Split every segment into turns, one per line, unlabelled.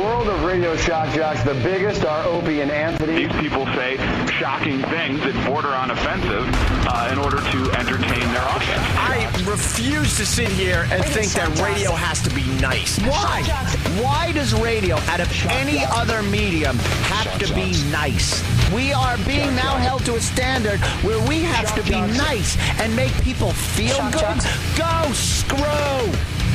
world of radio shock jocks, the biggest are Opie and Anthony.
These people say shocking things that border on offensive in order to entertain their audience.
I refuse to sit here and think that radio has to be nice. Why? Why does radio, out of any other medium, have to be nice? We are being now held to a standard where we have to be nice and make people feel good. Go screw!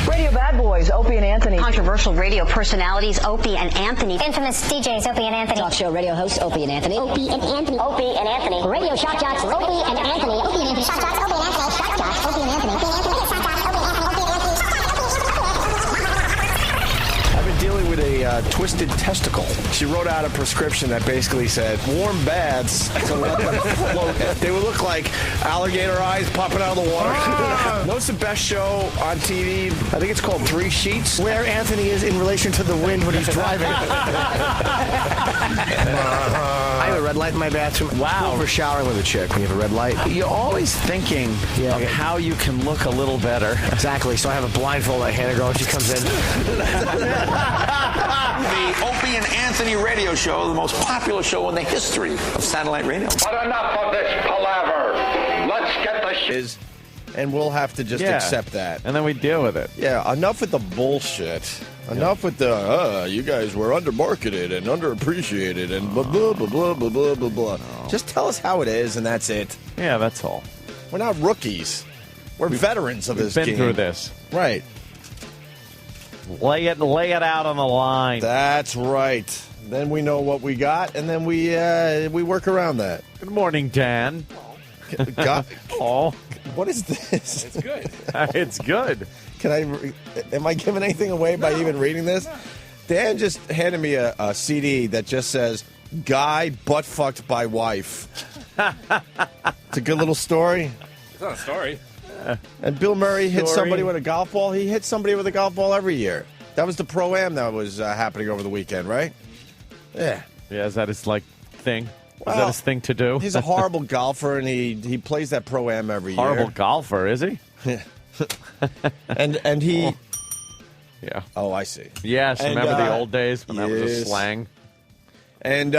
Radio bad boys, Opie and Anthony.
Controversial radio personalities, Opie and Anthony.
Infamous DJs, Opie and Anthony.
Talk show radio hosts, Opie and Anthony.
Opie and Anthony.
Opie and Anthony.
Radio shock jocks, Opie and Anthony.
Opie and Anthony. Shock jocks, Opie and Anthony. Shock jocks, Opie and Anthony. Opie and Anthony. Shock jocks, Opie and Anthony. Opie and Anthony.
I've been dealing with a twisted testicle. She wrote out a prescription that basically said warm baths to let them float. They would look like alligator eyes popping out of the water. What's the best show on TV? I think it's called Three Sheets. Where Anthony is in relation to the wind when he's driving. I have a red light in my bathroom. Wow. For showering with a chick when you have a red light.
You're always thinking of how you can look a little better.
Exactly. So I have a blindfold. I hand a girl and she comes in.
The Opie and Anthony radio show, the most popular show in the history of satellite radio.
But enough of this palaver. Let's get the shit.
And we'll have to just accept that.
And then we deal with it.
Yeah, enough with the bullshit. Enough with the, you guys were undermarketed and underappreciated and blah, blah, blah, blah, blah, blah, blah, blah. Just tell us how it is, and that's it.
Yeah, that's all.
We're not rookies. We're veterans of this game.
We've been through this.
Right.
Lay it out on the line.
That's right. Then we know what we got, and then we work around that.
Good morning, Dan.
Oh, what is this?
It's good. It's good.
Am I giving anything away by even reading this? Dan just handed me a CD that just says "Guy butt fucked by wife." It's a good little story.
It's not a story.
And Bill Murray hit somebody with a golf ball. He hits somebody with a golf ball every year. That was the Pro-Am that was happening over the weekend, right? Yeah.
Yeah, is that his, thing? Is that his thing to do?
He's a horrible golfer, and he plays that Pro-Am every year.
Horrible golfer, is he?
and he...
Oh. Yeah.
Oh, I see.
Yes, remember the old days when that was a slang?
And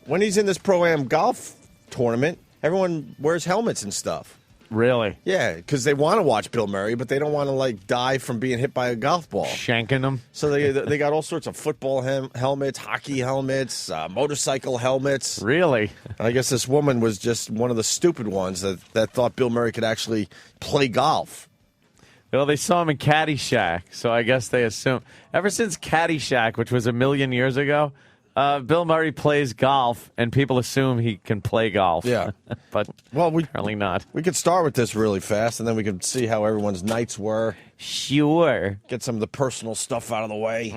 when he's in this Pro-Am golf tournament, everyone wears helmets and stuff.
Really?
Yeah, because they want to watch Bill Murray, but they don't want to die from being hit by a golf ball.
Shanking them.
So they got all sorts of football helmets, hockey helmets, motorcycle helmets.
Really?
And I guess this woman was just one of the stupid ones that thought Bill Murray could actually play golf.
Well, they saw him in Caddyshack, so I guess they assume. Ever since Caddyshack, which was 1,000,000 years ago, Bill Murray plays golf, and people assume he can play golf.
Yeah.
But apparently not.
We could start with this really fast, and then we could see how everyone's nights were.
Sure.
Get some of the personal stuff out of the way.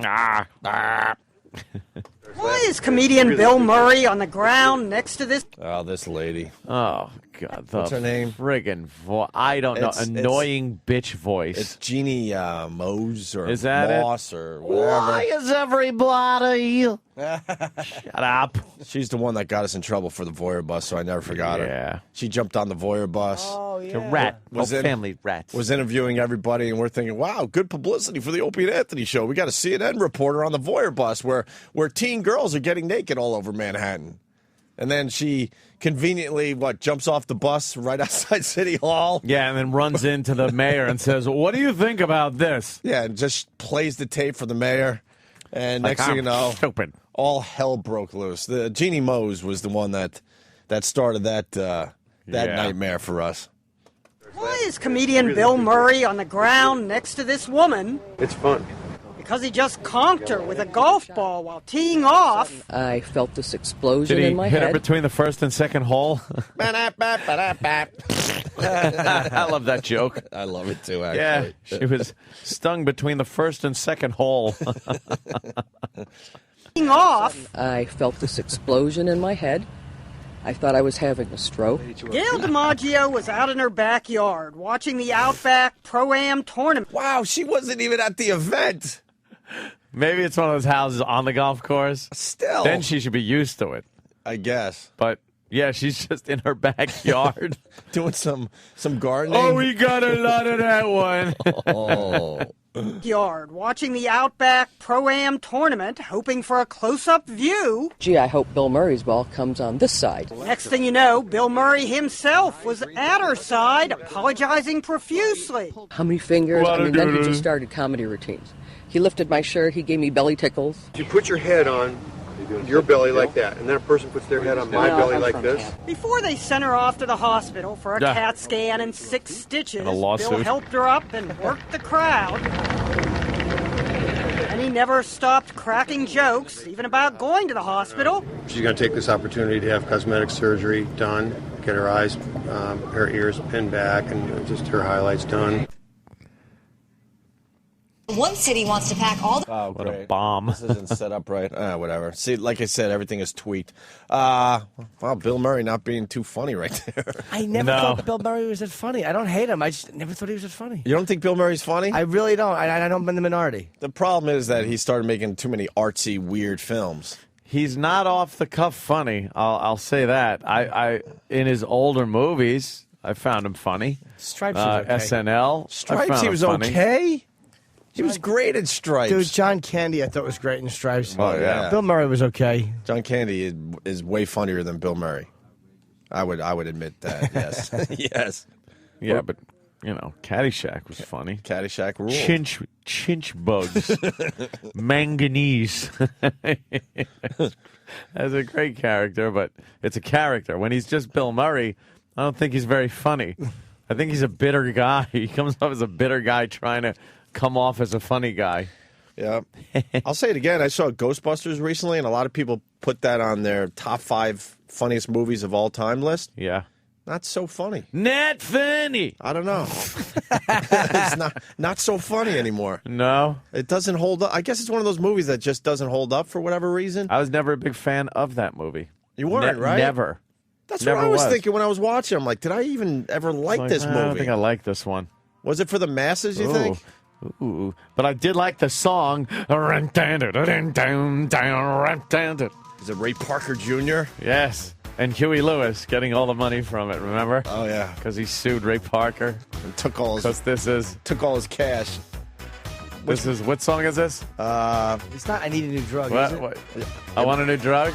Why is comedian Bill Murray on the ground next to this?
Oh, this lady.
Oh, God.
What's her name?
Friggin' I don't know. Annoying bitch voice.
It's Jeannie Mose or
is that
Moss or whatever.
Why is everybody... Shut up.
She's the one that got us in trouble for the Voyeur bus, so I never forgot her.
Yeah.
She jumped on the Voyeur bus.
Oh, yeah.
A rat. Family rats.
Was interviewing everybody, and we're thinking, wow, good publicity for the Opie and Anthony show. We got a CNN reporter on the Voyeur bus where teen girls are getting naked all over Manhattan. And then she conveniently, jumps off the bus right outside City Hall.
Yeah, and then runs into the mayor and says, what do you think about this?
Yeah, and just plays the tape for the mayor. And next thing you know,
stupid.
All hell broke loose. The Jeannie Mose was the one that started that nightmare for us.
Why is comedian Bill Murray on the ground next to this woman?
It's fun.
Because he just conked her with a golf ball while teeing off.
I felt this explosion
in
my
head. Did he hit her
head.
between the first and second hole? I love that joke.
I love it too, actually.
Yeah, she was stung between the first and second hole.
Teeing off.
I felt this explosion in my head. I thought I was having a stroke.
Gail DiMaggio was out in her backyard watching the Outback Pro-Am tournament.
Wow, she wasn't even at the event.
Maybe it's one of those houses on the golf course.
Still.
Then she should be used to it.
I guess.
But, yeah, she's just in her backyard.
Doing some gardening.
Oh, we got a lot of that one.
Yard, watching the Outback Pro-Am tournament, hoping for a close-up view.
Gee, I hope Bill Murray's ball comes on this side.
Next thing you know, Bill Murray himself was at her side, apologizing profusely.
How many fingers? I mean, then he just started comedy routines. He lifted my shirt. He gave me belly tickles.
You put your head on your belly like that, and then a person puts their head on my belly like this.
Before they sent her off to the hospital for a CAT scan and 6 stitches,
And a lawsuit.
Bill helped her up and worked the crowd. And he never stopped cracking jokes, even about going to the hospital.
She's going to take this opportunity to have cosmetic surgery done, get her eyes, her ears pinned back, and just her highlights done.
One city wants to pack all the...
Oh,
What
great.
a bomb.
This isn't set up right. Whatever. See, like I said, everything is tweaked. Wow, Bill Murray not being too funny right there.
I never thought Bill Murray was that funny. I don't hate him. I just never thought he was that funny.
You don't think Bill Murray's funny?
I really don't. I don't in the minority.
The problem is that he started making too many artsy, weird films.
He's not off the cuff funny. I'll say that. I in his older movies, I found him funny.
Stripes was okay.
SNL.
Stripes, he was okay. He was great in Stripes.
Dude, John Candy I thought was great in Stripes.
Oh, yeah.
Bill Murray was okay.
John Candy is way funnier than Bill Murray. I would admit that, yes. Yes.
Yeah, but, Caddyshack was funny.
Caddyshack ruled.
Chinch bugs. Manganese. That's a great character, but it's a character. When he's just Bill Murray, I don't think he's very funny. I think he's a bitter guy. He comes off as a bitter guy trying to come off as a funny guy.
Yeah. I'll say it again. I saw Ghostbusters recently, and a lot of people put that on their top 5 funniest movies of all time list.
Yeah.
Not so funny.
Not funny.
I don't know. It's not so funny anymore.
No.
It doesn't hold up. I guess it's one of those movies that just doesn't hold up for whatever reason.
I was never a big fan of that movie.
You weren't, right?
Never.
That's
never
what I was thinking when I was watching. I'm like, did I even ever like this movie?
I don't think I like this one.
Was it for the masses, you think?
Ooh. But I did like the song. Is
it Ray Parker Jr.?
Yes. And Huey Lewis getting all the money from it, remember?
Oh, yeah.
Because he sued Ray Parker.
And took all his cash.
What song is this?
It's not I Need a New Drug, is it?
What? I Want a New Drug?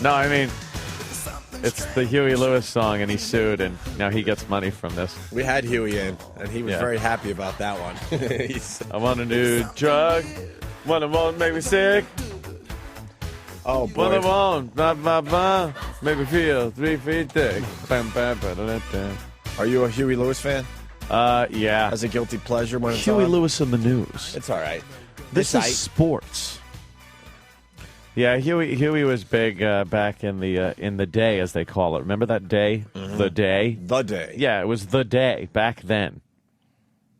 No, I mean, it's the Huey Lewis song, and he sued, and now he gets money from this.
We had Huey in, and he was very happy about that one.
I want a new drug. One of won't make me sick.
Oh, boy.
One of won't. Make me feel 3 feet thick.
Are you a Huey Lewis fan?
Yeah.
As a guilty pleasure when it's
Huey
on?
Lewis in the news.
It's all right.
This is sports. Yeah, Huey was big back in the day, as they call it. Remember that day? Mm-hmm. The day?
The day.
Yeah, it was the day back then.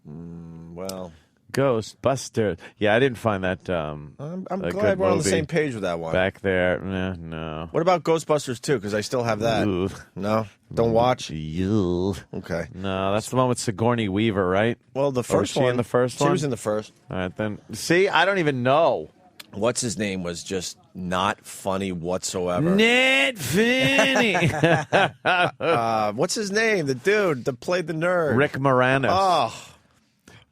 Well,
Ghostbusters. Yeah, I didn't find that
I'm glad we're on the same page with that one.
Back there. No.
What about Ghostbusters 2? Because I still have that.
Ooh.
No? Don't watch?
Okay. No, that's the one with Sigourney Weaver, right?
Well, the first
one. Was she in the first one?
She was in the first.
All right, then. See, I don't even know.
What's his name was just not funny whatsoever.
Not funny.
What's his name? The dude that played the nerd.
Rick Moranis.
Oh.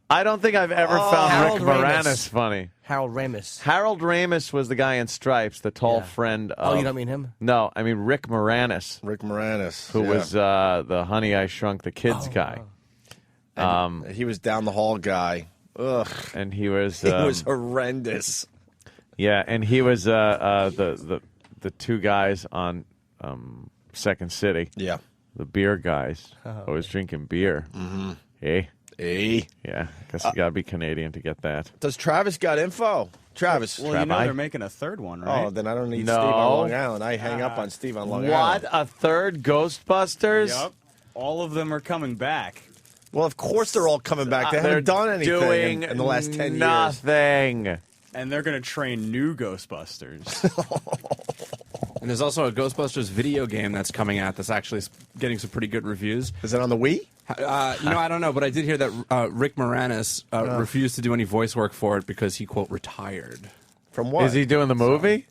I don't think I've ever found
Harold
Rick Moranis funny.
Harold Ramis.
Harold Ramis was the guy in Stripes, the tall friend of...
Oh, you don't mean him?
No, I mean Rick Moranis.
Rick Moranis.
Who was the Honey, I Shrunk the Kids guy.
And he was down the hall guy. Ugh.
And he was...
he was horrendous.
Yeah, and he was the 2 guys on Second City.
Yeah.
The beer guys. Always drinking beer.
Mm-hmm.
Hey?
Hey.
Yeah, I guess you got to be Canadian to get that.
Does Travis got info? Travis.
Well, you know they're making a third one, right?
Oh, then I don't need Steve on Long Island. I hang up on Steve on Long Island.
What? A third Ghostbusters?
Yep. All of them are coming back.
Well, of course they're all coming back. They haven't done anything in the last 10 years.
Nothing.
And they're going to train new Ghostbusters.
And there's also a Ghostbusters video game that's coming out that's actually getting some pretty good reviews.
Is it on the Wii?
I don't know, but I did hear that Rick Moranis refused to do any voice work for it because he, quote, retired.
From what?
Is he doing the movie?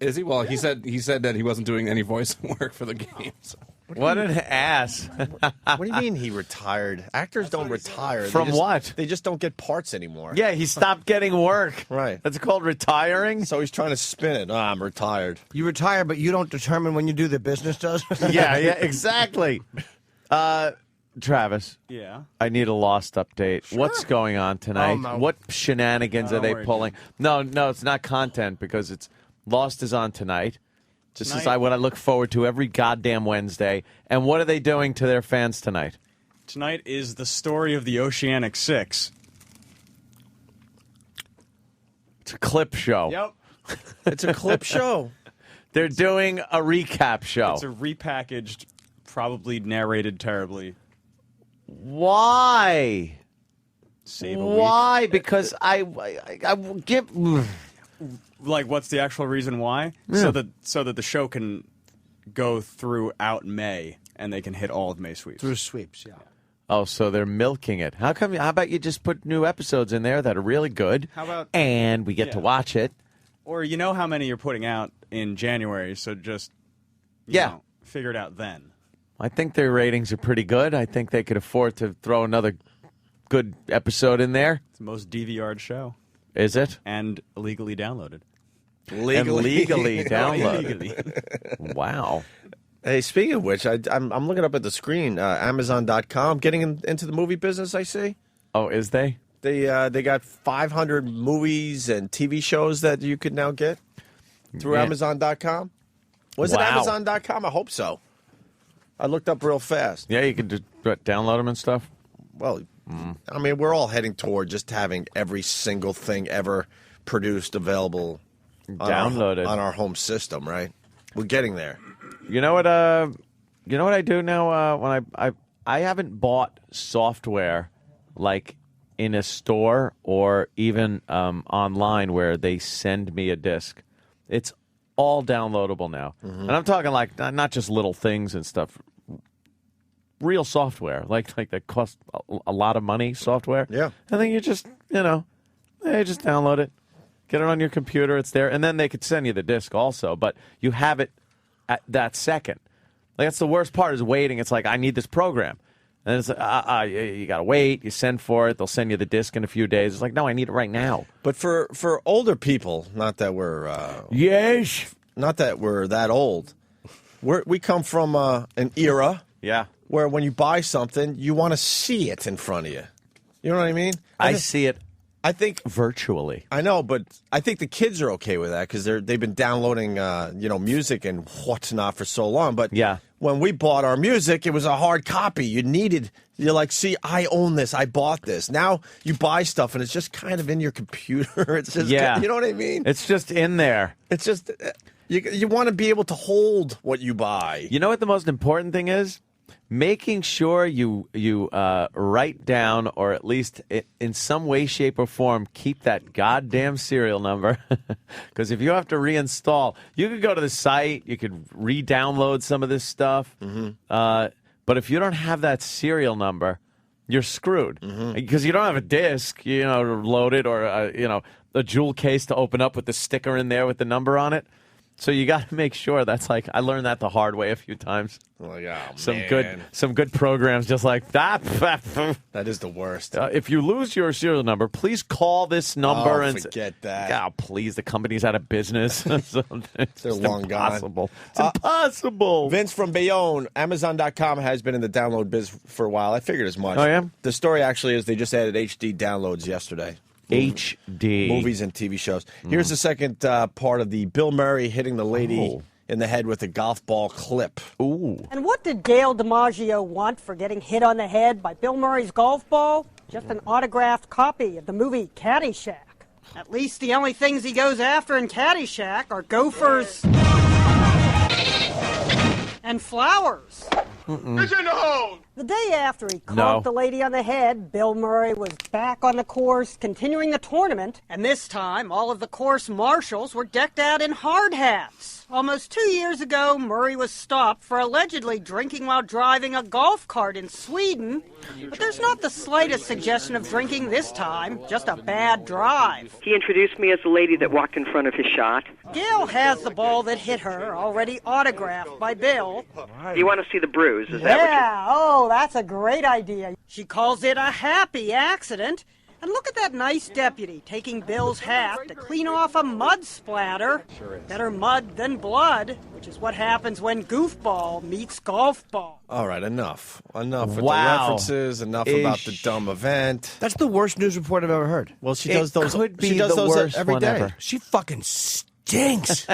Is he? Well, he said that he wasn't doing any voice work for the game. So.
What an ass.
What do you mean he retired? Actors don't retire.
From what?
They just don't get parts anymore.
Yeah, he stopped getting work.
Right.
That's called retiring.
So he's trying to spin it. Oh, I'm retired.
You retire, but you don't determine when you do. The business does.
Yeah, exactly. Travis.
Yeah.
I need a Lost update.
Sure.
What's going on tonight?
Oh, no.
What shenanigans are they pulling? No, it's not content because it's Lost is on tonight. This is what I look forward to every goddamn Wednesday. And what are they doing to their fans tonight?
Tonight is the story of the Oceanic Six.
It's a clip show.
Yep.
It's a clip show.
They're doing a recap show.
It's a repackaged, probably narrated terribly.
Why?
Save a
Why?
week.
Because I give.
Like, what's the actual reason why?
Yeah.
So that the show can go throughout May and they can hit all of May sweeps.
Through sweeps, yeah.
Oh, so they're milking it. How about you just put new episodes in there that are really good?
How about
and we get to watch it?
Or you know how many you're putting out in January, so just you know, figure it out then.
I think their ratings are pretty good. I think they could afford to throw another good episode in there.
It's the most DVR'd show.
Is it?
And illegally downloaded.
Legally downloaded. Wow.
Hey, speaking of which, I'm looking up at the screen. Amazon.com getting into the movie business. I see.
Oh, is they?
They got 500 movies and TV shows that you could now get through Amazon.com. Was it Amazon.com? I hope so. I looked up real fast.
Yeah, you can just download them and stuff.
Well, I mean, we're all heading toward just having every single thing ever produced available
downloaded
on our home system, right? We're getting there.
You know what I do now when I haven't bought software like in a store or even online where they send me a disc. It's all downloadable now. And I'm talking like not just little things and stuff. Real software, like that costs a lot of money software.
Yeah.
And then you just, just download it. Get it on your computer. It's there. And then they could send you the disc also. But you have it at that second. Like, that's the worst part is waiting. It's like, I need this program. And it's like, you got to wait. You send for it. They'll send you the disc in a few days. It's like, no, I need it right now.
But for older people, not that we're...
yes.
Not that we're that old. We come from an era...
Yeah.
Where when you buy something, you want to see it in front of you. You know what I mean?
I see it.
I think
virtually.
I know, but I think the kids are okay with that because they've been downloading music and whatnot for so long. But when we bought our music, it was a hard copy. You're like, see, I own this. I bought this. Now you buy stuff and it's just kind of in your computer. It's just, you know what I mean?
It's just in there.
It's just you want to be able to hold what you buy.
You know what the most important thing is? Making sure you write down, or at least in some way, shape, or form, keep that goddamn serial number. Because if you have to reinstall, you could go to the site, you could re-download some of this stuff. But if you don't have that serial number, you're screwed. Because you don't have a disc, to load it, or a jewel case to open up with the sticker in there with the number on it. So you got to make sure that's like, I learned that the hard way a few times.
Like, oh,
some good programs just like that.
That is the worst.
If you lose your serial number, please call this number and
forget that.
Oh, please, the company's out of business.
They're long
impossible.
gone.
It's impossible.
Vince from Bayonne, Amazon.com has been in the download biz for a while. I figured as much.
Oh, yeah?
The story actually is they just added HD downloads yesterday.
HD.
Movies and TV shows. Here's the second part of the Bill Murray hitting the lady in the head with a golf ball clip.
Ooh.
And what did Dale DiMaggio want for getting hit on the head by Bill Murray's golf ball? Just an autographed copy of the movie Caddyshack. At least the only things he goes after in Caddyshack are gophers and flowers.
It's in the hole!
The day after he caught the lady on the head, Bill Murray was back on the course, continuing the tournament. And this time, all of the course marshals were decked out in hard hats. Almost 2 years ago, Murray was stopped for allegedly drinking while driving a golf cart in Sweden. But there's not the slightest suggestion of drinking this time, just a bad drive.
He introduced me as the lady that walked in front of his shot.
Gail has the ball that hit her, already autographed by Bill.
You want to see the bruise? Is that what
Yeah, oh, that's a great idea. She calls it a happy accident. And look at that nice deputy taking Bill's hat to clean off a mud splatter. Better mud than blood, which is what happens when goofball meets golf ball.
All right, enough. Enough with the references, enough about the dumb event.
That's the worst news report I've ever heard.
Well, she does those.
Could be
she does
the
those
worst
every
one
day.
ever. She fucking stinks.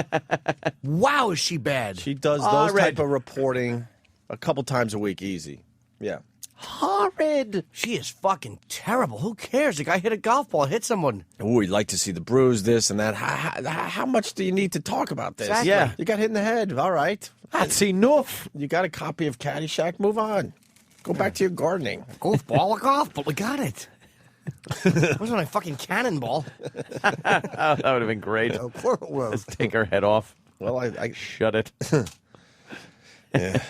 Wow, is she bad?
She does those type of reporting a couple times a week, easy. Yeah.
Horrid. She is fucking terrible. Who cares? The guy hit a golf ball, hit someone.
Ooh, you'd like to see the bruise, this and that. How much do you need to talk about this?
Exactly.
Yeah. You got hit in the head. All right.
That's enough.
You got a copy of Caddyshack. Move on. Go back to your gardening.
Golf ball, a golf ball. We got it. It wasn't a fucking cannonball.
That would have been great.
Of course it was.
Just take her head off.
Well, I
shut it.
Yeah.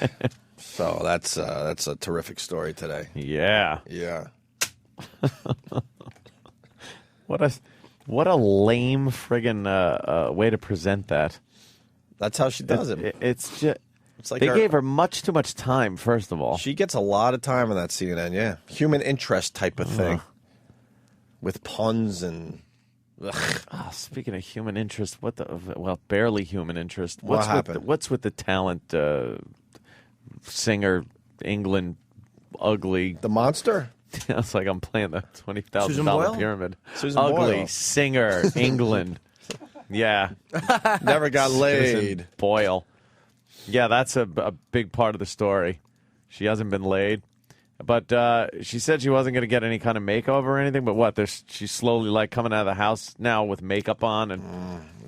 So that's a terrific story today.
Yeah.
Yeah.
What a lame friggin' way to present that.
That's how she does it.
It's just
like
they gave her much too much time. First of all,
she gets a lot of time on that CNN. Yeah, human interest type of thing, with puns and.
Oh, speaking of human interest, barely human interest.
What happened?
What's with the talent singer England ugly?
The monster?
It's like I'm playing the $20,000 pyramid.
Susan
ugly
Boyle.
singer England. Yeah.
Never got laid.
Susan Boyle. Yeah, that's a big part of the story. She hasn't been laid. But she said she wasn't going to get any kind of makeover or anything. But what? She's slowly like coming out of the house now with makeup on and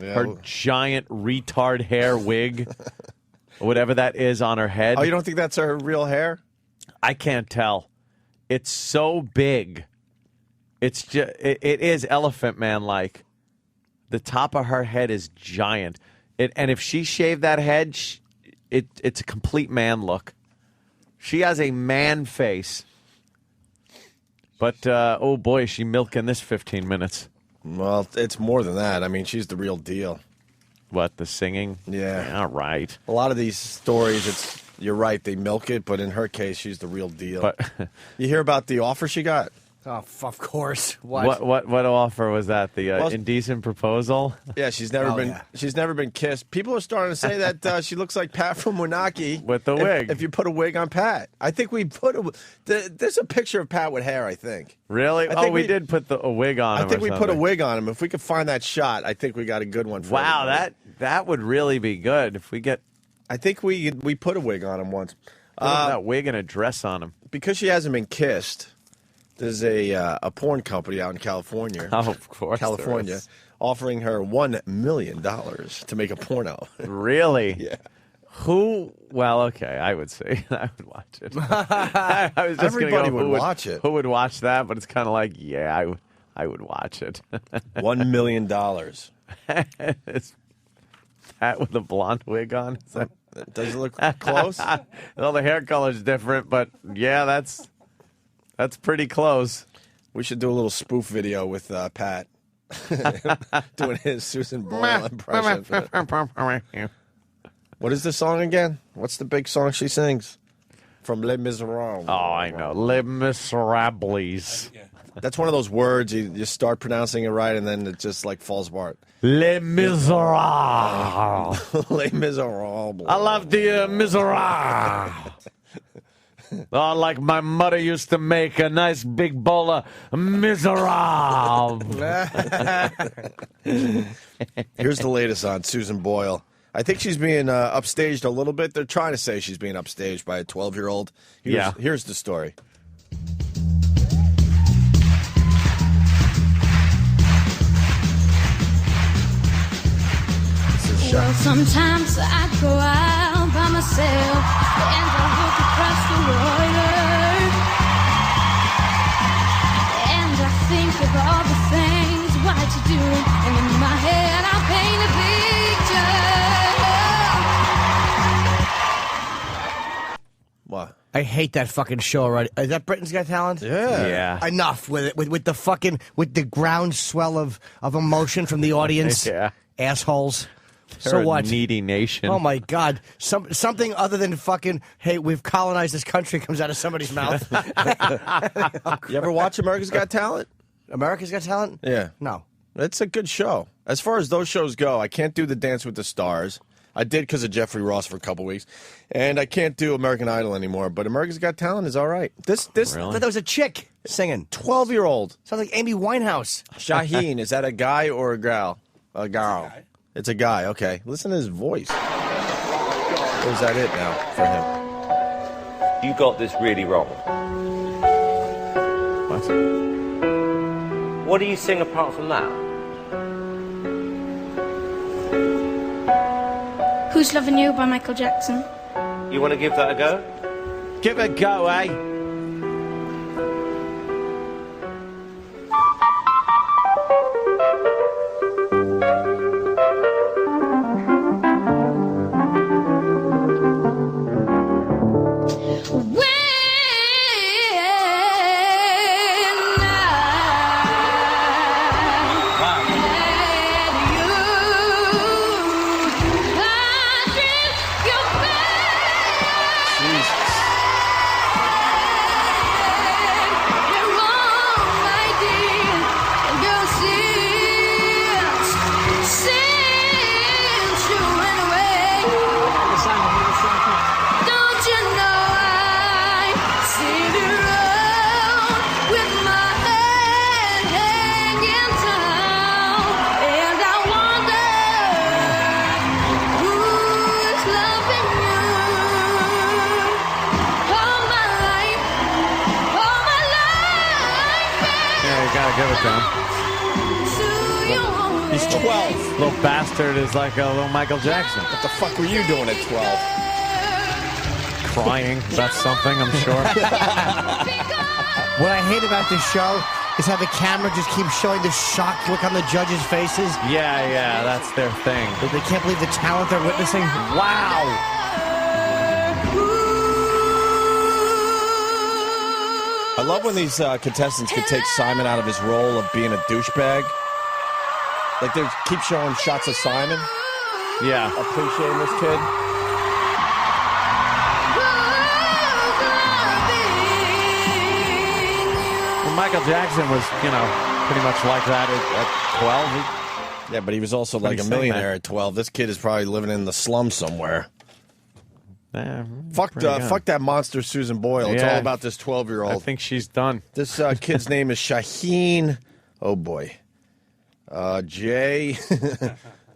her giant retard hair wig, whatever that is, on her head.
Oh, you don't think that's her real hair?
I can't tell. It's so big. It's just it is Elephant Man like. The top of her head is giant. And if she shaved that head, it's a complete man look. She has a man face. But, oh boy, is she milking this 15 minutes.
Well, it's more than that. I mean, she's the real deal.
What, the singing?
Yeah.
All right.
A lot of these stories, you're right, they milk it, but in her case, she's the real deal.
But
you hear about the offer she got?
Oh, of course.
What offer was that? The indecent proposal?
Yeah, she's never been kissed. People are starting to say that she looks like Pat from Winaki
with the wig.
If you put a wig on Pat, I think we there's a picture of Pat with hair. I think.
Really? We did put a wig on him.
I think we put a wig on him. If we could find that shot, I think we got a good one. For
wow,
everybody.
that would really be good if we get.
I think we put a wig on him once.
That wig and a dress on him
because she hasn't been kissed. There's a porn company out in California.
Oh, of course,
California, offering her $1 million to make a porno.
Really?
Yeah.
Who? Well, okay, I would say I would watch it. I was just
Everybody would watch it.
Who would watch that? But it's kind of like, yeah, I would watch it.
$1 million.
It's Pat with a blonde wig on.
Does it look close?
Well, the hair color's different, but yeah, that's pretty close.
We should do a little spoof video with Pat doing his Susan Boyle impression. What is the song again? What's the big song she sings? From Les Miserables.
Oh, I know. Les Miserables.
That's one of those words you start pronouncing it right and then it just like falls apart.
Les Miserables.
Les Miserables.
I love the Miserables. Oh, like my mother used to make a nice big bowl of miserable.
Here's the latest on Susan Boyle. I think she's being upstaged a little bit. They're trying to say she's being upstaged by a 12-year-old. Here's the story.
Well, sometimes I go out by myself and I look across the water. doing, and in my head I paint a picture.
What?
I hate that fucking show already. Is that Britain's Got Talent?
Yeah.
Enough with it. With the fucking the groundswell of emotion from the audience.
Yeah.
Assholes.
They're
So
a
what?
needy nation.
Oh my God! Something other than fucking hey, we've colonized this country comes out of somebody's mouth.
You ever watch America's Got Talent?
America's Got Talent?
Yeah.
No.
It's a good show. As far as those shows go, I can't do the Dance with the Stars. I did because of Jeffrey Ross for a couple weeks, and I can't do American Idol anymore. But America's Got Talent is all right. This
I thought that was a chick singing.
12-year-old
Sounds like Amy Winehouse.
Shaheen. Is that a guy or a gal? A girl. It's a guy. Okay. Listen to his voice. Or is that it now for him?
You got this really wrong.
What?
What do you sing apart from that?
Who's Loving You by Michael Jackson.
You want to give that a go?
Give it a go, eh?
He's 12.
Little bastard is like a little Michael Jackson.
What the fuck were you doing at 12?
Crying about something, I'm sure.
What I hate about this show is how the camera just keeps showing the shocked look on the judges' faces.
Yeah, that's their thing.
They can't believe the talent they're witnessing. Wow.
I love when these contestants can take Simon out of his role of being a douchebag. Like they keep showing shots of Simon.
Yeah.
Appreciating this kid.
Well, Michael Jackson was, pretty much like that at 12.
Yeah, but he was also like a millionaire at 12. This kid is probably living in the slums somewhere. Fuck that monster Susan Boyle. It's all about this 12-year-old.
I think she's done.
This kid's name is Shaheen. Oh, boy. Jay.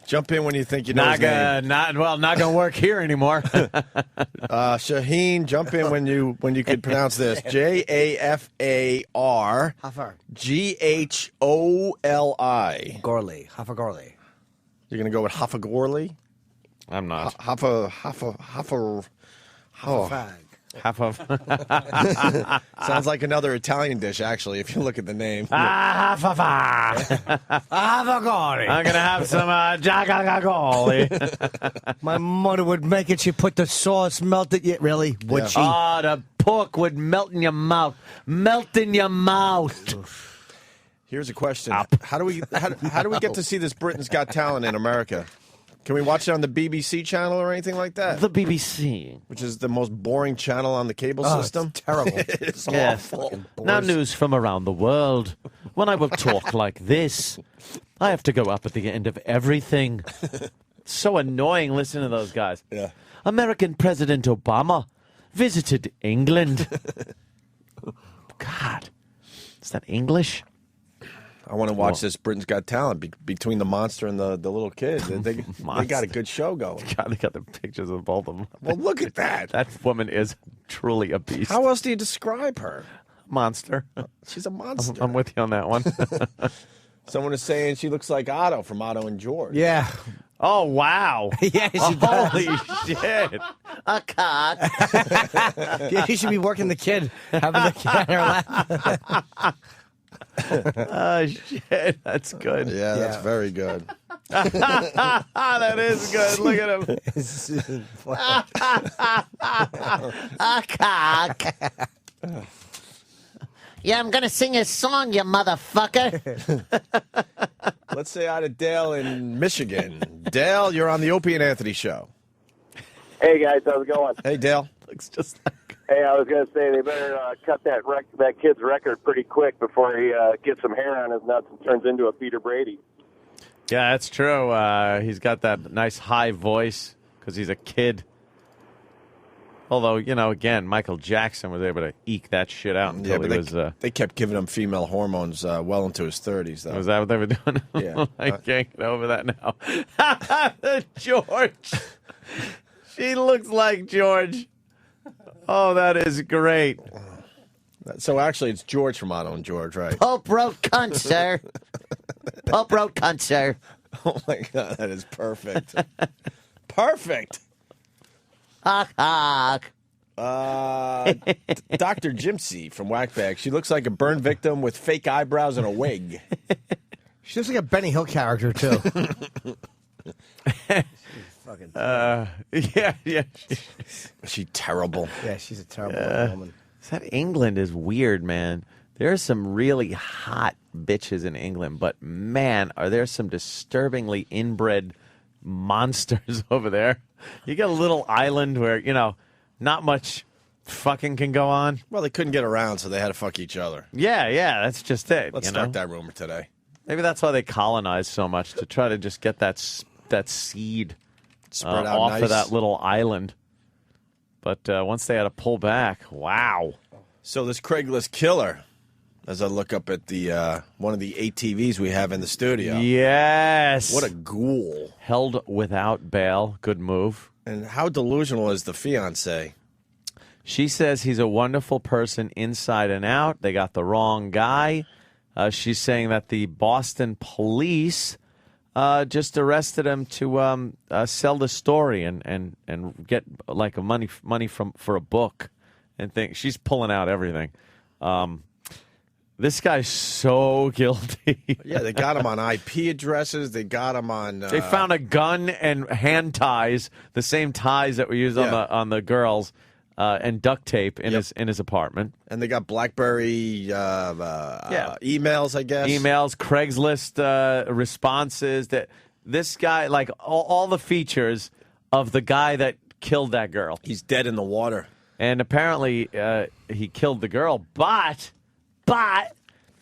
Jump in when you think you know his name.
Not gonna work here anymore.
Shaheen, jump in when you could pronounce this. Jafar Gholi.
Gorley. Haffa Gorley.
You're gonna go with Haffa Gorley?
I'm not. Half of.
Sounds like another Italian dish, actually, if you look at the name.
I'm going to have some jagagagoli.
My mother would make it. She put the sauce, melt it. Would she?
Oh, the pork would melt in your mouth. Melt in your mouth.
Here's a question. How do we get to see this Britain's Got Talent in America? Can we watch it on the BBC channel or anything like that?
The BBC.
Which is the most boring channel on the cable system.
It's terrible.
It's awful.
Now news from around the world. When I will talk like this, I have to go up at the end of everything. It's so annoying listening to those guys.
Yeah.
American President Obama visited England. God. Is that English?
I want to watch this Britain's Got Talent between the monster and the little kid. They got a good show going.
God, they got the pictures of both of them.
Well, look at that.
That woman is truly a beast.
How else do you describe her?
Monster.
She's a monster.
I'm with you on that one.
Someone is saying she looks like Otto from Otto and George.
Yeah.
Oh, wow.
Yeah, she does.
Holy shit. A cock.
Yeah, she should be working the kid. Having the kid on her lap.
Oh, shit. That's good.
Yeah, that's very good.
That is good. Look at him.
Yeah, I'm going to sing a song, you motherfucker.
Let's say hi to Dale in Michigan. Dale, you're on the Opie and Anthony show.
Hey, guys. How's it going?
Hey, Dale.
Looks just like...
Hey, I was going to say they better cut that kid's record pretty quick before he gets some hair on his nuts and turns into a Peter Brady.
Yeah, that's true. He's got that nice high voice because he's a kid. Although, again, Michael Jackson was able to eke that shit out until he was...
They kept giving him female hormones well into his 30s, though.
Was that what they were doing?
Yeah.
I can't get over that now. George. She looks like George. Oh, that is great.
So actually, it's George from Otto and George, right?
Pope wrote cunt, sir. Pope wrote cunt, sir.
Oh, my God. That is perfect. Perfect.
Hawk, hawk.
Dr. Jimsy from Whackbag. She looks like a burn victim with fake eyebrows and a wig.
She looks like a Benny Hill character, too.
Yeah.
She's terrible.
Yeah, she's a terrible woman.
That England is weird, man. There are some really hot bitches in England, but man, are there some disturbingly inbred monsters over there. You get a little island where, not much fucking can go on.
Well, they couldn't get around, so they had to fuck each other.
Yeah, that's just it.
Let's start that rumor today.
Maybe that's why they colonized so much, to try to just get that seed
spread out
off
nice.
of that little island. But once they had to pull back, wow.
So this Craigslist killer, as I look up at the one of the ATVs we have in the studio.
Yes.
What a ghoul.
Held without bail. Good move.
And how delusional is the fiancé?
She says he's a wonderful person inside and out. They got the wrong guy. She's saying that the Boston police just arrested him to sell the story and get like money for a book and think she's pulling out everything. This guy's so guilty.
Yeah, they got him on IP addresses. They got him on.
They found a gun and hand ties, the same ties that were used on the girls, and duct tape in his apartment.
And they got BlackBerry emails, I guess.
Emails, Craigslist responses. That this guy, like all the features of the guy that killed that girl.
He's dead in the water.
And apparently he killed the girl, but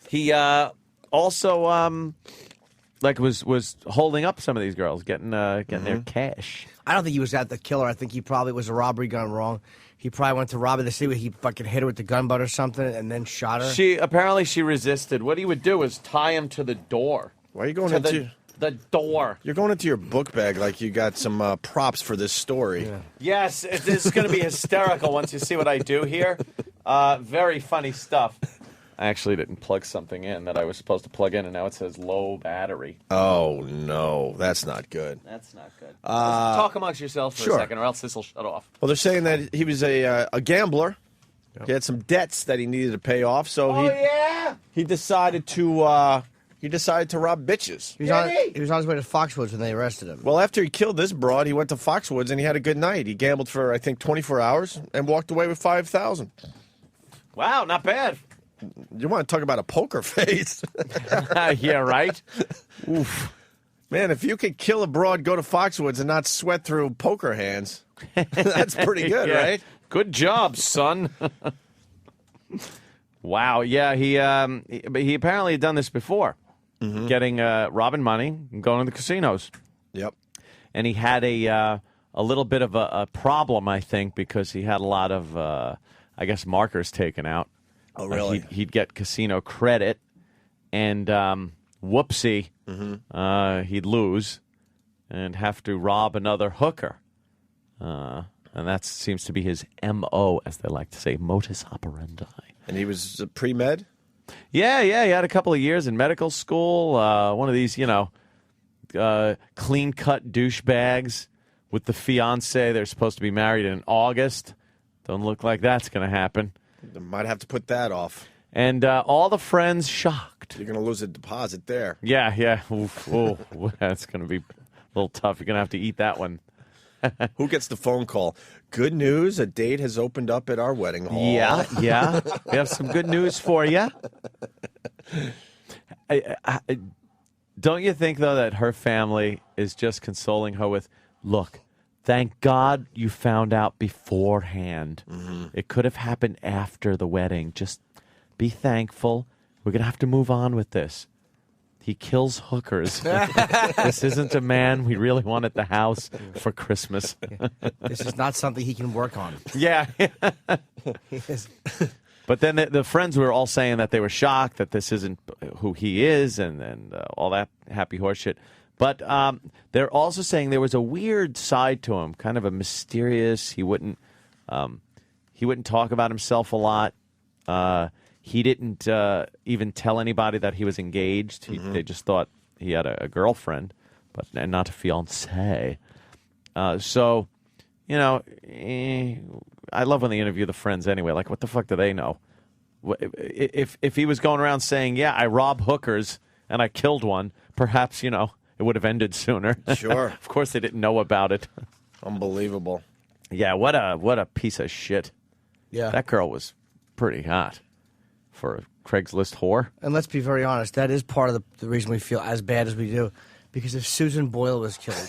he also was holding up some of these girls, getting their cash.
I don't think he was the killer. I think he probably was a robbery gone wrong. He probably went to rob her to see what he fucking hit her with the gun butt or something and then shot her.
She resisted. What he would do is tie him to the door.
Why are you going into
the door?
You're going into your book bag like you got some props for this story.
Yeah.
Yes, this is going to be hysterical once you see what I do here. Very funny stuff. I actually didn't plug something in that I was supposed to plug in, and now it says low battery.
Oh, no. That's not good.
That's not good. Talk amongst yourselves for a second, or else this will shut off.
Well, they're saying that he was a gambler. Yep. He had some debts that he needed to pay off, so he decided to rob bitches.
He was on his way to Foxwoods when they arrested him.
Well, after he killed this broad, he went to Foxwoods and he had a good night. He gambled for, I think, 24 hours and walked away with $5,000.
Wow, not bad.
You want to talk about a poker face?
Yeah, right? Oof.
Man, if you could kill a broad, go to Foxwoods, and not sweat through poker hands, that's pretty good, right?
Good job, son. Wow, yeah, he apparently had done this before, getting robbing money and going to the casinos.
Yep.
And he had a little bit of a problem, I think, because he had a lot of, I guess, markers taken out.
Oh, really?
He'd get casino credit, and whoopsie, he'd lose and have to rob another hooker. And that seems to be his M.O., as they like to say, modus operandi.
And he was pre-med?
Yeah, he had a couple of years in medical school. One of these, clean-cut douchebags with the fiancé. They're supposed to be married in August. Don't look like that's going to happen.
They might have to put that off.
And all the friends shocked.
You're going to lose a deposit there.
Yeah. Oof, that's going to be a little tough. You're going to have to eat that one.
Who gets the phone call? Good news, a date has opened up at our wedding hall.
Yeah. We have some good news for you. Don't you think, though, that her family is just consoling her with, look, thank God you found out beforehand.
Mm-hmm.
It could have happened after the wedding. Just be thankful. We're going to have to move on with this. He kills hookers. This isn't a man we really want at the house for Christmas.
This is not something he can work on.
Yeah. But then the friends were all saying that they were shocked that this isn't who he is and all that happy horse shit. But they're also saying there was a weird side to him, kind of a mysterious. He wouldn't talk about himself a lot. He didn't even tell anybody that he was engaged. They just thought he had a girlfriend, and not a fiancée. So, I love when they interview the friends anyway. Like, what the fuck do they know? If he was going around saying, yeah, I robbed hookers and I killed one, perhaps, it would have ended sooner.
Sure.
Of course they didn't know about it.
Unbelievable.
Yeah, what a piece of shit.
Yeah.
That girl was pretty hot for a Craigslist whore.
And let's be very honest, that is part of the reason we feel as bad as we do. Because if Susan Boyle was killed.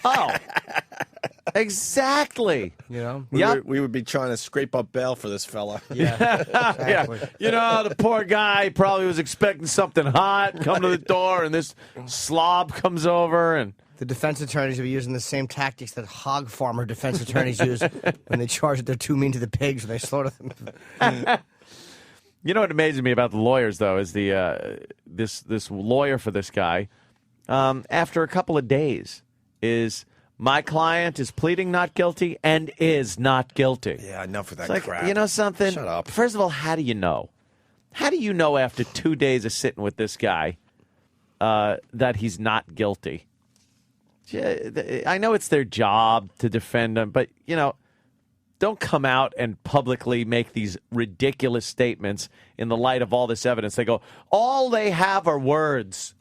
Oh, exactly.
We would be trying to scrape up bail for this fella.
Yeah, exactly.
Yeah. The poor guy probably was expecting something hot, come to the door, and this slob comes over and...
The defense attorneys will be using the same tactics that hog farmer defense attorneys use when they charge that they're too mean to the pigs when they slaughter them.
You know what amazes me about the lawyers, though, is this lawyer for this guy, after a couple of days, is my client is pleading not guilty and is not guilty.
Yeah, enough with that
It's
crap.
like, you know something?
Shut up.
First of all, how do you know? How do you know after 2 days of sitting with this guy that he's not guilty? I know it's their job to defend him, but, don't come out and publicly make these ridiculous statements in the light of all this evidence. They go, all they have are words.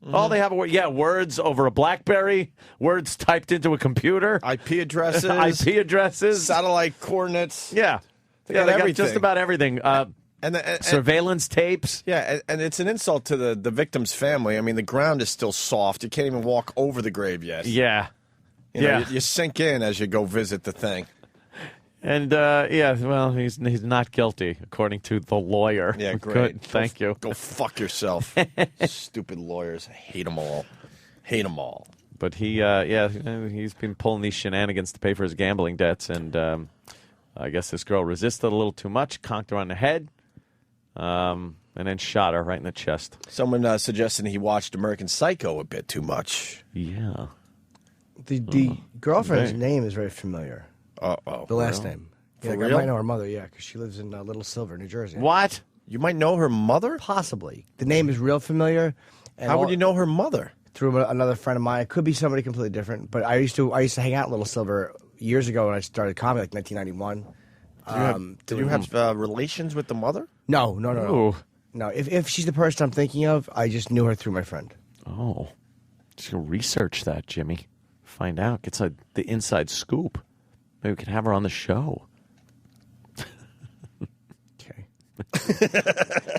Mm-hmm. All they have are words over a BlackBerry, words typed into a computer.
IP addresses. Satellite coordinates.
Yeah. They got just about everything.
And
surveillance tapes.
Yeah, and it's an insult to the victim's family. I mean, the ground is still soft. You can't even walk over the grave yet.
Yeah.
You sink in as you go visit the thing.
And, he's not guilty, according to the lawyer.
Yeah, great.
Good. Thank you.
Go fuck yourself. Stupid lawyers. I hate them all. Hate them all.
But he's been pulling these shenanigans to pay for his gambling debts, and I guess this girl resisted a little too much, conked her on the head, and then shot her right in the chest.
Someone suggested he watched American Psycho a bit too much.
Yeah.
The girlfriend's name is very familiar.
Uh-oh.
The last name. Yeah, I
real?
might know her mother, because she lives in Little Silver, New Jersey.
What?
You might know her mother?
Possibly. The name is real familiar. And
how would you know her mother?
Through another friend of mine. It could be somebody completely different. But I used to hang out in Little Silver years ago when I started comedy, like 1991.
Did you have relations with the mother?
No.
Ooh.
No, if she's the person I'm thinking of, I just knew her through my friend.
Oh. Just go research that, Jimmy. Find out. Get the inside scoop. Maybe we could have her on the show.
Okay.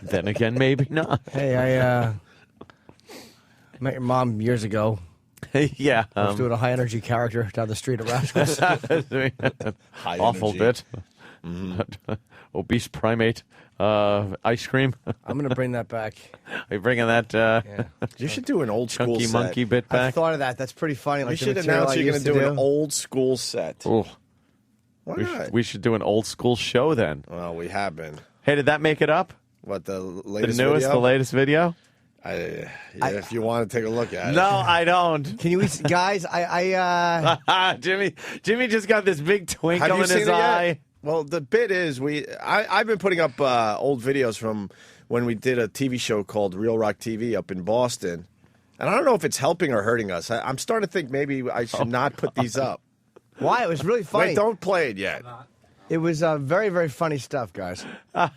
Then again, maybe not.
Hey, I met your mom years ago.
Yeah.
I was doing a high-energy character down the street at Rascals.
Awful
energy.
bit. Mm-hmm. Obese primate ice cream.
I'm going to bring that back.
Are you bringing that
You should do an old school
chunky
set.
monkey bit
I
back?
thought of that. That's pretty funny. Like
You
the
should
material
announce
I
you're
used
going to
to
do an old school set.
Ooh.
Why
We
not?
we should do an old school show then.
Well, we have been.
Hey, did that make it up?
What, the
The
latest
newest,
video?
the latest video?
If you want to take a look at it.
No, I don't.
Can you, guys?
Jimmy just got this big twinkle
Have you
in
seen
his
it yet?
eye.
Well, the bit is I've been putting up old videos from when we did a TV show called Real Rock TV up in Boston. And I don't know if it's helping or hurting us. I'm starting to think maybe I should not put these up.
Why? It was really funny.
Wait, don't play it yet.
It was very, very funny stuff, guys.
And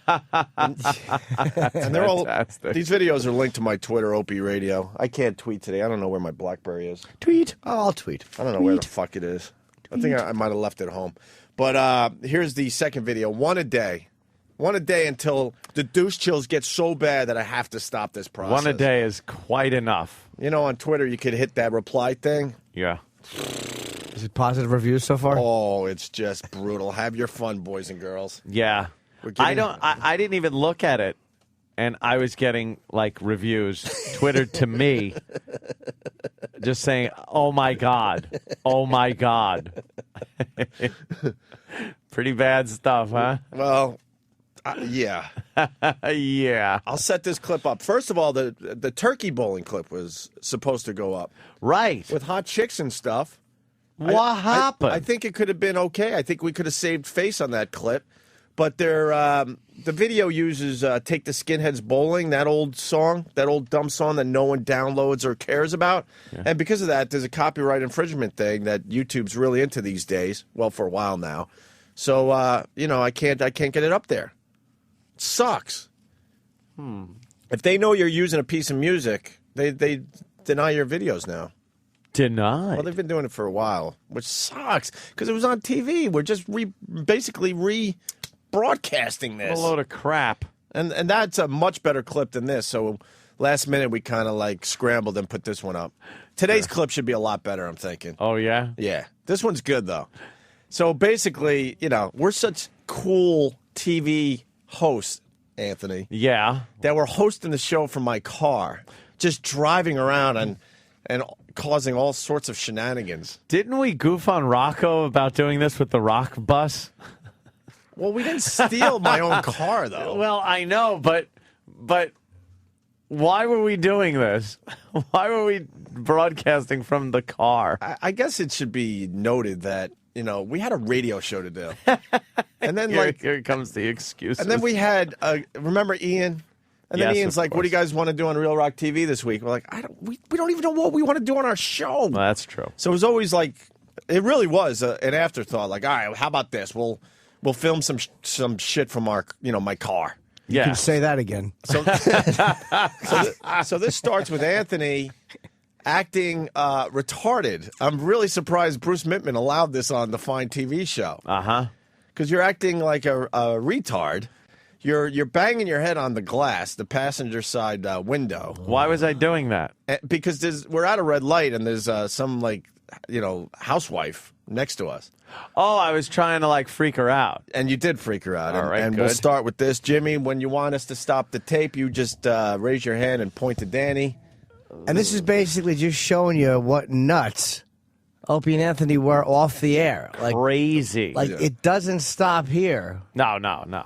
they're all these videos are linked to my Twitter, Opie Radio. I can't tweet today. I don't know where my BlackBerry is.
Tweet. Oh, I'll tweet.
I don't know where the fuck it is. I think I might have left it home. But here's the second video. One a day. One a day until the douche chills get so bad that I have to stop this process.
One a day is quite enough.
You know, on Twitter, you could hit that reply thing.
Yeah.
Is it positive reviews so far?
Oh, it's just brutal. Have your fun, boys and girls.
Yeah. I didn't even look at it, and I was getting like reviews twittered to me, just saying, "Oh my god, oh my god." Pretty bad stuff, huh?
Well, yeah,
yeah.
I'll set this clip up. First of all, the turkey bowling clip was supposed to go up,
right?
With hot chicks and stuff.
What happened?
I think it could have been okay. I think we could have saved face on that clip. But the video uses Take the Skinheads Bowling, that old song, that old dumb song that no one downloads or cares about. Yeah. And because of that, there's a copyright infringement thing that YouTube's really into these days. Well, for a while now. So, I can't get it up there. It sucks. If they know you're using a piece of music, they deny your videos now.
Denied.
Well, they've been doing it for a while, which sucks because it was on TV. We're just basically rebroadcasting this.
A load of crap.
And that's a much better clip than this. So last minute we kind of like scrambled and put this one up. Today's clip should be a lot better, I'm thinking.
Oh, yeah?
Yeah. This one's good, though. So basically, we're such cool TV hosts, Anthony.
Yeah.
That we're hosting the show from my car, just driving around and causing all sorts of shenanigans.
Didn't we goof on Rocco about doing this with the rock bus?
Well, we didn't steal my own car, though.
Well, I know, but why were we doing this? Why were we broadcasting from the car?
I guess it should be noted that, we had a radio show to do. And then,
here comes the excuses.
And then we had, remember Ian? And then
Yes,
Ian's like, what do you guys want to do on Real Rock TV this week? We're like, we don't even know what we want to do on our show.
Well, that's true.
So it was always like, it really was an afterthought. Like, all right, how about this? We'll film some shit from our, my car.
You can say that again.
So this starts with Anthony acting retarded. I'm really surprised Bruce Mittman allowed this on the Fine TV show.
Uh-huh.
Because you're acting like a retard. You're banging your head on the glass, the passenger side window.
Why was I doing that?
Because we're at a red light and there's some housewife next to us.
Oh, I was trying to freak her out.
And you did freak her out.
All right,
and
good.
We'll start with this. Jimmy, when you want us to stop the tape, you just raise your hand and point to Danny.
And this is basically just showing you what nuts Opie and Anthony were off the air.
Crazy.
It doesn't stop here.
No.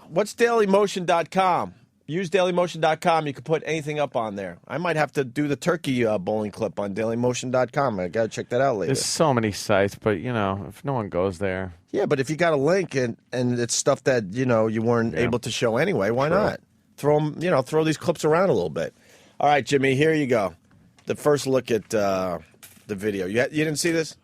What's DailyMotion.com? Use DailyMotion.com. You can put anything up on there. I might have to do the turkey bowling clip on DailyMotion.com. I got to check that out later.
There's so many sites, but, if no one goes there.
Yeah, but if you got a link and it's stuff that, you weren't able to show anyway, why not? Throw these clips around a little bit. All right, Jimmy, here you go. The first look at the video. You didn't see this?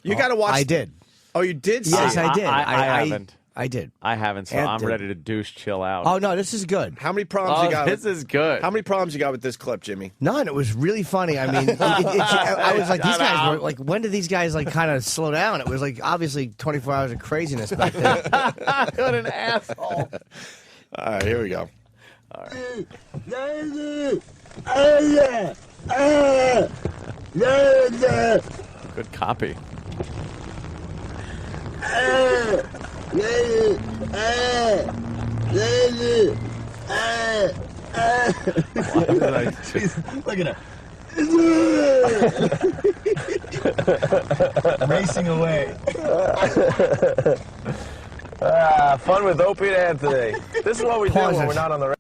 You got to watch.
I did.
Oh, you did see
Yes,
it?
I did.
I haven't.
I did.
I haven't, so I'm ready to douche chill out.
Oh, no, this is good.
How many problems you got?
This is good.
How many problems you got with this clip, Jimmy?
None. It was really funny. I mean, I was like, these guys were like, when did these guys kind of slow down? It was obviously 24 hours of craziness back then.
What an asshole.
All right, here we go.
All right. Good copy.
Look at her. Racing away.
Fun with Opie and Anthony. This is what we do when we're not on the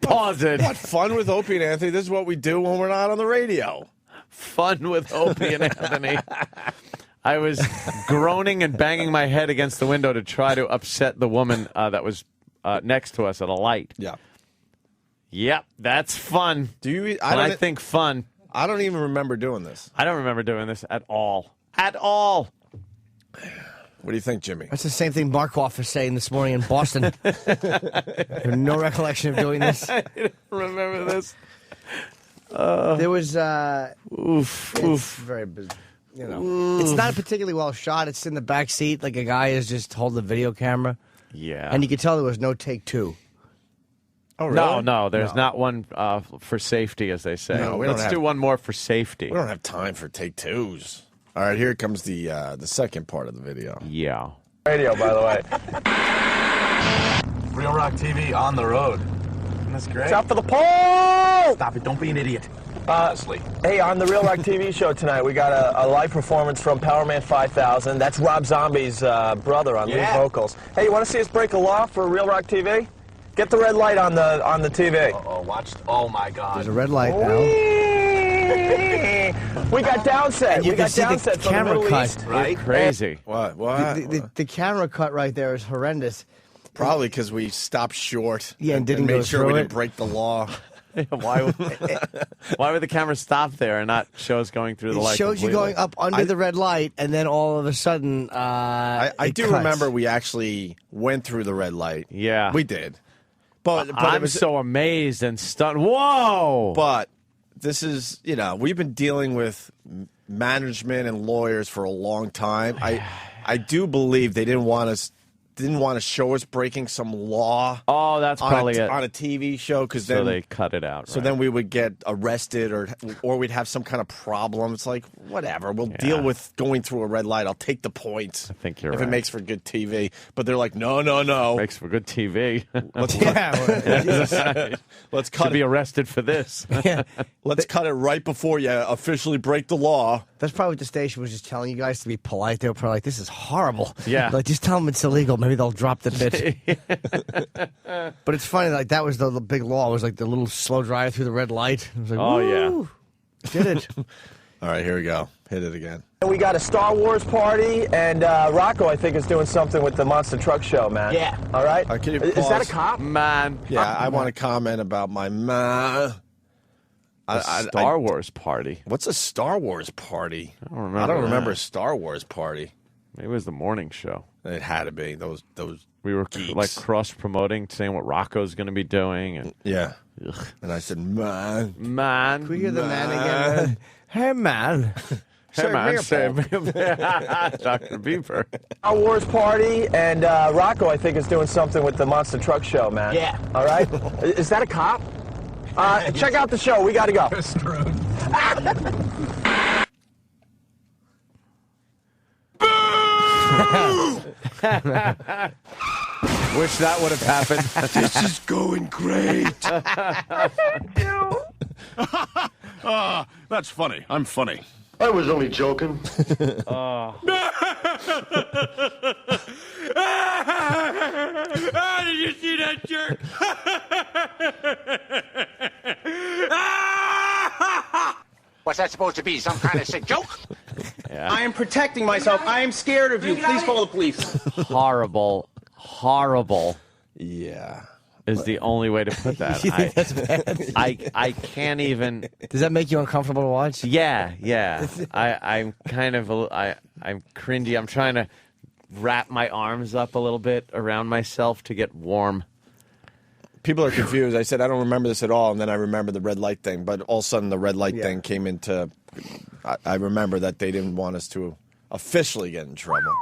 Pause it.
What fun with Opie and Anthony? This is what we do when we're not on the radio.
Fun with Opie and Anthony. I was groaning and banging my head against the window to try to upset the woman that was next to us at a light.
Yeah.
Yep, that's fun. I think fun.
I don't even remember doing this.
I don't remember doing this at all. At all.
What do you think, Jimmy?
That's the same thing Markoff was saying this morning in Boston. I have no recollection of doing this.
I didn't remember this.
There was
oof.
Very busy. You know, it's not particularly well shot. It's in the back seat, like a guy is just holding the video camera.
Yeah,
and you could tell there was no take two.
Oh, really?
No, there's not one for safety, as they say.
No,
Let's do one more for safety.
We don't have time for take twos. All right, here comes the second part of the video.
Yeah.
Radio, by the way. Real Rock TV on the road. That's great.
Stop for the poll!
Stop it. Don't be an idiot. Honestly.
Hey, on the Real Rock TV show tonight, we got a live performance from Powerman 5000. That's Rob Zombie's brother on lead vocals. Hey, you want to see us break a law for Real Rock TV? Get the red light on the TV.
Oh, watch. Oh, my God.
There's a red light now.
We got downset.
You
We
can
got
see the
downset from the
camera
Middle
cut.
East.
Right? Crazy.
What?
The camera cut right there is horrendous.
Probably because we stopped short.
Yeah, and didn't
made
go
sure
through
we
it.
didn't break the law.
Why would the camera stop there and not show us going through the light?
It shows you
completely?
going up under the red light, and then all of a sudden,
I
it
do
cuts.
remember we actually went through the red light.
Yeah.
We did. But
I'm so amazed and stunned. Whoa!
But this is, we've been dealing with management and lawyers for a long time. I do believe they didn't want to show us breaking some law.
Oh, that's probably it.
On a TV show, because
So
then
they cut it out.
So
right?
then we would get arrested, or we'd have some kind of problem. It's like, whatever, we'll deal with going through a red light. I'll take the points.
I think you're
if
right.
it makes for good TV. But they're like, no.
Makes for good TV.
Let's cut
Should be arrested for this.
Let's cut it right before you officially break the law.
That's probably what the station was just telling you guys to be polite. They were probably like, "This is horrible."
Yeah.
Like, just tell them it's illegal. Maybe they'll drop the bit. But it's funny, like that was the big law. It was like the little slow drive through the red light. It was like,
Oh, yeah.
woo, did it?
All right, here we go. Hit it again.
And we got a Star Wars party, and Rocco, I think, is doing something with the Monster Truck Show, man.
Yeah.
All right?
Can you
Is that
pause?
a cop?
Man.
Yeah, I want to comment about my
Star Wars party.
What's a Star Wars party?
I don't remember.
I don't remember a
that.
Star Wars party.
Maybe it was the morning show.
It had to be those.
We were
geeks.
like cross promoting, saying what Rocco's going to be doing, and
Yeah. And I said, man.
man,
We hear the man again. Hey, man.
hey man,
Sir
Dr. Beaver.
Star Wars party, and Rocco, I think, is doing something with the Monster Truck Show, man.
Yeah.
All right? Is that a cop? Check out the show. We got to go.
Wish that would have happened.
This is going great.
That's funny. I'm funny.
I was only joking.
Did you see that jerk?
What's that supposed to be? Some kind of sick joke?
I am protecting myself. I am scared of you. Please call the police.
Horrible
Yeah.
is the only way to put that.
You think that's bad?
I can't even.
Does that make you uncomfortable to watch?
Yeah. I'm kind of. I'm cringy. I'm trying to wrap my arms up a little bit around myself to get warm.
People are confused. I said, I don't remember this at all, and then I remember the red light thing. But all of a sudden, the red light thing came into... I remember that they didn't want us to officially get in trouble.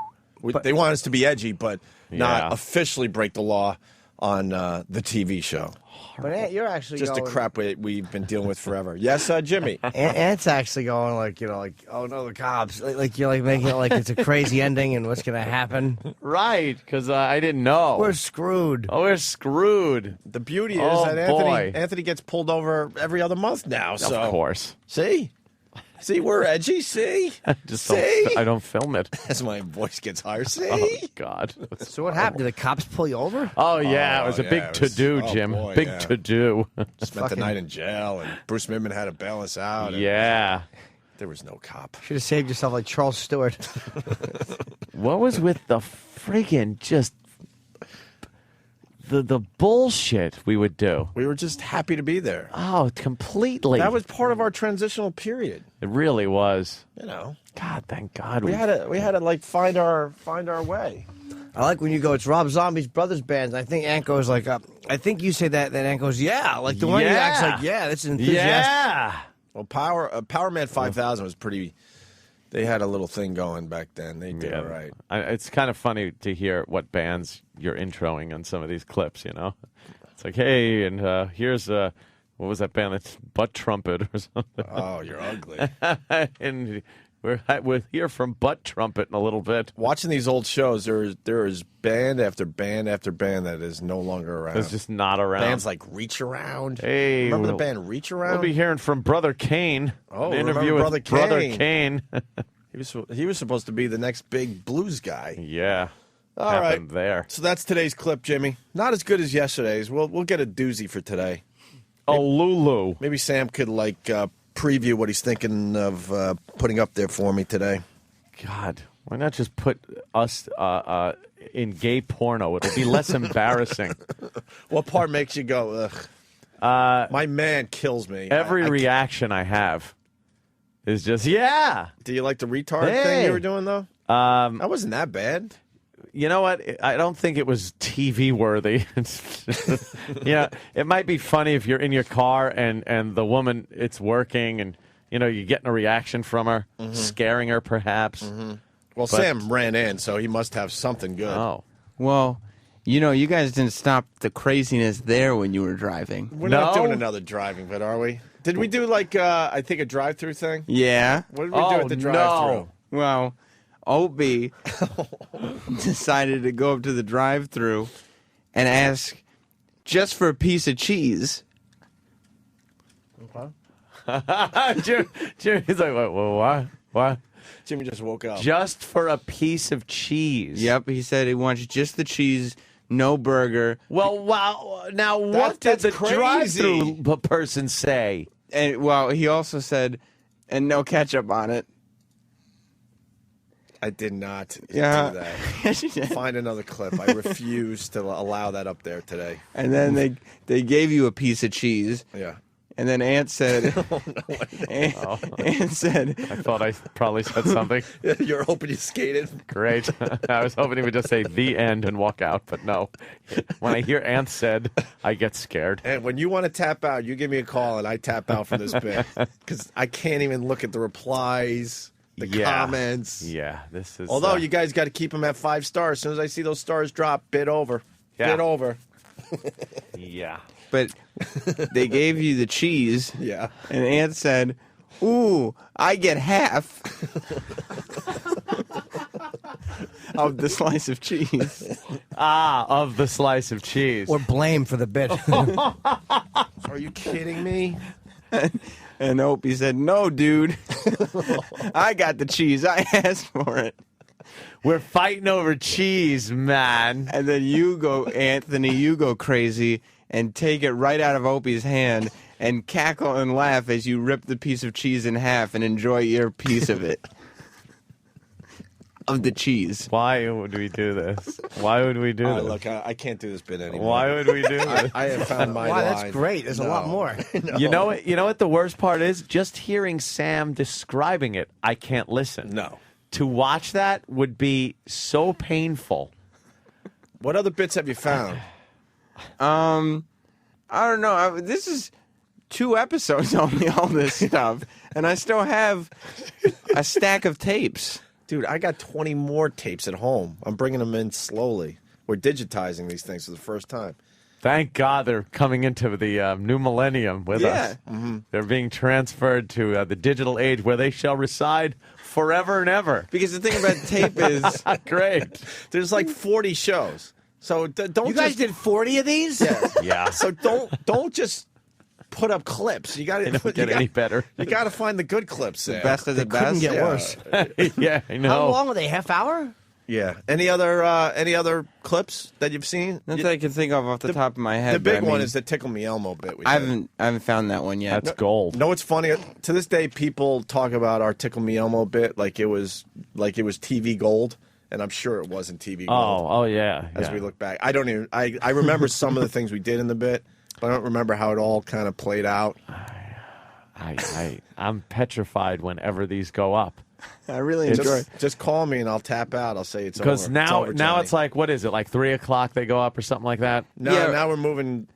They want us to be edgy, but not officially break the law on the TV show.
But Aunt, you're actually
Just
going,
a crap we've been dealing with forever. Yes, Jimmy?
Aunt's actually going like, oh no, the cops. Like you're like making it like it's a crazy ending and what's going to happen.
Right, because I didn't know.
We're screwed.
Oh, we're screwed.
The beauty is
Oh,
that
boy.
Anthony gets pulled over every other month now. So.
Of course.
See, we're edgy. See,
I don't film it.
As my voice gets higher. See,
Oh God.
So what happened? Did the cops pull you over?
Oh yeah, it was a
yeah,
big
it was-
to-do,
oh,
Jim.
boy,
Big
yeah.
to-do.
Spent the night in jail, and Bruce Midman had to bail us out. and
Yeah.
there was no cop.
Should have saved yourself like Charles Stewart.
What was with the friggin' just the bullshit we would do?
We were just happy to be there.
Oh, completely.
That was part of our transitional period.
It really was.
You know,
God, thank God.
We had to like find our way.
I like when you go, it's Rob Zombie's brother's band. And I think Ant goes like, I think you say that, then Ant goes, yeah. Like the one who acts like, yeah, that's enthusiastic.
Yeah.
Well, Power Man 5000 was pretty. They had a little thing going back then. They did all right.
It's kind of funny to hear what bands you're introing on some of these clips, you know? It's like, hey, and here's, what was that band? That's Butt Trumpet or something.
Oh, you're ugly.
And we'll hear from Butt Trumpet in a little bit.
Watching these old shows, there is band after band after band that is no longer around.
It's just not around.
Bands like Reach Around.
Hey,
remember the band Reach Around?
We'll be hearing from Brother Kane.
Oh,
an interview with Brother Kane.
He was supposed to be the next big blues guy.
Yeah.
All right.
There.
So that's today's clip, Jimmy. Not as good as yesterday's. We'll get a doozy for today.
Oh, Lulu.
Maybe Sam could preview what he's thinking of putting up there for me today.
God, why not just put us in gay porno? It'll be less embarrassing.
What part makes you go, ugh? My man kills me.
Every reaction I have is just, yeah.
Do you like the retard thing you were doing, though? That wasn't that bad.
You know what? I don't think it was TV worthy. Yeah, it might be funny if you're in your car and the woman, it's working and, you're getting a reaction from her, scaring her perhaps.
Well, but Sam ran in, so he must have something good.
Oh.
Well, you guys didn't stop the craziness there when you were driving.
We're not doing another driving bit, are we? Did we do, I think, a drive-through thing?
Yeah.
What did we do at the drive-through?
No. Well, Opie decided to go up to the drive-thru and ask just for a piece of cheese.
Okay. Jimmy's like, well, what?
Jimmy just woke up.
Just for a piece of cheese.
Yep, he said he wants just the cheese, no burger.
Well, wow. Now, what did the drive-thru person say?
And he also said, and no ketchup on it.
I did not do that.
Yes, you did.
Find another clip. I refuse to allow that up there today.
And then they gave you a piece of cheese.
Yeah.
And then Ant said, Ant said,
I thought I probably said something.
You're hoping you skated?
Great. I was hoping he would just say the end and walk out, but no. When I hear Ant said, I get scared.
And when you want to tap out, you give me a call and I tap out from this bit. Because I can't even look at the replies. The comments.
Yeah, this is.
Although you guys got to keep them at 5 stars. As soon as I see those stars drop, bid over.
Yeah.
Bid over.
Yeah.
But they gave you the cheese.
Yeah.
And Ant said, ooh, I get half of the slice of cheese.
Of the slice of cheese.
Or blame for the bit.
Are you kidding me?
And Opie said, no, dude. I got the cheese. I asked for it.
We're fighting over cheese, man.
And then you go, Anthony, you go crazy and take it right out of Opie's hand and cackle and laugh as you rip the piece of cheese in half and enjoy your piece of it. Of the cheese.
Why would we do this? Why would we do this?
Look, I can't do this bit anymore.
Why would we do this?
I have found my line.
That's great. There's a lot more.
No.
You know what the worst part is? Just hearing Sam describing it, I can't listen.
No.
To watch that would be so painful.
What other bits have you found?
I don't know. This is 2 episodes only, all this stuff. And I still have a stack of tapes.
Dude, I got 20 more tapes at home. I'm bringing them in slowly. We're digitizing these things for the first time.
Thank God they're coming into the new millennium with us. Mm-hmm. They're being transferred to the digital age where they shall reside forever and ever.
Because the thing about tape is...
Great.
There's like 40 shows. So don't
You guys did 40 of these?
Yeah.
Yeah.
So don't just put up clips. You got to
get any better.
You got to find the good clips.
The best of the best.
Couldn't get worse.
Yeah, I know.
How long were they? Half hour?
Yeah. Any other clips that you've seen?
Not that I can think of off the top of my head.
The big one is the Tickle Me Elmo bit.
I haven't found that one yet.
That's gold.
No, it's funny. To this day, people talk about our Tickle Me Elmo bit like it was TV gold, and I'm sure it wasn't TV gold.
Oh yeah.
As we look back, I don't even. I remember some of the things we did in the bit, but I don't remember how it all kind of played out.
I'm petrified whenever these go up.
I really enjoy it.
Just call me and I'll tap out. I'll say it's over.
Because now
Johnny.
it's like, what is it, like 3 o'clock they go up or something like that?
No, now we're moving.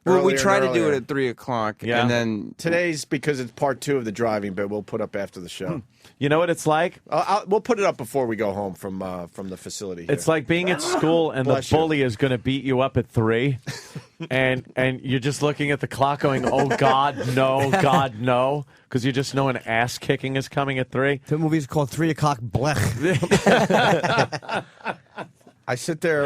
Well, we try
and
to do it
earlier.
at 3 o'clock,
Yeah.
and then
Today's because it's part 2 of the driving, but we'll put up after the show.
You know what it's like?
We'll put it up before we go home from the facility. Here.
It's like being at school and
Bless
the
you.
bully is going to beat you up at 3, and you're just looking at the clock going, "Oh God, no," because you just know an ass kicking is coming at 3.
The movie's called 3 O'Clock Blech.
I sit there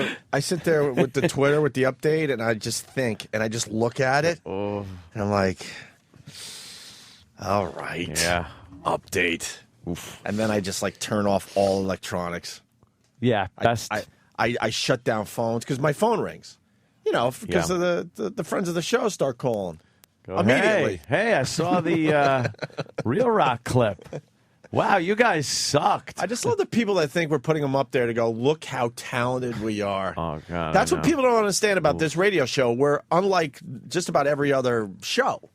with the Twitter with the update, and I just think, and I just look at it, and I'm like, all right,
Yeah.
update. Oof. And then I just like turn off all electronics.
Yeah, best.
I shut down phones because my phone rings. You know, because of the friends of the show start calling immediately.
Hey, I saw the Real Rock clip. Wow, you guys sucked.
I just love the people that think we're putting them up there to go, look how talented we are.
Oh, God.
That's what people don't understand about this radio show. We're unlike just about every other show.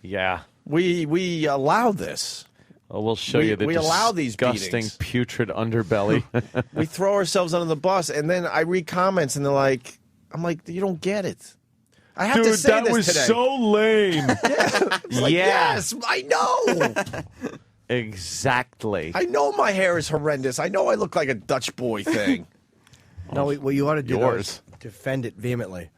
Yeah.
We allow this.
Oh, we'll show you the
we allow these
disgusting,
beatings.
putrid underbelly.
We throw ourselves under the bus, and then I read comments, and they're like, I'm like, you don't get it. I have to
Dude,
say
that
this
was
today.
so lame.
It's like,
Yeah.
yes, I know.
Exactly.
I know my hair is horrendous. I know I look like a Dutch boy thing.
No, what you ought to do
Yours.
is defend it vehemently.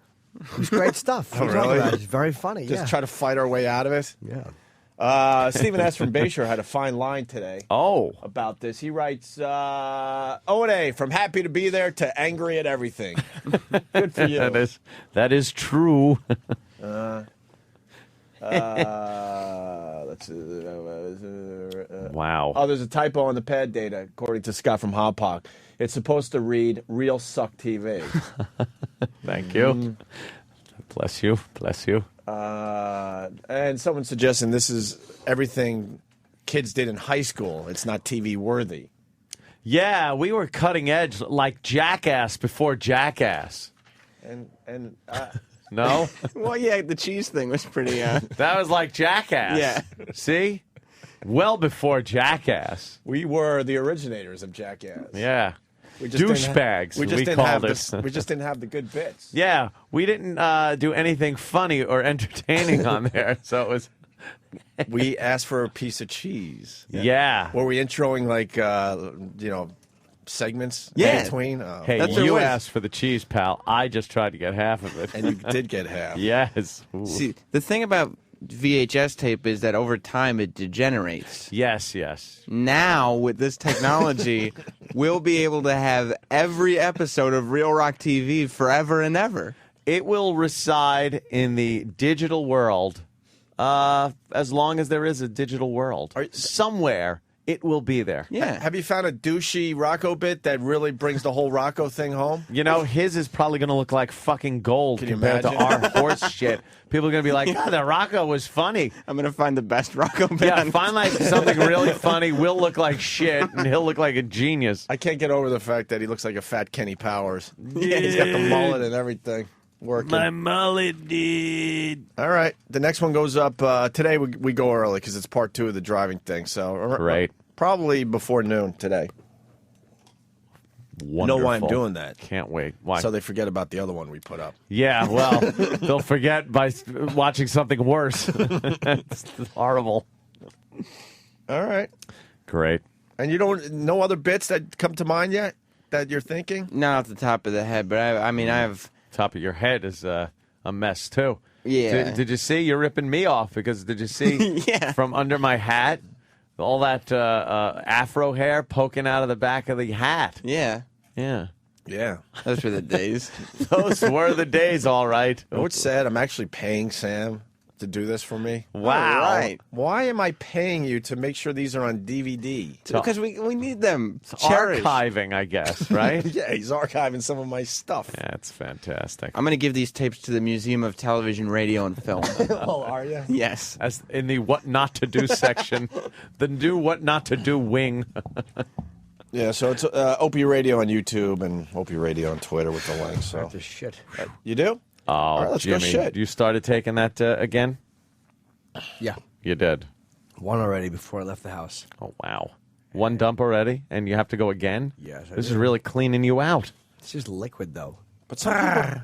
It's great stuff.
Oh,
What are you talking
really?
about? It's very funny.
Just
yeah.
try to fight our way out of it.
Yeah.
Stephen S. from Bayshore had a fine line today.
Oh.
About this. He writes, O&A, from happy to be there to angry at everything. Good for you.
That is true.
Let's
Wow.
Oh, there's a typo on the pad data, according to Scott from Hoppock. It's supposed to read Real Suck TV.
Thank you. Bless you. Bless you.
And someone suggesting this is everything kids did in high school. It's not TV worthy.
Yeah, we were cutting edge like Jackass before Jackass.
And
No?
well, yeah, the cheese thing was pretty.
That was like Jackass.
Yeah.
See? Well before Jackass.
We were the originators of Jackass.
Yeah.
We just didn't
Douchebags,
we just
we
didn't
called
have
it.
this. We just didn't have the good bits.
Yeah, we didn't do anything funny or entertaining on there, so it was...
We asked for a piece of cheese.
Yeah.
Were we introing like segments in between? Oh.
Hey, you asked for the cheese, pal. I just tried to get half of it.
And you did get half.
Yes. Ooh.
See, the thing about VHS tape is that over time it degenerates.
Yes, yes.
Now, with this technology, we'll be able to have every episode of Real Rock TV forever and ever.
It will reside in the digital world as long as there is a digital world. Somewhere, it will be there.
Yeah.
Have you found a douchey Rocco bit that really brings the whole Rocco thing home?
You know, his is probably going to look like fucking gold
Can you
compared to
imagine?
our horse shit. People are going to be like, "Ah, the Rocco was funny."
I'm going to find the best Rocco bit.
Yeah, find like something really funny. We'll look like shit, and he'll look like a genius.
I can't get over the fact that he looks like a fat Kenny Powers. Yeah, he's got the mullet and everything working.
My mullet did.
All right, the next one goes up today. We go early because it's part 2 of the driving thing. So
Great.
Probably before noon today.
Wonderful.
Know why I'm doing that?
Can't wait. Why?
So they forget about the other one we put up.
Yeah, well, they'll forget by watching something worse. It's horrible.
All right.
Great.
And you don't no other bits that come to mind yet that you're thinking?
Not off the top of the head, but I mean, I have.
Top of your head is a mess, too.
Yeah.
Did you see? You're ripping me off because did you see from under my hat all that afro hair poking out of the back of the hat?
Yeah.
Yeah.
Yeah.
Those were the days.
Those were the days, all right.
You know what's sad? I'm actually paying Sam to do this for me.
Wow.
Right.
Why am I paying you to make sure these are on DVD?
Because we need them. Cherished.
Archiving, I guess, right?
Yeah, he's archiving some of my stuff.
That's fantastic.
I'm going to give these tapes to the Museum of Television, Radio, and Film.
Oh, are you?
Yes.
As in the what not to do section, the new what not to do wing.
Yeah, so it's Opie Radio on YouTube and Opie Radio on Twitter with the link. So
This shit.
you do?
Oh,
All right, let's
Jimmy,
go shit.
you started taking that again?
Yeah.
You did.
One already before I left the house.
Oh, wow. One dump already, and you have to go again?
Yes, I
This is
do.
really cleaning you out.
It's just liquid, though.
But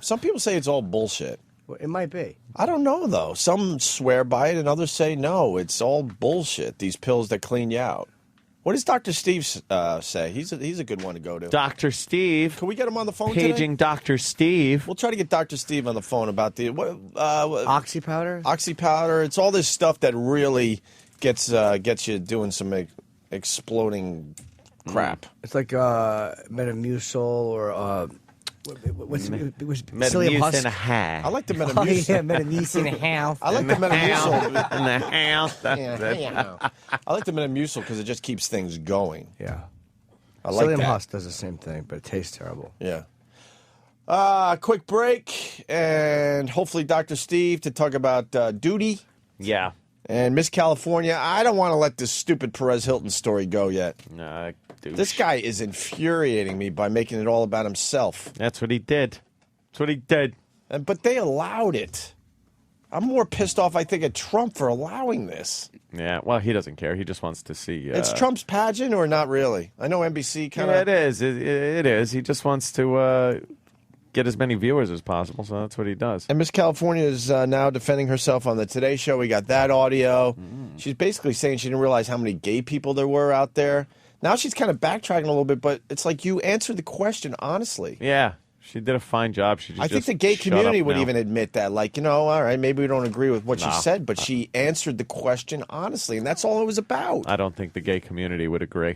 some people say it's all bullshit.
Well, it might be.
I don't know, though. Some swear by it, and others say no, it's all bullshit, these pills that clean you out. What does Dr. Steve say? He's a good one to go to.
Dr. Steve.
Can we get him on the phone
Paging
today?
Dr. Steve.
We'll try to get Dr. Steve on the phone about the
Oxy powder?
Oxy powder. It's all this stuff that really gets you doing some exploding crap.
It's like Metamucil or what's
Metamucil
Husk?
and a half.
I like the
Oh,
Metamucil.
yeah, Metamucil and a half.
I like the Metamucil.
In the house.
I like the Metamucil because it just keeps things going.
Yeah.
I like
Psyllium
that.
Husk does the same thing, but it tastes terrible.
Yeah. Quick break, and hopefully Dr. Steve to talk about duty.
Yeah.
And Miss California, I don't want to let this stupid Perez Hilton story go yet. This guy is infuriating me by making it all about himself.
That's what he did. That's what he did.
But they allowed it. I'm more pissed off, I think, at Trump for allowing this.
Yeah, well, he doesn't care. He just wants to see.
It's Trump's pageant or not really? I know NBC kind of...
Yeah, it is. It is. He just wants to get as many viewers as possible, so that's what he does.
And Miss California is now defending herself on the Today Show. We got that audio. She's basically saying she didn't realize how many gay people there were out there. Now she's kind of backtracking a little bit, but it's like you answered the question honestly.
Yeah, she did a fine job.
I think the gay community would
now.
even admit that. Like, all right, maybe we don't agree with what she
No.
said, but she answered the question honestly, and that's all it was about.
I don't think the gay community would agree.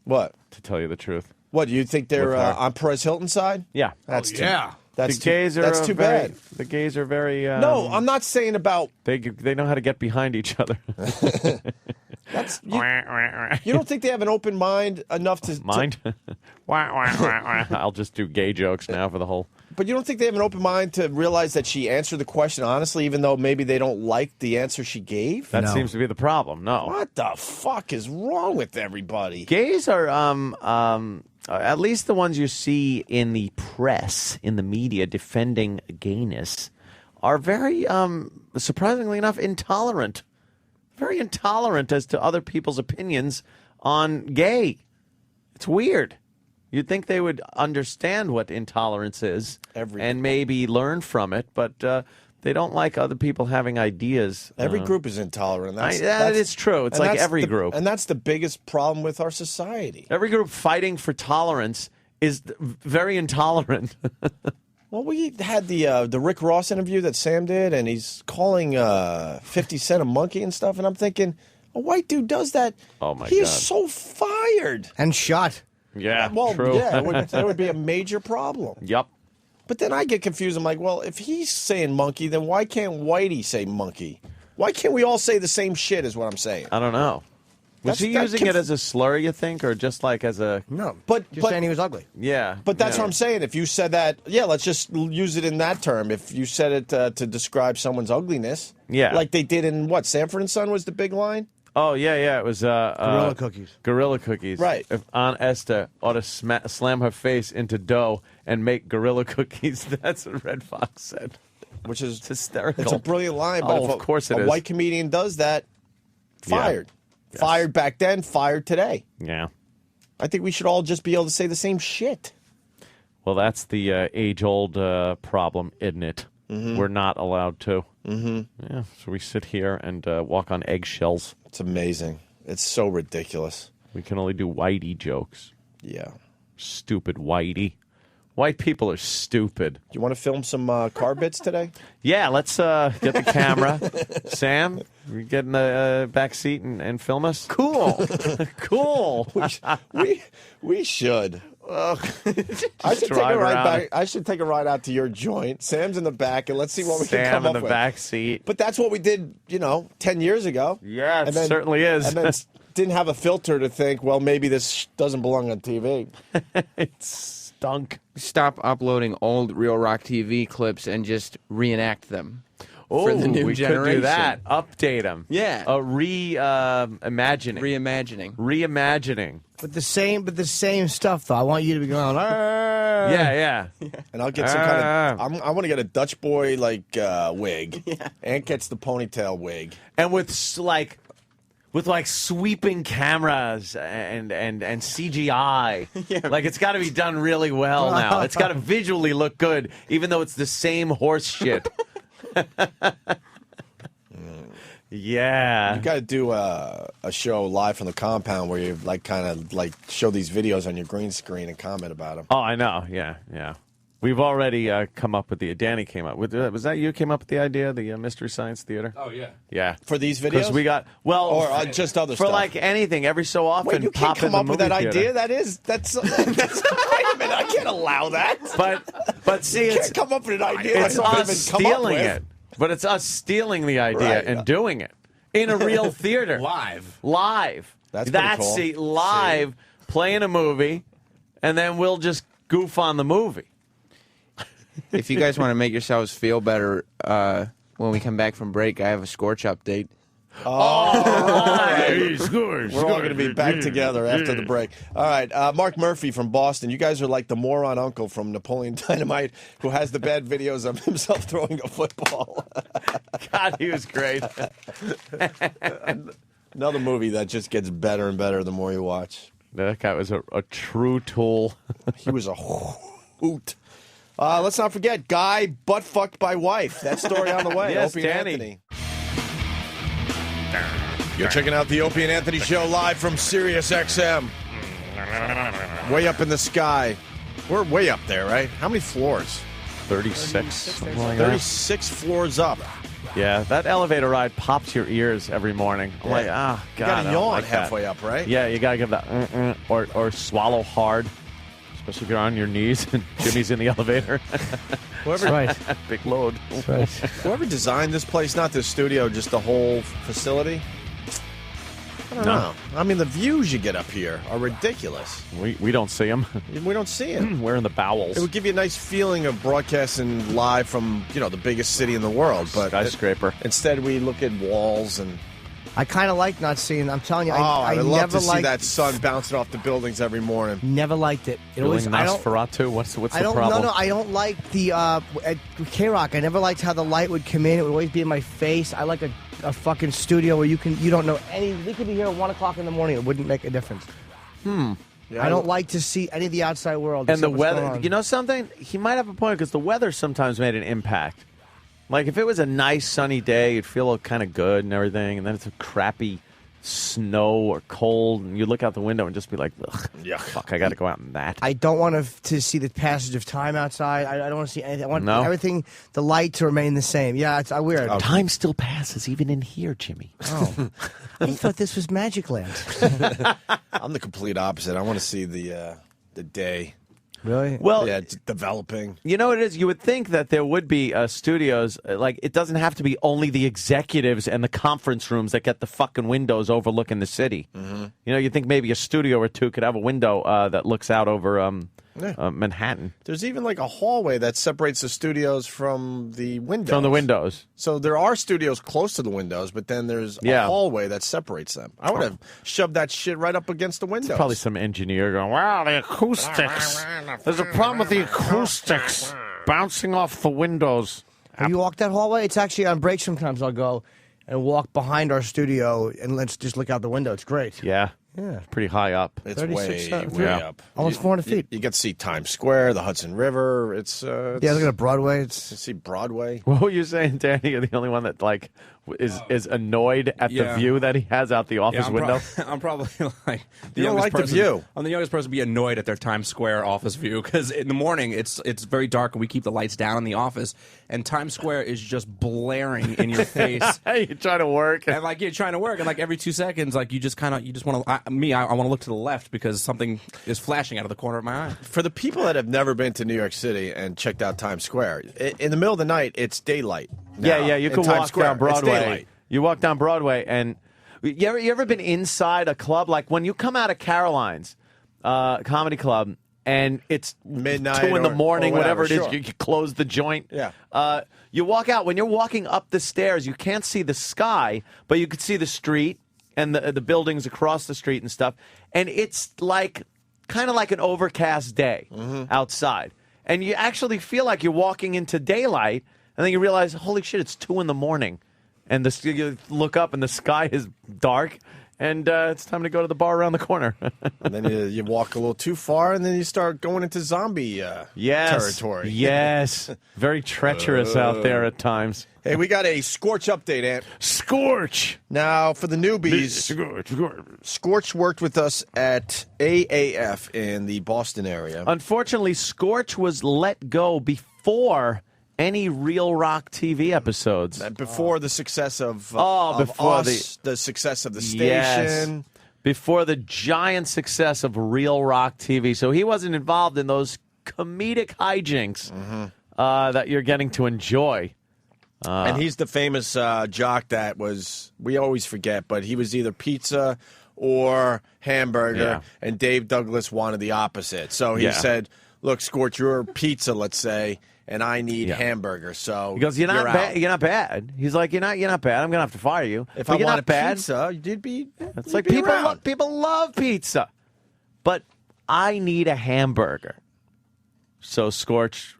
What?
To tell you the truth.
What, do you think they're
With her.
on Perez Hilton's side?
Yeah.
That's too,
The
That's
gays
too,
are
that's too
very,
bad.
The gays are very.
No, I'm not saying about...
They know how to get behind each other.
You don't think they have an open mind enough to...
Mind? I'll just do gay jokes now for the whole...
But you don't think they have an open mind to realize that she answered the question honestly, even though maybe they don't like the answer she gave?
That seems to be the problem. No.
What the fuck is wrong with everybody?
Gays are, at least the ones you see in the press, in the media, defending gayness, are very, surprisingly enough, intolerant. Very intolerant as to other people's opinions on gay. It's weird. You'd think they would understand what intolerance is and maybe learn from it, but they don't like other people having ideas.
Every group is intolerant.
That is true. It's
and
like
that's
every
the-
group.
And that's the biggest problem with our society.
Every group fighting for tolerance is very intolerant.
Well, we had the Rick Ross interview that Sam did, and he's calling 50 Cent a monkey and stuff, and I'm thinking, a white dude does that.
Oh, my
he
God.
is so fired.
And shot.
Yeah,
Well,
true.
yeah, that would be a major problem.
Yep.
But then I get confused. I'm like, well, if he's saying monkey, then why can't Whitey say monkey? Why can't we all say the same shit is what I'm saying?
I don't know. Was he using it as a slur, you think, or just like as a...
No,
but
saying he was ugly.
Yeah.
But that's
yeah.
what I'm saying. If you said that, yeah, let's just use it in that term. If you said it to describe someone's ugliness.
Yeah.
Like they did in, what, Sanford and Son was the big line?
Oh, yeah. It was...
Gorilla cookies.
Gorilla cookies.
Right.
If Aunt Esther ought to slam her face into dough and make gorilla cookies, that's what Red Fox said.
Which is
It's hysterical.
It's a brilliant line. But
Oh,
if
of course it
a
is.
white comedian does that,
Yeah.
fired.
Yes.
Fired back then, fired today.
Yeah.
I think we should all just be able to say the same shit.
Well, that's the age-old problem, isn't it?
Mhm.
We're not allowed to.
Mm-hmm.
Yeah, so we sit here and walk on eggshells.
It's amazing. It's so ridiculous.
We can only do whitey jokes.
Yeah.
Stupid whitey. White people are stupid.
Do you want to film some car bits today?
Yeah, let's get the camera. Sam, you get in the back seat and film us?
Cool.
Cool.
We should. I should take
drive
a ride
around.
back. I should take a ride out to your joint. Sam's in the back, and let's see what we can
Sam
come
in
up
the
with.
back seat.
But that's what we did, 10 years ago.
Yeah, it
And then-
certainly is.
And then didn't have a filter to think, well, maybe this doesn't belong on TV.
It stunk.
Stop uploading old Real Rock TV clips and just reenact them for the new
we
generation.
could do that. Update them.
Yeah.
Reimagining. Reimagining.
But the same stuff though. I want you to be going. "Arr."
Yeah.
And I'll get some kind of. I want to get a Dutch boy like wig. Yeah. And gets the ponytail wig.
And with with like sweeping cameras and CGI. Like it's got to be done really well now. It's got to visually look good, even though it's the same horse shit. Yeah,
you got to do a show live from the compound where you like kind of like show these videos on your green screen and comment about them.
Oh, I know. Yeah. We've already come up with Danny came up with was that you came up with the idea, the Mystery Science Theater?
Oh yeah.
Yeah.
For these videos?
Because we got
or just other
for
stuff.
like anything every so often.
Wait, you can't
pop in
come
the
up with that
movie theater.
idea. That's wait a minute. I can't allow that.
But see,
you
it's
can't come up with an idea.
It's us stealing it. But it's us stealing the idea and doing it in a real theater. Live.
That's pretty cool.
See, live, playing a movie, and then we'll just goof on the movie.
If you guys want to make yourselves feel better when we come back from break, I have a Scorch update.
We're all going to be back together after the break. All right, Mark Murphy from Boston. You guys are like the moron uncle from Napoleon Dynamite who has the bad videos of himself throwing a football.
God, he was great.
Another movie that just gets better and better the more you watch.
That guy was a true tool.
He was a hoot. Let's not forget, guy butt-fucked by wife. That story on the way.
Yes,
Opie
Danny.
and Anthony. You're checking out the Opie and Anthony Show live from Sirius XM. Way up in the sky. We're way up there, right? How many floors?
36. Something like that.
36 floors up.
Yeah, that elevator ride pops your ears every morning. I'm like, God.
You got to
I don't
yawn
like that.
halfway up, right?
Yeah, you got to give that or swallow hard. Especially if you're on your knees and Jimmy's in the elevator.
Whoever,
right.
Big load.
Right.
Whoever designed this place, not this studio, just the whole facility, I don't know. I mean, the views you get up here are ridiculous.
We don't see them.
We don't see them.
We're in the bowels.
It would give you a nice feeling of broadcasting live from, the biggest city in the world. But
skyscraper.
Instead, we look at walls and...
I kind of like not seeing. I'm telling you,
I love
never
to see that sun bouncing off the buildings every morning.
Never liked it. It always.
Nosferatu. What's the problem?
No, I don't like the at K-Rock. I never liked how the light would come in. It would always be in my face. I like a fucking studio where you don't know any. We could be here at 1 o'clock in the morning. It wouldn't make a difference.
Yeah,
I don't like to see any of the outside world.
And the weather. You know something? He might have a point because the weather sometimes made an impact. Like, if it was a nice sunny day, you'd feel kind of good and everything, and then it's a crappy snow or cold, and you look out the window and just be like, ugh, fuck, I got to go out in that.
I don't want to see the passage of time outside. I don't want to see anything. I want everything, the light to remain the same. Yeah, it's weird.
Time still passes, even in here, Jimmy.
Oh. I thought this was Magic Land.
I'm the complete opposite. I want to see the day.
Really?
Well,
yeah, it's developing.
You know what it is? You would think that there would be studios, like, it doesn't have to be only the executives and the conference rooms that get the fucking windows overlooking the city.
Mm-hmm.
You think maybe a studio or two could have a window that looks out over Manhattan.
There's even like a hallway that separates the studios from the windows.
From the windows.
So there are studios close to the windows, but then there's a hallway that separates them. I would have shoved that shit right up against the windows.
It's probably some engineer going, wow, the acoustics. There's a problem with the acoustics bouncing off the windows.
Have you walked that hallway? It's actually on breaks sometimes I'll go and walk behind our studio and let's just look out the window. It's great.
Yeah.
Yeah.
It's pretty high up.
It's way up.
Almost 400 feet.
You get to see Times Square, the Hudson River. It's
look at Broadway.
You see Broadway.
What were you saying, Danny? You're the only one that is annoyed at the view that he has out the office window.
I'm probably like the
you don't
youngest
like
person.
the view.
I'm the youngest person to be annoyed at their Times Square office view because in the morning it's very dark and we keep the lights down in the office and Times Square is just blaring in your face.
You're trying to work
and like you're trying to work and like every 2 seconds like you just want to. I want to look to the left because something is flashing out of the corner of my eye.
For the people that have never been to New York City and checked out Times Square, in the middle of the night, it's daylight.
Yeah, you can walk down Broadway.
You
walk down Broadway, and you ever been inside a club? Like when you come out of Caroline's Comedy Club, and it's
midnight,
2 in the morning, whatever it is,
sure.
you close the joint.
Yeah.
You walk out. When you're walking up the stairs, you can't see the sky, but you can see the street and the buildings across the street and stuff. And it's kind of like an overcast day outside. And you actually feel like you're walking into daylight, and then you realize, holy shit, it's 2 in the morning. And you look up, and the sky is dark, and it's time to go to the bar around the corner.
And then you walk a little too far, and then you start going into zombie territory.
Yes. Very treacherous out there at times.
Hey, we got a Scorch update, Ant.
Scorch!
Now, for the newbies, Scorch worked with us at AAF in the Boston area.
Unfortunately, Scorch was let go before any Real Rock TV episodes.
Before the success of
before
us, the success of the station.
Yes. Before the giant success of Real Rock TV. So he wasn't involved in those comedic hijinks that you're getting to enjoy.
And he's the famous jock that was, we always forget, but he was either pizza or hamburger, and Dave Douglas wanted the opposite. So he said, look, Scorch, you're pizza, let's say, and I need hamburger. So
he goes, you're not bad. You're not bad. He's like, you're not bad. I'm gonna have to fire you.
If
but
I
you're
wanted
not bad.
pizza, you'd be.
It's like people love pizza, but I need a hamburger. So Scorch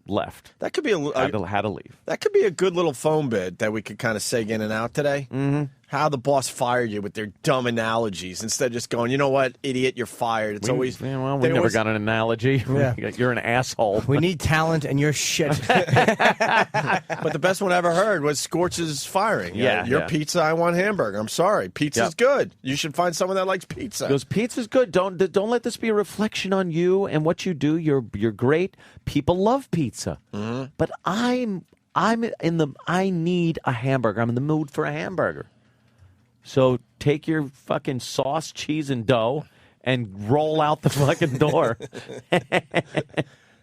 left.
That could be
had to leave.
That could be a good little phone bit that we could kind of seg in and out today. Mm-hmm. How the boss fired you with their dumb analogies instead of just going, you know what, idiot, you're fired. It's
we never got an analogy.
Yeah.
You're an asshole.
We need talent, and you're shit.
But the best one I ever heard was Scorch's firing. Your pizza, I want hamburger. I'm sorry, pizza's good. You should find someone that likes pizza.
Because pizza's good. Don't let this be a reflection on you and what you do. You're great. People love pizza, but I need a hamburger. I'm in the mood for a hamburger. So take your fucking sauce, cheese, and dough and roll out the fucking door.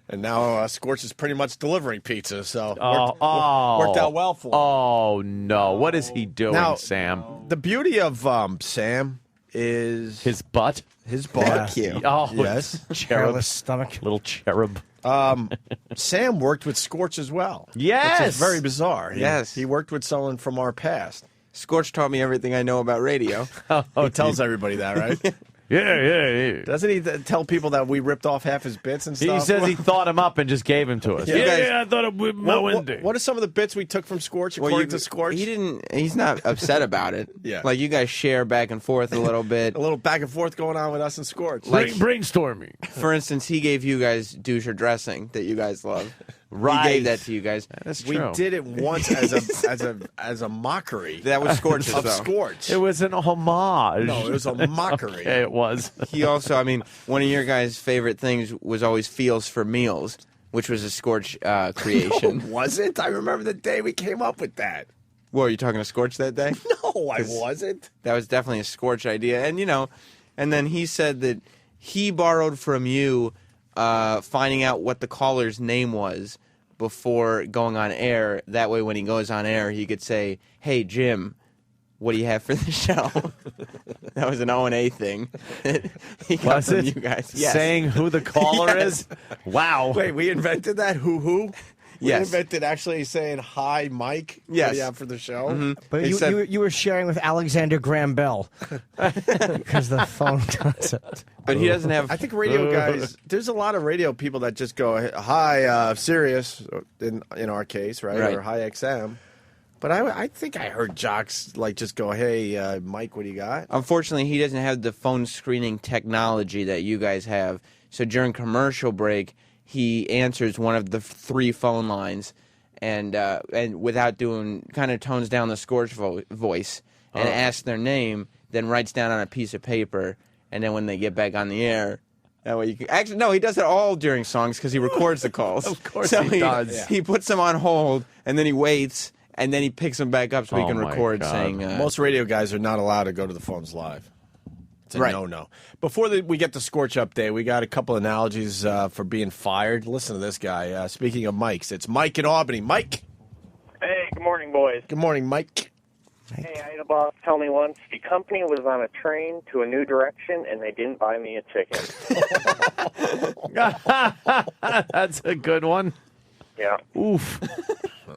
And now Scorch is pretty much delivering pizza, so worked out well for him.
Oh, no. What is he doing,
now,
Sam?
The beauty of Sam is...
His butt?
His butt.
Cute.
Oh,
yes.
Cherub.
Stomach.
Little cherub.
Sam worked with Scorch as well.
Yes.
Which is very bizarre.
Yes.
He worked with someone from our past.
Scorch taught me everything I know about radio.
He tells everybody that, right?
Yeah.
Doesn't he tell people that we ripped off half his bits and stuff?
He says he thought him up and just gave him to us.
Yeah,
I thought it would
What are some of the bits we took from Scorch, according to Scorch?
He's not upset about it.
Yeah.
Like, you guys share back and forth a little bit.
A little back and forth going on with us and Scorch.
Like,
brainstorming.
For instance, he gave you guys douche or dressing that you guys love.
Right.
He gave that to you guys.
That's true.
We did it once as a mockery.
That was Scorch's,
of
though.
Scorch.
It was an homage.
No, it was a mockery.
Okay, it was.
He also, I mean, one of your guys' favorite things was always Feels for Meals, which was a Scorch creation.
No, was it? I remember the day we came up with that.
What, were you talking to Scorch that day?
No, I wasn't.
That was definitely a Scorch idea. And, and then he said that he borrowed from you finding out what the caller's name was before going on air. That way, when he goes on air, he could say, "Hey, Jim, what do you have for the show?" That was an O&A thing. He got from you guys. Yes.
Saying who the caller is? Wow.
Wait, we invented that? Who? We
Yes.
invented actually saying, "Hi, Mike."
Yes.
What do you have for the show?
Mm-hmm.
But you were sharing with Alexander Graham Bell because the phone concept.
But he doesn't have...
I think radio guys, there's a lot of radio people that just go, "Hi, Sirius," in our case, right? Or "Hi, XM." But I think I heard jocks just go, "Hey, Mike, what do you got?"
Unfortunately, he doesn't have the phone screening technology that you guys have. So during commercial break, he answers one of the 3 phone lines, and without doing, kind of tones down the Scorch voice and asks their name, then writes down on a piece of paper, and then when they get back on the air, that way you can... Actually, no, he does it all during songs because he records the calls.
Of course
so
he does.
Yeah. He puts them on hold, and then he waits, and then he picks them back up so he can
my
record
God.
saying...
Most radio guys are not allowed to go to the phones live. It's a
Right.
no-no. Before we get the Scorch update, we got a couple analogies for being fired. Listen to this guy. Speaking of Mikes, it's Mike in Albany. Mike.
Hey, good morning, boys.
Good morning, Mike.
Hey, I had a boss tell me once the company was on a train to a new direction and they didn't buy me a ticket.
That's a good one.
Yeah.
Oof.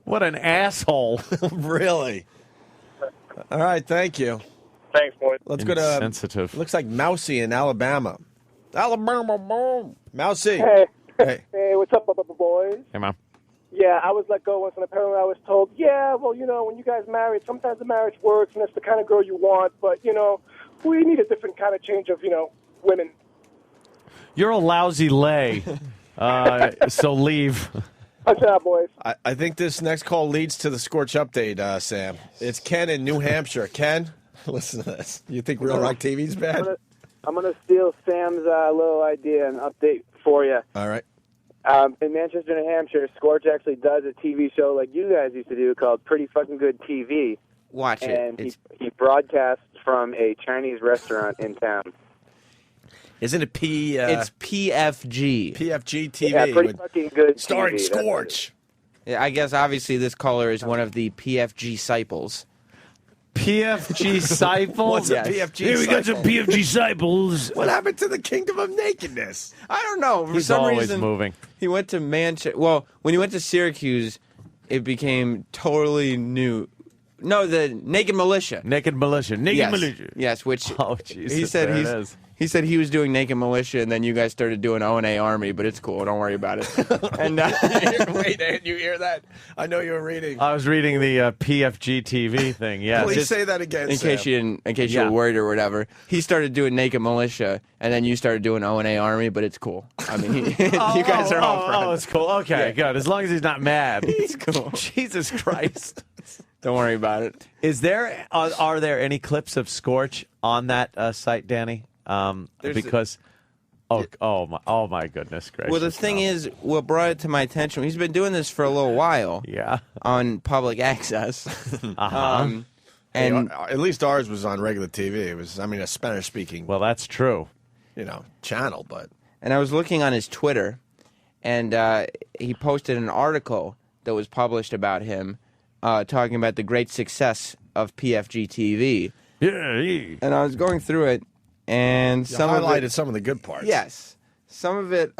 What an asshole.
Really? All right, thank you.
Thanks, boys.
Let's go to...
Insensitive.
Looks like Mousy in Alabama. Alabama, boom. Mousy.
Hey.
Hey.
Hey, what's up, boys?
Hey, Mom.
Yeah, I was let go once, and apparently I was told, yeah, well, when you guys married, sometimes the marriage works, and it's the kind of girl you want, but, we need a different kind of change of, women.
You're a lousy lay, so leave.
Watch out, boys.
I think this next call leads to the Scorch update, Sam. It's Ken in New Hampshire. Ken, listen to this. You think Real Rock TV's bad?
I'm gonna steal Sam's little idea and update for you.
All right.
In Manchester, New Hampshire, Scorch actually does a TV show like you guys used to do called Pretty Fucking Good TV.
Watch it.
And he broadcasts from a Chinese restaurant in town.
Isn't it
It's PFG.
PFG TV.
Yeah, Pretty Fucking Good
starring
TV.
Scorch.
Yeah, I guess obviously this caller is one of the PFG disciples.
PFG disciples?
What's a PFG
Here we got some
disciple?
PFG disciples.
What happened to the kingdom of nakedness?
I don't know. For
He's
some
always
reason,
moving.
He went to Manchester. Well, when he went to Syracuse, it became totally new. No, the Naked Militia.
Naked Militia. Naked
Yes.
Militia.
Yes, which
Oh, Jesus.
he said
there
he's.
it is.
He said he was doing Naked Militia, and then you guys started doing O&A Army, but it's cool. Don't worry about it. And
Wait, did you hear that? I know you were reading.
I was reading the PFG TV thing. Yeah,
Please say that again,
in case you were worried or whatever. He started doing Naked Militia, and then you started doing O&A Army, but it's cool. I mean, you guys are all friends.
Oh, it's cool. Okay, good. As long as he's not mad.
He's cool.
Jesus Christ.
Don't worry about it.
Is there? Are there any clips of Scorch on that site, Danny? Because, oh my goodness gracious!
Well, the thing is, what brought it to my attention, he's been doing this for a little while.
Yeah.
On public access.
Uh-huh.
And
at least ours was on regular TV. It was, a Spanish-speaking.
Well, that's true.
Channel, but.
And I was looking on his Twitter, and he posted an article that was published about him, talking about the great success of PFG TV.
Yeah.
And I was going through it, and
You
some
highlighted
of it,
some of the good parts.
Yes, some of it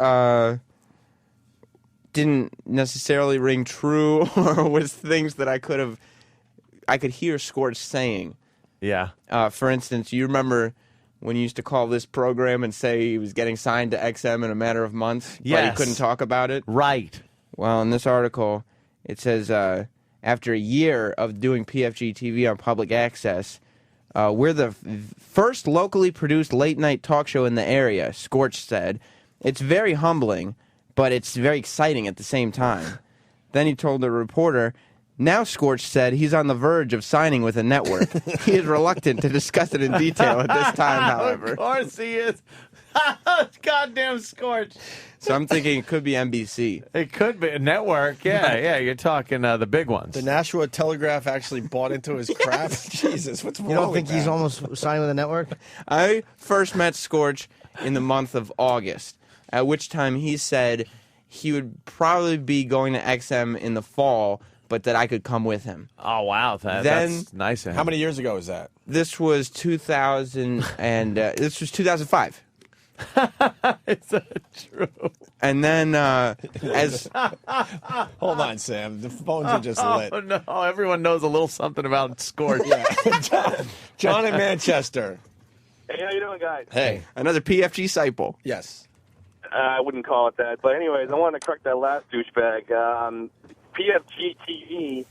didn't necessarily ring true, or was things that I could hear Scorch saying.
Yeah.
For instance, you remember when you used to call this program and say he was getting signed to XM in a matter of months, but
Yes.
he couldn't talk about it?
Right.
Well, in this article, it says, after a year of doing PFG TV on public access, we're the first locally produced late-night talk show in the area, Scorch said. It's very humbling, but it's very exciting at the same time. Then he told the reporter, now Scorch said he's on the verge of signing with a network. He is reluctant to discuss it in detail at this time, however.
Of course he is. Goddamn Scorch.
So I'm thinking it could be NBC.
It could be a network. Yeah, you're talking the big ones.
The Nashua Telegraph actually bought into his crap. Jesus, what's wrong
You don't
with
think he's
that?
almost signing with a network?
I first met Scorch in the month of August, at which time he said he would probably be going to XM in the fall, but that I could come with him.
Oh, wow. That's nice of him.
How many years ago was that?
This was 2000 and this was 2005.
Is that true?
And then as
Hold on, Sam. The phones are just lit.
Oh, no. Everyone knows a little something about Scorch.
John in Manchester.
Hey, how you doing, guys?
Hey.
another PFG disciple.
Yes.
I wouldn't call it that. But anyways, I wanted to correct that last douchebag. PFG TV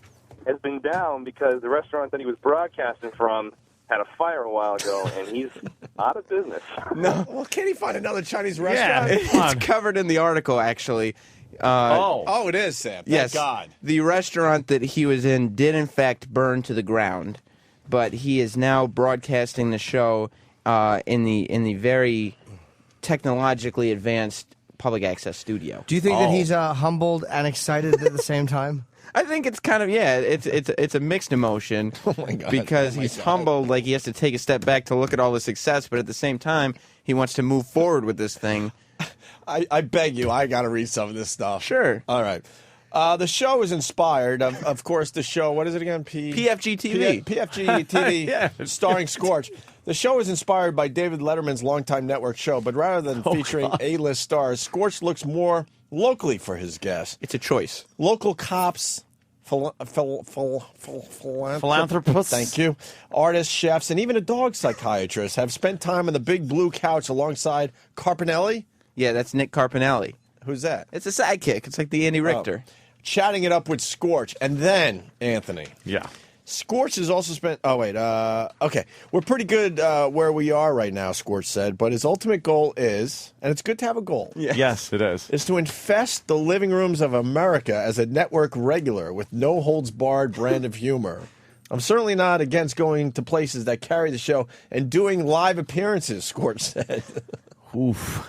has been down because the restaurant that he was broadcasting from had a fire a while ago, and he's out of business.
No.
Well, can't he find another Chinese
Yeah,
restaurant?
it's covered in the article, actually.
Oh, it is, Sam. Thank
Yes,
God.
the restaurant that he was in did, in fact, burn to the ground, but he is now broadcasting the show in the very technologically advanced public access studio.
Do you think that he's humbled and excited at the same time?
I think it's kind of it's a mixed emotion.
Oh my God.
Because he's humbled, like he has to take a step back to look at all the success, but at the same time he wants to move forward with this thing.
I beg you, I got to read some of this stuff.
Sure.
All right. The show is inspired, of course, the show, what is it again?
PFG TV.
PFG TV,
Yeah.
starring Scorch. The show is inspired by David Letterman's longtime network show, but rather than featuring A-list stars, Scorch looks more locally for his guests.
It's a choice.
Local cops,
Philanthropists.
Thank you. Artists, chefs, and even a dog psychiatrist have spent time on the big blue couch alongside Carpinelli.
Yeah, that's Nick Carpinelli.
Who's that?
It's a sidekick. It's like the Andy Richter.
chatting it up with Scorch. And then, Anthony.
Yeah.
Scorch has also spent... Oh, wait. Okay. We're pretty good where we are right now, Scorch said. But his ultimate goal is, and it's good to have a goal.
Yes, it is
to infest the living rooms of America as a network regular with no-holds-barred brand of humor. I'm certainly not against going to places that carry the show and doing live appearances, Scorch said.
Oof.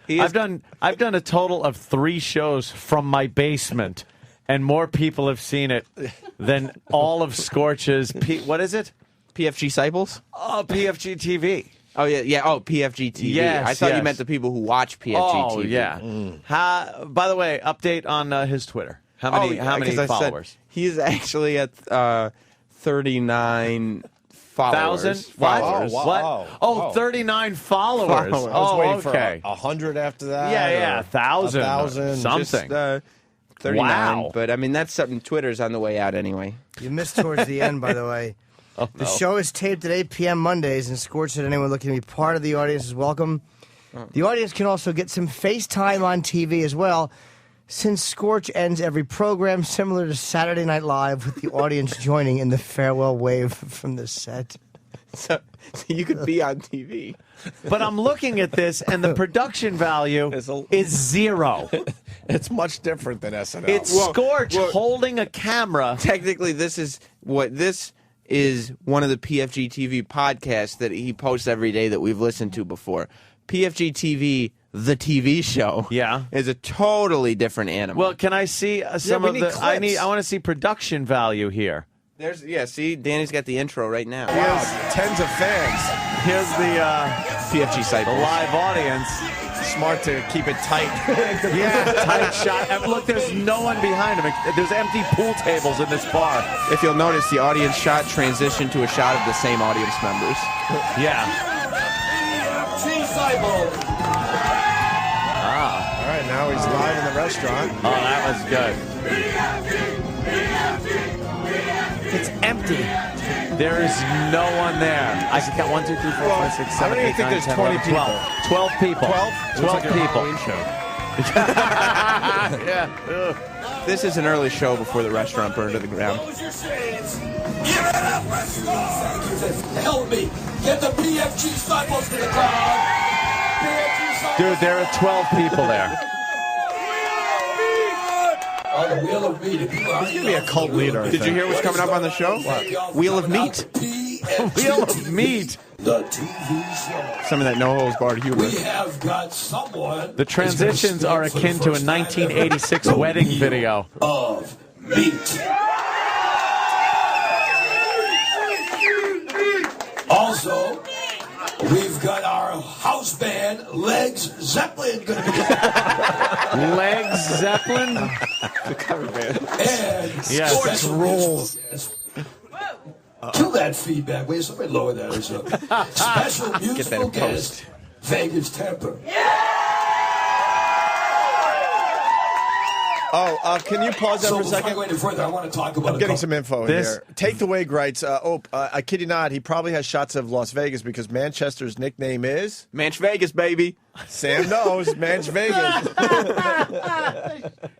I've done a total of 3 shows from my basement, and more people have seen it than all of Scorch's. What is it?
PFG Cycles?
Oh, PFG TV.
Oh yeah. Oh, PFG TV.
Yes,
I thought
yes.
you meant the people who watch PFG
Oh,
TV.
yeah. By the way, update on his Twitter. How many
'cause
followers?
He's actually at 39 followers.
1,000? What?
Oh, wow.
What? 39 followers.
I was
Oh,
waiting
okay.
for 100 after that.
Yeah, 1,000.
1,000.
Something.
Just, 39.
Wow.
But, I mean, that's something. Twitter's on the way out anyway.
You missed towards the end, by the way.
Oh,
The show is taped at 8 p.m. Mondays, and Scorch said anyone looking to be part of the audience is welcome. The audience can also get some FaceTime on TV as well, since Scorch ends every program similar to Saturday Night Live with the audience joining in the farewell wave from the set.
So you could be on TV.
But I'm looking at this, and the production value is 0.
It's much different than SNL.
It's Scorch holding a camera.
Technically, this is one of the PFG TV podcasts that he posts every day that we've listened to before. PFG TV, the TV show, is a totally different animal.
Well, can I see some of the? I want to see production value here.
See, Danny's got the intro right now.
Wow, tens of fans.
Here's the
PFG site,
the live audience.
Smart to keep it tight.
Tight shot. And look, there's no one behind him. There's empty pool tables in this bar.
If you'll notice, the audience shot transitioned to a shot of the same audience members.
Yeah.
All right, now he's live in the restaurant.
Oh, that was good.
It's empty.
There is no one there. I can count 1, 2, 3, 4, 5, 6, 7,
I don't
8,
even think
9,
there's
10,
20
11,
people.
12 people. 12 people.
Yeah. This is an early show before the restaurant burned to the ground.
Help me. Get the PFG cycles to the crowd.
Dude, there are 12 people there.
On the Wheel of Meat.
He's going to be a cult leader.
Did you hear what's coming up on the show?
What?
Wheel of Meat.
Wheel of Meat.
The TV show.
Some of that no-holds-barred humor.
We have got someone.
The transitions are akin to a 1986 wedding video.
Of meat. Also, we've got our house band, Legs Zeppelin, going to be
Legs Zeppelin?
The cover band.
And
yes.
Sports Rules. Kill that feedback. Wait, somebody lower that or something. Special musical guest, Vegas Temper.
Oh, can you pause that for a
before I
second?
go any further, I want to talk about
I'm getting some info in here. Take the Wig writes, I kid you not, he probably has shots of Las Vegas because Manchester's nickname is...
Manch Vegas, baby.
Sam knows, Manch Vegas.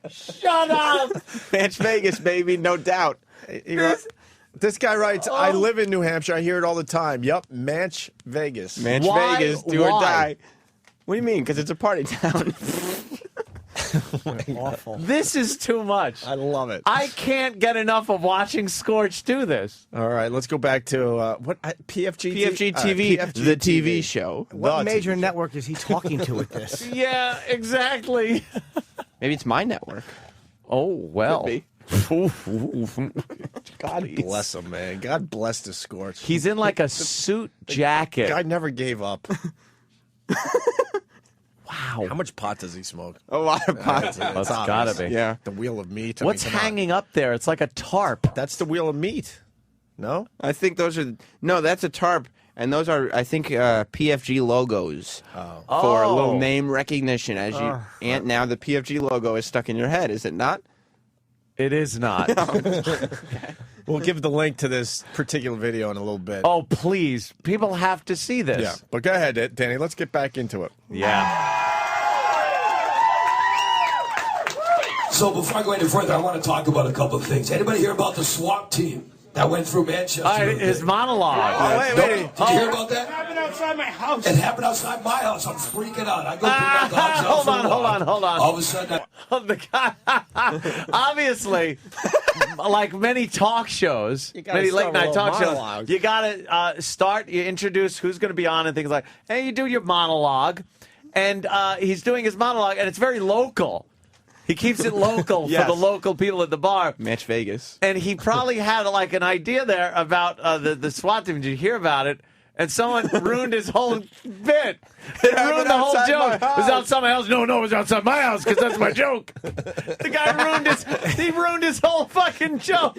Shut up!
Manch Vegas, baby, no doubt.
This guy writes, I live in New Hampshire. I hear it all the time. Yup, Manch Vegas.
Manch Vegas, do or die. What do you mean? Because it's a party town.
Awful.
This is too much.
I love it.
I can't get enough of watching Scorch do this.
All right, let's go back to PFG
PFG TV, the TV show.
What major network is he talking to with this?
Yeah, exactly.
Maybe it's my network.
Oh, well.
Could be.
God bless him, man. God bless the Scorch.
He's in like a suit jacket.
The guy never gave up.
Wow.
How much pot does he smoke?
A lot of pot.
That's gotta be.
Yeah.
The Wheel of Meat.
What's hanging up there? It's like a tarp.
That's the Wheel of Meat. No?
I think those are... No, that's a tarp. And those are, I think, PFG logos for a little name recognition. As you, and now the PFG logo is stuck in your head, is it not?
It is not.
We'll give the link to this particular video in a little bit.
Oh, please. People have to see this.
Yeah. But go ahead, Danny. Let's get back into it.
Yeah.
So before I go any further, I want to talk about a couple of things. Anybody hear about the SWAT team that went through Manchester?
His monologue.
Oh, wait.
Did you hear about that?
It happened outside my house.
It happened outside my house. I'm freaking out. I go pick my dogs out for a walk.
Hold on.
All of a sudden,
The guy, obviously, like many talk shows, many late night talk shows, you got to you introduce who's going to be on and things like, hey, you do your monologue. And he's doing his monologue, and it's very local. He keeps it local for the local people at the bar.
Match Vegas.
And he probably had like an idea there about the SWAT team. Did you hear about it? And someone ruined his whole bit. It ruined the whole joke. It was outside my house. No, it was outside my house because that's my joke. The guy ruined his whole fucking joke.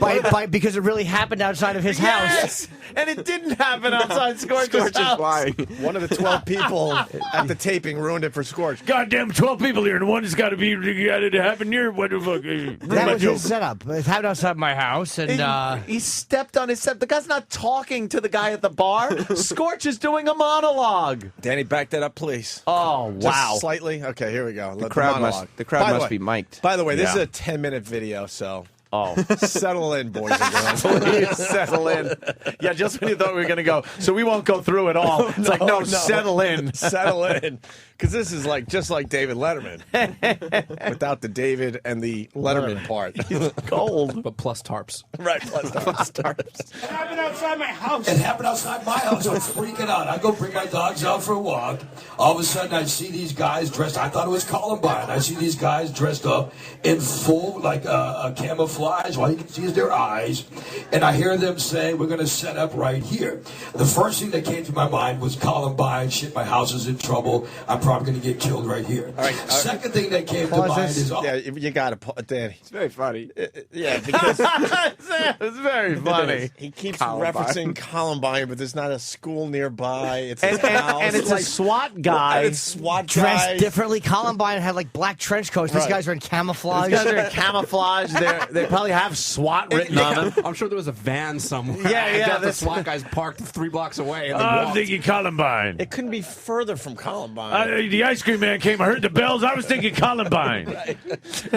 Because it really happened outside of his house.
Yes, and it didn't happen outside Scorch's house.
Lying.
One of the 12 people at the taping ruined it for Scorch.
Goddamn 12 people here, and one has got to happen here. What the fuck?
That was his setup. It happened outside my house, and
he stepped on his step. The guy's not talking to the guy at the bar. Scorch is doing a monologue.
Danny, back that up, please.
Oh, wow.
Just slightly? Okay, here we go.
The crowd must be mic'd.
By the way, this is a 10-minute video, so...
Oh.
Settle in, boys and girls.
Please settle in. Yeah, just when you thought we were going to go. So we won't go through it all. It's no, settle in.
Settle in. Because this is just like David Letterman. Without the David and the Letterman part.
He's cold.
But plus tarps.
Right, plus tarps.
It happened outside my house.
It happened outside my house. I'm freaking out. I go bring my dogs out for a walk. All of a sudden, I see these guys dressed. I thought it was Columbine. I see these guys dressed up in full, like camouflage. All you can see is their eyes. And I hear them say, we're going to set up right here. The first thing that came to my mind was Columbine. Shit, my house is in trouble. I'm probably going to get killed right here.
All right,
Second thing that came to mind is...
Yeah, you got to... Danny.
It's very funny.
Yeah, because...
It's very funny.
He keeps referencing Columbine, but there's not a school nearby. It's
and it's a SWAT guy.
It's SWAT
dressed differently. Columbine had like black trench coats. These guys are in camouflage.
These guys are in camouflage. They probably have SWAT written on them.
I'm sure there was a van somewhere.
Yeah.
The SWAT guys parked 3 blocks away. And
I'm thinking Columbine.
It couldn't be further from Columbine.
The ice cream man came. I heard the bells. I was thinking Columbine.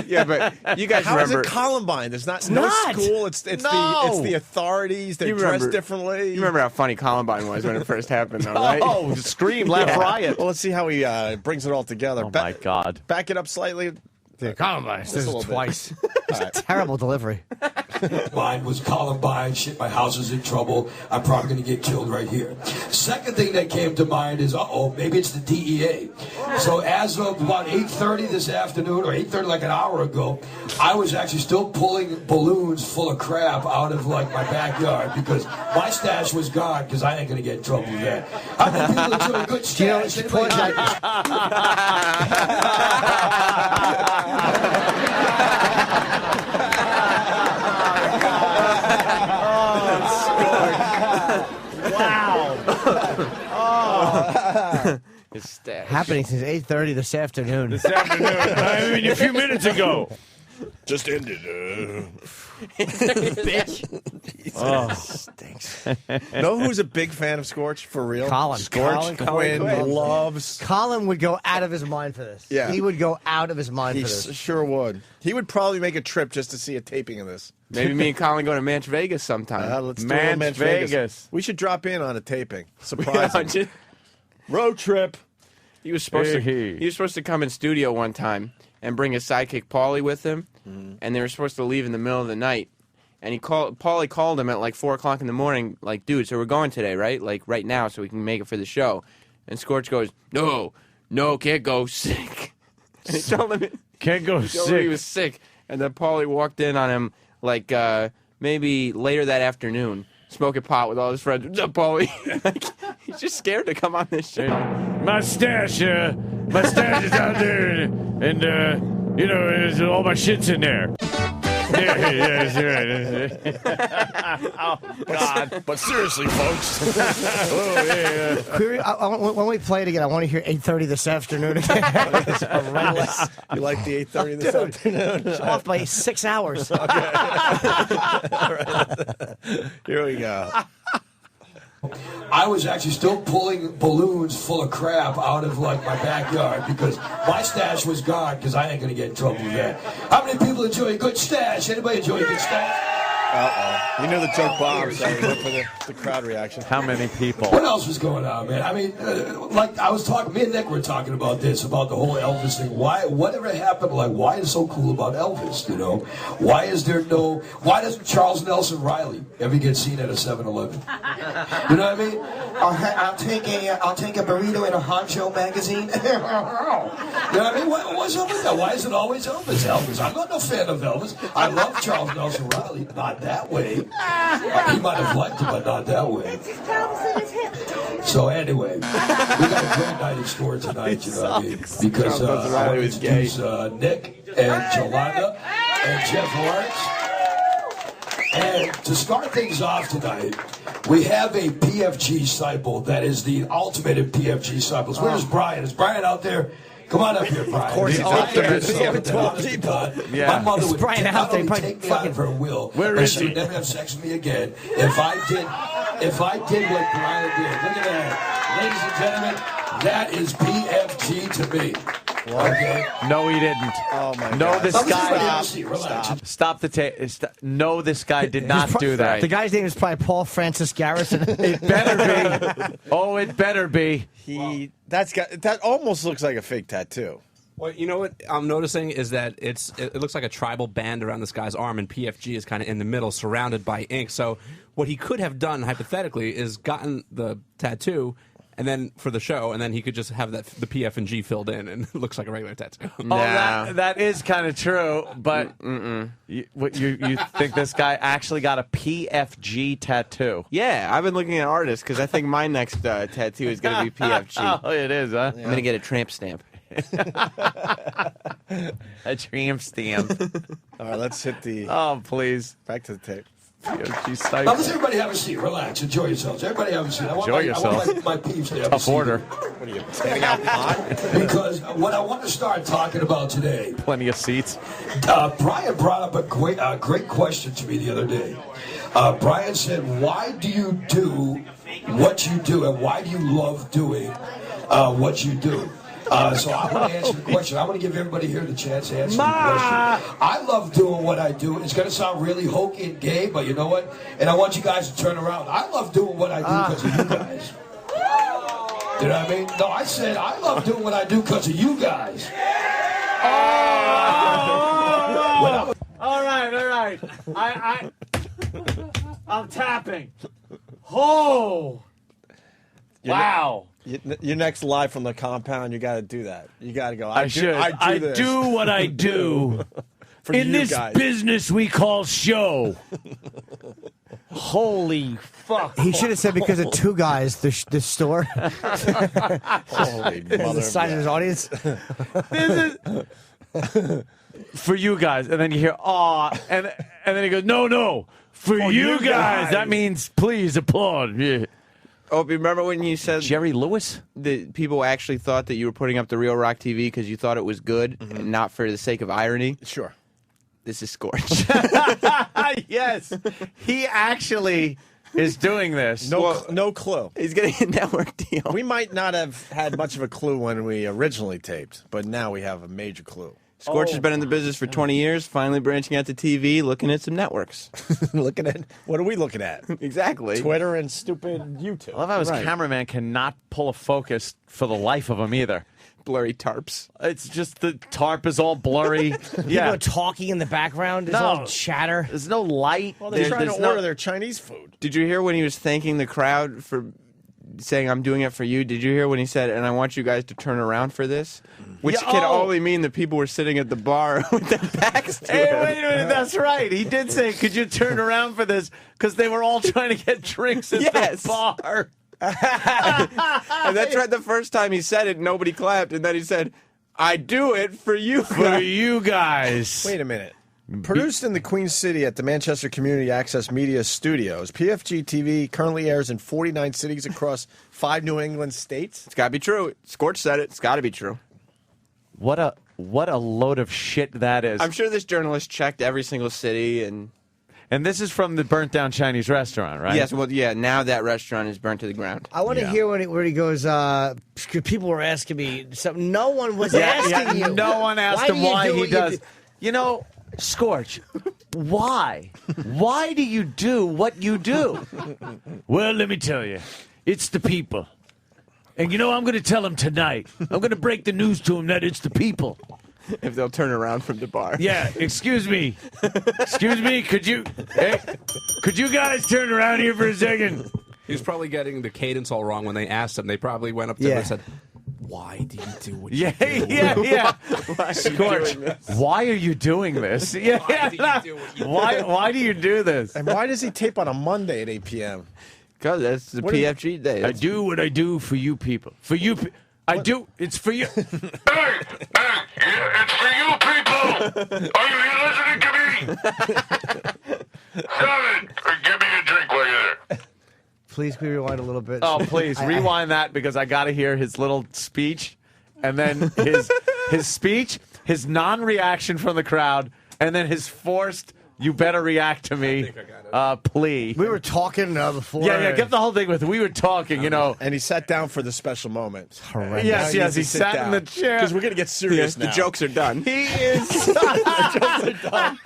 Yeah, but you guys
How
remember...
is it Columbine? There's no school. It's the authorities. They're dressed differently.
You remember how funny Columbine was when it first happened, though, right?
Oh, scream, laugh, riot.
Well, let's see how he brings it all together.
Oh, my God.
Back it up slightly.
Yeah, Columbine. This is twice.
Right.
Terrible delivery.
Mine was Columbine. Shit, my house is in trouble. I'm probably going to get killed right here. Second thing that came to mind is, maybe it's the DEA. So as of about 8:30 this afternoon, or 8:30 like an hour ago, I was actually still pulling balloons full of crap out of like my backyard because my stash was gone because I ain't going to get in trouble with that. I know people that do a good stash.
His stash.
Happening since 8:30 this afternoon.
I mean, a few minutes ago.
Just ended.
Bitch.
Oh, stinks. Know who's a big fan of Scorch for real?
Colin.
Scorch. Quinn loves.
Colin would go out of his mind for this.
Yeah.
He would go out of his mind
He
for this.
sure would. He would probably make a trip just to see a taping of this.
Maybe me and Colin go to Match Vegas sometime.
Let's do a Match Vegas. We should drop in on a taping. Surprise him. Road trip.
He was supposed to come in studio one time and bring his sidekick Paulie with him, and they were supposed to leave in the middle of the night. And Paulie called him at like 4 o'clock in the morning, like, dude, so we're going today, right? Like right now, so we can make it for the show. And Scorch goes, no, can't go, sick. And he told him
can't go sick.
He was sick, and then Paulie walked in on him like maybe later that afternoon, smoking pot with all his friends. What's up, Paulie? Like, he's just scared to come on this show.
My stash is out there, and all my shit's in there. Oh, God.
But seriously, folks.
When we play it again, I want to hear 8:30 this afternoon again. It's horrendous.
You like the 8:30 this afternoon?
It's off by 6 hours.
Okay. All right. Here we go.
I was actually still pulling balloons full of crap out of like my backyard because my stash was gone because I ain't gonna get in trouble with that. How many people enjoy a good stash? Anybody enjoy a good stash?
You knew the joke bombed, so we went for the crowd reaction.
How many people?
What else was going on, man? I mean, like I was talking, me and Nick were talking about this, about the whole Elvis thing. Whatever happened, like, why is it so cool about Elvis, you know? Why doesn't Charles Nelson Riley ever get seen at a 7-Eleven? You know what I mean?
I'll take a burrito in a Honcho magazine.
You know what I mean? What's up with that? Why is it always Elvis? I'm not no fan of Elvis. I love Charles Nelson Riley. Not that way. He might have liked it, but not that way. So anyway, we got a great night in store tonight, you know what I mean? Because I want to introduce Nick and Jolanda and Jeff Lawrence. And to start things off tonight, we have a PFG cycle that is the ultimate in PFG cycles. Where's Brian? Is Brian out there? Come on up here, Brian.
Of course, he's out there.
Yeah. My mother would take me out of her will.
Where
and
is
she
he?
would never have sex with me again if I did what Brian did. Look at that, ladies and gentlemen. That is PFG to me. Okay.
No, he didn't.
Oh my
no,
God.
this guy. Stop the tape. No, this guy did not do that.
The guy's name is probably Paul Francis Garrison.
It better be. Oh, it better be.
That almost looks like a fake tattoo.
Well, you know what I'm noticing is that it looks like a tribal band around this guy's arm, and PFG is kind of in the middle, surrounded by ink. So what he could have done, hypothetically, is gotten the tattoo, and then for the show, and then he could just have the PF and G filled in, and it looks like a regular tattoo.
Oh, that is kind of true, but you think this guy actually got a PFG tattoo?
Yeah, I've been looking at artists because I think my next tattoo is going to be PFG.
Oh, it is, huh?
I'm going to get a tramp stamp.
A tramp stamp.
All right, let's hit the...
Oh, please.
Back to the tape.
Now, let's everybody have a seat. Relax. Enjoy yourselves. Everybody have a seat. I want my peeps to have
Tough
a seat.
order.
What are you, standing out pot?
Because what I want to start talking about today...
Plenty of seats.
Brian brought up a great question to me the other day. Brian said, why do you do what you do, and why do you love doing what you do? So I want to answer the question. I want to give everybody here the chance to answer the question. I love doing what I do. It's going to sound really hokey and gay, but you know what? And I want you guys to turn around. I love doing what I do because of you guys. You know what I mean? No, I said I love doing what I do because of you guys.
All right. I'm tapping. Oh.
Wow. Your next live from the compound, you got to do that. You got to go.
I do what I do in this business we call show. Holy fuck!
He should have said because of two guys, the store.
Holy mother!
The size of his audience.
This is for you guys, and then you hear and then he goes, no, for you guys. That means please applaud. Yeah.
Oh, remember when you said
Jerry Lewis?
That people actually thought that you were putting up the Real Rock TV because you thought it was good and not for the sake of irony?
Sure.
This is Scorch.
Yes. He actually is doing this.
No clue.
He's getting a network deal.
We might not have had much of a clue when we originally taped, but now we have a major clue.
Scorch has been in the business for 20 years, finally branching out to TV, looking at some networks.
Looking at what are we looking at?
Exactly.
Twitter and stupid YouTube.
I love how his cameraman cannot pull a focus for the life of him either.
Blurry tarps.
It's just the tarp is all blurry.
People are talking in the background. There's all chatter.
There's no light.
Well, they're trying to order their Chinese food.
Did you hear when he was thanking the crowd for saying, I'm doing it for you? Did you hear when he said, and I want you guys to turn around for this? Which can only mean that people were sitting at the bar with their backs to him.
Wait a minute, that's right. He did say, could you turn around for this? Because they were all trying to get drinks at the bar.
And that's right. The first time he said it, nobody clapped. And then he said, I do it for you.
For you guys.
Wait a minute. Produced in the Queen City at the Manchester Community Access Media Studios, PFG TV currently airs in 49 cities across 5 New England states.
It's got to be true. Scorch said it. It's got to be true.
What a load of shit that is.
I'm sure this journalist checked every single city and...
And this is from the burnt down Chinese restaurant, right?
Yes, well, yeah, now that restaurant is burnt to the ground.
I want to hear where he goes, people were asking me something. No one was asking you.
No one asked him why he does. You know, Scorch, why? Why do you do what you do?
Well, let me tell you, it's the people. And you know, I'm going to tell them tonight. I'm going to break the news to them that it's the people.
If they'll turn around from the bar.
Yeah, excuse me. Excuse me, could you guys turn around here for a second?
He was probably getting the cadence all wrong when they asked him. They probably went up to him and said, why do you do what you do?
Yeah.
Scorch,
why are you doing this? Why do you do this?
And why does he tape on a Monday at 8 p.m.?
Because that's the PFG day.
I do what I do for you people. For you I do. It's for you.
Hey, it's for you people. Are you listening to me? Stop it, or give me a drink while you're there.
Please, can we rewind a little bit?
Oh, please rewind that because I got to hear his little speech, and then his speech, his non-reaction from the crowd, and then his forced "you better react to me" plea.
We were talking before.
Yeah, get the whole thing with. We were talking, you know,
and he sat down for the special moment.
Horrendous.
Yes, he sat in the chair
because we're gonna get serious now.
The jokes are done.
He is.
The jokes are done.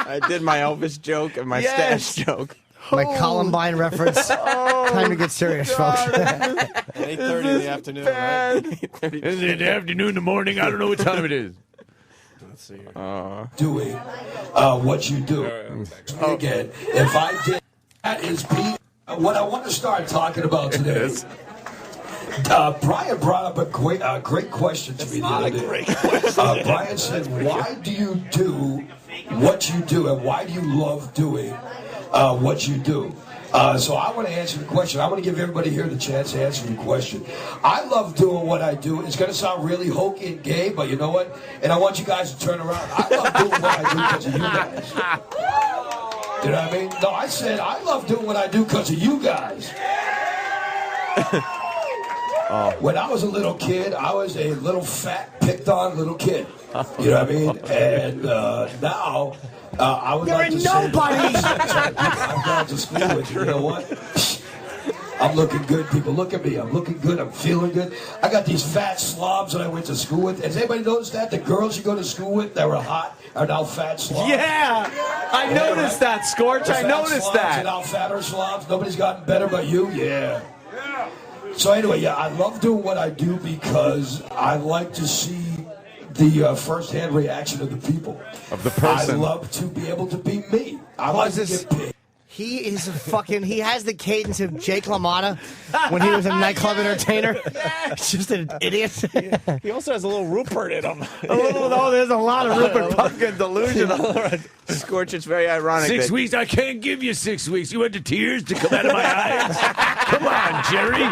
I did my Elvis joke and my stash joke.
My Columbine reference. Time to get serious, folks.
8:30 in the afternoon, right?
Is it the afternoon, the morning? I don't know what time it is.
Let's see.
Doing what you do. Again, if I did, that is what I want to start talking about today. Brian brought up a great question to me the other day. Brian said, why do you do what you do, and why do you love doing what you do? So I want to answer the question. I want to give everybody here the chance to answer the question. I love doing what I do. It's going to sound really hokey and gay, but you know what? And I want you guys to turn around. I love doing what I do because of you guys. You know what I mean? No, I said I love doing what I do because of you guys. When I was a little kid, I was a little fat, picked-on little kid. You know what I mean? And now, I would
You're
like to
a
say
nobody.
I've gone to school with you. You know what? I'm looking good, people. Look at me. I'm looking good. I'm feeling good. I got these fat slobs that I went to school with. Has anybody noticed that? The girls you go to school with that were hot are now fat slobs.
Yeah, I noticed that, Scorch. I noticed that.
Are now fatter slobs. Nobody's gotten better but you. Yeah. So anyway, I love doing what I do because I like to see the first-hand reaction of the people.
Of the person.
I love to be able to be me. I like to get paid.
He is he has the cadence of Jake LaMotta when he was a nightclub entertainer. It's just an idiot.
He also has a little Rupert in him.
There's a lot of Rupert Pumpkin delusional.
Scorch, it's very ironic.
6 weeks? I can't give you 6 weeks. You had the tears to come out of my eyes. Come on, Jerry.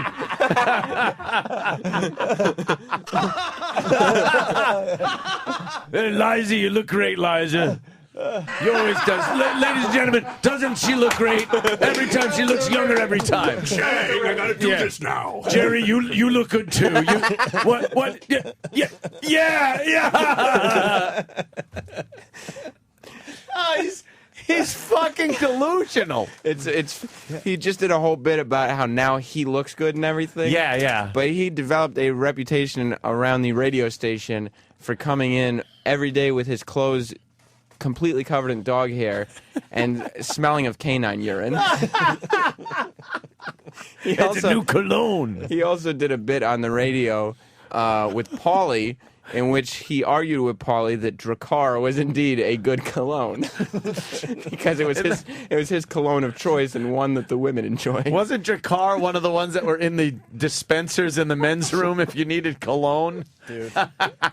Hey, Liza, you look great, Liza. You always does. Ladies and gentlemen, doesn't she look great? Every time she looks younger every time.
Jay, I gotta do this now.
Jerry, you look good too. What? Yeah.
He's fucking delusional.
He just did a whole bit about how now he looks good and everything.
Yeah.
But he developed a reputation around the radio station for coming in every day with his clothes completely covered in dog hair and smelling of canine urine.
It's a new cologne.
He also did a bit on the radio with Paulie, in which he argued with Paulie that Drakkar was indeed a good cologne because it was his cologne of choice and one that the women enjoyed.
Wasn't Drakkar one of the ones that were in the dispensers in the men's room if you needed cologne?
Dude,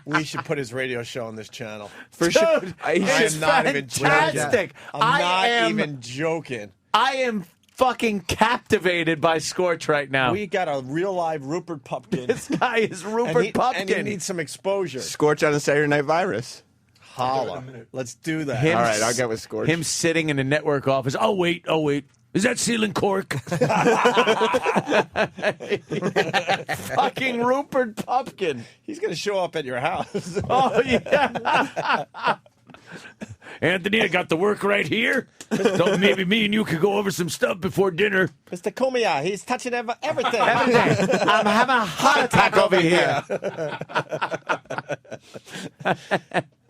we should put his radio show on this channel.
For sure.
He's fantastic.
I'm not even joking.
I am fucking captivated by Scorch right now.
We got a real live Rupert Pumpkin.
This guy is Rupert Pumpkin.
And he needs some exposure.
Scorch on the Saturday Night Virus.
Holla. Let's do that.
All right, I'll get with Scorch.
Him sitting in a network office. Oh, wait. Is that sealing cork? Fucking Rupert Pumpkin.
He's going to show up at your house.
Oh, yeah.
Anthony, I got the work right here. So maybe me and you could go over some stuff before dinner.
Mr. Cumia, he's touching everything.
I'm having a heart attack over here.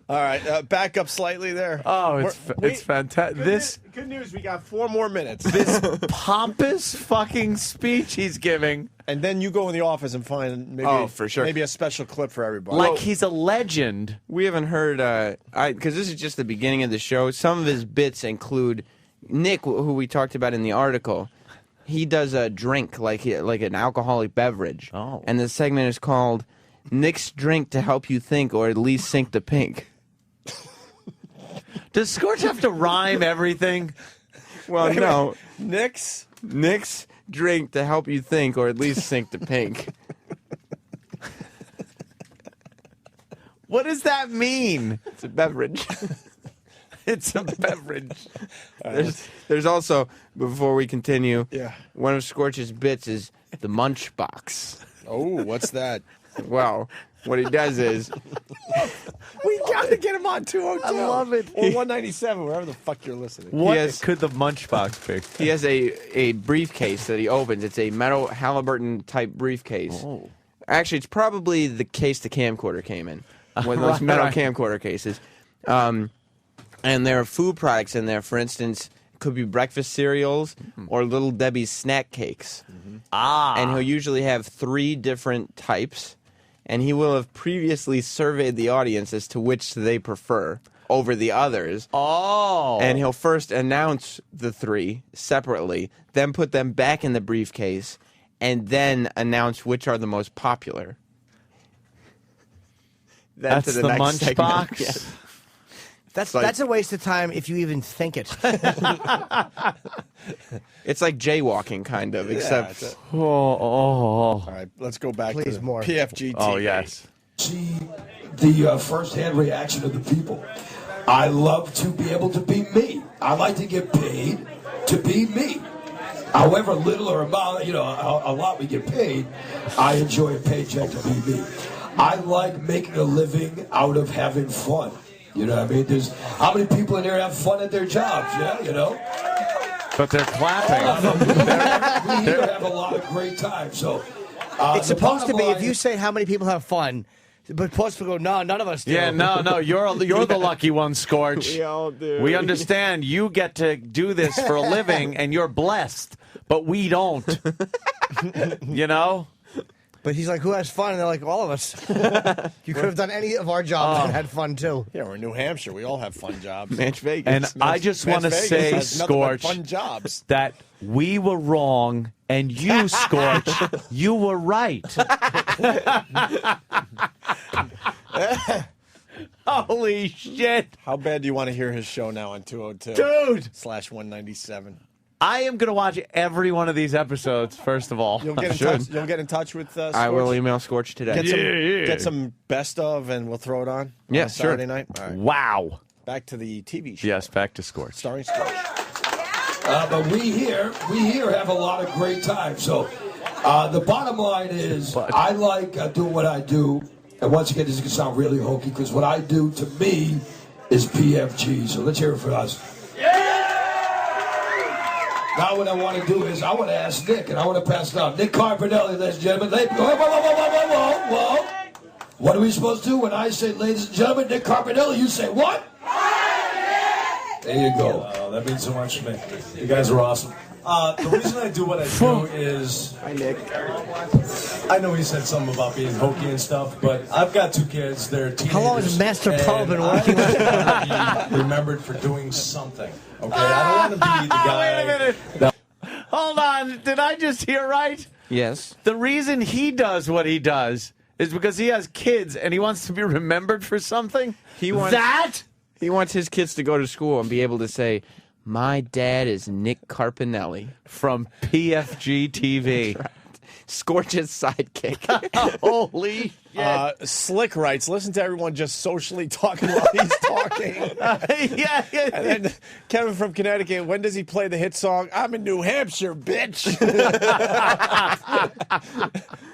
All right, back up slightly there.
Oh, it's fantastic.
Good news, we got 4 more minutes.
This pompous fucking speech he's giving.
And then you go in the office and find maybe,
for sure.
maybe a special clip for everybody.
Like he's a legend.
We haven't heard, because this is just the beginning of the show. Some of his bits include Nick, who we talked about in the article. He does a drink, like an alcoholic beverage.
Oh.
And the segment is called Nick's Drink to Help You Think, or at least Sink the Pink.
Does Scorch have to rhyme everything?
Well, no.
Nick's
drink to help you think, or at least sink the pink.
What does that mean?
It's a beverage.
It's a beverage.
There's also, before we continue,
Yeah.
one of Scorch's bits is the munch box.
Oh, what's that?
Well, what he does is...
We got to get him on 202.
I love it.
Or 197, wherever the fuck you're listening.
What could the munchbox be?
He has a briefcase that he opens. It's a metal Halliburton-type briefcase.
Oh.
Actually, it's probably the case the camcorder came in. One of those metal camcorder cases. And there are food products in there. For instance, it could be breakfast cereals or Little Debbie's snack cakes. And he'll usually have 3 different types. And he will have previously surveyed the audience as to which they prefer over the others.
Oh.
And he'll first announce the 3 separately, then put them back in the briefcase, and then announce which are the most popular. Then
That's
to
the
next
munch
segment.
box?
Yes.
That's a waste of time if you even think it.
It's like jaywalking, kind of, except...
All right, let's go back
Please,
to
more.
PFG TV.
Oh, yes.
See the first-hand reaction of the people. I love to be able to be me. I like to get paid to be me. However little or amount, a lot we get paid, I enjoy a paycheck to be me. I like making a living out of having fun. You know what I mean? There's how many people in here have fun at their jobs? Yeah,
But they're clapping.
we here have a lot of great time. So
It's supposed to be, if you say how many people have fun, but supposed to go, no, none of us do.
Yeah, no, you're the lucky one, Scorch.
We all do.
We understand you get to do this for a living, and you're blessed, but we don't. You know?
But he's like, who has fun? And they're like, all of us. You could have done any of our jobs and had fun, too.
Yeah, we're in New Hampshire. We all have fun jobs.
Manch Vegas.
And I just want to
Vegas
say,
has nothing but
Scorch,
fun jobs.
that we were wrong, and you, Scorch, you were right. Holy shit.
How bad do you want to hear his show now on 202?
Dude!
/197.
I am going to watch every one of these episodes, first of all.
You'll get in touch. You'll get in touch with Scorch?
I will email Scorch today.
Get some best of, and we'll throw it on.
Yeah,
on Saturday
sure.
night. All right.
Wow.
Back to the TV show.
Yes, back to Scorch.
Starring Scorch.
but we here have a lot of great time. So the bottom line is, I like doing what I do. And once again, this is going to sound really hokey, because what I do, to me, is PFG. So let's hear it for us. Now what I want to do is, I want to ask Nick, and I want to pass it on. Nick Carpinelli, ladies and gentlemen. Whoa. What are we supposed to do when I say, ladies and gentlemen, Nick Carpinelli? You say what? There you go.
That means so much to me. You guys are awesome. The reason I do what I do is...
Hi, Nick.
I know he said something about being hokey and stuff, but I've got 2 kids. They're teenagers.
How long has Master Paul been working with you?
I want to be remembered for doing something. Okay? I don't want to be the guy...
Wait a minute. Hold on. Did I just hear right?
Yes.
The reason he does what he does is because he has kids and he wants to be remembered for something?
He wants his kids to go to school and be able to say, my dad is Nick Carpinelli
from PFG TV.
Right. Scorch's sidekick.
Holy
Slick writes, listen to everyone just socially talking while he's talking.
Yeah.
And then Kevin from Connecticut, when does he play the hit song, I'm in New Hampshire, bitch?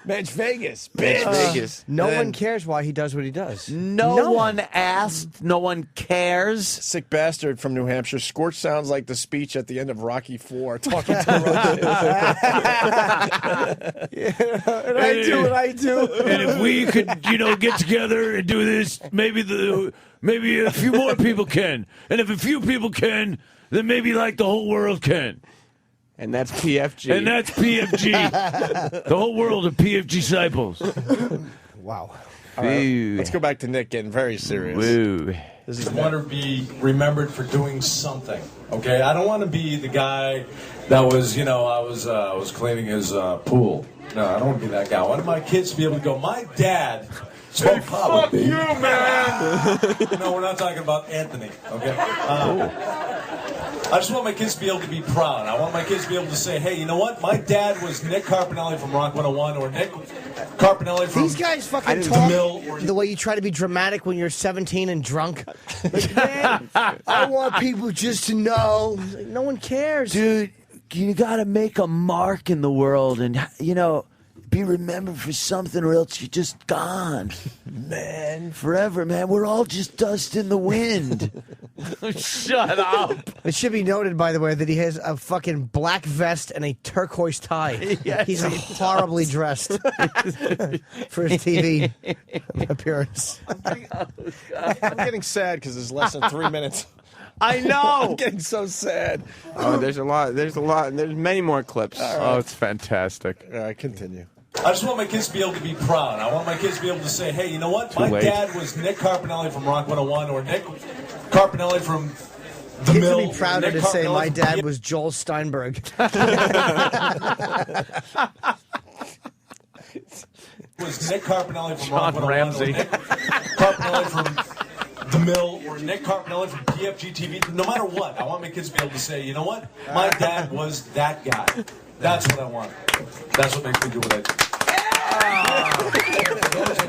Mensch Vegas, bitch.
Vegas.
No one cares why he does what he does.
No one asked. No one cares.
Sick bastard from New Hampshire. Scorch sounds like the speech at the end of Rocky IV talking to the
And I do.
And if we could, get together and do this, maybe a few more people can. And if a few people can, then maybe the whole world can.
And that's PFG.
And that's PFG. The whole world of PFG disciples.
Wow.
All right, let's go back to Nick getting very serious.
Woo.
This is
I want to be remembered for doing something. Okay, I don't want to be the guy that was, I was cleaning his pool. No, I don't want to be that guy. I want my kids to be able to go, my dad.
Hey, fuck you, man!
No, we're not talking about Anthony. Okay. I just want my kids to be able to be proud. I want my kids to be able to say, hey, you know what? My dad was Nick Carpinelli from Rock 101, or Nick Carpinelli from...
These guys fucking talk the way you try to be dramatic when you're 17 and drunk. Man, I want people just to know. No one cares.
Dude, you gotta make a mark in the world and, be remembered for something or else you're just gone. Man, forever, man. We're all just dust in the wind.
Shut up.
It should be noted, by the way, that he has a fucking black vest and a turquoise tie.
Yes,
he's horribly dressed for his TV appearance.
I'm getting sad because there's less than 3 minutes.
I know.
I'm getting so sad.
Oh, there's a lot. There's many more clips.
Right.
Oh, it's fantastic.
All right, continue.
I just want my kids to be able to be proud. I want my kids to be able to say, hey, you know what?
Too
My
late.
dad was Nick Carpinelli from Rock 101, or Nick Carpinelli from The
Kids
Mill.
would be prouder
Nick
to say
Carpinelli
my
from
dad was Joel Steinberg.
was Nick Carpinelli from
John
Rock 101,
Ramsey.
or Nick Carpinelli from The Mill, or Nick Carpinelli from PFG TV. No matter what, I want my kids to be able to say, you know what? My dad was that guy. That's what I want. That's what makes me do what I do.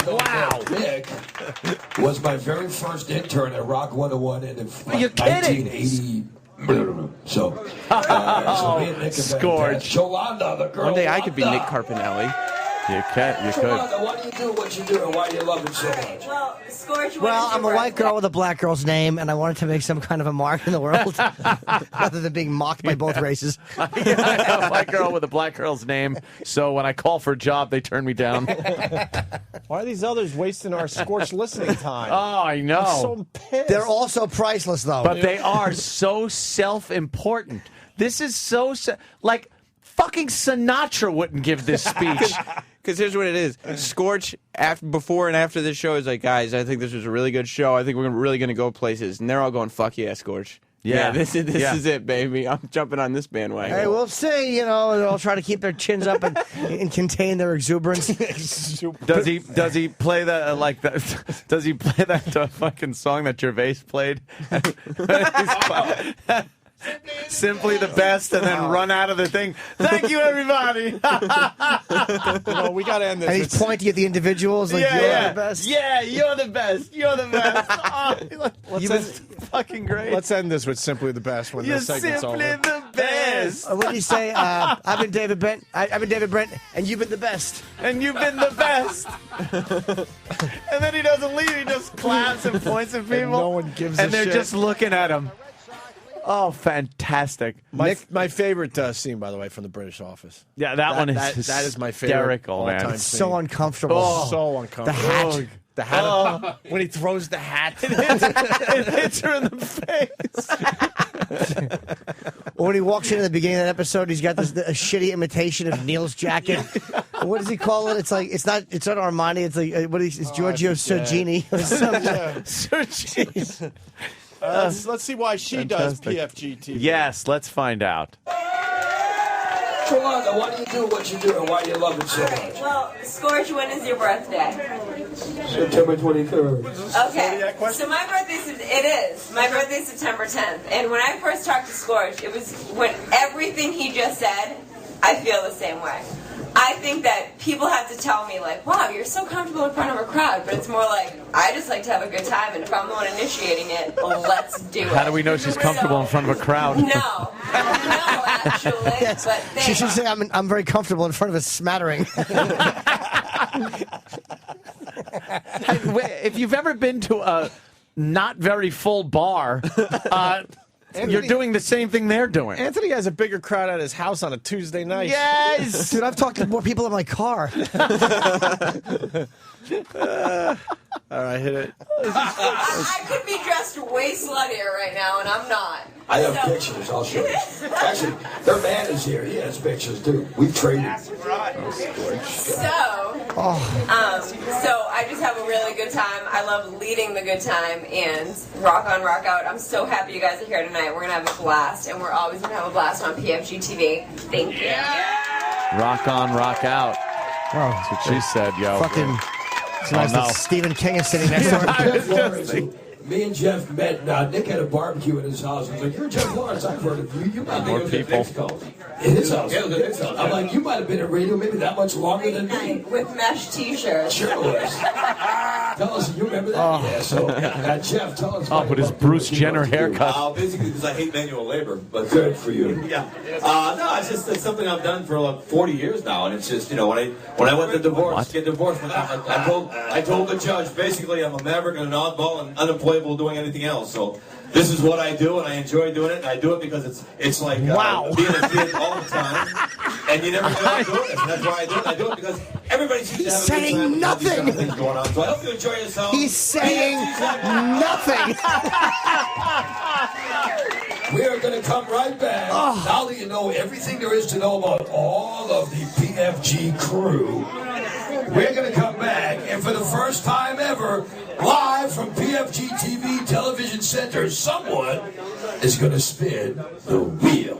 Wow. Nick was my very first intern at Rock 101 in
You're kidding.
1980. So me and Nick have been attached. Jolanda, the girl.
One day I could be
Wanda.
Nick Carpinelli.
You could.
Jolanda, why do you do what you do, and why do you love it so much?
Well, Scorch,
Well, I'm a white girl with a black girl's name, and I wanted to make some kind of a mark in the world, rather than being mocked by both races.
Yeah, a white girl with a black girl's name. So when I call for a job, they turn me down.
Why are these others wasting our Scorch listening time?
Oh, I know.
I'm so pissed.
They're also priceless, though.
But they are so self-important. This is so like fucking Sinatra wouldn't give this speech.
Because here's what it is. Scorch, before and after this show, is like, guys, I think this was a really good show. I think we're really going to go places. And they're all going, fuck yeah, Scorch.
Yeah.
This is it, baby. I'm jumping on this bandwagon.
Hey, we'll see. They'll try to keep their chins up and contain their exuberance.
Does he play that Does he play that fucking song that Gervais played? Simply the best, and then run out of the thing. Thank you, everybody.
We got to end this.
And he's pointing at the individuals like, you're the best.
Yeah, you're the best. You're the best. Oh, you've been fucking great.
Let's end this with Simply the Best when
You're
this segment's
simply
over.
the best.
What did he say? I've been David Brent. I've been David Brent, and you've been the best.
And you've been the best. And then he doesn't leave. He just claps and points at people.
And no one gives a
And they're
shit.
just looking at him. Oh, fantastic.
My favorite scene, by the way, from the British Office.
Yeah, that one is
that is my favorite
hysterical, man.
all-time
It's
scene.
so uncomfortable.
So uncomfortable.
The hat.
The hat. When he throws the hat.
It hits her in the face.
Or when he walks in at the beginning of that episode, he's got a shitty imitation of Neil's jacket. What does he call it? It's like it's not Armani. It's like it's Giorgio Sergini.
Sergini.
Let's see why she
Fantastic.
does PFG TV.
Yes, let's find out.
Jolanda, why do you do what you do, and why do you love it so much?
Well, Scorch, when is your birthday?
September 23rd.
Okay, so my birthday's September 10th. And when I first talked to Scorch, it was when everything he just said, I feel the same way. I think that people have to tell me, like, wow, you're so comfortable in front of a crowd, but it's more like, I just like to have a good time, and if I'm the one initiating it, let's do it.
How do we know she's comfortable in front of a crowd?
No, actually,
Yes.
but they
She should say, I'm very comfortable in front of a smattering.
If you've ever been to a not very full bar, you're doing the same thing they're doing.
Anthony has a bigger crowd at his house on a Tuesday night.
Yes!
Dude, I've talked to more people in my car.
All right, hit it.
I could be dressed way sluttier right now, and I'm not.
I have pictures. I'll show you. Actually, their man is here. He has pictures too. We've traded.
So I just have a really good time. I love leading the good time and rock on, rock out. I'm so happy you guys are here tonight. We're gonna have a blast, and we're always gonna have a blast on PFG TV. Thank you.
Rock on, rock out.
Oh,
that's what she said, yo.
Fucking. It's nice that Stephen King is sitting next to him.
Me and Jeff met. Nick had a barbecue at his house. He's like, "You're Jeff Lawrence. I've heard of you. You might be at Nick's house." In his house. I'm like, "You might have been at radio maybe that much longer than me."
With mesh T-shirts.
Sure was. Tell us, you remember that?
Oh.
Yeah. So, Jeff, tell us.
Oh, with his Bruce Jenner haircut.
Basically, because I hate manual labor. But
good for you.
Yeah. No, it's something I've done for like 40 years now, and it's just when I went to get divorced, I told the judge basically I'm a maverick and an oddball and unemployable doing anything else. So this is what I do, and I enjoy doing it. And I do it because it's like being a kid all the time, and you never get out doing it. And that's why I do it. I do it because everybody seems to have a good time with all these kind of things going on. So I hope you enjoy yourself.
He's saying nothing.
We are going to come right back. Now that you know everything there is to know about all of the PFG crew, we're going to come back, and for the first time ever, live from PFG TV Television Center, someone is going to spin the wheel.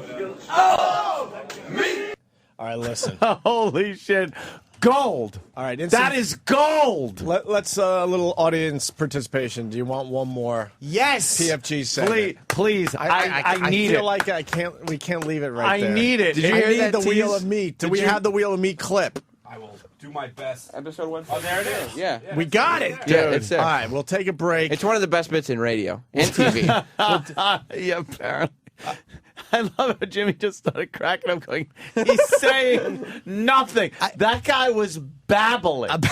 Oh, me!
All right, listen.
Holy shit. Gold.
All right,
that is gold.
Let's a little audience participation. Do you want one more?
Yes.
PFG segment.
Please. I need
I feel
it.
like we can't leave it right there.
I need it.
Did you
I
hear
need
that
the
tease?
Wheel of
Meat? Do we have the Wheel of Meat clip?
I will do my best.
Episode 1.
Oh, there it is.
Yeah.
We got it, dude.
Yeah, it's there.
All right, we'll take a break.
It's one of the best bits in radio and TV.
Yeah, apparently. I love how Jimmy just started cracking up going, he's saying nothing. That guy was babbling.
Like,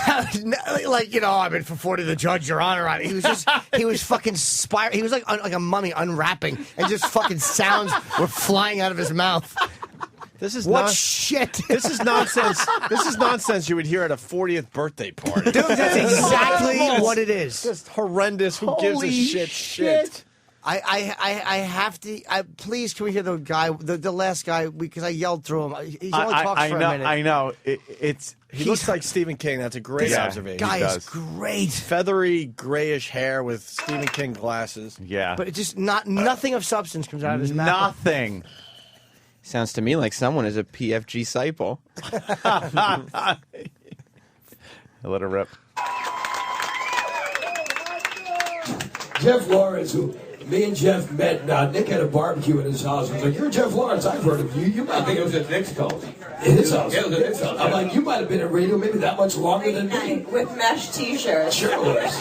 I've been for the judge, Your Honor. He was fucking he was like a mummy unwrapping, and just fucking sounds were flying out of his mouth.
This is
shit.
This is nonsense. This is nonsense you would hear at a 40th birthday party.
Dude, that's exactly what it is.
Just horrendous. Who gives a shit?
I have to. Please, can we hear the guy, the last guy? Because I yelled through him. He only talks for a minute.
I know.
He looks like Stephen King. That's a great observation.
Guy is great.
Feathery, grayish hair with Stephen King glasses.
Yeah.
But it just nothing of substance comes out of his mouth.
Nothing.
Sounds to me like someone is a PFG disciple.
Let her rip.
Jeff Lawrence, who me and Jeff met. Nick had a barbecue at his house. He's like, "You're Jeff Lawrence. I've heard of you. You might
I think it was at Nick's house.
in his house."
Yeah, it was at Nick's house.
I'm like, "You might have been at radio maybe that much longer than me."
With mesh T-shirts.
Sure was.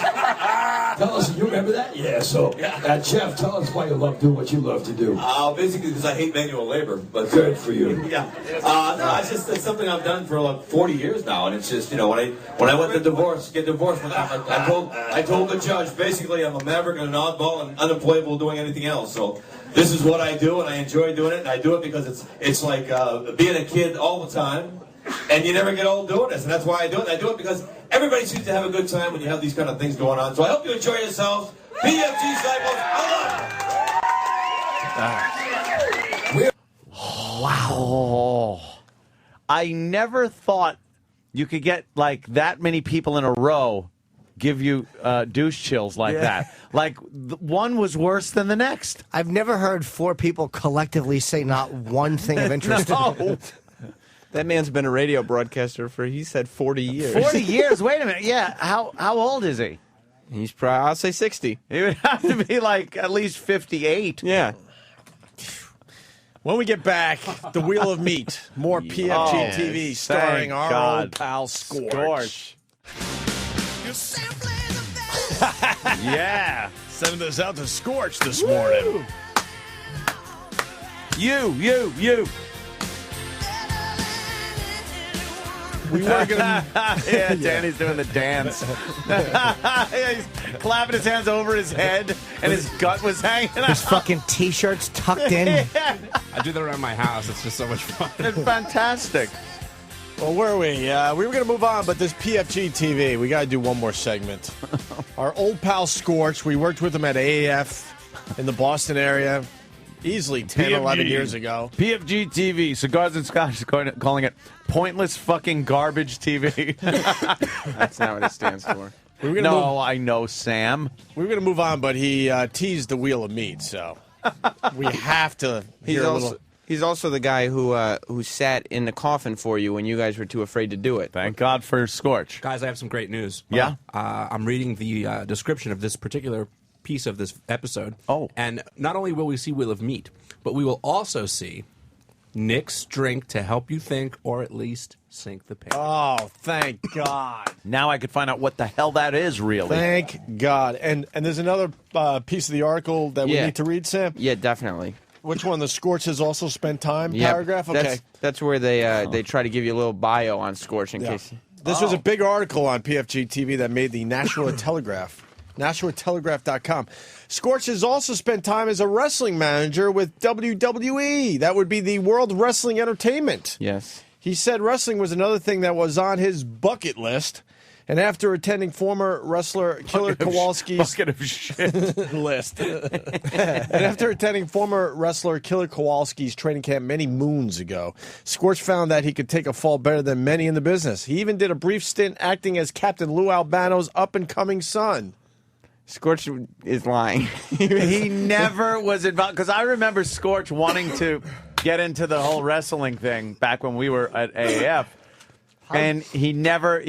Tell us, you remember that? Yeah. So, Jeff, tell us why you love doing what you love to do.
Basically, because I hate manual labor. But
good for you.
Yeah. No, it's something I've done for like 40 years now, and it's just when I went to get divorced, I told the judge basically I'm a maverick and an oddball and unemployable doing anything else. So this is what I do, and I enjoy doing it, and I do it because it's like being a kid all the time, and you never get old doing this, and that's why I do it. I do it because everybody seems to have a good time when you have these kind of things going on. So I hope you enjoy yourselves. PFG disciples,
Wow. I never thought you could get like that many people in a row give you douche chills like that. Like one was worse than the next.
I've never heard 4 people collectively say not one thing of interest.
No. That man's been a radio broadcaster for, he said, 40 years.
40 years? Wait a minute. Yeah. How old is he?
He's probably, I'll say 60.
He would have to be like at least 58.
Yeah.
When we get back, the Wheel of Meat, more PFG TV starring
thank
our old
God.
pal Scorch.
Yeah.
Sending this out to Scorch this morning.
You.
We were gonna.
Yeah, Danny's doing the dance. He's clapping his hands over his head, and his gut was hanging out.
His fucking T-shirts tucked in.
Yeah.
I do that around my house. It's just so much fun.
It's fantastic.
Well, where are we? We were going to move on, but this PFG TV, we got to do one more segment. Our old pal Scorch, we worked with him at AAF in the Boston area easily 10, 11 years ago.
PFG TV, Cigars and Scotch is calling it pointless fucking garbage TV.
That's not what it stands for.
I know, Sam.
We were going to move on, but he teased the Wheel of Meat, so we have to hear a little.
He's also the guy who sat in the coffin for you when you guys were too afraid to do it.
Thank God for Scorch.
Guys, I have some great news.
Yeah?
I'm reading the description of this particular piece of this episode.
Oh.
And not only will we see Wheel of Meat, but we will also see Nick's drink to help you think, or at least sink the pain.
Oh, thank God.
Now I could find out what the hell that is, really.
Thank God. And there's another piece of the article that we need to read, Sam?
Yeah, definitely.
Which one? The Scorch has also spent time paragraph? Okay.
That's where they try to give you a little bio on Scorch in case.
This was a big article on PFG TV that made the Nashua Telegraph. NashuaTelegraph.com. Scorch has also spent time as a wrestling manager with WWE. That would be the World Wrestling Entertainment.
Yes.
He said wrestling was another thing that was on his bucket list. And after attending former wrestler Killer Kowalski's
bucket of shit
list, and after attending former wrestler Killer Kowalski's training camp many moons ago, Scorch found that he could take a fall better than many in the business. He even did a brief stint acting as Captain Lou Albano's up-and-coming son.
Scorch is lying.
He never was involved, because I remember Scorch wanting to get into the whole wrestling thing back when we were at AAF. And he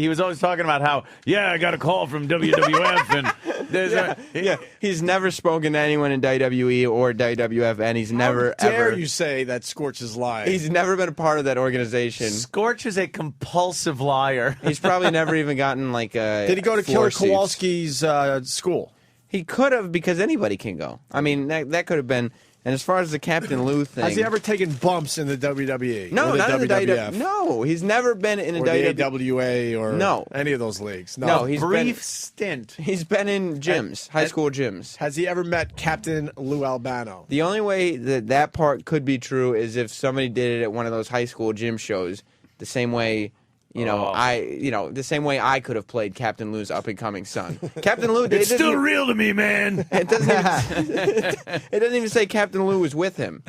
was always talking about how, I got a call from WWF. And
he's never spoken to anyone in WWE or WWF, and he's never
How dare
ever.
you say that Scorch is lying?
He's never been a part of that organization.
Scorch is a compulsive liar.
He's probably never even gotten like a.
Did he go to Killer Kowalski's school?
He could have, because anybody can go. I mean, that could have been. And as far as the Captain Lou thing,
has he ever taken bumps in the WWE?
No,
or
not in the
WWF?
No, he's never been in a
the AWA or
no.
any of those leagues.
No, he's
brief stint.
He's been in gyms, high school gyms.
Has he ever met Captain Lou Albano?
The only way that part could be true is if somebody did it at one of those high school gym shows, the same way. The same way I could have played Captain Lou's up-and-coming son. Captain Lou,
it's still real to me, man.
It doesn't even say Captain Lou was with him.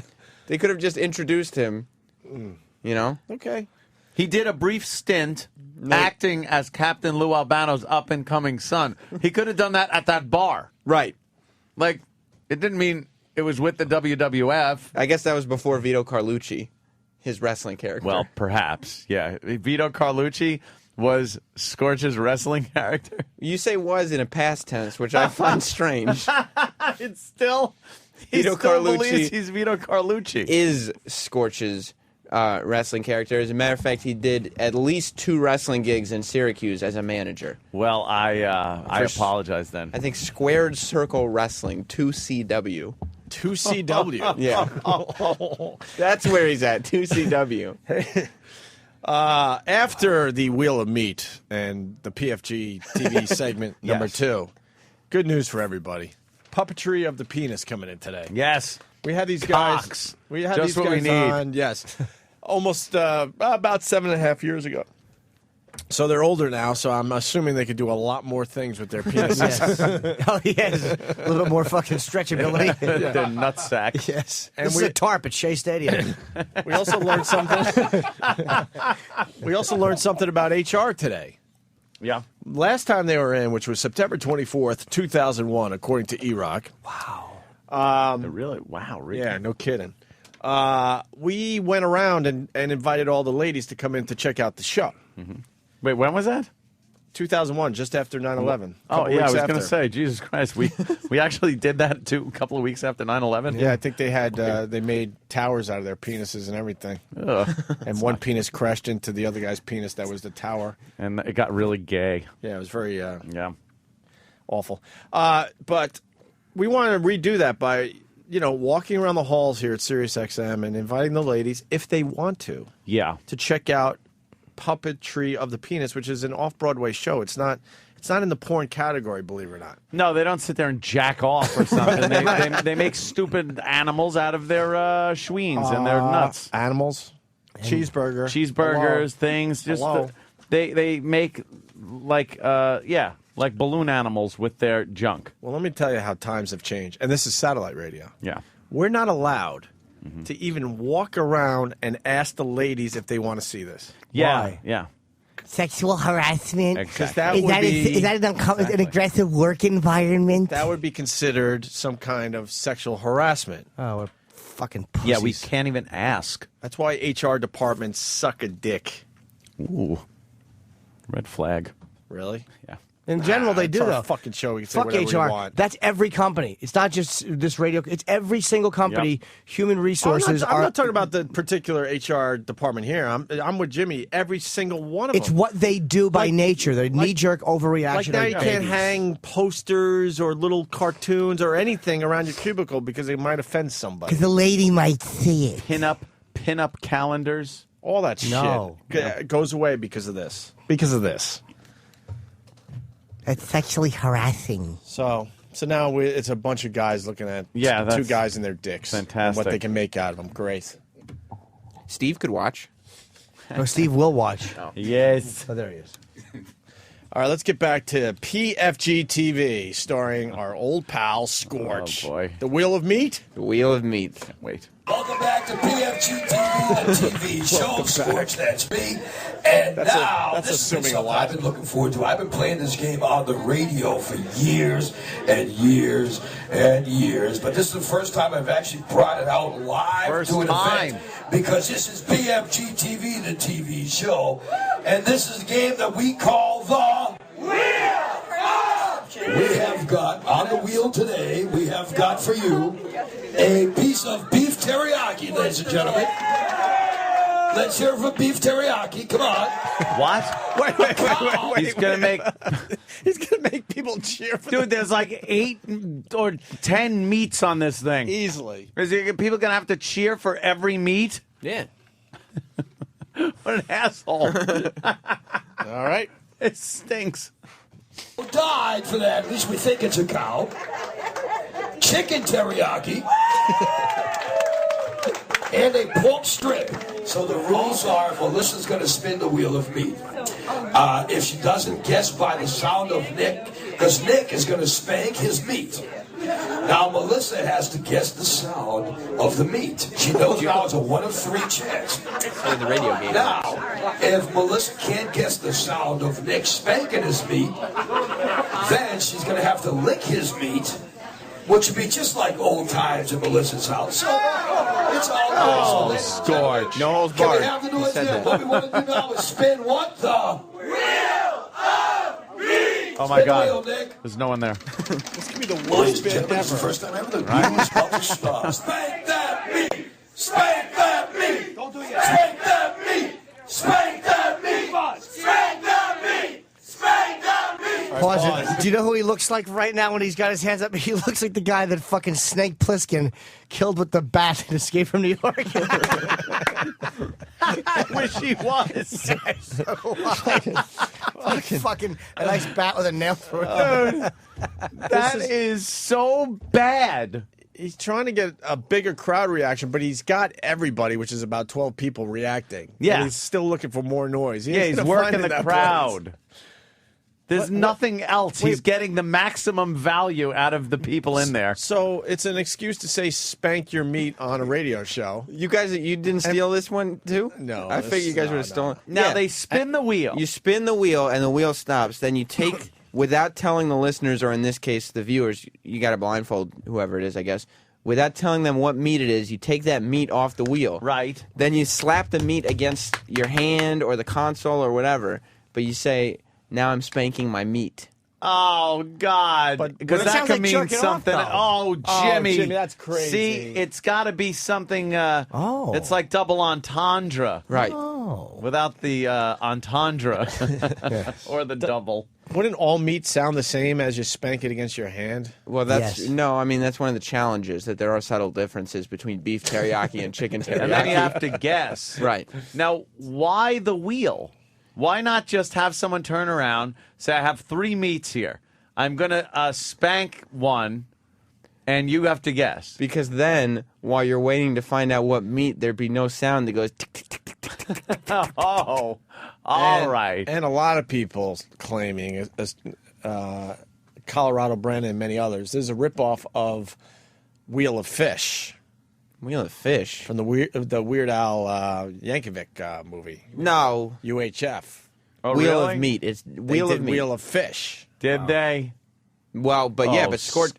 They could have just introduced him.
Okay.
He did a brief stint acting as Captain Lou Albano's up-and-coming son. He could have done that at that bar.
Right.
Like, it didn't mean it was with the WWF.
I guess that was before Vito Carlucci. His wrestling character.
Well, perhaps, yeah. Vito Carlucci was Scorch's wrestling character.
You say was in a past tense, which I find strange.
It's still
Vito Carlucci
believes he's Vito Carlucci.
Is Scorch's wrestling character. As a matter of fact, he did at least 2 wrestling gigs in Syracuse as a manager.
Well, I apologize then.
I think Squared Circle Wrestling, 2CW.
2CW.
Yeah. That's where he's at, 2CW.
After the Wheel of Meat and the PFG TV segment number 2, good news for everybody. Puppetry of the Penis coming in today.
Yes.
We had these guys.
Cocks.
We had
Just
these
what
guys
we need.
on. Yes. Almost about 7.5 years ago. So they're older now, so I'm assuming they could do a lot more things with their penises.
Yes. Oh, yes. A little bit more fucking stretchability.
Their nutsack.
Yes.
And this is a tarp at Shea Stadium.
We also learned something. We also learned something about HR today.
Yeah.
Last time they were in, which was September 24th, 2001, according to E-Rock.
Wow.
Really? Wow. Really?
Yeah, no kidding. We went around and invited all the ladies to come in to check out the show.
Mm-hmm. Wait, when was that?
2001, just after 9/11.
Oh yeah, I was going to say, Jesus Christ, we actually did that too a couple of weeks after 9/11.
Yeah, I think they had they made towers out of their penises and everything.
Ugh.
And one penis crashed into the other guy's penis. That was the tower.
And it got really gay.
Yeah, it was very awful. But we want to redo that by walking around the halls here at SiriusXM and inviting the ladies, if they want to, to check out Puppetry of the Penis, which is an off-Broadway show. It's not in the porn category, believe it or not.
No, they don't sit there and jack off or something. they make stupid animals out of their schweens and their nuts.
Animals,
cheeseburgers,
Hello.
things. Just
Hello.
they make like balloon animals with their junk.
Well, let me tell you how times have changed. And this is satellite radio.
Yeah.
We're not allowed to even walk around and ask the ladies if they want to see this.
Yeah,
Why?
yeah.
Sexual harassment.
Exactly.
Is that an aggressive work environment?
That would be considered some kind of sexual harassment.
Oh, we're fucking pussies.
Yeah, we can't even ask.
That's why HR departments suck a dick.
Ooh. Red flag.
Really?
Yeah.
In general, they do,
it's our
though.
fucking show. We can say
Fuck
whatever
HR.
we want.
That's every company. It's not just this radio. It's every single company. Human resources
I'm not talking about the particular HR department here. I'm with Jimmy. Every single one of them.
It's what they do by nature. They're knee-jerk overreaction.
Like now you can't hang posters or little cartoons or anything around your cubicle because it might offend somebody.
Because the lady might see it.
Pin-up calendars.
All that shit goes away because of this. Because of this.
It's sexually harassing.
So now it's a bunch of guys looking at two
that's
guys in their dicks.
fantastic.
And what they can make out of them. Great.
Steve could watch.
No, Steve will watch.
Yes.
Oh, there he is.
All right, let's get back to PFG TV, starring our old pal Scorch.
Oh, boy.
The Wheel of Meat?
The Wheel of Meat.
Can't wait.
Welcome back to PFG TV, the TV show. Scorch, that's me. And
that's
this
assuming
is
a
something
lot.
I've been looking forward to. I've been playing this game on the radio for years and years and years. But this is the first time I've actually brought it out live to an event. Because this is PFG TV, the TV show. And this is a game that we call the Wheel of We have got, on the wheel today, we have got for you a piece of beef teriyaki, ladies and gentlemen. Let's hear it for beef teriyaki. Come on.
What?
Wait.
He's gonna make.
He's gonna make people cheer for
Dude, there's like 8 or 10 meats on this thing.
Easily.
Is people gonna have to cheer for every meat?
Yeah.
What an asshole!
All right.
It stinks.
Died for that. At least we think it's a cow. Chicken teriyaki. And a pork strip. So the rules are, Melissa's going to spin the wheel of meat. If she doesn't guess by the sound of Nick, because Nick is going to spank his meat. Now Melissa has to guess the sound of the meat. She knows now it's a 1 of 3 chance.
Playing the radio game.
Now, if Melissa can't guess the sound of Nick spanking his meat, then she's going to have to lick his meat, which would be just like old times at Melissa's house. So it's all good.
Oh,
So
Scorch.
No holds
can
barred.
we have the
He
noise
said
now?
that.
What we want to do now is spin what? The Wheel of Meat.
Oh my
Spin the
God!
wheel, Nick.
There's no one there.
This could be the
Ladies
worst
and
bit
gentlemen, it's the
ever.
first time ever the wheel is about to stop. Spank that meat! Spank that meat! Don't do it yet. Spank that meat! Spank that meat! Spank that meat! Spank that meat!
Pause it. Do you know who he looks like right now when he's got his hands up? He looks like the guy that fucking Snake Plissken killed with the bat in Escape from New York.
I wish he was.
Fucking a nice bat with a nail through it.
Dude, that is so bad.
He's trying to get a bigger crowd reaction, but he's got everybody, which is about 12 people, reacting.
Yeah.
And he's still looking for more noise.
Yeah, he's
gonna
working
find
the
that
crowd.
place.
There's nothing else. He's getting the maximum value out of the people in there.
So it's an excuse to say spank your meat on a radio show.
You guys, you didn't steal this one too?
No.
I figured you guys would have stolen.
Now
Yeah.
they spin the wheel.
You spin the wheel and the wheel stops. Then you take, without telling the listeners, or in this case the viewers, you got to blindfold whoever it is, I guess. Without telling them what meat it is, you take that meat off the wheel.
Right.
Then you slap the meat against your hand or the console or whatever. But you say, Now I'm spanking my meat.
Oh God! Because that could mean something. Jimmy,
that's crazy.
See, it's got to be something. It's like double entendre,
right?
Without the entendre or the double.
Wouldn't all meat sound the same as you spank it against your hand?
Well, no. I mean, that's one of the challenges, that there are subtle differences between beef teriyaki and chicken teriyaki.
And then you have to guess.
Right.
Now, why the wheel? Why not just have someone turn around, say, I have 3 meats here. I'm going to spank one, and you have to guess.
Because then, while you're waiting to find out what meat, there'd be no sound that goes tick, tick, tick, tick, tick, tick.
Oh, all right.
And a lot of people claiming, Colorado Brandon and many others, there's a ripoff of Wheel of Fish.
Wheel of Fish?
From the Weird Al Yankovic movie.
No.
UHF.
Oh,
Wheel
really?
of Meat. It's
They
Wheel
did
of Meat.
Wheel of Fish.
Did they?
Well, but yeah,
Oh,
but Scorch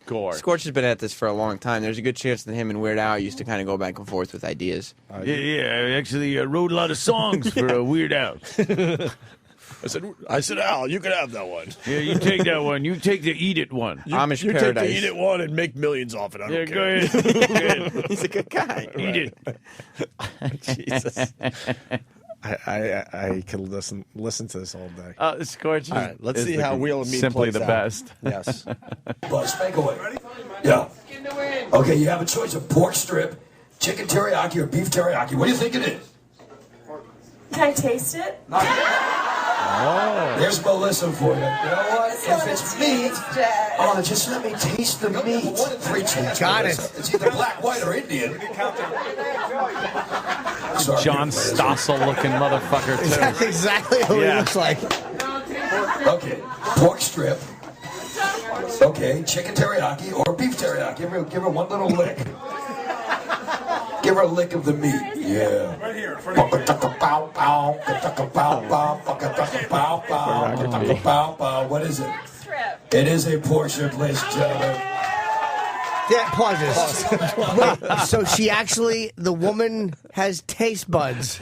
has been at this for a long time. There's a good chance that him and Weird Al used to kind of go back and forth with ideas.
Yeah, actually, I wrote a lot of songs for Weird Al.
I said, Al, you can have that one.
Yeah, you take that one. You take the Eat It one.
Amish
you
Paradise.
take the Eat It one and make millions off it. I don't
Go
care.
ahead.
He's a good guy.
Eat it.
Jesus. I can listen to this all day.
Scorch.
All right, let's see how Wheel of Meat
simply
plays
the
out.
best.
Yes.
Buzz, spank away. Yeah. Okay, you have a choice of pork strip, chicken teriyaki, or beef teriyaki. What do you think it is?
Can I taste it?
There's Melissa for you. You know what? If it's meat, just let me taste the meat. 1 in 3 chance.
Got it.
It's either black, white, or Indian.
John Stossel looking motherfucker, too.
That's exactly who he looks like.
Okay, pork strip. Okay, chicken teriyaki or beef teriyaki. Give her one little lick. Give her a lick of the meat. Yeah. Right here. What is it? It is a pork strip, ladies and gentlemen.
Yeah, pauses. Wait, so she actually, the woman has taste buds.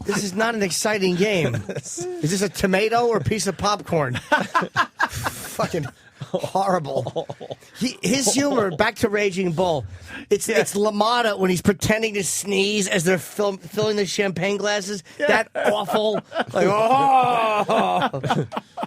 This is not an exciting game. Is this a tomato or a piece of popcorn? Fucking horrible. His humor, back to Raging Bull. It's LaMotta when he's pretending to sneeze as they're filling the champagne glasses. That awful. Like,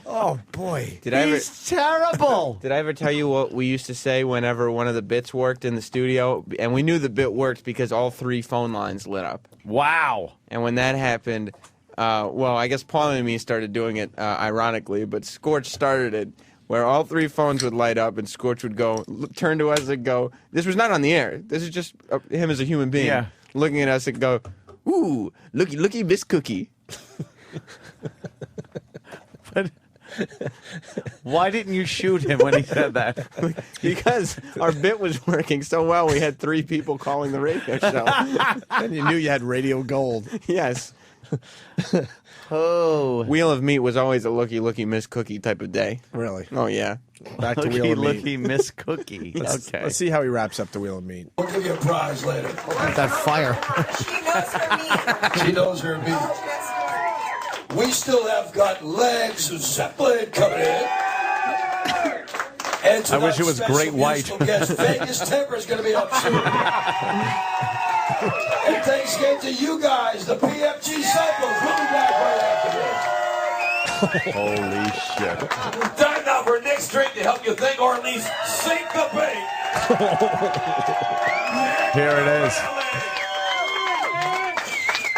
oh boy.
He's terrible.
Did I ever tell you what we used to say whenever one of the bits worked in the studio? And we knew the bit worked because all 3 phone lines lit up.
Wow.
And when that happened, well, I guess Paul and me started doing it ironically, but Scorch started it, where all 3 phones would light up and Scorch would go, turn to us and go, this was not on the air. This is just him as a human being looking at us and go, ooh, looky, Miss Cookie.
But why didn't you shoot him when he said that?
Because our bit was working so well, we had 3 people calling the radio show.
And you knew you had radio gold.
Yes.
Oh.
Wheel of Meat was always a looky, Miss Cookie type of day.
Really?
Oh, yeah.
Back to Wheel of Meat.
Looky, Miss Cookie. Okay.
Let's see how he wraps up the Wheel of Meat.
We'll give you a prize later.
That fire.
She knows her meat. We still have got Legs Zeppelin coming in. And
I wish it was
special
Great White.
musical guest Vegas Temper is going to be up soon. And thanks again to you guys, the PFG Disciples. We'll be back right after this.
Holy shit.
Time now for Nick's drink to help you think, or at least sink the bait.
Here it is.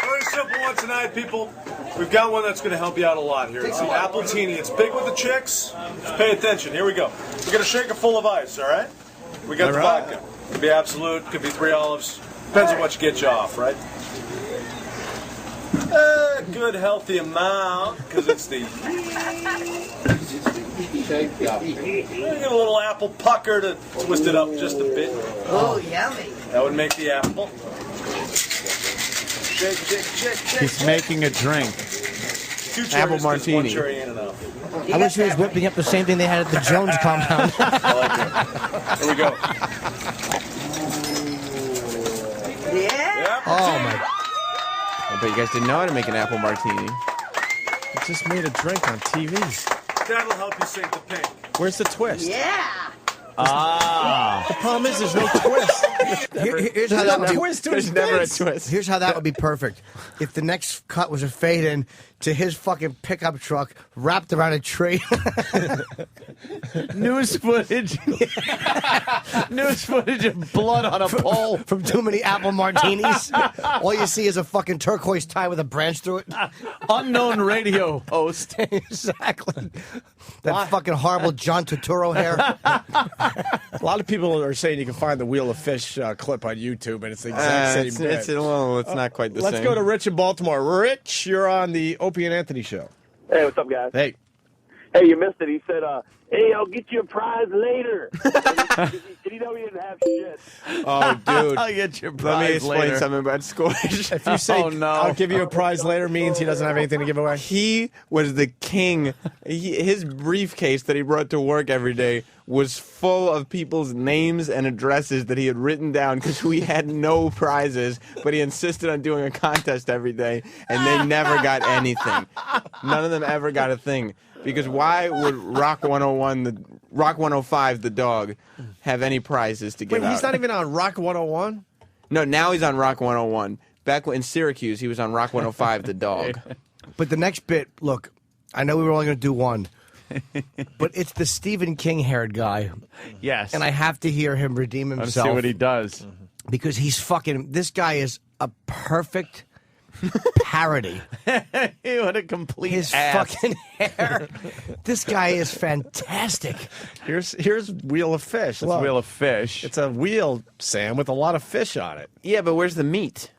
Very simple one tonight, people. We've got one that's going to help you out a lot here. It's the Apple Teeny. It's big with the chicks. Just pay attention. Here we go. We're going to shake it full of ice, all right? We got the vodka. Could be Absolute, could be 3 olives. Depends on what you get you off, right? A good healthy amount, because it's the... Get a little apple pucker to twist it up just a bit.
Oh, yummy.
That would make the apple. Shake.
He's making a drink.
2 cherries,
Apple
'cause
martini.
1 cherry ain't enough.
I wish he was whipping up the same thing they had at the Jones compound.
I like it. Here we go.
Yeah.
Oh my!
I bet you guys didn't know how to make an apple martini.
He just made a drink on TV.
That'll help you save the pink.
Where's the twist?
Yeah.
The problem is there's no twist.
Here's how that would be.
There's never a twist.
Here's how that would be perfect. If the next cut was a fade in to his fucking pickup truck wrapped around a tree.
News footage. News footage of blood on a pole.
From too many apple martinis. All you see is a fucking turquoise tie with a branch through it.
Unknown radio host.
Exactly. That fucking horrible John Turturro hair.
A lot of people are saying you can find the Wheel of Fish clip on YouTube, and it's the exact same bit.
It's not quite the same.
Let's go to Rich in Baltimore. Rich, you're on the Opie and Anthony show.
Hey, what's up, guys?
Hey.
Hey, you missed it. He said, hey, I'll get you a prize later. Did he know he didn't have shit?
Oh, dude.
I'll get your
Let me
prize
explain
later.
something about Scorch.
If you say, I'll give you a prize later, means he doesn't have anything to give away.
He was the king. His briefcase that he brought to work every day was full of people's names and addresses that he had written down because we had no prizes, but he insisted on doing a contest every day, and they never got anything. None of them ever got a thing. Because why would Rock 105, the dog, have any prizes to give
Wait,
out?
he's not even on Rock 101?
No, now he's on Rock 101. Back in Syracuse, he was on Rock 105, the dog.
But the next bit, look, I know we were only going to do one. But it's the Stephen King-haired guy.
Yes.
And I have to hear him redeem
Let's
himself.
see what he does.
Because he's fucking... This guy is a perfect parody.
What a complete
His
ass.
fucking hair. This guy is fantastic.
Here's Wheel of Fish.
It's Wheel of Fish.
It's a wheel, Sam, with a lot of fish on it.
Yeah, but where's the meat?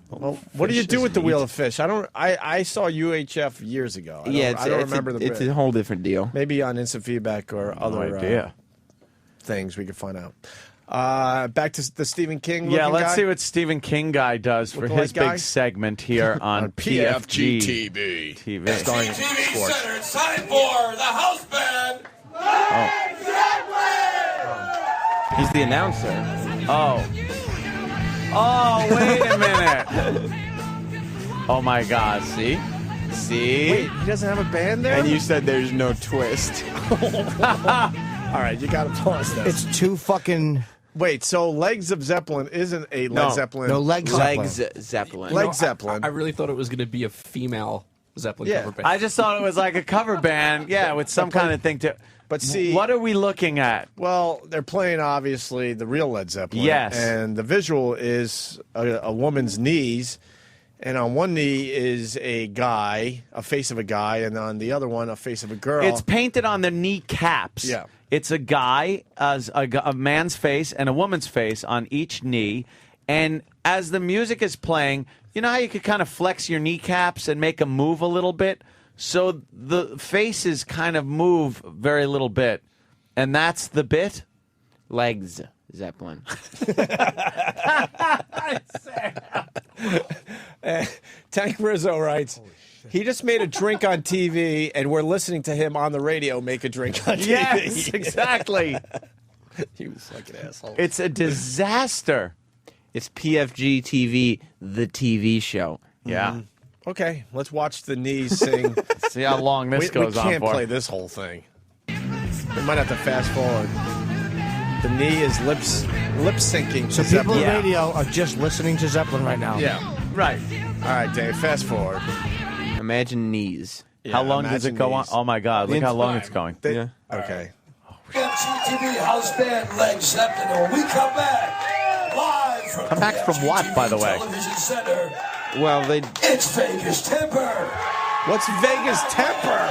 Well, what do you do with the Wheel of Fish? I saw UHF years ago. I don't remember the
It's a whole different deal.
Maybe on instant feedback or other things we could find out. Back to the Stephen King.
Yeah, let's
guy.
see what Stephen King guy does for his
guy?
big segment here on PFG
TV.
Starring
TV Center, it's time for the house band.
He's the announcer.
Oh, wait a minute. Oh, my God. See?
Wait, he doesn't have a band there?
And you said there's no twist.
All right, you got to pause this.
It's too fucking...
Wait, so Legs of Zeppelin isn't a Led Zeppelin?
No, Legs
Zeppelin.
Legs Zeppelin.
I really thought it was going to be a female Zeppelin cover band.
I just thought it was like a cover band, with some kind of thing to...
But see...
What are we looking at?
Well, they're playing, obviously, the real Led Zeppelin.
Yes.
And the visual is a woman's knees, and on one knee is a guy, a face of a guy, and on the other one, a face of a girl.
It's painted on the kneecaps.
Yeah.
It's a guy, a man's face and a woman's face on each knee. And as the music is playing, you know how you could kind of flex your kneecaps and make them move a little bit? So the faces kind of move very little bit. And that's the bit?
Legs Zeppelin.
Tank Rizzo writes, he just made a drink on TV, and we're listening to him on the radio make a drink on TV.
Yes, exactly.
You fucking asshole.
It's a disaster.
It's PFG TV, the TV show.
Yeah.
Okay, let's watch the knees sing.
See how long this goes on for.
We can't play this whole thing. We might have to fast forward. The knee is lip syncing.
So people on radio are just listening to Zeppelin right now.
Yeah.
Right.
All right, Dave, fast forward.
Imagine knees.
Yeah,
how long does it go on?
knees.
Oh, my God. Look how long it's going.
Yeah. Okay.
TV house band Led Zeppelin. And when we come back, live from
Come back from what,
TV
by the way?
Television Center,
Well,
it's Vegas Temper.
What's Vegas Temper?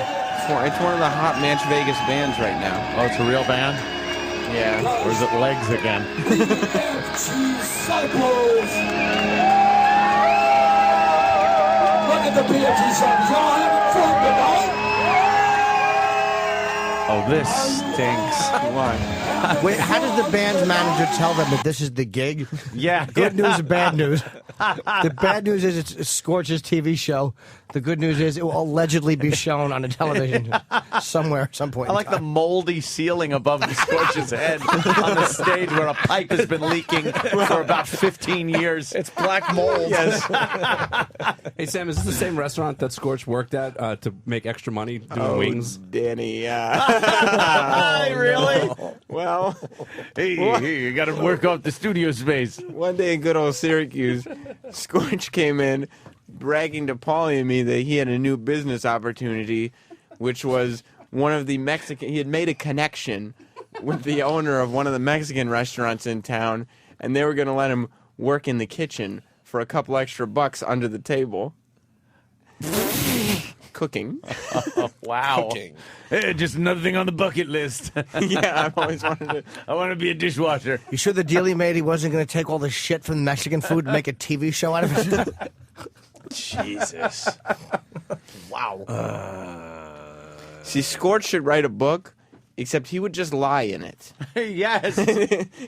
It's one of the hot Match Vegas bands right now.
Oh, it's a real band?
Yeah.
Or is it Legs again?
Disciples. Look at the PFG songs. Y'all having fun tonight?
Oh, this stinks.
Why?
Wait, how does the band's manager tell them that this is the gig?
Yeah.
Good news or bad news? The bad news is it's Scorch's TV show. The good news is it will allegedly be shown on a television somewhere at some point.
I like the moldy ceiling above the Scorch's head on the stage where a pipe has been leaking for about 15 years.
It's black mold.
Yes.
Hey, Sam, is this the same restaurant that Scorch worked at to make extra money doing wings?
Danny,
Really?
Well,
Hey, you got to work off the studio space.
one day in good old Syracuse, Scorch came in bragging to Paulie and me that he had a new business opportunity, which was one of the Mexican. He had made a connection with the owner of one of the Mexican restaurants in town, and they were going to let him work in the kitchen for a couple extra bucks under the table. Cooking.
Wow.
Cooking.
Hey, just another thing on the bucket list.
Yeah, I've always wanted to.
I want to be a dishwasher.
You sure the deal he made he wasn't going to take all the shit from the Mexican food and make a TV show out of it?
Jesus.
Wow.
See, Scorch should write a book, except he would just lie in it.
Yes.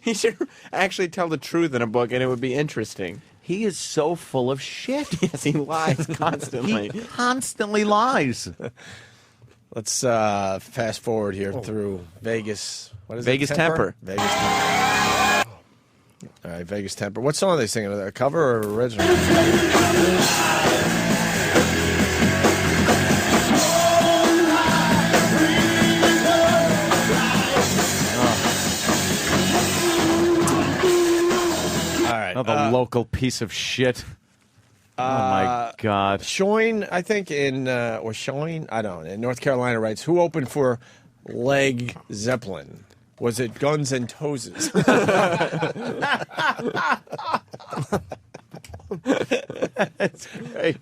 He should actually tell the truth in a book, and it would be interesting.
He is so full of shit.
Yes, he lies constantly.
He constantly lies.
Let's fast forward here through Vegas. What is
Vegas
it?
Temper.
Vegas Temper. All right, Vegas Temper. What song are they singing? A cover or original?
Another local piece of shit. Oh my God.
Shoin, I think or Shoin, I don't know, in North Carolina writes, who opened for Led Zeppelin? Was it Guns N' Toes?
That's great.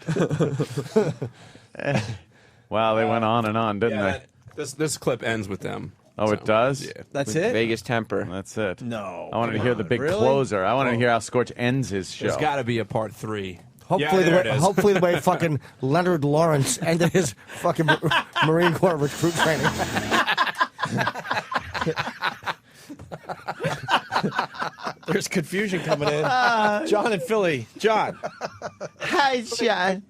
Wow, they went on and on, didn't they?
This clip ends with them.
Oh, it does?
Yeah.
That's
With
it?
Vegas Temper.
That's it.
No.
I wanted to hear the big
Really?
closer. I wanted to hear how Scorch ends his show.
There's got to be a part 3.
Hopefully,
Yeah, there it is.
hopefully the way fucking Leonard Lawrence ended his fucking Marine Corps recruit training.
There's confusion coming in. John in Philly. John.
Hi, John.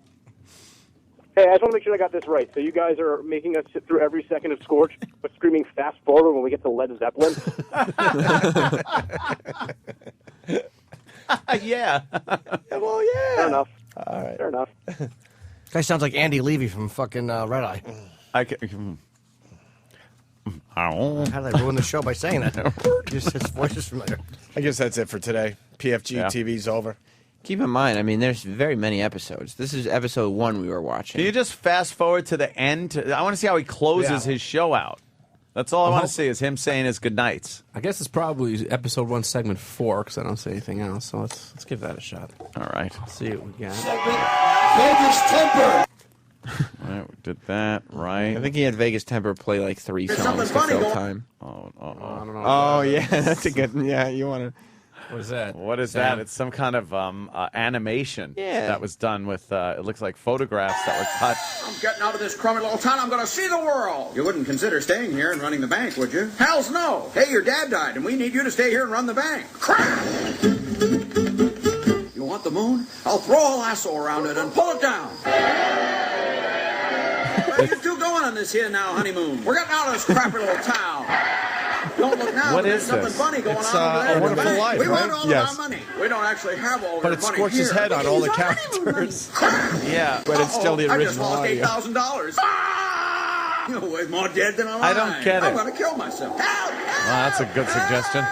Hey, I just want to make sure I got this right. So you guys are making us sit through every second of Scorch, but screaming fast forward when we get to Led Zeppelin?
Yeah.
Well, yeah. Fair enough.
All right.
Fair enough.
Guy sounds like Andy Levy from fucking Red Eye. How did I ruin the show by saying that? Just his voice is familiar.
I guess that's it for today. PFG TV's over.
Keep in mind, I mean, there's very many episodes. This is episode 1 we were watching.
Can you just fast forward to the end? I want to see how he closes his show out. That's all I want to see is him saying his goodnights.
I guess it's probably episode 1, segment 4, because I don't say anything else. So let's give that a shot.
All right.
See what we got.
Vegas Temper.
All right, we did that, right?
I think he had Vegas Temper play like 3 songs to fill time.
Oh,
I don't know.
Oh, yeah, that's a good. Yeah, you want to.
What is that?
What is that? It's some kind of animation
Yeah.
that was done with, it looks like photographs that were cut.
I'm getting out of this crummy little town. I'm going to see the world. You wouldn't consider staying here and running the bank, would you? Hell's no. Hey, your dad died, and we need you to stay here and run the bank. Crap! You want the moon? I'll throw a lasso around it and pull it down. Where are you two going on this here now, honeymoon? We're getting out of this crappy little town. Don't look now,
What
but there's
is
something
this?
funny going
It's,
on over there.
A
in the
Wonderful
bank.
Life,
we want
right?
all
Yes.
of our money. We don't actually have all
But
our
it
money
scorches
here.
head on all the
He's our honeymoon
characters.
money.
Yeah.
But it's still the
I just
original
lost
audio.
$8,000. Ah! You're way more dead than alive.
I don't get
I'm
it.
going to kill myself. Help!
Wow, that's a good suggestion.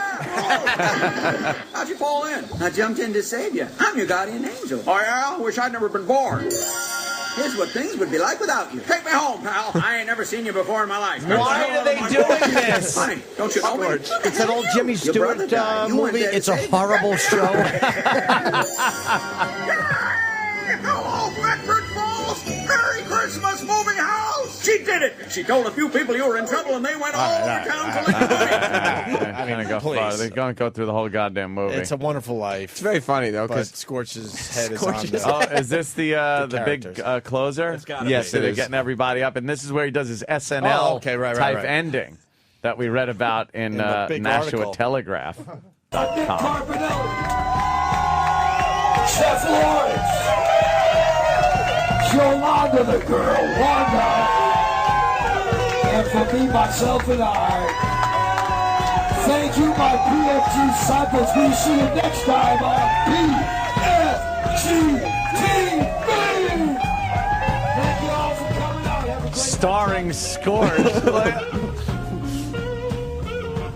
How'd you fall in? I jumped in to save you. I'm your guardian angel. Oh, yeah? Wish I'd never been born. Here's what things would be like without you. Take me home, pal. I ain't never seen you before in my life.
Why are they doing this?
Honey, don't you know me?
It's that old Jimmy
Your brother
Stewart
died. You went
movie.
there to
It's a
save
horrible show.
Hello, Medford Falls. Merry Christmas, moving house. She did it. She told a few people you were in trouble, and they went all over town to lick money.
They're going to go
please.
far. They're going to go through the whole goddamn movie.
It's a Wonderful Life.
It's very funny, though,
But
because
Scorch's head is
Scorch's
on there.
Oh, is this the big
characters.
closer?
It's gotta
Yes,
be.
so
It
they're
is.
getting everybody up, and this is where he does his SNL
Oh, okay, right,
type
right.
ending. that we read about in
the big
Nashua
article.
Telegraph.com.
Chef Lawrence, Yolanda the girl, Wanda, and for me, myself, and I, thank you, my PFG disciples. We'll see you next time on PFG TV. Thank you all for coming out. Have a great
Starring Scourge.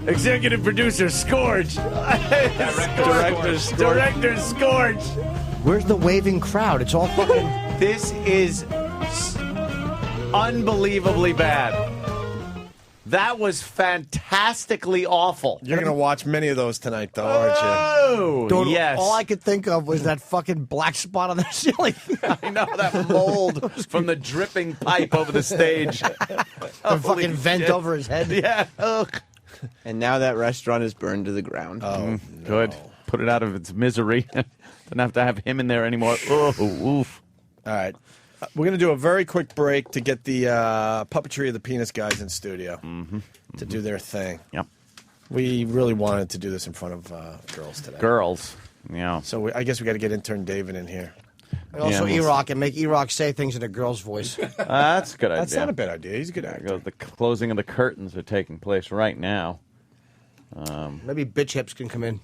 Executive producer Scourge. Director Scourge.
Where's the waving crowd? It's all fucking.
This is unbelievably bad. That was fantastically awful.
You're going to watch many of those tonight, though, aren't you?
Oh,
Dude,
yes.
All I could think of was that fucking black spot on the ceiling.
I know, that mold from the dripping pipe over the stage.
The fucking vent
shit.
over his head.
Yeah. Ugh.
And now that restaurant is burned to the ground.
Oh,
Good. Put it out of its misery. Don't have to have him in there anymore. Oh, oof.
All right. We're going to do a very quick break to get the puppetry of the penis guys in studio to do their thing.
Yep.
We really wanted to do this in front of girls today.
Girls. Yeah.
So I guess we got to get intern David in here.
And also E-Rock, and make E-Rock say things in a girl's voice.
That's a good idea.
That's not a bad idea. He's a good actor.
The closing of the curtains are taking place right now.
Maybe Bitch Hips can come in.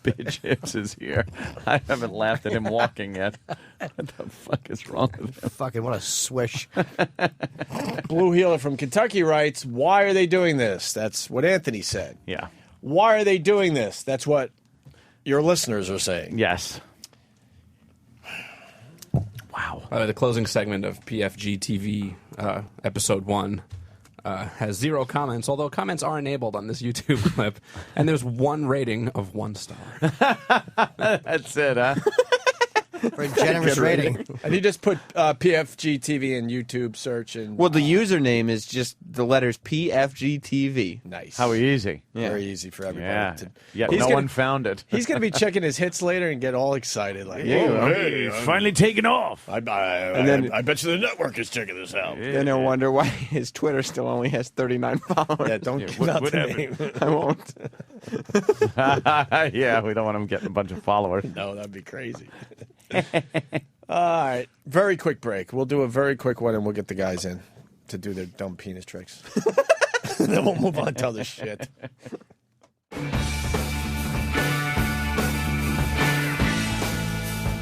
Bitch Hips is here. I haven't laughed at him walking yet. What the fuck is wrong with him?
Fucking what a swish.
Blue Healer from Kentucky writes, why are they doing this? That's what Anthony said.
Yeah.
Why are they doing this? That's what your listeners are saying.
Yes.
Wow. The closing segment of PFG TV episode 1 has 0 comments, although comments are enabled on this YouTube clip. And there's 1 rating of 1 star.
That's it, huh?
Very generous rating.
And you just put PFG TV in YouTube search. And
Well, the username is just the letters PFG TV.
Nice.
How easy.
Yeah.
Very easy for everybody.
Yeah. Yeah.
He's
No
gonna-
one found it.
He's going to be checking his hits later and get all excited. Like,
Hey, it's finally taken off.
I bet you the network is checking this out.
Then I wonder why his Twitter still only has 39 followers.
Yeah, don't give out the
whatever.
name.
I won't.
Yeah, we don't want him getting a bunch of followers.
No, that'd be crazy. All right, very quick break. We'll do a very quick one, and we'll get the guys in to do their dumb penis tricks. Then we'll move on to other shit.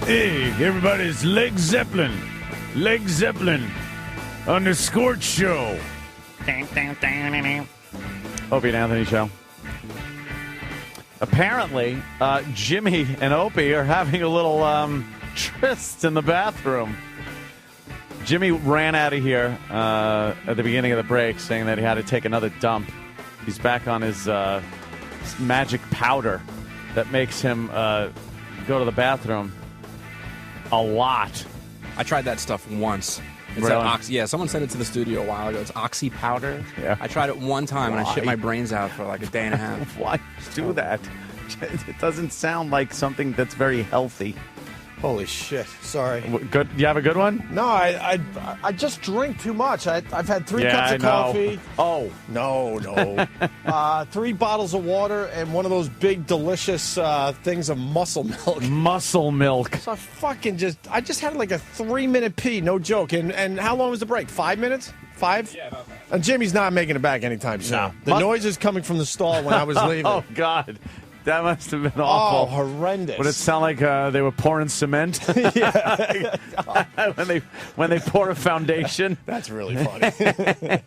Hey, everybody, it's Leg Zeppelin. Leg Zeppelin on the Scorch Show.
Opie and Anthony Show. Apparently, Jimmy and Opie are having a little tryst in the bathroom. Jimmy ran out of here at the beginning of the break saying that he had to take another dump. He's back on his magic powder that makes him go to the bathroom a lot.
I tried that stuff once. It's
Really?
that Oxy. Someone sent it to the studio a while ago. It's Oxy powder.
Yeah.
I tried it one time and I shit
Why?
my brains out for like a day and a half.
Why do that? It doesn't sound like something that's very healthy.
Holy shit! Sorry.
Good. You have a good one?
No, I just drink too much. I've had 3 cups of
I know.
coffee.
Oh.
No. 3 bottles of water and one of those big delicious things of muscle milk.
Muscle milk.
So I just had like a 3-minute pee, no joke. And how long was the break? 5 minutes? 5?
Yeah, about 5.
And Jimmy's not making it back anytime soon.
No.
The noise is coming from the stall when I was leaving.
Oh, God. That must have been awful.
Oh, horrendous.
Would it sound like they were pouring cement?
Yeah.
when they pour a foundation?
That's really funny.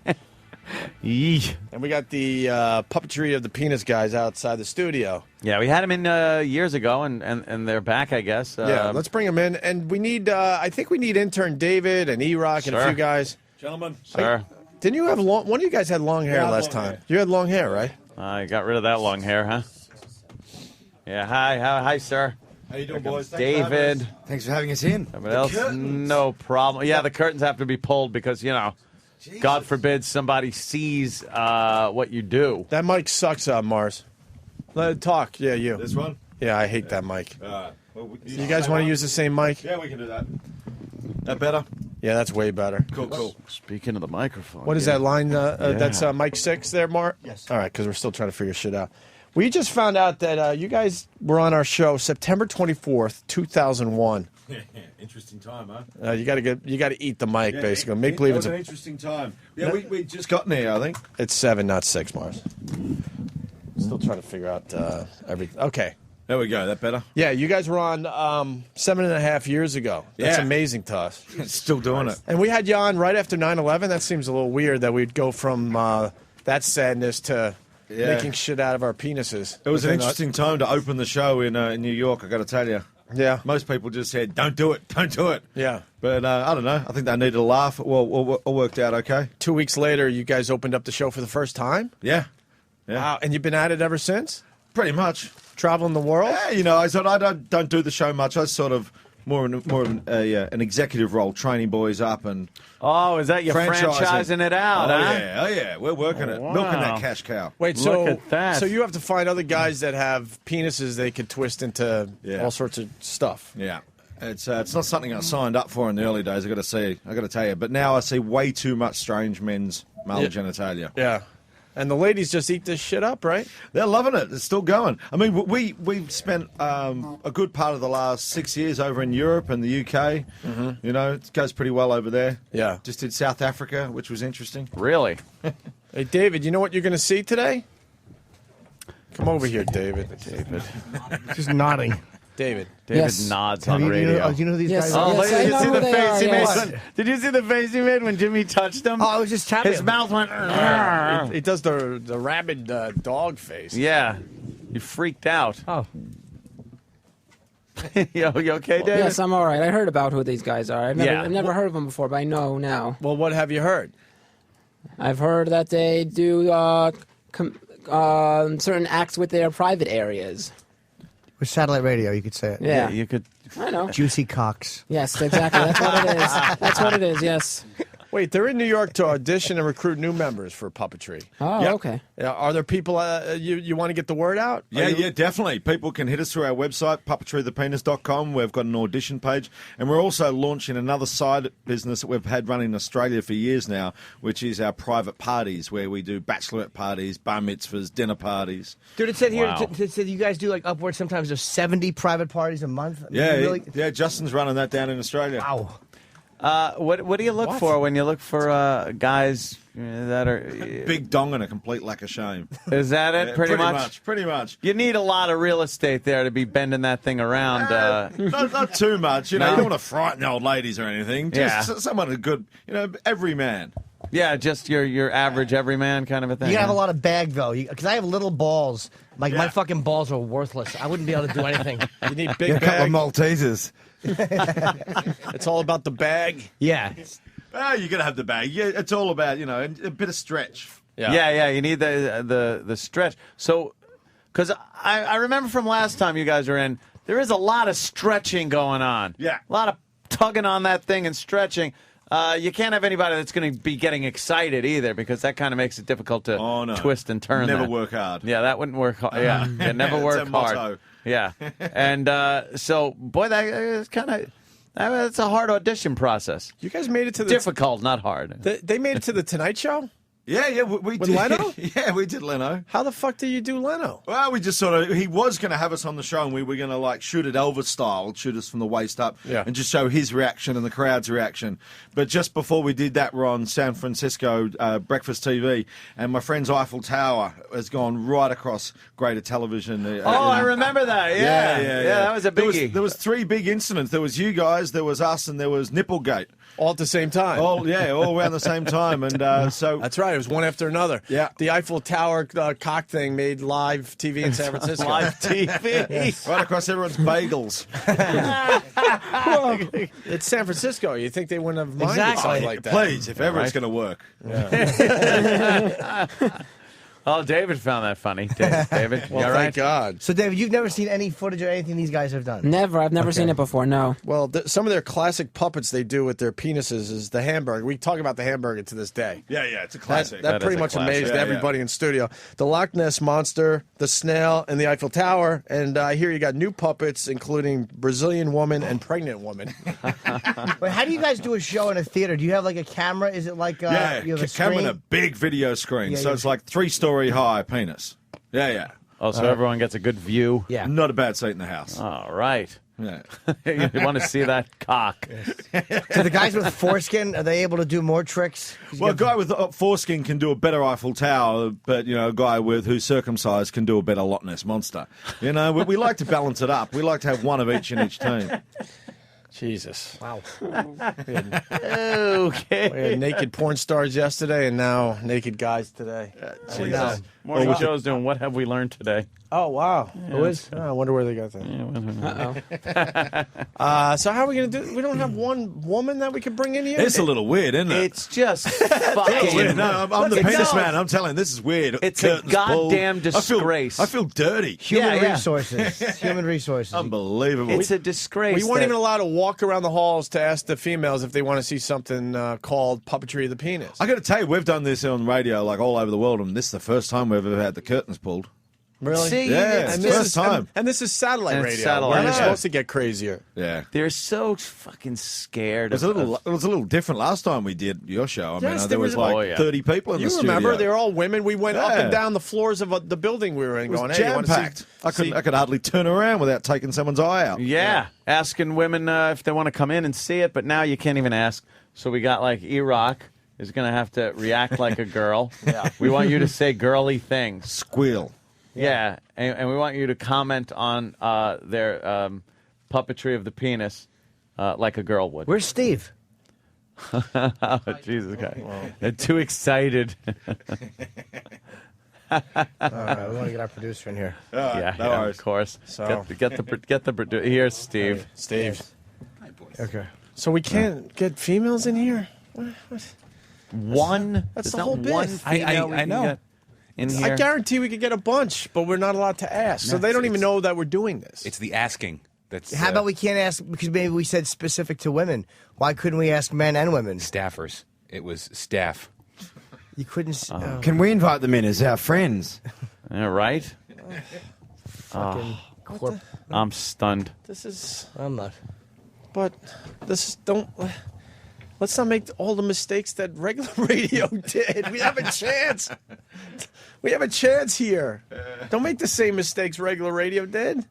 Yee.
And we got the puppetry of the penis guys outside the studio.
Yeah, we had them in years ago, and they're back, I guess.
Yeah, let's bring them in. And we need, I think we need intern David and E-Rock and a
Sure.
few guys.
Gentlemen.
Sure.
Didn't you have one of you guys had long hair
Yeah,
last
long
time?
hair.
You had long hair, right?
I got rid of that long hair, huh? Yeah, hi, sir.
How you doing, boys?
David.
Thanks for having us in.
Everybody else, no problem. Yeah, the curtains have to be pulled because, God forbid somebody sees what you do.
That mic sucks, Mars. Let it talk. Yeah, you.
This one?
Yeah, I hate that mic.
Well,
You guys want to use the same mic?
Yeah, we can do that. That better?
Yeah, that's way better.
Cool. Speaking of the microphone.
What is that line? That's Mike 6 there, Mark?
Yes.
All right, because we're still trying to figure shit out. We just found out that you guys were on our show September 24th, 2001.
Interesting time, huh?
You got to eat the mic, basically. Make believe it's
an interesting time. Yeah, we just got there, I think.
It's 7, not 6, Mars. Still trying to figure out everything. Okay.
There we go. That better?
Yeah, you guys were on 7.5 years ago. That's amazing to us.
Still doing it.
And we had you on right after 9/11. That seems a little weird that we'd go from that sadness to making shit out of our penises.
It was an interesting time to open the show in New York, I got to tell you.
Yeah.
Most people just said, don't do it, don't do it.
Yeah.
But I don't know. I think they needed a laugh. Well, all worked out okay.
2 weeks later, you guys opened up the show for the first time?
Yeah.
Wow. And you've been at it ever since?
Pretty much.
Traveling the world?
Yeah, you know, I don't do the show much. I was sort of more of an executive role, training boys up and
Oh, is that you're franchising it out, huh?
Oh, yeah. We're working it. Milking that cash cow.
Wait,
Look at that.
So you have to find other guys that have penises they could twist into all sorts of stuff.
Yeah. It's not something I signed up for in the early days, I got to tell you. But now I see way too much strange men's male genitalia.
Yeah. And the ladies just eat this shit up, right?
They're loving it. It's still going. I mean, we've spent a good part of the last 6 years over in Europe and the UK. Mm-hmm. You know, it goes pretty well over there.
Yeah.
Just did South Africa, which was interesting.
Really?
Hey, David, you know what you're going to see today? Come over here, David. David.
Just nodding.
David.
David nods on radio.
You know who these guys
Oh,
are?
did you see the face he made?
Yes.
Did you see the face he made when Jimmy touched him?
Oh, I was just tapping
His
him.
mouth went.
He does the rabid dog face.
Yeah. You freaked out.
Oh.
you okay, David?
Yes, I'm all right. I heard about who these guys are. I've never heard of them before, but I know now.
Well, what have you heard?
I've heard that they do certain acts with their private areas.
With satellite radio, you could say it.
Yeah.
You could.
I know.
Juicy cocks.
Yes, exactly. That's what it is. That's what it is, yes.
Wait, they're in New York to audition and recruit new members for puppetry.
Oh, okay.
Yeah, are there people you want to get the word out?
Yeah, definitely. People can hit us through our website, puppetrythepenis.com. We've got an audition page. And we're also launching another side business that we've had running in Australia for years now, which is our private parties, where we do bachelorette parties, bar mitzvahs, dinner parties.
Dude, it said here,
Wow.
it said you guys do like upwards sometimes of 70 private parties a month.
Yeah,
Really?
yeah, Justin's running that down in Australia.
Wow.
What do you look for when you look for guys that are
big dong and a complete lack of shame?
Is that it?
Yeah,
pretty much.
Pretty much.
You need a lot of real estate there to be bending that thing around.
Not too much. You know,
No?
you don't want to frighten old ladies or anything. Just someone a good, every man.
Yeah, just your average everyman kind of a thing.
You gotta have a lot of bag though, because I have little balls. Like my fucking balls are worthless. I wouldn't be able to do anything.
You need big
A couple of
bag.
Maltesers.
It's all about the bag.
Yeah.
Oh, you got to have the bag. Yeah, it's all about a bit of stretch.
Yeah. You need the stretch. So, because I remember from last time you guys were in, there is a lot of stretching going on.
Yeah,
a lot of tugging on that thing and stretching. You can't have anybody that's going to be getting excited either, because that kind of makes it difficult to twist and turn.
Never
that.
work hard.
Yeah, that wouldn't work hard. Yeah, never
It's
work
a
hard.
motto.
Yeah, and so boy, that is kind of. It's a hard audition process.
You guys made it to the
difficult, not hard.
They made it to the Tonight Show?
Yeah, we
With
did.
Leno?
Yeah, we did Leno.
How the fuck do you do Leno?
Well, we just he was going to have us on the show, and we were going to shoot it Elvis style, shoot us from the waist up, and just show his reaction and the crowd's reaction. But just before we did that, we're on San Francisco Breakfast TV, and my friend's Eiffel Tower has gone right across greater television.
I remember that. Yeah, that was a biggie.
There was 3 big incidents. There was you guys, there was us, and there was Nipplegate.
All at the same time.
All around the same time, and so
that's right. It was one after another.
Yeah,
the Eiffel Tower cock thing made live TV in San Francisco.
Live TV,
yes. Right across everyone's bagels.
It's San Francisco. You think they wouldn't have minded something like that?
Please, if ever it's going to work.
Yeah.
Oh, David found that funny. David,
Well,
you all
thank
right?
God.
So, David, you've never seen any footage or anything these guys have done?
Never. I've never
Okay.
seen it before. No.
Well, some of their classic puppets they do with their penises is the hamburger. We talk about the hamburger to this day.
Yeah, it's a classic.
That pretty much amazed everybody in studio. The Loch Ness Monster, the snail, and the Eiffel Tower. And I hear you got new puppets, including Brazilian woman and pregnant woman.
Wait, how do you guys do a show in a theater? Do you have like a camera? Is it like you have a
come
screen?
with a big video screen,
Yeah,
so
yeah.
it's like 3-story high penis. Yeah.
Oh, so everyone gets a good view?
Yeah.
Not a bad seat in the house.
All right.
Yeah.
You want to see that cock.
So the guys with foreskin, are they able to do more tricks?
Well, a guy with foreskin can do a better Eiffel Tower, but a guy who's circumcised can do a better Loch Ness Monster. We like to balance it up. We like to have one of each in each team.
Jesus.
Wow.
Okay.
We had naked porn stars yesterday, and now naked guys today.
Jesus. Morning show's doing What Have We Learned Today?
Oh, wow.
Yeah,
Who is? I wonder where they got that. So how are we going to do? We don't have one woman that we could bring in here?
It's a little weird, isn't it?
It's just fucking...
No, I'm the penis man. I'm telling you, this is weird.
It's a
Curtains pulled.
goddamn disgrace.
I feel dirty.
Human resources. Human resources.
Unbelievable.
It's a disgrace.
We weren't even allowed to walk around the halls to ask the females if they want to see something called puppetry of the penis.
I got to tell you, we've done this on radio like all over the world, and this is the first time we've ever had the curtains pulled.
Really?
See,
Yeah,
and
it's first time.
And this is satellite
And it's
radio.
satellite.
Where
Yeah.
We're supposed to get crazier.
Yeah.
They're so fucking scared.
It was a little different last time we did your show. I mean,
Yes,
there was like 30 people in
You
the
remember?
studio.
They were all women. We went up
Yeah.
and down the floors of the building we were in,
It was
going, "Hey, you want to see?"
jam-packed. I could hardly turn around without taking someone's eye out.
Yeah, asking women if they want to come in and see it, but now you can't even ask. So we got like E-Rock is going to have to react like a girl.
Yeah.
We want you to say girly things.
Squeal.
Yeah, and we want you to comment on their puppetry of the penis like a girl would.
Where's Steve?
Oh, Jesus Christ. They're too excited.
All right, we want to get our producer in here.
Of course.
So-
Get the producer. Here's Steve.
Steve.
Okay.
So we can't get females in here? What?
One?
That's
There's
the
not
whole
one
bit.
female we
I
can
know.
get in here.
I guarantee we could get a bunch, but we're not allowed to ask. So
No,
they don't even
it's-
know that we're doing this.
It's the asking that's.
How about we can't ask, because maybe we said specific to women. Why couldn't we ask men and women?
staffers? It was staff.
You couldn't. Oh.
Can we invite them in as our friends?
Yeah, right?
Fucking corp.
I'm stunned.
This is.
I'm not.
But this is don't. Let's not make all the mistakes that regular radio did. We have a chance. We have a chance here. Don't make the same mistakes regular radio did.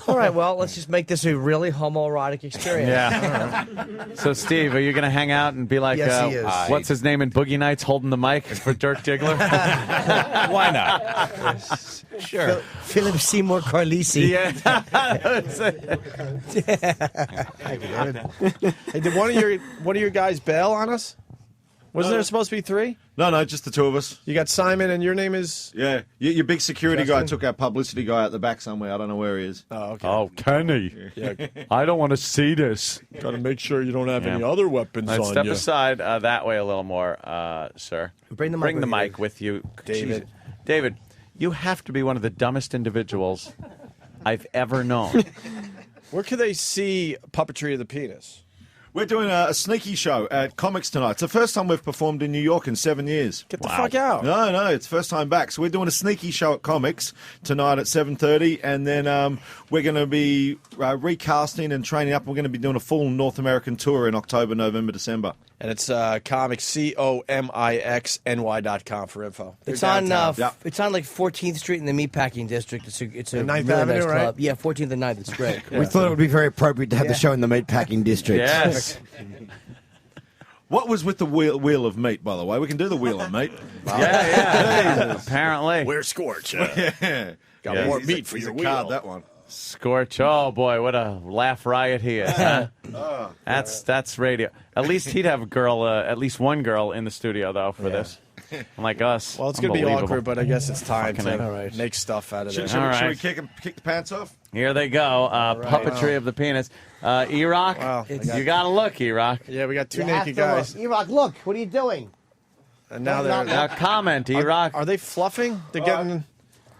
All right, well, let's just make this a really homoerotic experience.
Yeah. So, Steve, are you going to hang out and be like,
Yes, he is.
what's his name in Boogie Nights, holding the mic for Dirk Diggler?
Why not? Sure.
Philip Seymour Carlisi.
Yeah.
Hey, did one of your guys bail on us? Wasn't there supposed to be 3?
No, just the two of us.
You got Simon, and your name is.
Yeah, your big security guy
Justin?
took our publicity guy out the back somewhere. I don't know where he is.
Oh, okay.
Oh, Kenny.
Yeah.
I don't want to see this.
Got to make sure you don't have
Yeah.
any other weapons
Let's
on
step
you.
aside that way a little more, sir.
Bring the mic
Bring the
with you.
mic with you.
David.
Jeez. David, you have to be one of the dumbest individuals I've ever known.
Where can they see puppetry of the penis?
We're doing a sneaky show at Comics tonight. It's the first time we've performed in New York in 7 years.
Get the fuck out.
No, it's first time back. So we're doing a sneaky show at Comics tonight at 7:30, and then we're going to be recasting and training up. We're going to be doing a full North American tour in October, November, December.
And it's comics, COMIXNY.com for info.
It's
They're
on.
downtown.
It's on like 14th Street in the Meatpacking District. It's a
Ninth
really
Avenue,
nice
right?
club. Yeah, 14th and 9th. It's great.
We thought it would be very appropriate to have the show in the meatpacking district.
Yes.
What was with the wheel of meat, by the way? We can do the wheel of meat.
Yeah. Apparently.
Where's Scorch?
Yeah.
Got
Yeah.
more
He's
meat for
he's
your
a
wheel.
card, that one.
Scorch. Oh, boy, what a laugh riot he is, huh? That's radio. At least he'd have a girl, at least one girl in the studio, though, for this. Unlike us.
Well, it's going to be
Unbelievable.
awkward, but I guess it's time
Fucking
to make stuff out of
Should,
it.
should,
All
we, should
right.
we kick the pants off?
Here they go. Puppetry of the penis. E-Rock,
Wow.
you got to look, E-Rock.
Yeah, we got two
You have
naked
to look.
guys.
E-Rock, look. What are you doing?
And now they're
Now comment, E-Rock.
Are they fluffing? They're
All
getting.
right.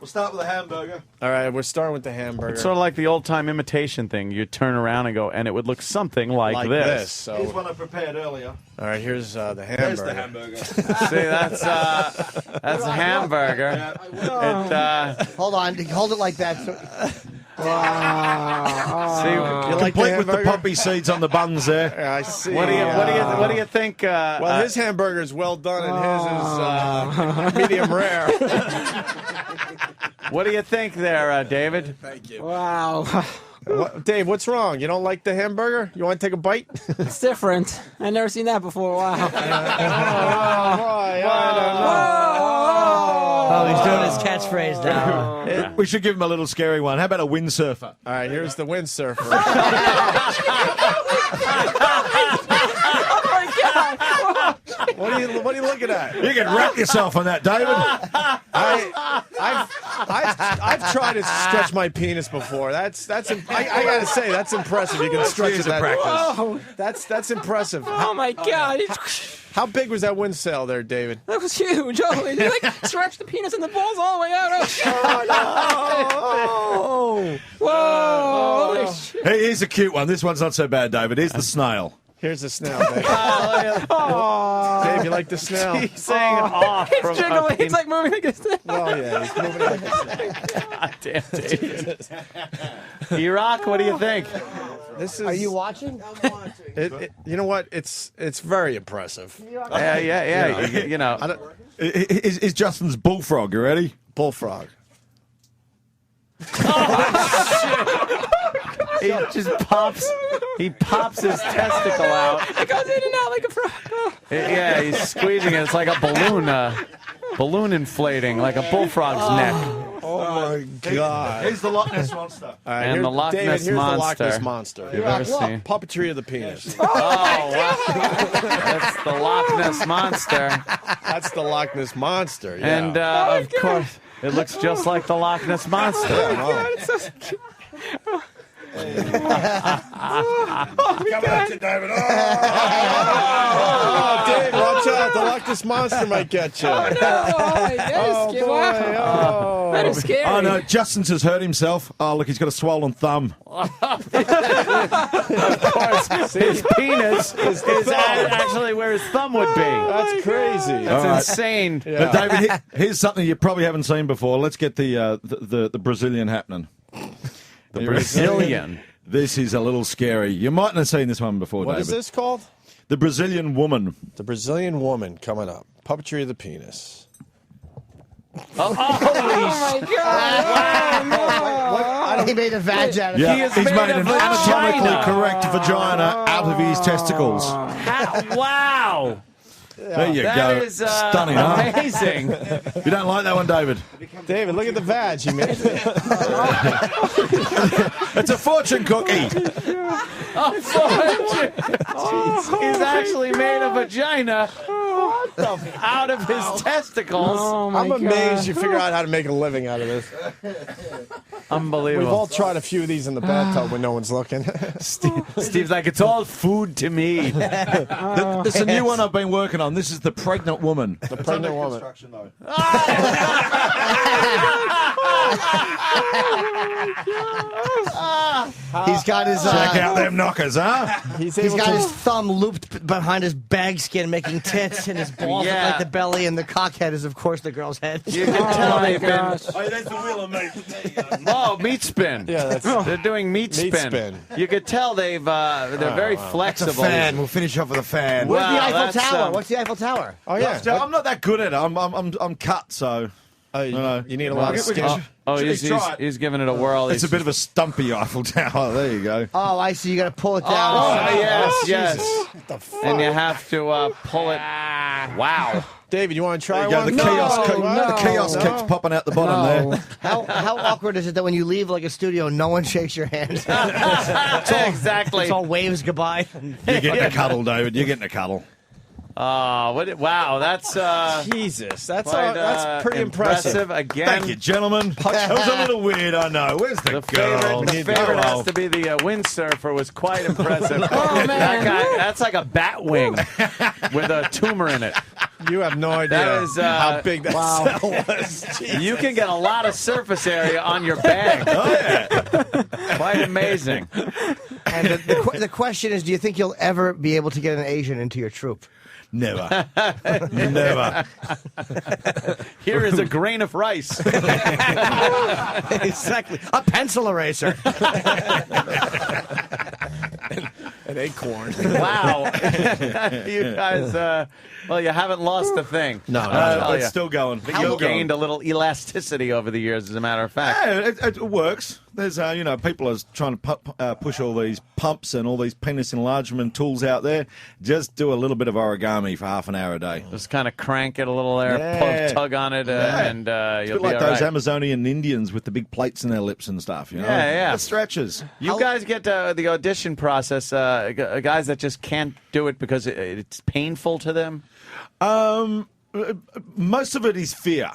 We'll start with a hamburger.
All right, we're starting with the hamburger.
It's sort of like the old-time imitation thing. You turn around and go, and it would look something like this.
So,
Here's one I prepared earlier.
all right, here's the hamburger.
There's the hamburger.
See, that's a hamburger.
Hold on, hold it like that.
See,
you like complete with the poppy seeds on the buns there.
Yeah, I see.
What do you think?
Well, his hamburger is well done, and his is medium rare.
What do you think there, David?
Thank you.
Wow.
Dave, what's wrong? You don't like the hamburger? You want to take a bite?
It's different. I've never seen that before. Wow.
Oh, he's doing his catchphrase now.
We should give him a little scary one. How about a windsurfer?
All right, here's the windsurfer. What are you looking at?
You can wrap yourself on that, David.
I've tried to stretch my penis before. I gotta say that's impressive. You can stretch it that practice. That's impressive.
Oh my God.
How big was that wind sail there, David?
That was huge. Oh, he like stretched the penis and the balls all the way out.
Oh,
Whoa. Holy shit.
Hey, here's a cute one. This one's not so bad, David. Here's the snail.
Here's the snail, Dave. Dave, you like the snail?
He's saying off.
He's jiggling. He's like moving like this.
Oh, yeah, he's moving like a snail.
God damn, David. E-Rock, what do you think?
Are you watching?
I'm watching. You know what? It's very impressive.
Yeah. You know.
Is Justin's bullfrog? You ready?
Bullfrog.
He just pops. He pops his testicle out.
It goes in and out like a frog.
Yeah, he's squeezing it. It's like a balloon inflating, like a bullfrog's neck.
Oh my God!
Here's the Loch Ness monster.
All right,
And the Loch Ness
David,
monster.
The Loch Ness monster.
You've ever seen?
Puppetry of the penis.
Oh, wow. That's the Loch Ness monster.
That's the Loch Ness monster. Yeah.
And of course, it looks just like the Loch Ness monster.
God, it's so cute.
Coming at you, David. Oh, Dave, watch out. The Loch Ness monster might get you.
Oh, no. That is scary. Wow. That is scary.
Oh, no. Justin's has hurt himself. Oh, look, he's got a swollen thumb.
Of course, his penis is actually where his thumb would be.
That's crazy.
That's insane.
Yeah. But David, here's something you probably haven't seen before. Let's get the Brazilian happening.
The Brazilian.
This is a little scary. You mightn't have seen this one before,
What
David.
is this called?
The Brazilian woman.
The Brazilian woman coming up. Puppetry of the penis.
Oh my God!
Wow. He made a vag out of it.
Yeah, he's made an anatomically correct vagina out of his testicles.
Wow.
There you
That
go.
is
Stunning, huh?
amazing.
You don't like that one, David?
David, look at the vag he made.
It's a fortune cookie.
A fortune. He's actually made a vagina out of his testicles.
Oh my
I'm amazed
God.
you figure out how to make a living out of this.
Unbelievable.
We've all tried a few of these in the bathtub when no one's looking.
Steve's like, it's all food to me.
There's a new one I've been working on. This is the pregnant woman.
The pregnant woman.
Though.
He's got his
Check out them knockers, huh?
He's got his thumb looped behind his bag skin, making tits, and his balls look like the belly, and the cock head is, of course, the girl's head.
You can tell they've been.
Oh, there's the wheel of meat.
Oh, meat spin.
Yeah,
they're doing meat spin. You could tell they're very flexible.
That's a fan. We'll finish off with a fan.
Where's the
Wow,
Eiffel
that's,
Tower? What's the Eiffel Tower?
Oh, yeah.
I'm not that good at it. I'm cut, so.
You need a lot of skin.
He's giving it a whirl.
It's a bit of a stumpy Eiffel Tower. There you go.
Oh, I see. You got to pull it down.
Yes. And you have to pull it. Wow.
David, you want to try
There you go.
one?
The chaos keeps popping out the bottom there.
How awkward is it that when you leave like a studio, no one shakes your hand?
Exactly.
It's all waves goodbye.
You're getting a cuddle, David. You're getting a cuddle.
Wow, that's
Jesus, that's
quite,
pretty impressive.
Again,
Thank you, gentlemen. That was a little weird, I know. Where's the girl?
favorite has to be the windsurfer. Was quite impressive.
Oh, man.
That guy, that's like a bat wing with a tumor in it.
You have no idea
That is,
how big that
wow.
cell was. Jesus.
You can get a lot of surface area on your bag.
Oh, yeah.
Quite amazing.
And the question is, do you think you'll ever be able to get an Asian into your troop?
Never. Never.
Here is a grain of rice.
Exactly. A pencil eraser.
An acorn.
Wow. You guys, well, you haven't lost a thing.
No, it's still going.
You've gained a little elasticity over the years, as a matter of fact.
Yeah, it works. There's, people are trying to push all these pumps and all these penis enlargement tools out there. Just do a little bit of origami for half an hour a day.
Just kind of crank it a little there, tug on it, and
It's a
you'll
bit like
be all
those
right.
Amazonian Indians with the big plates in their lips and stuff. You know?
Yeah.
It stretches.
You guys get the audition process, guys that just can't do it because it's painful to them?
Most of it is fear.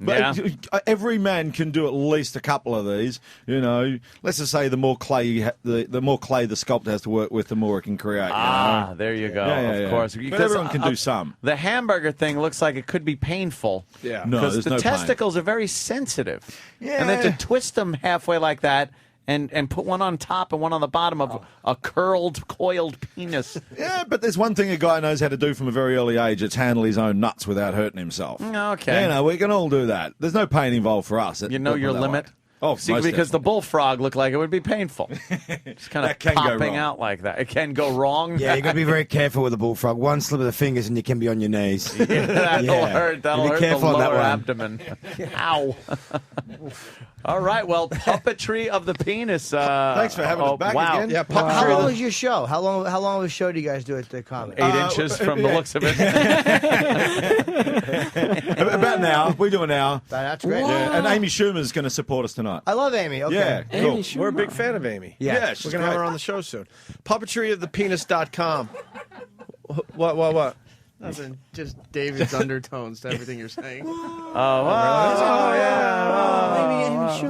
Yeah.
But every man can do at least a couple of these. Let's just say the more clay the sculptor has to work with, the more it can create.
There you go.
Yeah,
of course,
but everyone can do some.
The hamburger thing looks like it could be painful.
Yeah, no,
because
there's
the
no pain.
testicles are very sensitive.
Yeah.
And then to twist them halfway like that. And put one on top and one on the bottom of a coiled penis.
Yeah, but there's one thing a guy knows how to do from a very early age. It's handle his own nuts without hurting himself.
Okay.
We can all do that. There's no pain involved for us.
You know your limit?
Oh,
See,
most
because the bullfrog looked like it would be painful. It's kind of
That can go
popping
wrong.
out like that. It can go wrong.
Yeah, you got to be very careful with the bullfrog. One slip of the fingers and you can be on your knees.
That'll hurt. That'll
Be
hurt the
careful on that
lower
one.
abdomen. Ow. All right. Well, puppetry of the penis.
Thanks for having us back
wow.
again.
Yeah,
How long was your show? How long of a show do you guys do at the comedy?
8 inches from the looks of it.
About an hour. We do an hour.
That's great.
Yeah. And Amy Schumer's going to support us tonight.
I love Amy. Okay.
Yeah, cool.
We're a big fan of Amy.
Yeah,
We're
she's
going to have
great.
her on the show soon. Puppetryofthepenis.com. What?
Nothing. Just David's undertones to everything you're saying.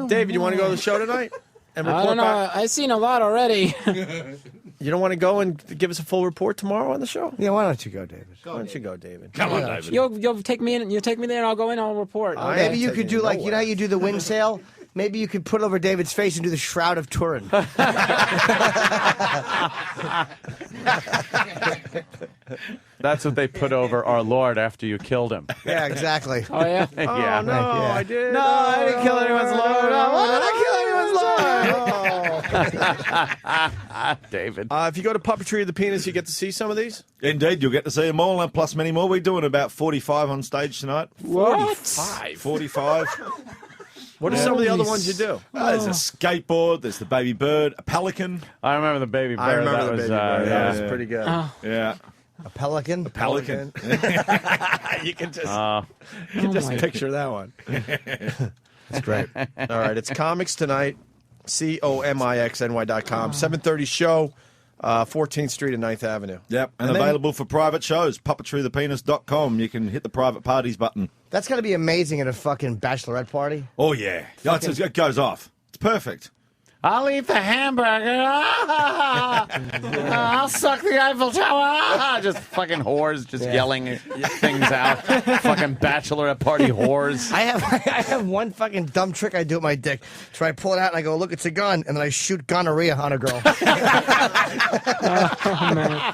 David, you want to go to the show tonight? And
I
report
don't know.
back?
I've seen a lot already.
You don't want to go and give us a full report tomorrow on the show?
Yeah, why don't you go, David?
Why don't you go, David?
Come on, David.
You'll take me in. You take me there, and I'll go in. I'll report.
Maybe you could do like, you know how you do the wind sail? Maybe you could put over David's face and do the Shroud of Turin.
That's what they put over our Lord after you killed him.
Yeah, exactly.
Oh, yeah?
Yeah.
Oh, no, I did.
No, I didn't kill anyone's Lord. David.
If you go to Puppetry of the Penis, you get to see some of these?
Indeed, you'll get to see them all, and plus many more. We're doing about 45 on stage tonight. 45.
What are some of the other ones you do?
There's a skateboard, there's the baby bird, a pelican.
I remember the baby bird.
I remember
that
the
was,
baby bird.
yeah.
That was pretty good.
Yeah.
A pelican? A
Pelican.
You can just picture that one. That's great. All right, it's Comics Tonight, COMIXNY.com, 7:30 show, 14th Street and 9th Avenue.
Yep, and
then-
available for private shows, puppetrythepenis.com. You can hit the private parties button.
That's got to be amazing at a fucking bachelorette party.
Oh, yeah. It goes off. It's perfect.
I'll eat the hamburger. I'll suck the Eiffel Tower. Just fucking whores just yelling things out. Fucking bachelorette party whores.
I have one fucking dumb trick I do with my dick. So I pull it out and I go, look, it's a gun. And then I shoot gonorrhea on a girl.
Oh, man.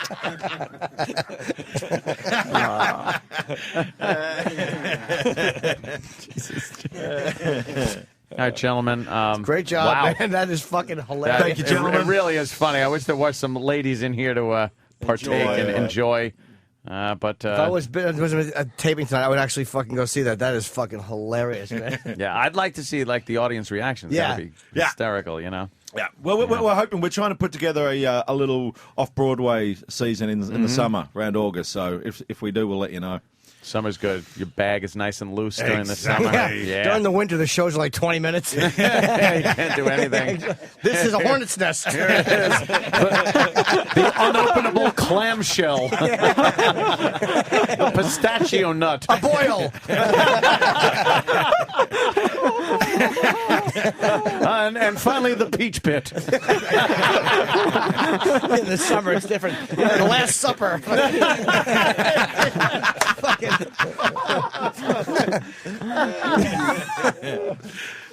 All right, gentlemen.
Great job,
wow.
man. That is fucking hilarious.
Thank you, gentlemen.
It really is funny. I wish there was some ladies in here to partake and enjoy. But
If I was a taping tonight, I would actually fucking go see that. That is fucking hilarious, man.
yeah, I'd like to see like the audience reactions.
Yeah.
That'd be hysterical, you know.
Yeah. Well, we're hoping, we're trying to put together a little off-Broadway season in the summer, around August. So if we do, we'll let you know.
Summer's good. Your bag is nice and loose during the summer. Yeah.
During the winter, the shows are like 20 minutes.
You can't do anything.
This is a hornet's nest.
Here it is. The unopenable clamshell. The pistachio nut.
A boil.
And finally, the peach pit.
In the summer, it's different. The Last Supper.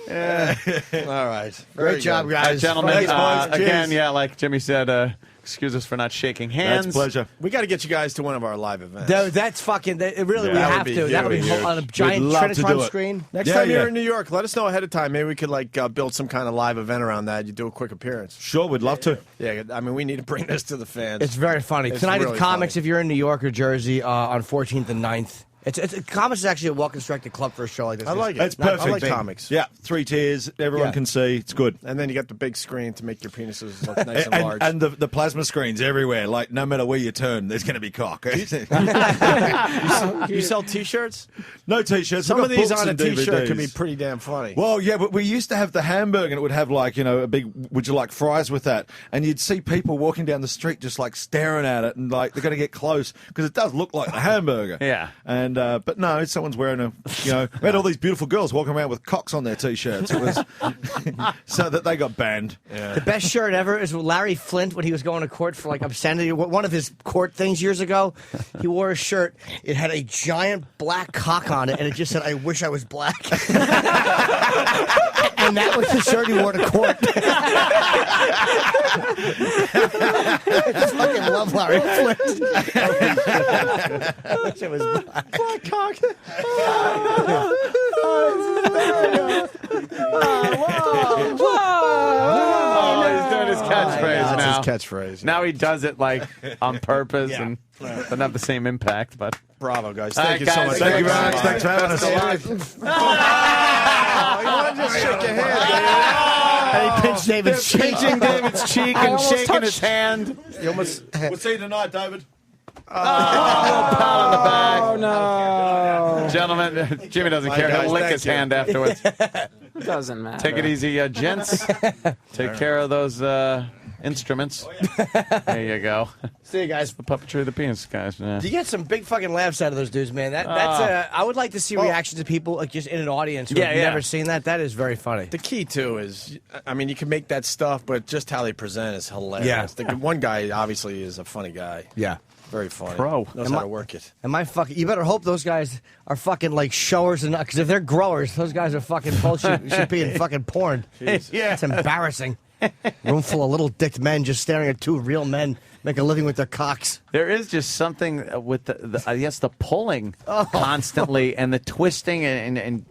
All right.
Great job, guys.
Gentlemen,
Thanks, boys.
again,
Cheers.
yeah, like Jimmy said, excuse us for not shaking hands.
That's pleasure. We got to get you guys to one of our live events.
That's fucking. Really,
Yeah,
we
that would
have
be
to. That would be
huge.
on a giant
We'd love to
Trinitron
do it.
screen.
Next time you're in New York, let us know ahead of time. Maybe we could build some kind of live event around that. You do a quick appearance.
Sure, we'd love to.
Yeah, I mean, we need to bring this to the fans.
It's very funny.
It's
Tonight
really
at Comics, if you're in New York or Jersey, on 14th and 9th. Comics is actually a well-constructed club for a show like this.
I like it.
It's perfect.
I like comics.
Yeah, 3 tiers. Everyone can see. It's good.
And then you got the big screen to make your penises look nice and large.
And the plasma screens everywhere. Like, no matter where you turn, there's going to be cock.
You sell T-shirts?
No T-shirts.
Some
We've
of
got
these
books
on a
and
T-shirt
DVDs.
could be pretty damn funny.
Well, yeah, but we used to have the hamburger, and it would have a big, would you like fries with that? And you'd see people walking down the street just staring at it, and they're going to get close because it does look like the hamburger.
Yeah.
And but no, someone's wearing we had all these beautiful girls walking around with cocks on their T-shirts. It was so that they got banned.
The best shirt ever is Larry Flint when he was going to court for obscenity. One of his court things years ago, he wore a shirt. It had a giant black cock on it, and it just said, "I wish I was black." And that was the shirt he wore to court. I just fucking love Larry Flint. I wish I was black.
Black cock.
Oh, he's doing his catchphrase now.
That's his catchphrase.
Now he does it on purpose and doesn't have the same impact. But
bravo, guys!
All
Thank
right,
you so
guys,
much.
Thank you very much. Thanks for having us.
You want to just shake your hand?
And he pinched David's cheek.
pinching David's cheek and shaking his hand.
You almost.
We'll see you tonight, David.
Pat on the back.
Oh no,
Gentlemen, Jimmy doesn't
Bye,
care.
guys.
He'll lick
Thank
his
you.
hand afterwards.
doesn't matter.
Take it easy, gents. Take care of those instruments. There you go.
See you guys.
The puppetry of the penis, guys. Yeah.
You get some big fucking laughs out of those dudes, man. That's I would like to see reactions of people just in an audience who have never seen that. That is very funny.
The key too is, I mean, you can make that stuff, but just how they present is hilarious.
Yeah.
The one guy obviously is a funny guy.
Yeah.
Very funny.
Pro.
Knows how to work it.
And you better hope those guys are fucking showers and because if they're growers, those guys are fucking bullshit. Should be in fucking porn.
Yeah.
It's embarrassing. Room full of little dicked men just staring at two real men make a living with their cocks.
There is just something with the pulling constantly and the twisting and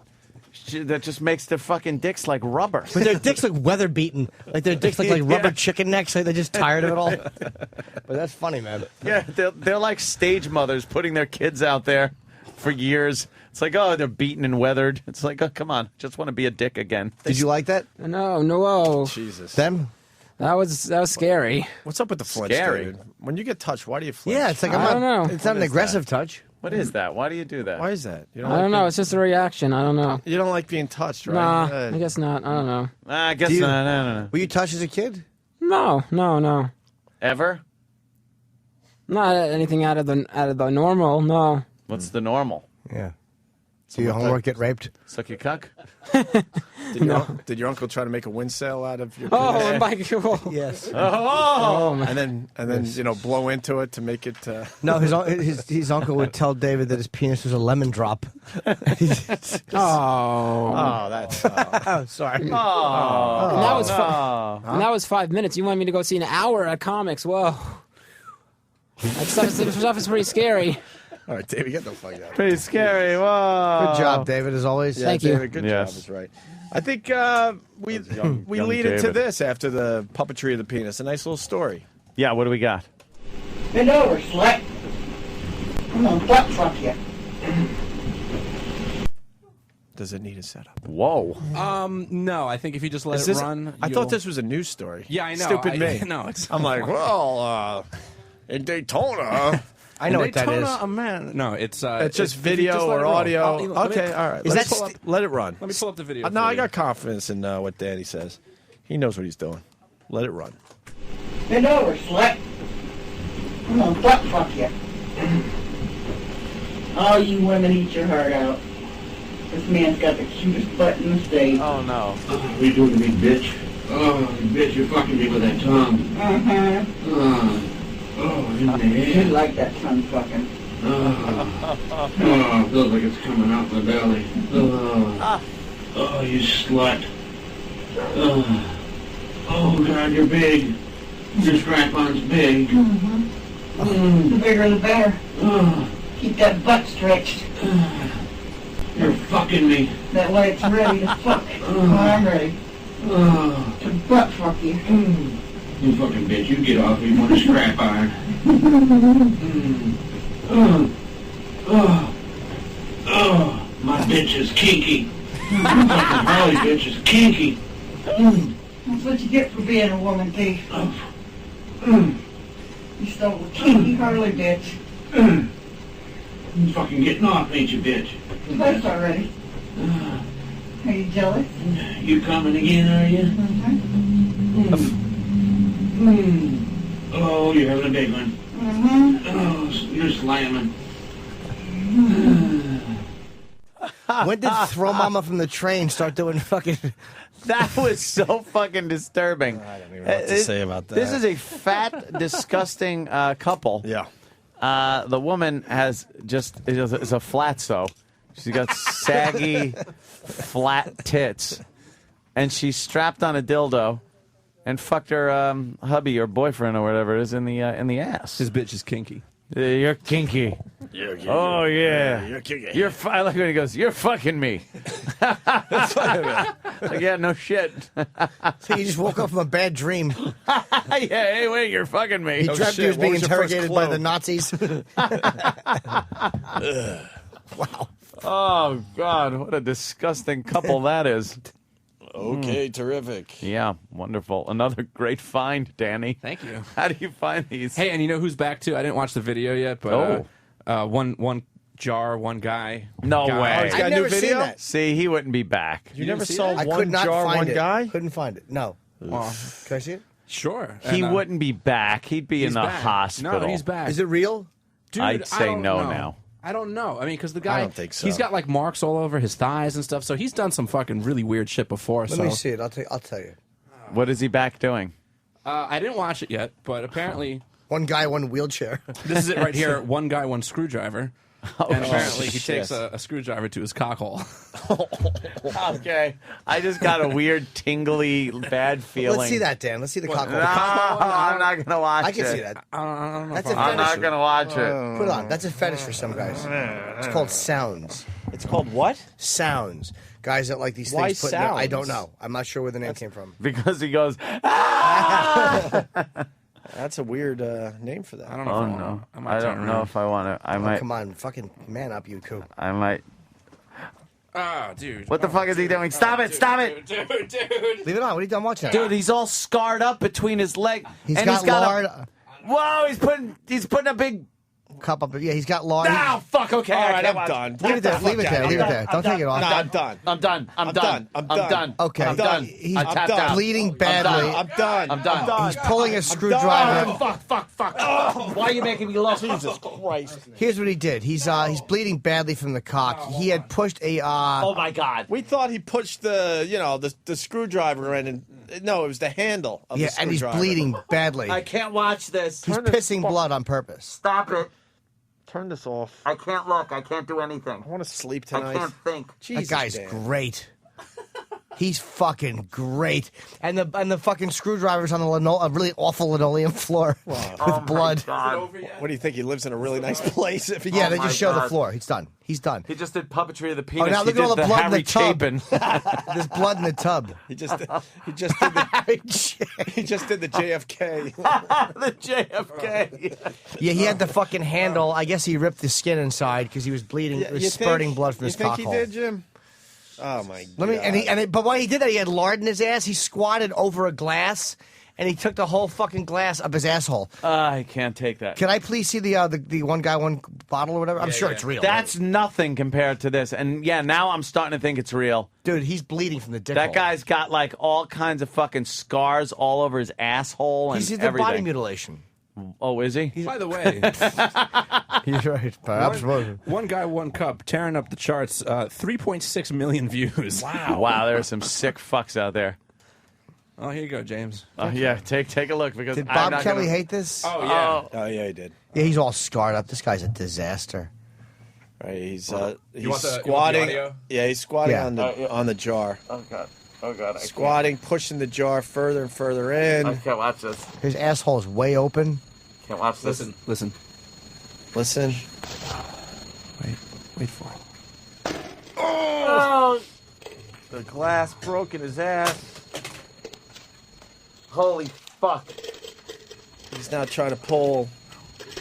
that just makes their fucking dicks like rubber.
But their dicks look weather beaten. Like their dicks look like rubber chicken necks. Like they're just tired of it all. But that's funny, man.
Yeah, they're like stage mothers putting their kids out there for years. It's like, oh, they're beaten and weathered. It's like, oh, come on, just want to be a dick again.
Did you like that?
No.
Jesus.
Them?
That was scary.
What's up with the flinch,
Scary.
dude? When you get touched, why do you flinch?
Yeah, it's like
I don't know.
It's not an aggressive touch.
What is that? Why do you do that?
Why is that? You
I don't know. It's just a reaction. I don't know.
You don't like being touched, right?
Nah, I guess not. I don't know.
I guess not. I don't know.
Were you touched as a kid?
No.
Ever?
Not anything out of the normal. No.
What's the normal?
Yeah. Do your homework get raped?
Suck your cuck?
Did your uncle try to make a wind sail out of your
Oh my
penis?
God.
Yes.
Oh,
and then blow into it to make it.
No, his uncle would tell David that his penis was a lemon drop.
Oh,
that's.
Oh, sorry.
And that was 5 minutes. You wanted me to go see an hour at comics? Whoa. That stuff is pretty scary.
All right, David, get the fuck out.
Pretty scary. Whoa.
Good job, David, as always.
Yeah,
Thank you.
David, good job. Is right. I think we
young
lead into
David.
this after the puppetry of the penis. A nice little story.
Yeah, what do we got?
Bend over, slut. I'm gonna butt fuck you.
Does it need a setup?
Whoa.
No, I think if you just let it run.
I thought this was a news story.
Yeah, I know.
Stupid me.
No, it's.
I'm like, well, in Daytona.
I know what that is.
Daytona, a man. No, it's
It's just
if you
video
let it
or
roll.
audio.
Let me-
Okay, all right.
Is
Let's
that
pull up- let it run.
Let me pull up the video.
No,
for
I
you.
got confidence in what Danny says. He knows what he's doing. Let it run.
Bend over, slut. I'm gonna butt fuck you. All you women eat your heart out. This man's got the cutest butt in the state.
Oh, no.
What are you doing to me, bitch? Oh, bitch, you're fucking me with that tongue.
Uh-huh.
Oh, in the
You
head.
like that tongue fucking.
Oh, feels like it's coming out my belly. Oh, you slut. Oh, God, you're big. Your strap-on's big.
The bigger the better. Keep that butt stretched.
You're fucking me.
That way it's ready to fuck. I'm ready. To butt fuck you.
You fucking bitch, you get off me. You want a strap on. My bitch is kinky. Fucking Harley bitch is kinky.
That's what you get for being a woman thief. You stole a kinky Harley bitch.
You fucking getting off, ain't you, bitch?
That's already. Are you jealous?
You coming again, are you? Oh, you're having a big one. Oh, you're slamming.
When did Throw Mama from the Train start doing fucking...
That was so fucking disturbing.
I don't even know what to say about that.
This is a fat, disgusting couple.
Yeah.
The woman has just is a flatso. She's got saggy, flat tits, and she's strapped on a dildo, and fucked her hubby or boyfriend or whatever it is in the ass.
His bitch is kinky.
You're kinky.
You're kinky.
Oh yeah.
You're kinky.
I like when he goes, "You're fucking me." Like, yeah, no shit.
So you just woke up from a bad dream.
Yeah, hey, wait, you're fucking me.
He dreamt he was being interrogated by the Nazis.
Wow. Oh, God, what a disgusting couple that is.
Okay, terrific.
Yeah, wonderful. Another great find, Danny.
Thank you.
How do you find these?
Hey, and you know who's back too? I didn't watch the video yet, but one jar, one guy.
No
guy.
way.
Oh,
he's got a new video?
See, he wouldn't be back.
You never saw
I
one
could not
jar,
find
one
it.
guy?
Couldn't find it. No. Can I see it?
Sure.
He wouldn't be back. He'd be in
He's
the
back.
hospital.
No, he's back.
Is it real?
Dude,
I'd say
I don't
no
know.
now.
I don't know. I mean, because the guy,
I don't think so.
He's got like marks all over his thighs and stuff. So he's done some fucking really weird shit before.
Let me see it. I'll tell you.
What is he back doing?
I didn't watch it yet, but apparently
one guy, one wheelchair.
This is it right here. One guy, one screwdriver. And apparently he
shit.
takes a screwdriver to his cockhole.
Okay. I just got a weird, tingly, bad feeling.
Let's see that, Dan. Let's see the cock.
No, I'm not going to watch it.
I can see that.
I don't know
That's
if
a
I'm-
fetish.
I'm not going to watch it.
Put it on. That's a fetish for some guys. It's called sounds.
It's called what?
Sounds. Guys that like these
Why
things put in their, I
sounds?
don't know. I'm not sure where the name came from.
Because he goes, ah!
That's a weird name for that.
I don't know.
Oh,
if I
no.
wanna- I might
I
turn
don't know
around.
if I want to. I
Oh,
might.
come on. Fucking man up, you coop.
I might.
Ah, dude.
What the fuck is he doing? Stop it! Stop it!
Dude.
Leave it on. What are you done watching?
Dude, he's all scarred up between his legs.
He's
and
got
he's got
lard.
Whoa! He's putting a big.
Cup up. Yeah, he's got lard.
Oh fuck! Okay,
All
I
right,
can't
I'm
watch
done.
Leave it there. Leave it there. Leave it there. Don't take it off.
No, I'm done.
I'm done. I'm done.
I'm
I'm
done.
done.
Okay.
I'm done.
He's
I tapped out.
bleeding badly.
I'm done.
I'm done.
He's pulling a screwdriver.
Fuck. Why are you making me look? Jesus Christ.
Here's what he did. He's bleeding badly from the cock. He had pushed a.
Oh my God.
We thought he pushed the screwdriver in, and no, it was the handle of
Yeah,
the
and he's
screwdriver.
bleeding badly.
I can't watch this.
He's pissing blood on purpose.
Stop it.
Turn this off.
I can't look. I can't do anything.
I want to sleep
I
tonight.
can't think.
Jesus,
That guy's
Dan.
great. He's fucking great. And the fucking screwdriver's on the a really awful linoleum floor with blood.
What do you think? He lives in a really nice place. If he
Yeah, they just show the floor. He's done. He's done.
He just did puppetry of the penis.
Oh, now look
he
at all
did
the blood in
Harry
the tub.
Chapin.
There's blood in the tub.
He just did the JFK.
The JFK.
Yeah, he had the fucking handle. I guess he ripped the skin inside because he was bleeding. It was spurting blood from his cock
You
hole.
think he did, Jim? Oh my God.
Let me but while he did that, he had lard in his ass. He squatted over a glass and he took the whole fucking glass up his asshole.
I can't take that.
Can I please see the one guy, one bottle or whatever? I'm sure it's real.
That's nothing compared to this. And yeah, now I'm starting to think it's real.
Dude, he's bleeding from the dick
That
hole.
guy's got like all kinds of fucking scars all over his asshole and
He's the
everything.
body mutilation.
Oh, is he?
By the way,
he's right. Perhaps
one guy, one cup, tearing up the charts. 3.6 million views.
Wow, there are some sick fucks out there.
Oh, here you go, James.
Yeah, take a look because
Did
I'm
Bob
not
Kelly
gonna...
hate this?
Oh yeah.
Oh yeah, he did.
Yeah, he's all scarred up. This guy's a disaster.
Right, he's
want the
squatting.
audio?
Yeah, he's squatting
Yeah.
on the jar.
Oh god. Oh god.
Squatting, pushing the jar further and further in.
I can't watch this.
His asshole is way open.
Can't watch this.
Listen. Wait for it.
Oh! The glass broke in his ass. Holy fuck.
He's now trying to pull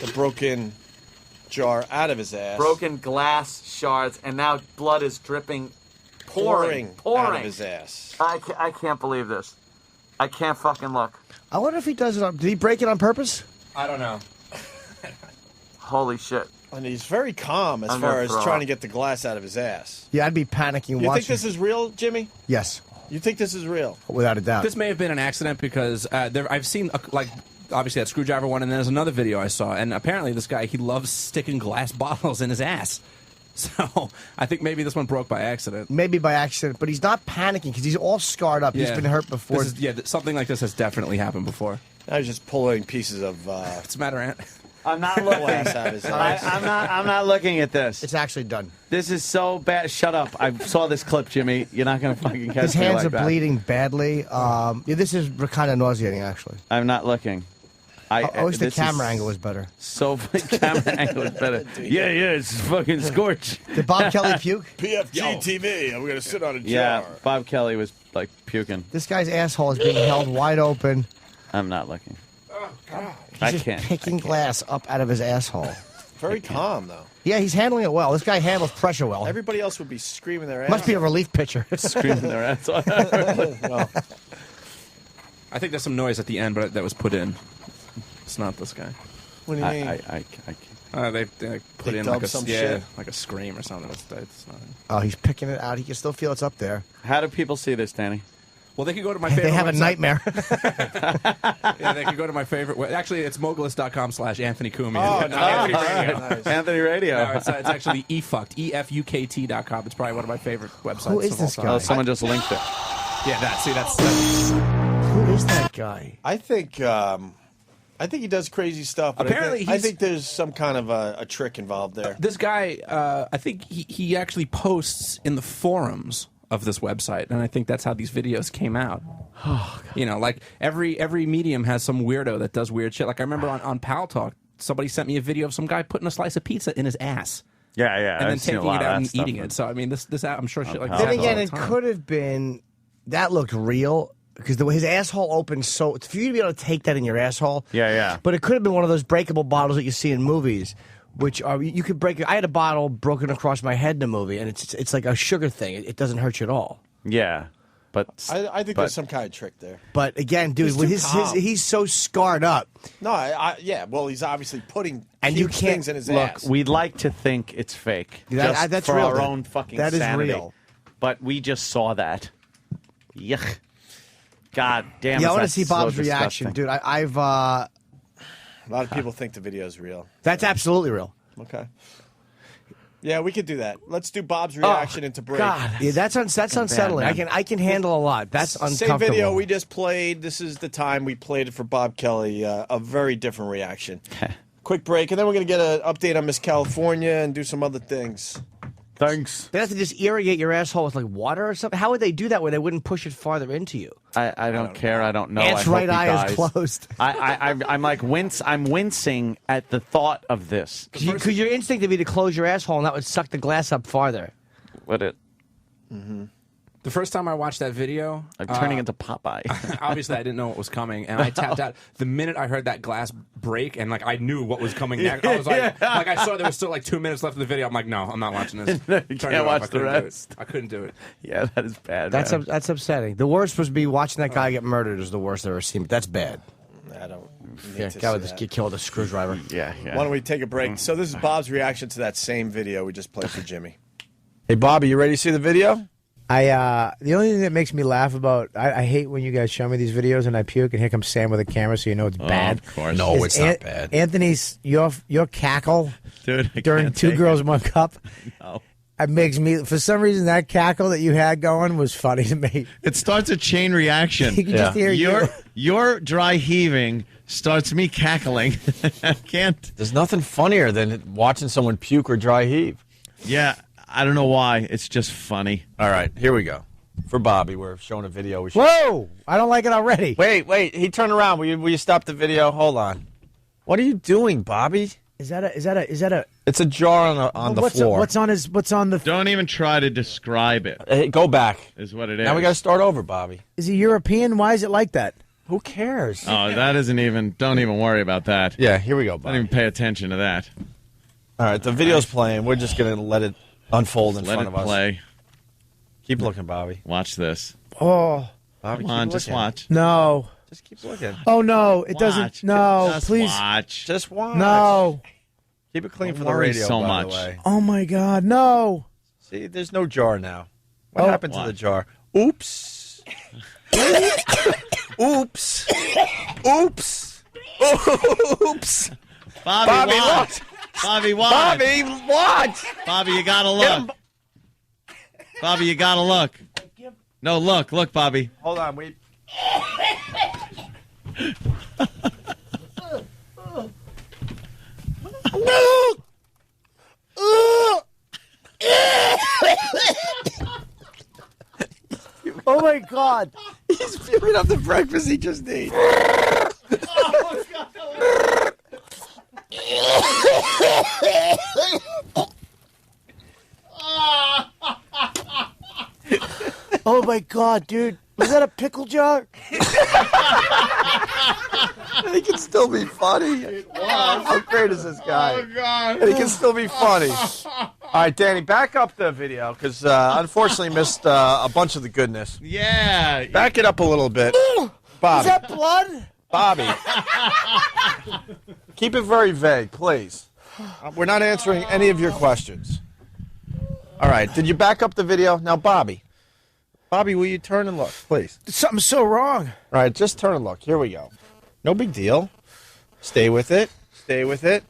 the broken jar out of his ass.
Broken glass shards, and now blood is dripping, pouring
out of his ass.
I can't believe this. I can't fucking look.
I wonder if he does it did he break it on purpose?
I don't know.
Holy shit.
And he's very calm as
I'm
far
gonna
as
throw
trying
up.
to get the glass out of his ass.
Yeah, I'd be panicking
You
watching.
think this is real, Jimmy?
Yes,
You think this is real?
without a doubt.
This may have been an accident because I've seen obviously that screwdriver one, and then there's another video I saw, and apparently this guy, he loves sticking glass bottles in his ass. So I think maybe this one broke by accident.
Maybe by accident, but he's not panicking because he's all scarred up. He's been hurt before.
Something like this has definitely happened before.
I was just pulling pieces of.
What's the matter, Ant?
I'm not looking.
Glass out of his ass.
I'm not looking at this.
It's actually done.
This is so bad. Shut up. I saw this clip, Jimmy. You're not going to fucking catch
His
me
hands
like
are
that.
bleeding badly. Yeah, this is kind of nauseating, actually.
I'm not looking.
I wish the
this
camera
is
angle was better.
So camera angle was better. Yeah, it's fucking scorch.
Did Bob Kelly puke?
PFG TV. I'm going to sit on a jar.
Yeah, Bob Kelly was like puking.
This guy's asshole is being held wide open.
I'm not looking.
Oh, God.
He's
I
just
can't.
picking glass up out of his asshole.
Very calm, though.
Yeah, he's handling it well. This guy handles pressure well.
Everybody else would be screaming their ass.
Must be a relief pitcher.
Screaming their ass off.
Well,
I think there's some noise at the end, but that was put in. It's not this guy.
what do you mean?
I can't.
They put
They
in like
dubbed some shit?
like a scream or something. It's not.
Oh, he's picking it out. He can still feel it's up there.
How do people see this, Danny?
Well, they can go to my favorite.
They have a
website.
nightmare.
Yeah, they can go to my favorite. Actually, it's mogulus.com/Anthony Cumia.
Oh,
Anthony
nice.
Radio.
Nice.
Anthony Radio.
No, it's actually efukt.com. It's probably one of my favorite websites.
Who is
of all
this
time.
guy?
Oh, someone just linked it.
Yeah, that's
Who is that guy?
I think he does crazy stuff. But
Apparently
I
he's-
think there's some kind of a trick involved there.
this guy. I think he actually posts in the forums of this website, and I think that's how these videos came out. You know, like every medium has some weirdo that does weird shit. Like I remember on Pal Talk, somebody sent me a video of some guy putting a slice of pizza in his ass.
Yeah, yeah.
And then
I've seen a
taking
lot
it
of
out
that
and
stuff.
eating it. So I mean, this I'm sure shit like
Then
that.
Then
happens
again,
all
it
the time.
could have been. That looked real because the way his asshole opened, so for you to be able to take that in your asshole.
Yeah, yeah.
But it could have been one of those breakable bottles that you see in movies, which are you could break. I had a bottle broken across my head in a movie, and it's like a sugar thing. It doesn't hurt you at all.
Yeah, but
I think there's some kind of trick there.
But again, dude,
He's
with
too
his
calm.
he's so scarred up.
No, yeah. Well, he's obviously putting
And you
huge
can't-
things in his
look,
ass.
we'd like to think it's fake.
That- that's
for
real,
our
dude.
own fucking
That is
sanity.
real.
But we just saw that. Yuck. God damn.
Yeah, I
want
to see Bob's reaction, dude. I've
A lot of people think the video is real.
that's absolutely real.
Okay. Yeah, we could do that. Let's do Bob's reaction into break.
Yeah, that's unsettling.
man.
I can handle a lot. That's uncomfortable.
Same video we just played. This is the time we played it for Bob Kelly. A very different reaction. Quick break, and then we're going to get an update on Miss California and do some other things.
Thanks.
They have to just irrigate your asshole with like water or something. How would they do that where they wouldn't push it farther into you?
I don't care. I don't know.
Ant's
I hope
right
he
eye
dies.
is closed.
I'm like I'm wincing at the thought of this.
Because your instinct would be to close your asshole and that would suck the glass up farther.
Would it?
The first time I watched that video,
I'm turning into Popeye.
obviously I didn't know what was coming, and I tapped out. The minute I heard that glass break, and like I knew what was coming next, I was like I saw there was still like 2 minutes left of the video. I'm like, no, I'm not watching this.
You
Turned
can't
it off.
watch
I
the
couldn't do it.
rest.
I couldn't do it.
Yeah, that is bad.
That's
man.
that's upsetting. The worst was be watching that guy get murdered is the worst I've ever seen. But that's bad.
I don't need
Yeah,
to
guy
see
would just
that.
get killed with a screwdriver.
Yeah.
Why don't we take a break? So this is Bob's reaction to that same video we just played for Jimmy. Hey, Bobby, you ready to see the video?
The only thing that makes me laugh about I hate when you guys show me these videos and I puke and here comes Sam with a camera so you know it's bad.
Of course.
No,
Is
it's not bad. Anthony's your cackle
Dude, I
during
can't
Two
take
Girls
it.
One Cup.
No.
It makes me, for some reason, that cackle that you had going was funny to me.
It starts a chain reaction.
You can just hear
your dry heaving starts me cackling. I can't.
There's nothing funnier than watching someone puke or dry heave.
Yeah, I don't know why. It's just funny.
All right, here we go. For Bobby, we're showing a video.
Whoa! I don't like it already.
Wait. He turned around. Will you stop the video? Hold on. What are you doing, Bobby?
Is that a?
It's a jar on the floor.
What's on the?
Don't even try to describe it.
Hey, go back.
Is what it is.
Now we got to start over, Bobby.
Is he European? Why is it like that?
Who cares?
Oh, that isn't even. Don't even worry about that.
Yeah, here we go, Bobby.
Don't even pay attention to that.
All right, the video's playing. We're just gonna let it unfold in front of us.
Let it play.
Keep looking, Bobby.
Watch this.
Oh,
Bobby,
come on, just watch.
No.
Just keep looking.
Oh no, it doesn't. No,
just
please.
Watch.
Just watch.
No.
Keep it clean
Don't
for the
worry
radio.
so
by
much.
The way.
Oh my God, no.
See, there's no jar now. What happened to the jar? Oops. Oops. Oops. Oops.
Bobby, watch.
look.
Bobby, watch.
Bobby, watch.
Bobby, you gotta look. Bobby, you gotta look. No, look, Bobby.
Hold on, wait.
Oh my God.
He's spewing up the breakfast he just ate.
Oh my God, dude. Was that a pickle jar?
He can still be funny. It was. How great is this guy?
Oh, God.
And he can still be funny. All right, Danny, back up the video because unfortunately missed a bunch of the goodness.
Yeah.
Back it up a little bit. Bobby.
Is that blood?
Bobby. Keep it very vague, please. We're not answering any of your questions. All right, did you back up the video? Now, Bobby. Bobby, will you turn and look, please?
Something's so wrong.
All right, just turn and look. Here we go. No big deal. Stay with it. Stay with it.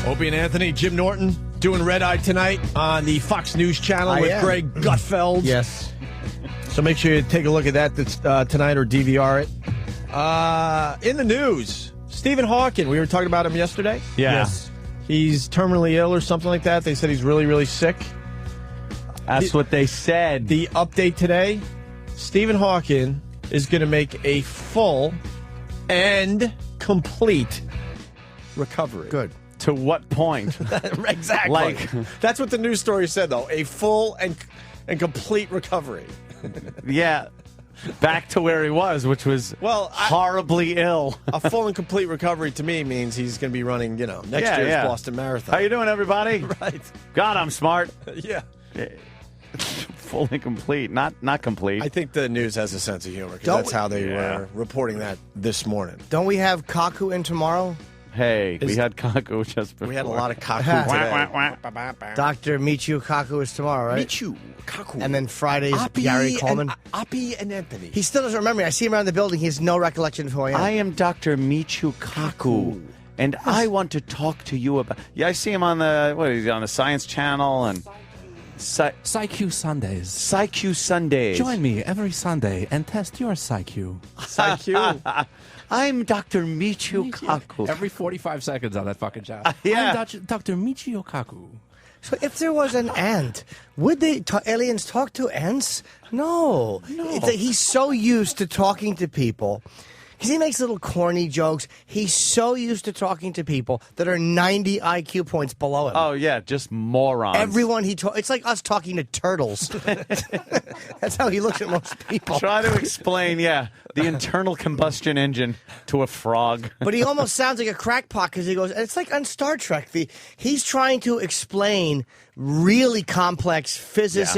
Opie and Anthony, Jim Norton doing Red Eye tonight on the Fox News Channel with Greg Gutfeld.
Yes.
So make sure you take a look at that tonight or DVR it. In the news, Stephen Hawking, we were talking about him yesterday.
Yeah.
Yes. He's terminally ill or something like that. They said he's really, really sick.
That's what they said.
The update today, Stephen Hawking is going to make a full and complete recovery.
Good.
To what point?
Exactly.
Like,
that's what the news story said, though. A full and complete recovery.
yeah. Back to where he was, which was horribly ill.
A full and complete recovery to me means he's going to be running, next year's Boston Marathon.
How you doing, everybody?
Right.
God, I'm smart.
Yeah.
Full and complete, not complete.
I think the news has a sense of humor because that's how they were reporting that this morning.
Don't we have Kaku in tomorrow?
Hey, we had Kaku just before.
We had a lot of Kaku today.
Dr. Michio Kaku is tomorrow, right?
Michio Kaku.
And then Friday's
Opie
Gary Coleman.
Opie and Anthony.
He still doesn't remember me. I see him around the building. He has no recollection of who I am.
I am Dr. Michio Kaku, and I want to talk to you about.
Yeah, I see him on the Science Channel and
PsyQ Sundays.
PsyQ Sundays.
Join me every Sunday and test your PsyQ.
PsyQ.
I'm Dr. Michio Kaku.
Every 45 seconds on that fucking show.
Yeah.
I'm Dr. Michio Kaku.
So if there was an ant, would aliens talk to ants? No. He's so used to talking to people. Because he makes little corny jokes. He's so used to talking to people that are 90 IQ points below him.
Oh, yeah, just morons.
Everyone it's like us talking to turtles. That's how he looks at most people.
Try to explain, the internal combustion engine to a frog.
But he almost sounds like a crackpot because he goes, it's like on Star Trek. He's trying to explain really complex physics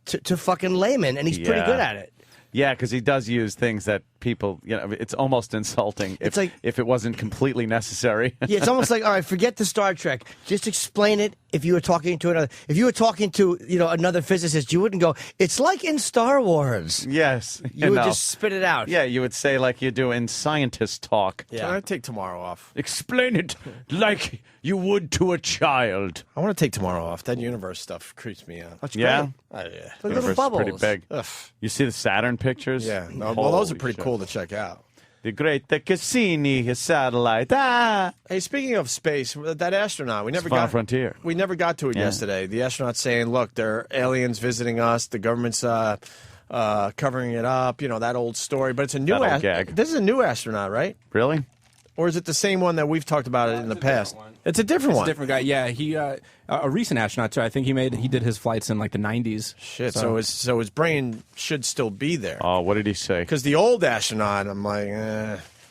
to fucking laymen, and he's pretty good at it.
Yeah, because he does use things that
people, it's almost insulting if it wasn't completely necessary.
Yeah, it's almost like, all right, forget the Star Trek. Just explain it. If you were talking to another physicist, you wouldn't go, it's like in Star Wars.
Yes.
You would just spit it out.
Yeah, you would say like you do in scientist talk.
Yeah. Can I take tomorrow off?
Explain it like you would to a child.
I want to take tomorrow off. That universe stuff creeps me out.
That's
Yeah?
great.
Yeah.
The
Universe
little
is
bubbles.
pretty big.
Ugh.
You see the Saturn pictures?
Yeah. No, well, those are
Holy
pretty
shit.
cool to check out.
The Great Cassini satellite.
Hey, speaking of space, that astronaut, we never
Final
got
Frontier.
We never got to it yesterday. The astronaut saying, "Look, there are aliens visiting us. The government's covering it up." That old story. But it's a new
That old gag.
This is a new astronaut, right?
Really?
Or is it the same one that we've talked about in the past? It's a different one.
It's a different guy. Yeah, he a recent astronaut too. I think he did his flights in like the 90s.
Shit. So his brain should still be there.
Oh, what did he say?
Because the old astronaut, I'm like,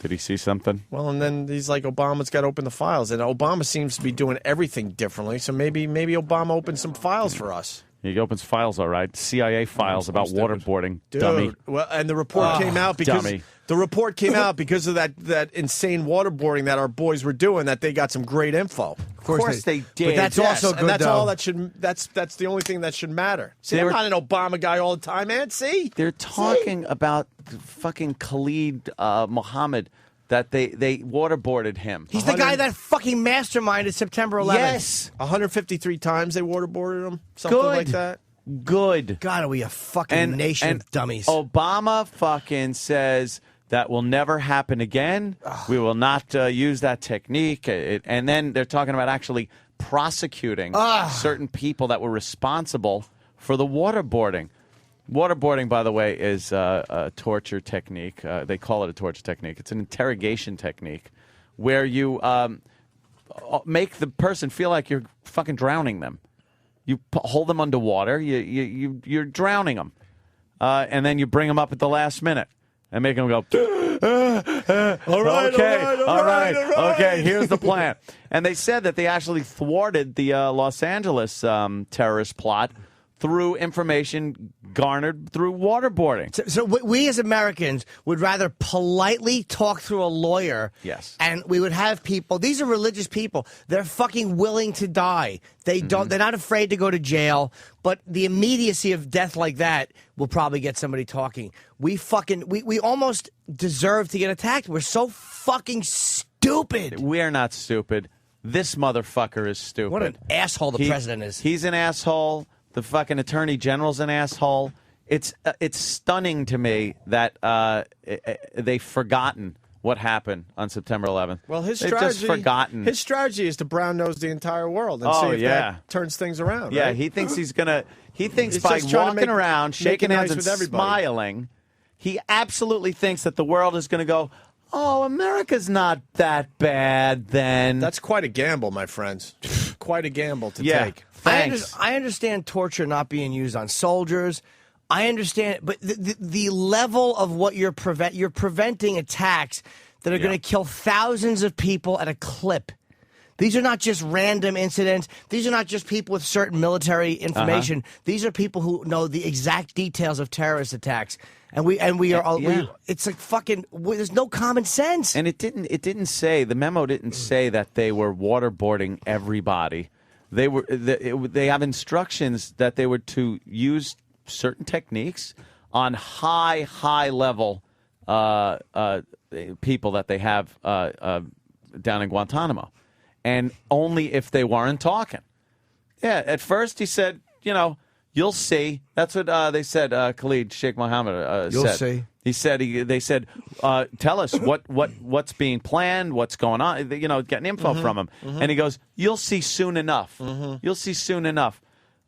Did he see something?
Well, and then he's like, Obama's got to open the files, and Obama seems to be doing everything differently. So maybe Obama opened some files for us.
He opens files, all right. CIA files about waterboarding.
Dude,
Dummy.
well, and the report came out because
dummy.
the report came out because of that insane waterboarding that our boys were doing. That they got some great info.
Of course they did.
But that's
also
and
good,
that's
though.
all that should. That's the only thing that should matter. See,
They
I'm
were-
not an Obama guy all the time, man. See,
They're talking about fucking Khalid Mohammed, that they waterboarded him.
He's the guy that fucking masterminded September 11th.
Yes.
153 times they waterboarded him. Something
Good.
like that.
Good.
God, are we a fucking nation of dummies?
Obama fucking says that will never happen again. We will not use that technique. And then they're talking about actually prosecuting certain people that were responsible for the waterboarding. Waterboarding, by the way, is a torture technique. They call it a torture technique. It's an interrogation technique where you make the person feel like you're fucking drowning them. You hold them underwater. You're drowning them, and then you bring them up at the last minute and make them go. All right, okay. Here's the plan. And they said that they actually thwarted the Los Angeles terrorist plot through information garnered through waterboarding.
So we as Americans would rather politely talk through a lawyer.
Yes.
And we would have people, these are religious people. They're fucking willing to die. They don't, they're not afraid to go to jail, but the immediacy of death like that will probably get somebody talking. We almost deserve to get attacked. We're so fucking stupid.
We're not stupid. This motherfucker is stupid.
What an asshole the president is.
He's an asshole. The fucking attorney general's an asshole. It's stunning to me that they've forgotten what happened on September 11th.
Well,
they've just forgotten.
His strategy is to brown nose the entire world and see if that turns things around.
Yeah,
right?
he thinks he's gonna. He thinks
He's
by
just trying to
walking
make-
around,
make
shaking
it
hands,
nice
and
with everybody.
smiling, he absolutely thinks that the world is going to go, "Oh, America's not that bad." Then
That's quite a gamble, my friends. Quite a gamble to
Yeah.
take.
I understand torture not being used on soldiers. I understand, but the level of what you're preventing attacks that are going to kill thousands of people at a clip. These are not just random incidents. These are not just people with certain military information. These are people who know the exact details of terrorist attacks. And we are it's like fucking there's no common sense.
And it didn't say, the memo didn't say that they were waterboarding everybody. They have instructions that they were to use certain techniques on high level people that they have down in Guantanamo, and only if they weren't talking. Yeah, at first he said, you'll see. That's what they said. Khalid Sheikh Mohammed
You'll
said.
see.
He said. They said, "Tell us what's being planned, what's going on." Getting info from him, and he goes, "You'll see soon enough. You'll see soon enough."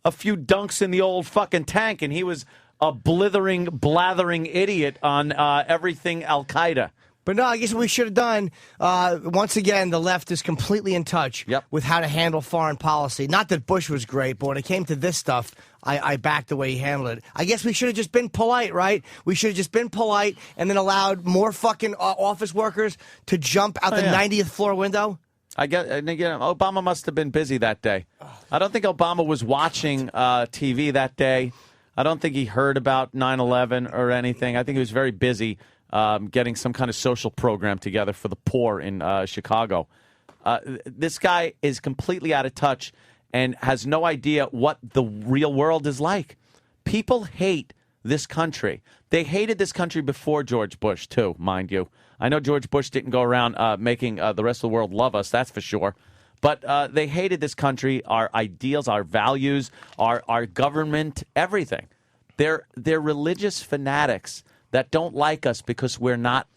A few dunks in the old fucking tank, and he was a blathering idiot on everything Al Qaeda.
But no, I guess what we should have done, once again, the left is completely in touch with how to handle foreign policy. Not that Bush was great, but when it came to this stuff, I backed the way he handled it. I guess we should have just been polite, right? We should have just been polite and then allowed more fucking office workers to jump out the 90th floor window.
And again, Obama must have been busy that day. I don't think Obama was watching TV that day. I don't think he heard about 9/11 or anything. I think he was very busy getting some kind of social program together for the poor in Chicago. This guy is completely out of touch and has no idea what the real world is like. People hate this country. They hated this country before George Bush, too, mind you. I know George Bush didn't go around making the rest of the world love us, that's for sure. But they hated this country, our ideals, our values, our government, everything. They're religious fanatics that don't like us because we're not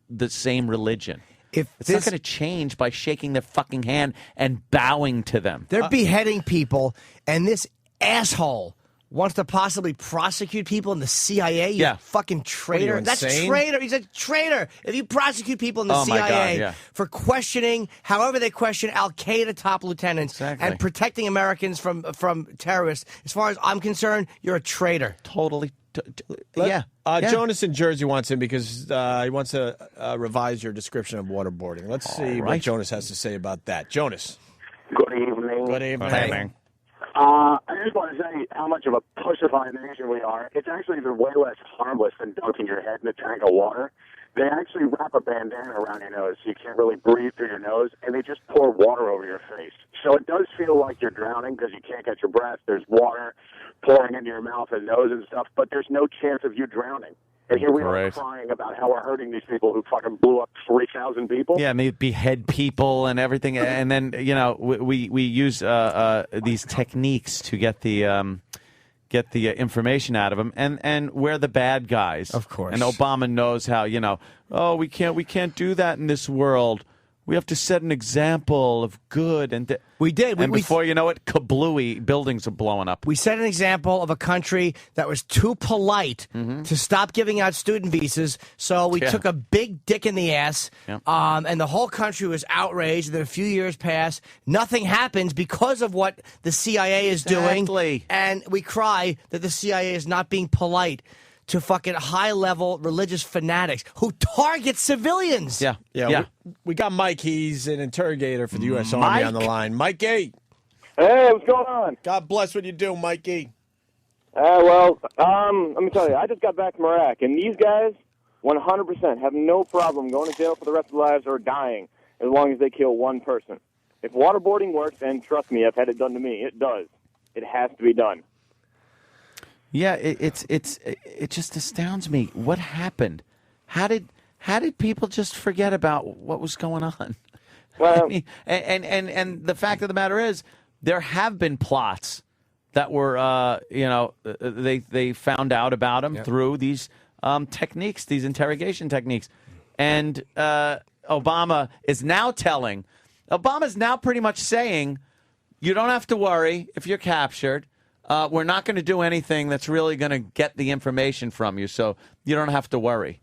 the same religion. It's not going to change by shaking their fucking hand and bowing to them.
They're beheading people, and this asshole wants to possibly prosecute people in the CIA. You fucking traitor.
What are you,
That's
insane?
traitor. He's a traitor. If you prosecute people in the CIA for questioning, however they question Al-Qaeda top lieutenants and protecting Americans from terrorists, as far as I'm concerned, you're a traitor.
Totally.
Jonas in Jersey wants in because he wants to revise your description of waterboarding. Let's see what Jonas has to say about that. Jonas.
Good evening.
Good evening.
Hey.
I just want to say how much of a pussified nation we are. It's actually even way less harmless than dunking your head in a tank of water. They actually wrap a bandana around your nose so you can't really breathe through your nose, and they just pour water over your face. So it does feel like you're drowning because you can't catch your breath. There's water pouring into your mouth and nose and stuff, but there's no chance of you drowning. And here we are crying about how we're hurting these people who fucking blew up 3,000 people.
Yeah, maybe behead people and everything, and then we use these techniques to get the information out of them, and we're the bad guys,
of course.
And Obama knows how we can't do that in this world. We have to set an example of good, and
we did.
And before you know it, kablooey, buildings are blowing up.
We set an example of a country that was too polite to stop giving out student visas, so we took a big dick in the ass, and the whole country was outraged. Then a few years pass, nothing happens because of what the CIA is doing, and we cry that the CIA is not being polite to fucking high-level religious fanatics who target civilians.
We got Mike. He's an interrogator for the U.S. Army on the line. Mikey.
Hey, what's going on?
God bless what you do, Mikey.
Let me tell you, I just got back from Iraq, and these guys, 100%, have no problem going to jail for the rest of their lives or dying as long as they kill one person. If waterboarding works, and trust me, I've had it done to me, it does. It has to be done.
Yeah, it just astounds me. What happened? How did people just forget about what was going on?
Well,
I mean, and the fact of the matter is, there have been plots that were they found out about them through these techniques, these interrogation techniques, and Obama's now pretty much saying, you don't have to worry if you're captured. We're not going to do anything that's really going to get the information from you, so you don't have to worry.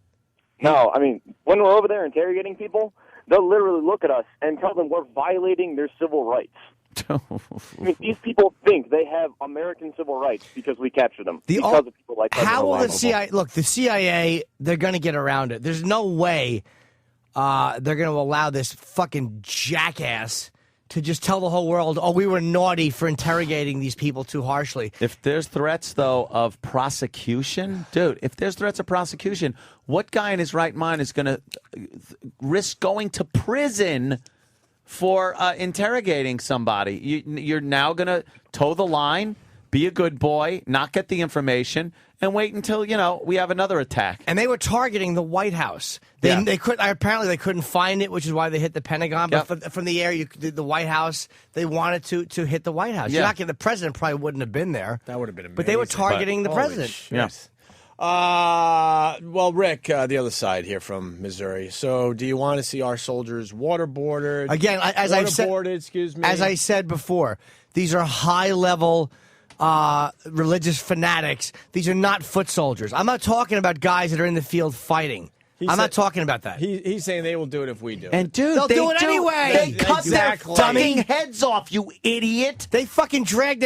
No, I mean, when we're over there interrogating people, they'll literally look at us and tell them we're violating their civil rights. I mean, these people think they have American civil rights because we capture them. Because of people like
how will the CIA look? The CIA, they're going to get around it. There's no way they're going to allow this fucking jackass to just tell the whole world, oh, we were naughty for interrogating these people too harshly.
If there's threats, though, of prosecution, what guy in his right mind is going to risk going to prison for interrogating somebody? You're now going to toe the line, be a good boy, not get the information, and wait until, we have another attack.
And they were targeting the White House. They apparently they couldn't find it, which is why they hit the Pentagon. But from the air, the White House, they wanted to hit the White House. You're not getting, the president probably wouldn't have been there.
That would have been amazing.
But they were targeting the president.
Well, Rick, the other side here from Missouri. So, do you want to see our soldiers waterboarded?
Again, as I said before, these are high-level religious fanatics. These are not foot soldiers. I'm not talking about guys that are in the field fighting. I'm not talking about that.
He's saying they will do it if we do.
And dude,
they'll do it anyway.
They cut their fucking heads off, you idiot.
They fucking drag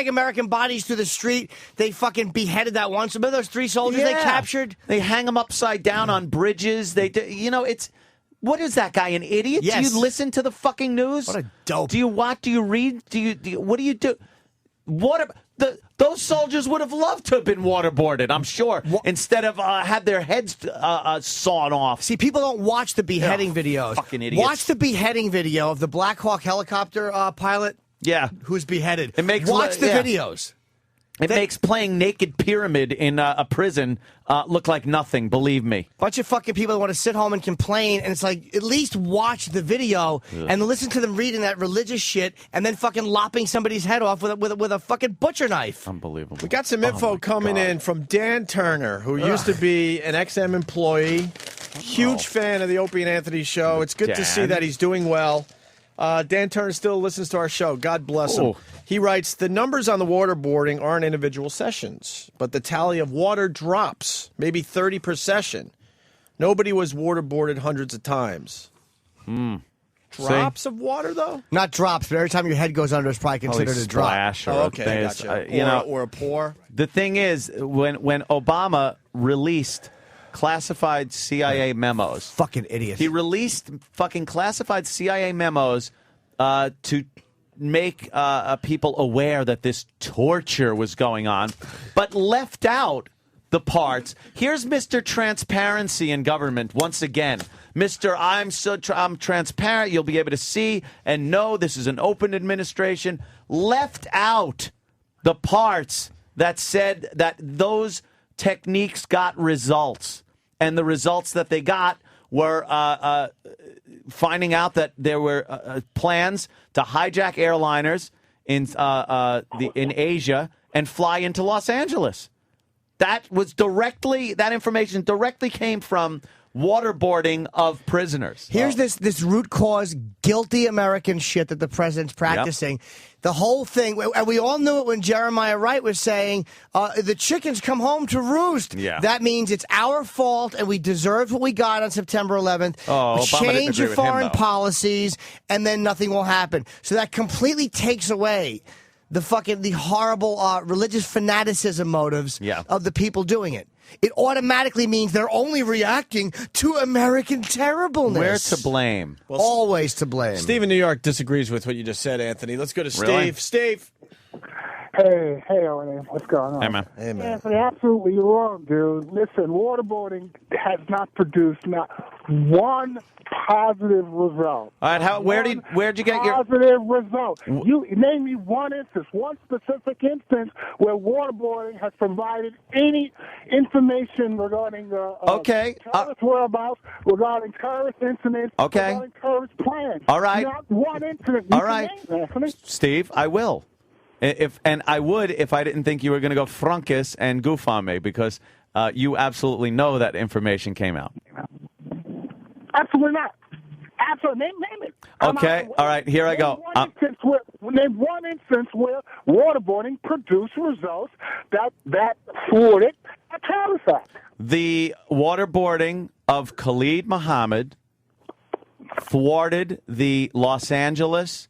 American bodies through the street. They fucking beheaded that one. Remember those 3 soldiers they captured?
They hang them upside down on bridges. They do, it's. What is that guy, an idiot?
Yes.
Do you listen to the fucking news?
What a dope.
Do you watch? Do you read? What do you do? those soldiers would have loved to have been waterboarded, I'm sure, instead of had their heads sawn off.
See, people don't watch the beheading videos.
Fucking idiots.
Watch the beheading video of the Black Hawk helicopter pilot.
Yeah,
who's beheaded.
Watch
the videos.
It makes playing Naked Pyramid in a prison look like nothing, believe me.
Bunch of fucking people that want to sit home and complain, and it's like, at least watch the video and listen to them reading that religious shit and then fucking lopping somebody's head off with a fucking butcher knife.
Unbelievable.
We got some info coming in from Dan Turner, who used to be an XM employee, huge fan of the Opie and Anthony show. It's good to see that he's doing well. Dan Turner still listens to our show. God bless him. He writes, the numbers on the waterboarding aren't individual sessions, but the tally of water drops, maybe 30 per session. Nobody was waterboarded hundreds of times. Drops of water, though?
Not drops, but every time your head goes under, it's probably considered a drop.
Okay, gotcha. Or a pour.
The thing is, when Obama released classified CIA memos.
Fucking idiot.
He released fucking classified CIA memos to make people aware that this torture was going on, but left out the parts. Here's Mr. Transparency in government once again. Mr. I'm transparent. You'll be able to see and know this is an open administration. Left out the parts that said that those techniques got results. And the results that they got were finding out that there were plans to hijack airliners in Asia and fly into Los Angeles. That information directly came from waterboarding of prisoners.
Here's this root cause guilty American shit that the president's practicing. Yep. The whole thing, and we all knew it when Jeremiah Wright was saying, the chickens come home to roost.
Yeah.
That means it's our fault and we deserved what we got on September 11th.
Obama
Change your foreign
him,
policies and then nothing will happen. So that completely takes away the horrible religious fanaticism motives of the people doing it. It automatically means they're only reacting to American terribleness.
We're to blame.
Always to blame.
Steve in New York disagrees with what you just said, Anthony. Let's go to Steve.
Really?
Steve.
Hey, Owen. What's going on?
Hey, man.
Hey, man.
Anthony, absolutely wrong, dude. Listen, waterboarding has not produced not one positive result.
All right, where'd you get your
positive result? You name me one specific instance where waterboarding has provided any information regarding terrorist whereabouts, regarding terrorist incidents, regarding terrorist plans.
All right.
Not one incident.
All right, Steve, I will. If I didn't think you were going to go frunkus and goof on me, because you absolutely know that information came out.
Absolutely not. Absolutely. Name it.
Okay. All right. Here I go.
Name one instance where waterboarding produced results that thwarted a terrorist act.
The waterboarding of Khalid Muhammad thwarted the Los Angeles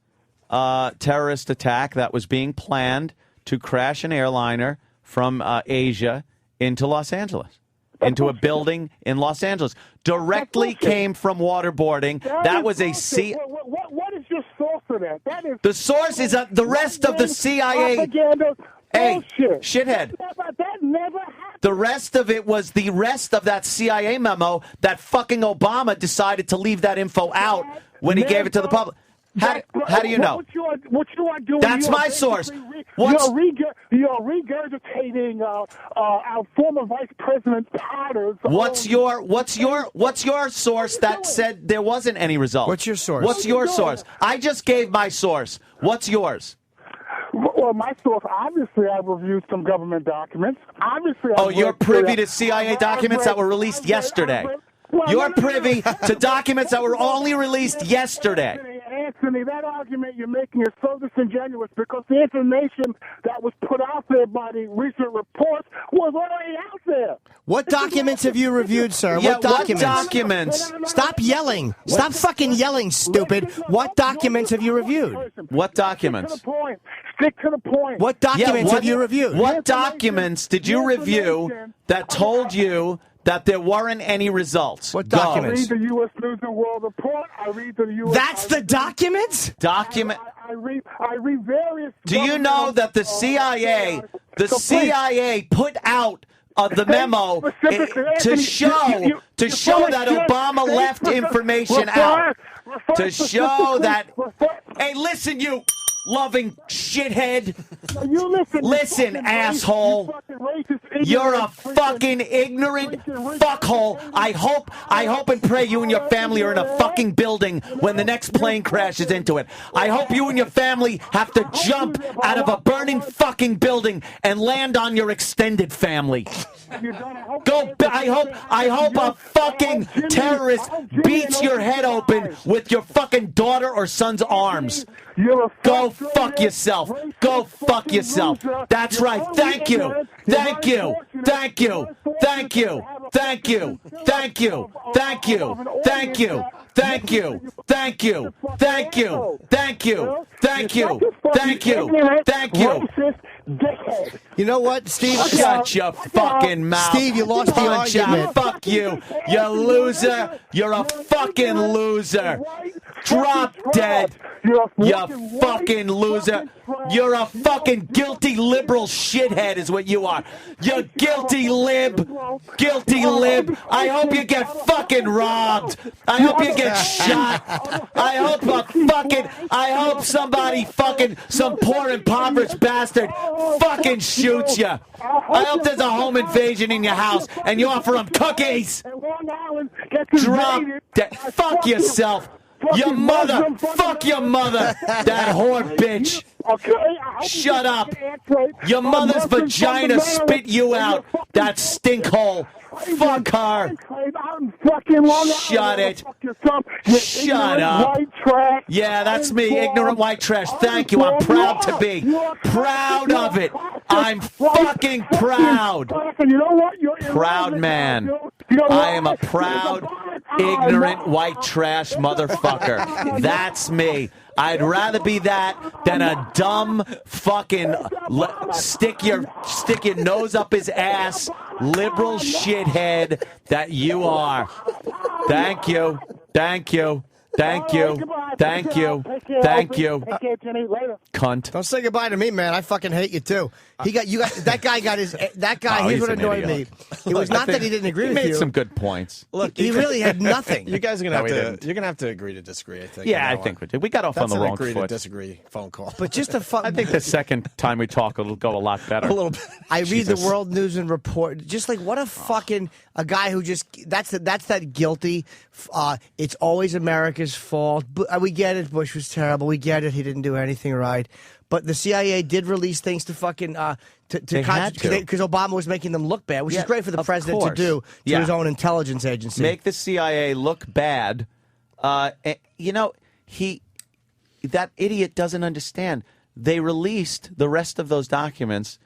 terrorist attack that was being planned to crash an airliner from Asia into Los Angeles. Into a building in Los Angeles. Directly came from waterboarding. That was a
What is your source for that?
The source is the rest of the CIA.
Propaganda.
Hey,
bullshit.
shithead.
That never happened.
The rest of it was the rest of that CIA memo that fucking Obama decided to leave that info out when he gave it to the public. How do you know?
What you are doing?
That's my source.
You're regurgitating our former Vice President Potter's.
What's your source that said there wasn't any result?
What's your source?
What's your source? I just gave my source. What's yours?
Well, my source, obviously, I've reviewed some government documents. Obviously,
you're privy to CIA documents that were released yesterday. You're privy to documents that were only released yesterday.
Anthony, that argument you're making is so disingenuous because the information that was put out there by the recent reports was already out there.
What documents have you reviewed, sir?
Yeah,
what documents?
What documents?
Stop yelling. Stop fucking yelling, stupid. What documents have you reviewed?
What documents?
Stick to the point.
What documents have you reviewed?
What documents did you review that told you that there weren't any results.
What
Go.
documents?
I read the U.S. News and World Report. I read the U.S.
That's the documents?
I read various.
Do you know that the CIA put out the memo to show that Obama left information out? To show that, hey, listen, you loving shithead. Listen, asshole. You're a fucking ignorant fuckhole. I hope and pray you and your family are in a fucking building when the next plane crashes into it. I hope you and your family have to jump out of a burning fucking building and land on your extended family. I hope a fucking terrorist beats your head open with your fucking daughter or son's arms. Go fuck yourself. Go fuck yourself. That's right. Thank you. Thank you. Thank you. Thank you. Thank you. Thank you. Thank you. Thank you. Thank you. Thank you. Thank you. Thank you. Thank you. Thank you. Thank you.
You know what, Steve?
Shut your fucking mouth.
Steve, you lost the
Punch
argument.
out. Fuck you. You loser. You're a fucking loser. Drop dead. You fucking loser. You're a fucking guilty liberal shithead is what you are. You guilty lib. Guilty lib. I hope you get fucking robbed. I hope you get shot. I hope somebody fucking, some poor impoverished bastard fucking shoots you. I hope there's a home invasion in your house and you offer them cookies. Drop dead. Fuck yourself. Your mother. Fuck your mother. That whore bitch. Shut up. Your mother's vagina spit you out. That stinkhole. Fuck her. Shut it. Shut up. Yeah, that's me, ignorant white trash. Thank you. I'm proud to be. Proud of it. I'm fucking proud. Proud man. I am a proud, ignorant white trash motherfucker. That's me. I'd rather be that than a dumb fucking stick your nose up his ass liberal shithead that you are. Thank you. Thank you. Thank you. Thank you. Thank you. Cunt.
Don't say goodbye to me, man. I fucking hate you too. That guy got his. That guy.
Oh,
here's
he's
what
an
annoyed
idiot.
me. It was not that he didn't agree with
He
you.
made some good points.
Look,
he really had nothing.
You guys are gonna
No, he
have
didn't.
to. You're gonna have to agree to disagree. I think.
Yeah, I think we did. We got off on the wrong
agree
foot.
to disagree phone call.
But just a fun.
I think the second time we talk, it'll go a lot better.
A little bit.
I read
Jesus.
the World News and Report. Just like what a fucking a guy who just that's that guilty. It's always America's fault. We get it. Bush was terrible. We get it. He didn't do anything right. But the CIA did release things to fucking because Obama was making them look bad, which is great for the president to do to his own intelligence agency.
Make the CIA look bad. You know, that idiot doesn't understand. They released the rest of those documents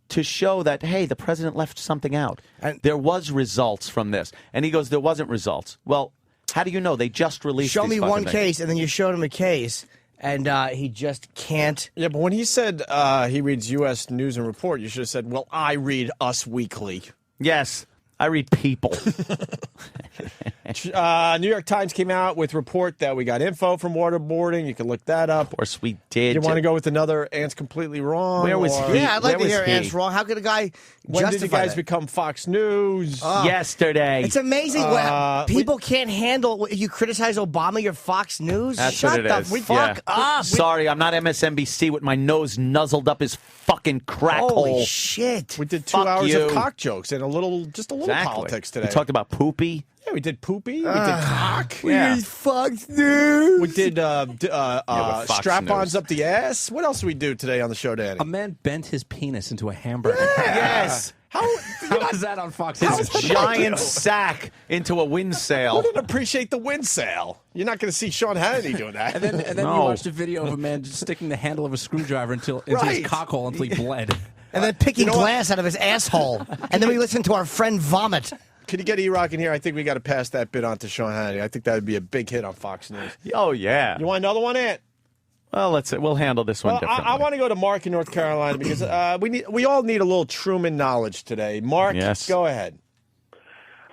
to show that, hey, the president left something out. And there was results from this. And he goes, there wasn't results. Well, how do you know? They just released
Show
these
me
fucking
one
things.
case, and then you showed him a case, and he just can't.
Yeah, but when he said he reads U.S. News and Report, you should have said, well, I read Us Weekly.
Yes, I read People.
New York Times came out with a report that we got info from waterboarding. You can look that up.
Of course we did.
You want to go with another Ant's completely wrong?
Where was he?
Yeah, I'd like
Where
to hear
was he?
Ant's wrong. How could a guy
When did you
justify
guys
that?
become Fox News?
Yesterday.
It's amazing people can't handle. You criticize Obama, you're Fox News.
That's
Shut
what it
the
is.
fuck up.
Sorry, I'm not MSNBC with my nose nuzzled up his fucking crack
Holy
hole.
shit!
We did 2
Fuck
hours
you.
of cock jokes and just a little
Exactly.
politics today.
We talked about Poopy.
Yeah, we did Poopy. We did cock.
Yeah.
Fox News.
We did
Fox
strap-ons
News.
up the ass. What else did we do today on the show, Danny?
A man bent his penis into a hamburger.
Yes.
How
is that on Fox
His
News?
giant sack into a wind
Who
sail.
didn't appreciate the wind sail? You're not going to see Sean Hannity doing that.
And then
No.
you watched a video of a man just sticking the handle of a screwdriver into
Right.
his cockhole until he bled.
And then picking
You know what?
glass out of his asshole. And then we listen to our friend vomit.
Could you get E-Rock in here? I think we got to pass that bit on to Sean Hannity. I think that would be a big hit on Fox News.
Oh, yeah.
You want another one, Ant?
Well, we'll handle this one
Well,
differently.
I want to go to Mark in North Carolina because we all need a little Truman knowledge today. Mark,
Yes.
go ahead.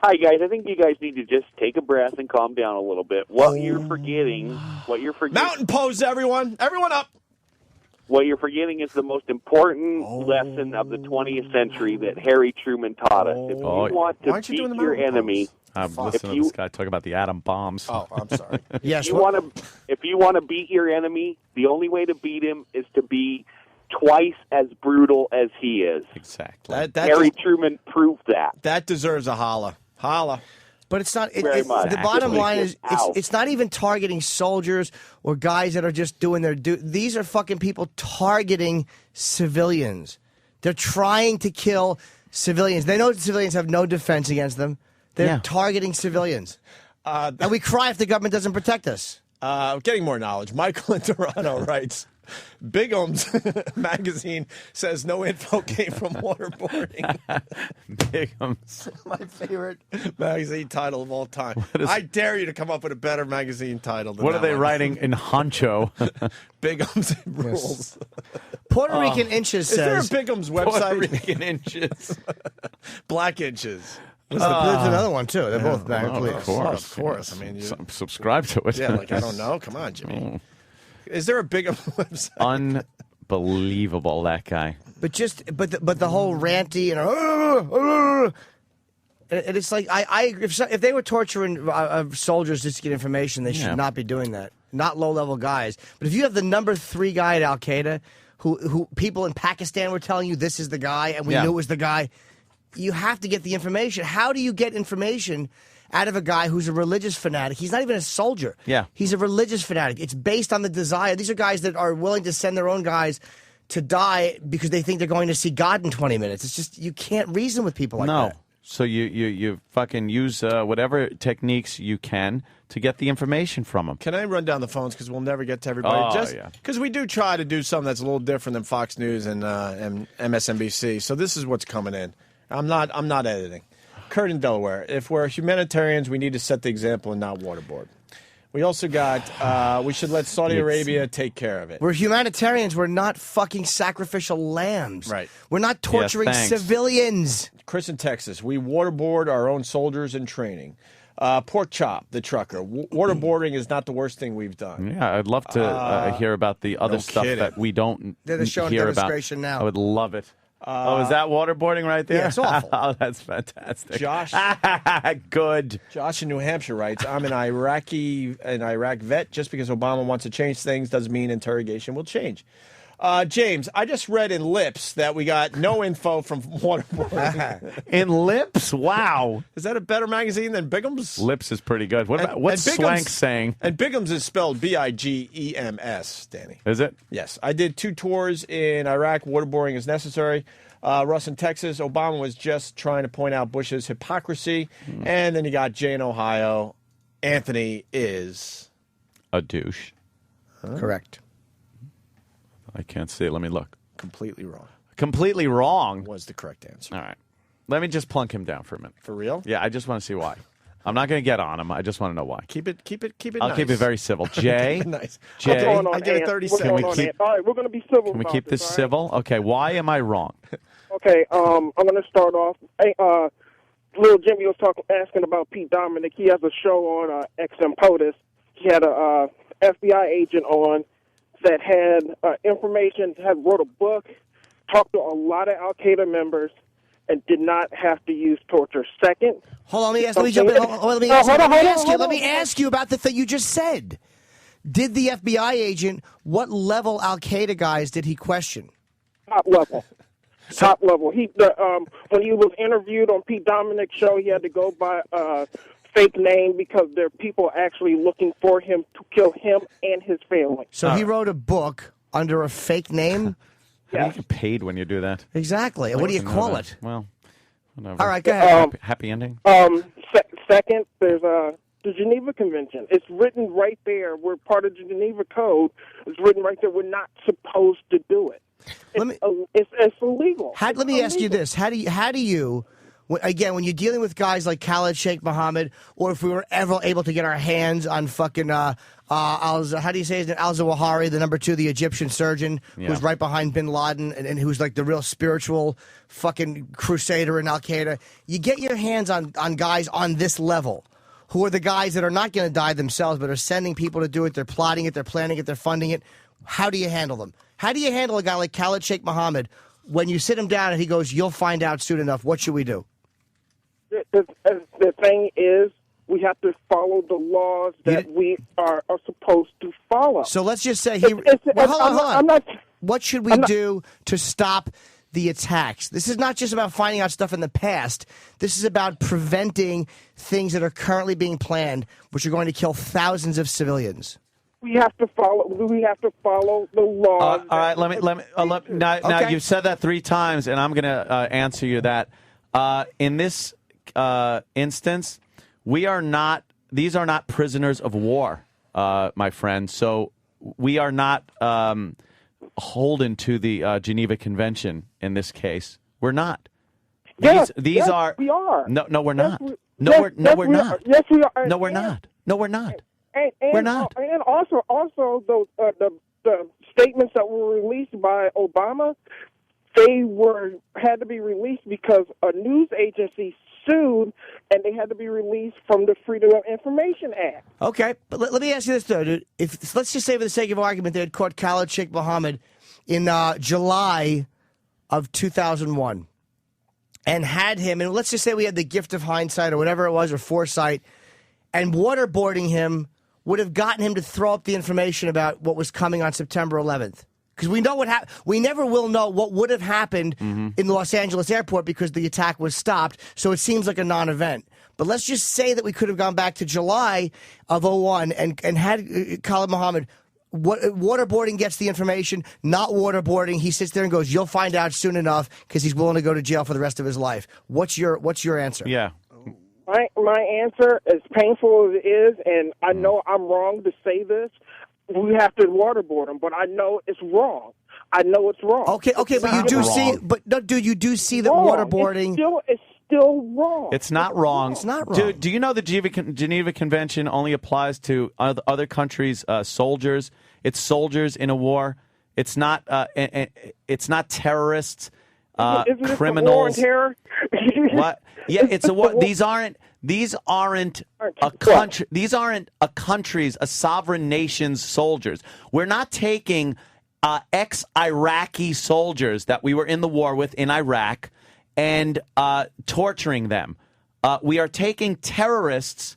Hi, guys. I think you guys need to just take a breath and calm down a little bit. What you're forgetting...
Mountain pose, everyone. Everyone up.
What you're forgetting is the most important lesson of the 20th century that Harry Truman taught us. If you want to beat your enemy...
I'm listening to this guy talk about the atom bombs.
Oh, I'm sorry.
Yes.
If you want to beat your enemy, the only way to beat him is to be twice as brutal as he is.
Exactly.
Harry Truman proved that.
That deserves a holla. Holla.
But it's not.
Very much.
The bottom
Actually,
line is,
ow.
it's not even targeting soldiers or guys that are just doing their These are fucking people targeting civilians. They're trying to kill civilians. They know civilians have no defense against them. They're targeting civilians. And we cry if the government doesn't protect us.
Getting more knowledge. Michael in Toronto writes, Bigham's magazine says no info came from waterboarding.
Bigham's.
My favorite magazine title of all time. I dare you to come up with a better magazine title than
What are
that
they
one.
writing in honcho?
Bigham's rules.
Puerto Rican Inches
Is there a
says...
Bigham's website?
Puerto Rican Inches.
Black Inches.
There's another one, too. They're both back.
Of course.
Of course. I mean,
subscribe to it.
Yeah, like, I don't know. Come on, Jimmy. Is there a Bigham website?
Unbelievable, that guy.
But the whole ranty and it's like I agree. If they were torturing soldiers just to get information, they should not be doing that. Not low-level guys. But if you have the number 3 guy at Al Qaeda, who people in Pakistan were telling you this is the guy, and we knew it was the guy, you have to get the information. How do you get information out of a guy who's a religious fanatic? He's not even a soldier.
Yeah.
He's a religious fanatic. It's based on the desire. These are guys that are willing to send their own guys to die because they think they're going to see God in 20 minutes. It's just, you can't reason with people like that.
So you fucking use whatever techniques you can to get the information from them.
Can I run down the phones because we'll never get to everybody? Because we do try to do something that's a little different than Fox News and MSNBC. So this is what's coming in. I'm not editing. Kurt in Delaware. If we're humanitarians, we need to set the example and not waterboard. We also got, we should let Saudi Arabia take care of it.
We're humanitarians. We're not fucking sacrificial lambs.
Right.
We're not torturing civilians.
Chris in Texas. We waterboard our own soldiers in training. Pork Chop, the trucker. Waterboarding is not the worst thing we've done.
Yeah, I'd love to hear about the other stuff that we don't
They're showing
hear about.
demonstration now.
I would love it. Is that waterboarding right there?
Yeah, it's awful.
Oh, that's fantastic.
Josh.
Good.
Josh in New Hampshire writes, I'm an Iraq vet. Just because Obama wants to change things doesn't mean interrogation will change. James, I just read in Lips that we got no info from waterboarding.
In Lips? Wow.
Is that a better magazine than Bigham's?
Lips is pretty good. What's Swank saying?
And Bigham's is spelled Bigems, Danny.
Is it?
Yes. I did 2 tours in Iraq. Waterboarding is necessary. Russ in Texas. Obama was just trying to point out Bush's hypocrisy. And then you got Jay in Ohio. Anthony is
a douche.
Correct.
I can't see it. Let me look.
Completely wrong.
Completely wrong
was the correct answer.
All right. Let me just plunk him down for a minute.
For real?
Yeah, I just want to see why. I'm not going to get on him. I just want to know why.
Keep it
I'll
nice.
keep it very civil. Jay.
Nice.
Jay.
I get a 30 seconds.
All right, we're going to be civil.
Can we
about
keep this
all right?
civil? Okay, why am I wrong?
Okay, I'm going to start off. Hey, little Jimmy was asking about Pete Dominic. He has a show on XM POTUS. He had a FBI agent on that had information, wrote a book, talked to a lot of Al-Qaeda members, and did not have to use torture. Second,
hold on, let me jump in. Let me ask you about the thing you just said. Did the FBI agent, what level Al-Qaeda guys did he question?
Top level. Top level. When he was interviewed on Pete Dominic's show, he had to go by fake name because there are people actually looking for him to kill him and his family.
So he wrote a book under a fake name?
How do you get paid when you do that?
Exactly. What do you call it?
Well, whatever.
All right, go ahead.
Happy ending?
Second, there's the Geneva Convention. It's written right there. We're part of the Geneva Code. It's written right there. We're not supposed to do it. It's illegal.
Let me ask you this: How do you, When you're dealing with guys like Khalid Sheikh Mohammed, or if we were ever able to get our hands on fucking how do you say his name? Al-Zawahiri, the number 2, the Egyptian surgeon, who's right behind Bin Laden and who's like the real spiritual fucking crusader in Al-Qaeda. You get your hands on guys on this level, who are the guys that are not going to die themselves, but are sending people to do it. They're plotting it. They're planning it. They're funding it. How do you handle them? How do you handle a guy like Khalid Sheikh Mohammed when you sit him down and he goes, "You'll find out soon enough"? What should we do?
The thing is, we have to follow the laws that we are supposed to follow.
So let's just say hold on. What should we do to stop the attacks? This is not just about finding out stuff in the past. This is about preventing things that are currently being planned, which are going to kill thousands of civilians.
We have to follow the laws.
All right, now you've said that 3 times, and I'm going to answer you that. In this instance, these are not prisoners of war, my friend. So we are not holden to the Geneva Convention in this case. We're not. These are. We are. No, we're not. We're not.
Yes, we are.
No, we're not. No, we're not.
We're not. And also those the statements that were released by Obama, they had to be released because a news agency sued, and they had to be released from the Freedom of Information Act.
Okay, but let me ask you this, though, dude. Let's just say, for the sake of argument, they had caught Khalid Sheikh Mohammed in July of 2001 and had him, and let's just say we had the gift of hindsight or whatever it was, or foresight, and waterboarding him would have gotten him to throw up the information about what was coming on September 11th. Because we know what happened. We never will know what would have happened in the Los Angeles airport because the attack was stopped. So it seems like a non-event. But let's just say that we could have gone back to July of 01 and had Khalid Mohammed. Waterboarding gets the information, not waterboarding. He sits there and goes, "You'll find out soon enough," because he's willing to go to jail for the rest of his life. What's your answer?
Yeah.
My answer, as painful as it is, and I know I'm wrong to say this, we have to waterboard him, but I know it's wrong. I know it's wrong.
Okay, but you do see, dude, you do see that waterboarding.
It's still wrong.
It's not wrong.
It's not wrong.
Dude, do you know the Geneva Convention only applies to other countries' soldiers? It's soldiers in a war. It's not. It's not terrorists.
Isn't this
criminals.
a war on terror?
What? Yeah, it's a war. These aren't a country. These aren't a country's, a sovereign nation's soldiers. We're not taking ex-Iraqi soldiers that we were in the war with in Iraq and torturing them. We are taking terrorists.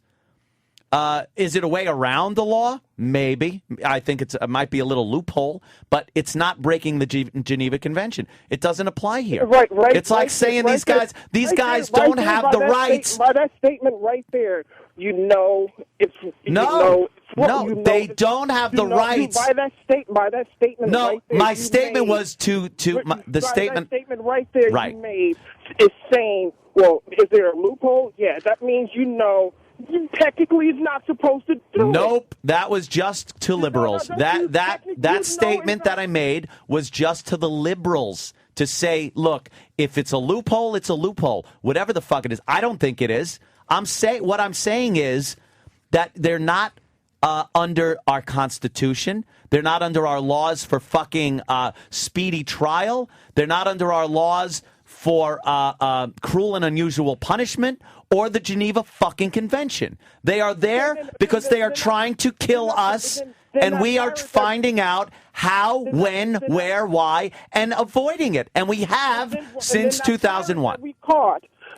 Is it a way around the law? Maybe. I think it might be a little loophole, but it's not breaking the Geneva Convention. It doesn't apply here.
Right.
It's like saying these guys don't have the rights.
By that statement right there, you know it's
they don't have the rights.
By that statement.
No,
right there,
my statement was the statement.
That statement right there
right.
You made is saying, well, is there a loophole? Yeah, that means technically is not supposed to do it.
Nope, that was just to liberals. That statement that I made was just to the liberals to say, look, if it's a loophole, it's a loophole. Whatever the fuck it is. I don't think it is. What I'm saying is that they're not under our Constitution. They're not under our laws for fucking speedy trial. They're not under our laws for cruel and unusual punishment or the Geneva fucking Convention. They are there because they are trying to kill us, and we are finding out how, when, where, why, and avoiding it. And we have since 2001.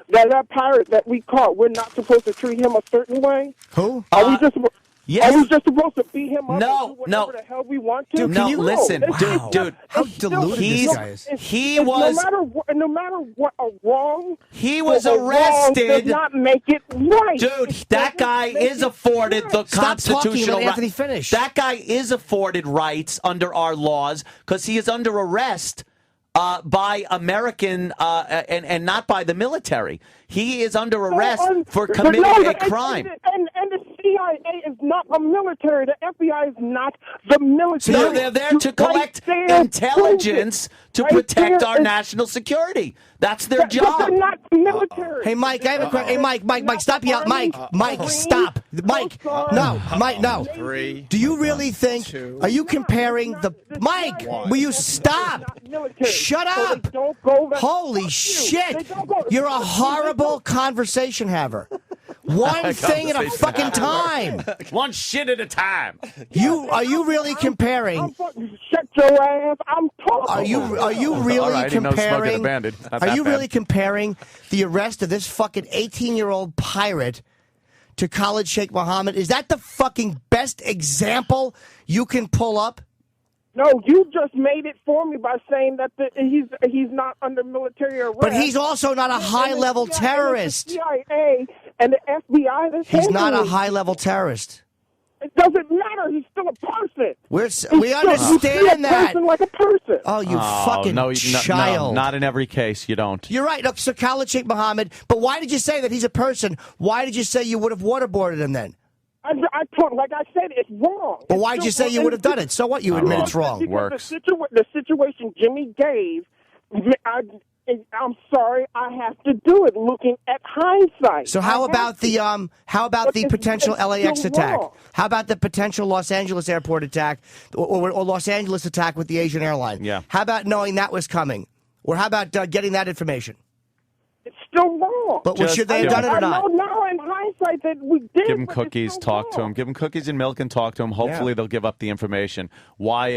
That pirate that we caught, we're not supposed to treat him a certain way?
Who?
Are we just...
Yes.
Are we just supposed to beat him up
no,
and do whatever the hell we want to?
Dude, listen, dude.
How deluded this guy is.
No matter what a wrong...
He was arrested.
Does not make it right.
Dude, that guy is afforded the constitutional
right. Anthony finish.
That guy is afforded rights under our laws because he is under arrest by American and not by the military. He is under arrest for committing a crime.
And the CIA is not a military. The FBI is not the military.
So they're there to collect intelligence to protect our national security. That's their job.
But they're not military.
Hey, Mike, I have a question. Hey, Mike, stop yelling. Mike, stop. Mike, no. Mike, no.
3.
Do you really think, are you comparing the... Mike, will you stop? Shut up. Holy shit. You're a horrible conversation haver. One thing at a fucking time.
One shit at a time.
Are you really comparing...
Shut your ass. I'm talking.
Are you really
All right,
comparing...
Are
you really comparing the arrest of this fucking 18-year-old pirate to Khalid Sheikh Mohammed? Is that the fucking best example you can pull up?
No, you just made it for me by saying that he's not under military arrest.
But he's also not a high-level terrorist.
The CIA and the FBI.
He's not a high-level terrorist.
It doesn't matter. He's still a person.
We understand that.
Person like a person.
Oh, you fucking child.
No, not in every case. You don't.
You're right. Look, so Khalid Sheikh Mohammed, but why did you say that he's a person? Why did you say you would have waterboarded him then?
Like I said, it's wrong.
But why did you say you would have done it? So what? You admit it's wrong.
Works.
The situation Jimmy gave, I'm sorry, I have to do it. Looking at hindsight.
So how about the potential LAX attack? How about the potential Los Angeles airport attack, or Los Angeles attack with the Asian airline?
Yeah.
How about knowing that was coming, or how about getting that information?
It's still wrong.
But should they have done it or not?
I know now in hindsight that we did.
Give them cookies, talk to them. Give them cookies and milk and talk to them. Hopefully they'll give up the information. Why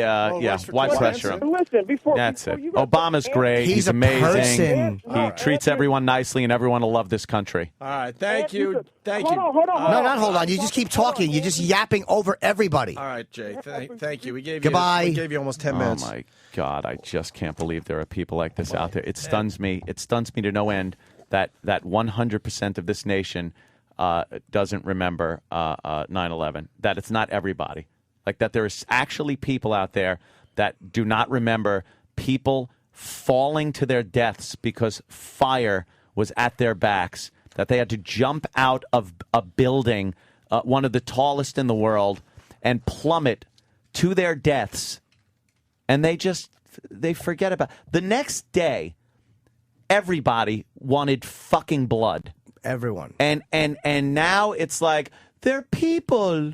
pressure them?
Listen,
That's it. Obama's great. He's amazing. He treats everyone nicely, and everyone will love this country.
All right, thank you. Thank you.
Hold on.
No, not hold on. You just keep talking. You're just yapping over everybody.
All right, Jay. Thank you. We gave
Goodbye.
you. We gave you almost 10 minutes.
Oh my God! I just can't believe there are people like this out there. It stuns me. It stuns me to no end that 100% of this nation doesn't remember 9/11. That it's not everybody. Like that there's actually people out there that do not remember people falling to their deaths because fire was at their backs, that they had to jump out of a building, one of the tallest in the world, and plummet to their deaths. And they forget about the next day. Everybody wanted fucking blood.
Everyone.
And now it's like they're people.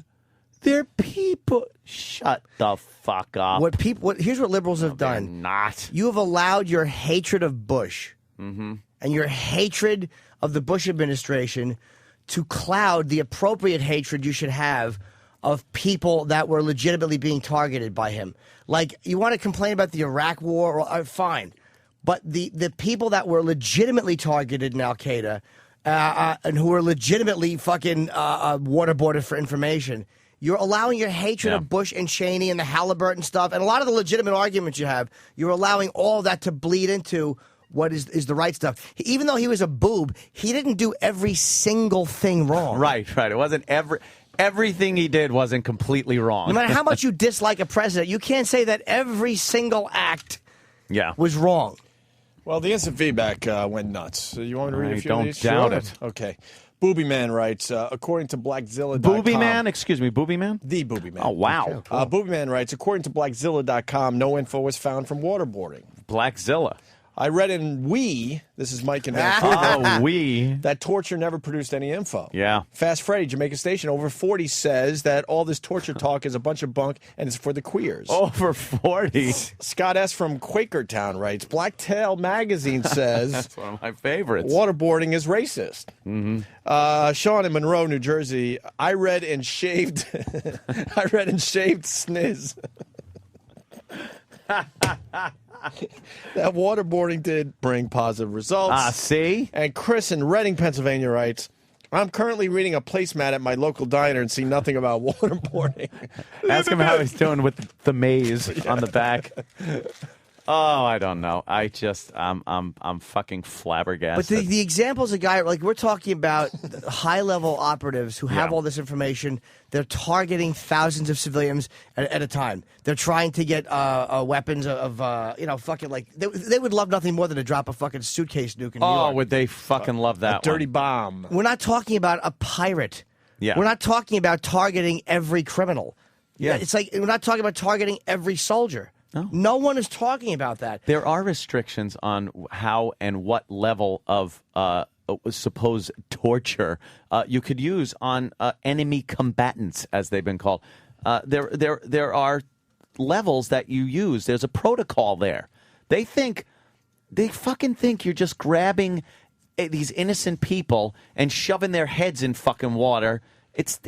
They're people. Shut the fuck up.
Here's what liberals have done.
Not.
You have allowed your hatred of Bush
Mm-hmm.
and your hatred of the Bush administration to cloud the appropriate hatred you should have of people that were legitimately being targeted by him. Like, you want to complain about the Iraq war, fine. But the people that were legitimately targeted in Al-Qaeda and who were legitimately fucking waterboarded for information, you're allowing your hatred of Bush and Cheney and the Halliburton stuff and a lot of the legitimate arguments you have, you're allowing all of that to bleed into what is the right stuff. Even though he was a boob, he didn't do every single thing wrong.
Right. It wasn't everything he did wasn't completely wrong.
No matter how much you dislike a president, you can't say that every single act was wrong.
Well, the instant feedback went nuts. So you want me to read a few of these?
Don't doubt it.
Okay. Booby Man writes, according to Blackzilla.com.
Booby Man? Excuse me, Booby Man?
The Booby Man.
Oh, wow.
Okay, cool. Booby Man writes, according to Blackzilla.com, no info was found from waterboarding.
Blackzilla.
I read in this is Mike in Vancouver. That torture never produced any info.
Yeah.
Fast Freddy, Jamaica Station, over 40 says that all this torture talk is a bunch of bunk and it's for the queers.
Over 40.
Scott S. from Quakertown writes, Blacktail Magazine says...
That's one of my favorites.
Waterboarding is racist.
Mm-hmm.
Sean in Monroe, New Jersey, I read and shaved sniz. That waterboarding did bring positive results.
See?
And Chris in Reading, Pennsylvania writes, I'm currently reading a placemat at my local diner and see nothing about waterboarding.
Ask him how he's doing with the maze on the back. Oh, I don't know. I'm fucking flabbergasted.
But the example's a guy, like, we're talking about high-level operatives who have all this information. They're targeting thousands of civilians at a time. They're trying to get weapons of fucking, like, they would love nothing more than to drop a fucking suitcase nuke in New York.
Would they fucking love that
dirty bomb.
We're not talking about a pirate
Yeah.
We're not talking about targeting every criminal.
Yeah.
It's like we're not talking about targeting every soldier. No one is talking about that.
There are restrictions on how and what level of supposed torture you could use on enemy combatants, as they've been called. There are levels that you use. There's a protocol there. They fucking think you're just grabbing these innocent people and shoving their heads in fucking water.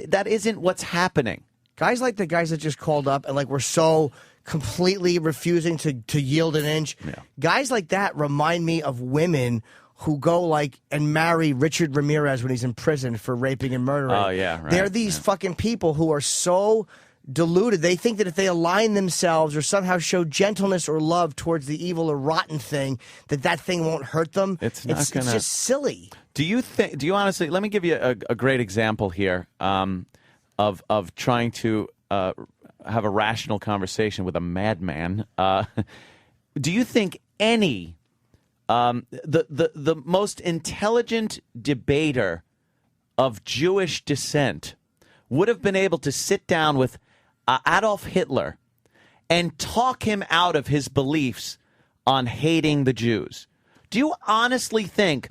That isn't what's happening.
Guys like the guys that just called up and like were so completely refusing to yield an inch.
Yeah.
Guys like that remind me of women who go like and marry Richard Ramirez when he's in prison for raping and murdering.
Oh, yeah, right.
They're these fucking people who are so deluded. They think that if they align themselves or somehow show gentleness or love towards the evil or rotten thing, that thing won't hurt them.
It's
just silly.
Do you honestly? Let me give you a great example here of trying to have a rational conversation with a madman. Do you think any the most intelligent debater of Jewish descent would have been able to sit down with Adolf Hitler and talk him out of his beliefs on hating the Jews? Do you honestly think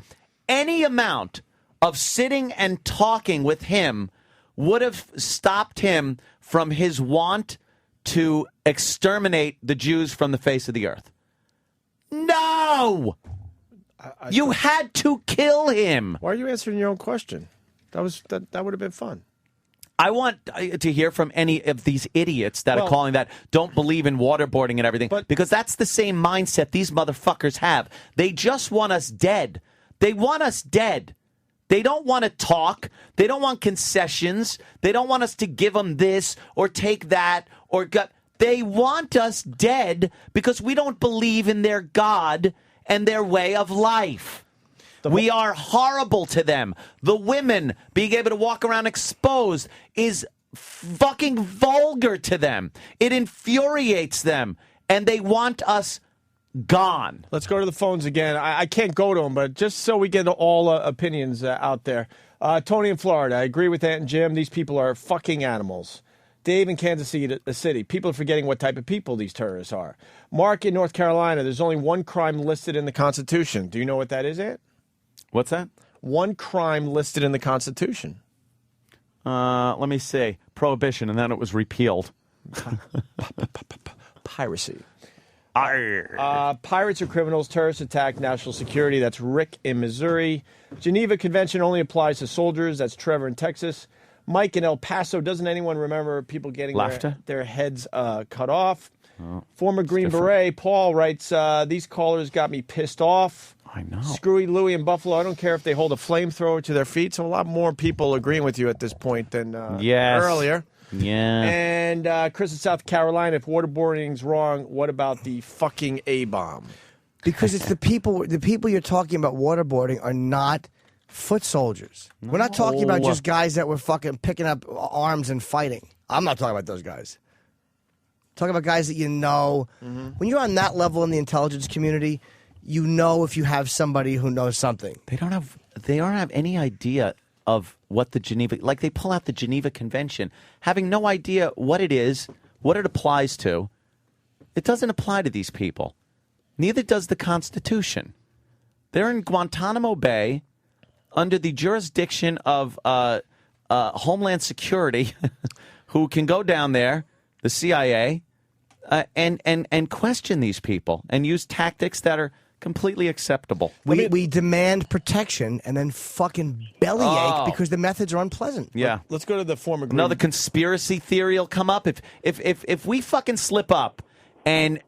any amount of sitting and talking with him would have stopped him from his want to exterminate the Jews from the face of the earth? No! You had to kill him.
Why are you answering your own question? That would have been fun.
I want to hear from any of these idiots that are calling that don't believe in waterboarding and everything, because that's the same mindset these motherfuckers have. They just want us dead. They want us dead. They don't want to talk. They don't want concessions. They don't want us to give them this or take that or They want us dead because we don't believe in their God and their way of life. We are horrible to them. The women being able to walk around exposed is fucking vulgar to them. It infuriates them, and they want us gone.
Let's go to the phones again. I can't go to them, but just so we get all opinions out there. Tony in Florida, I agree with Ant and Jim. These people are fucking animals. Dave in Kansas City, people are forgetting what type of people these terrorists are. Mark in North Carolina, there's only one crime listed in the Constitution. Do you know what that is, Ant?
What's that?
One crime listed in the Constitution.
Let me see. Prohibition, and then it was repealed.
Piracy. Pirates are criminals. Terrorist attack national security. That's Rick in Missouri. Geneva Convention only applies to soldiers. That's Trevor in Texas. Mike in El Paso. Doesn't anyone remember people getting their heads cut off? Oh, former Green Beret Paul writes, these callers got me pissed off.
I know.
Screwy Louie in Buffalo. I don't care if they hold a flamethrower to their feet. So a lot more people agreeing with you at this point than earlier.
Yeah.
And Chris in South Carolina, if waterboarding's wrong, what about the fucking A-bomb?
Because it's the people you're talking about waterboarding are not foot soldiers. We're not talking about just guys that were fucking picking up arms and fighting. I'm not talking about those guys. I'm talking about guys that you know. Mm-hmm. When you're on that level in the intelligence community, you know if you have somebody who knows something.
They don't have any idea of what the Geneva, like they pull out the Geneva Convention, having no idea what it is, what it applies to. It doesn't apply to these people. Neither does the Constitution. They're in Guantanamo Bay under the jurisdiction of Homeland Security, who can go down there, the CIA, and question these people and use tactics that are completely acceptable.
We demand protection and then fucking bellyache because the methods are unpleasant.
Yeah.
Let's go to the former Green.
Another conspiracy theory will come up. If we fucking slip up and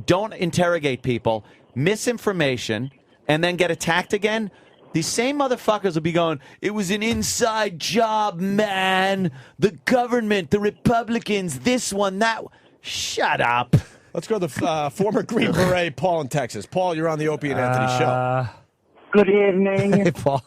don't interrogate people, misinformation, and then get attacked again, these same motherfuckers will be going, it was an inside job, man. The government, the Republicans, this one, that one. Shut up.
Let's go to the former Green Beret, Paul in Texas. Paul, you're on the Opie and Anthony show.
Good evening.
Hey, Paul.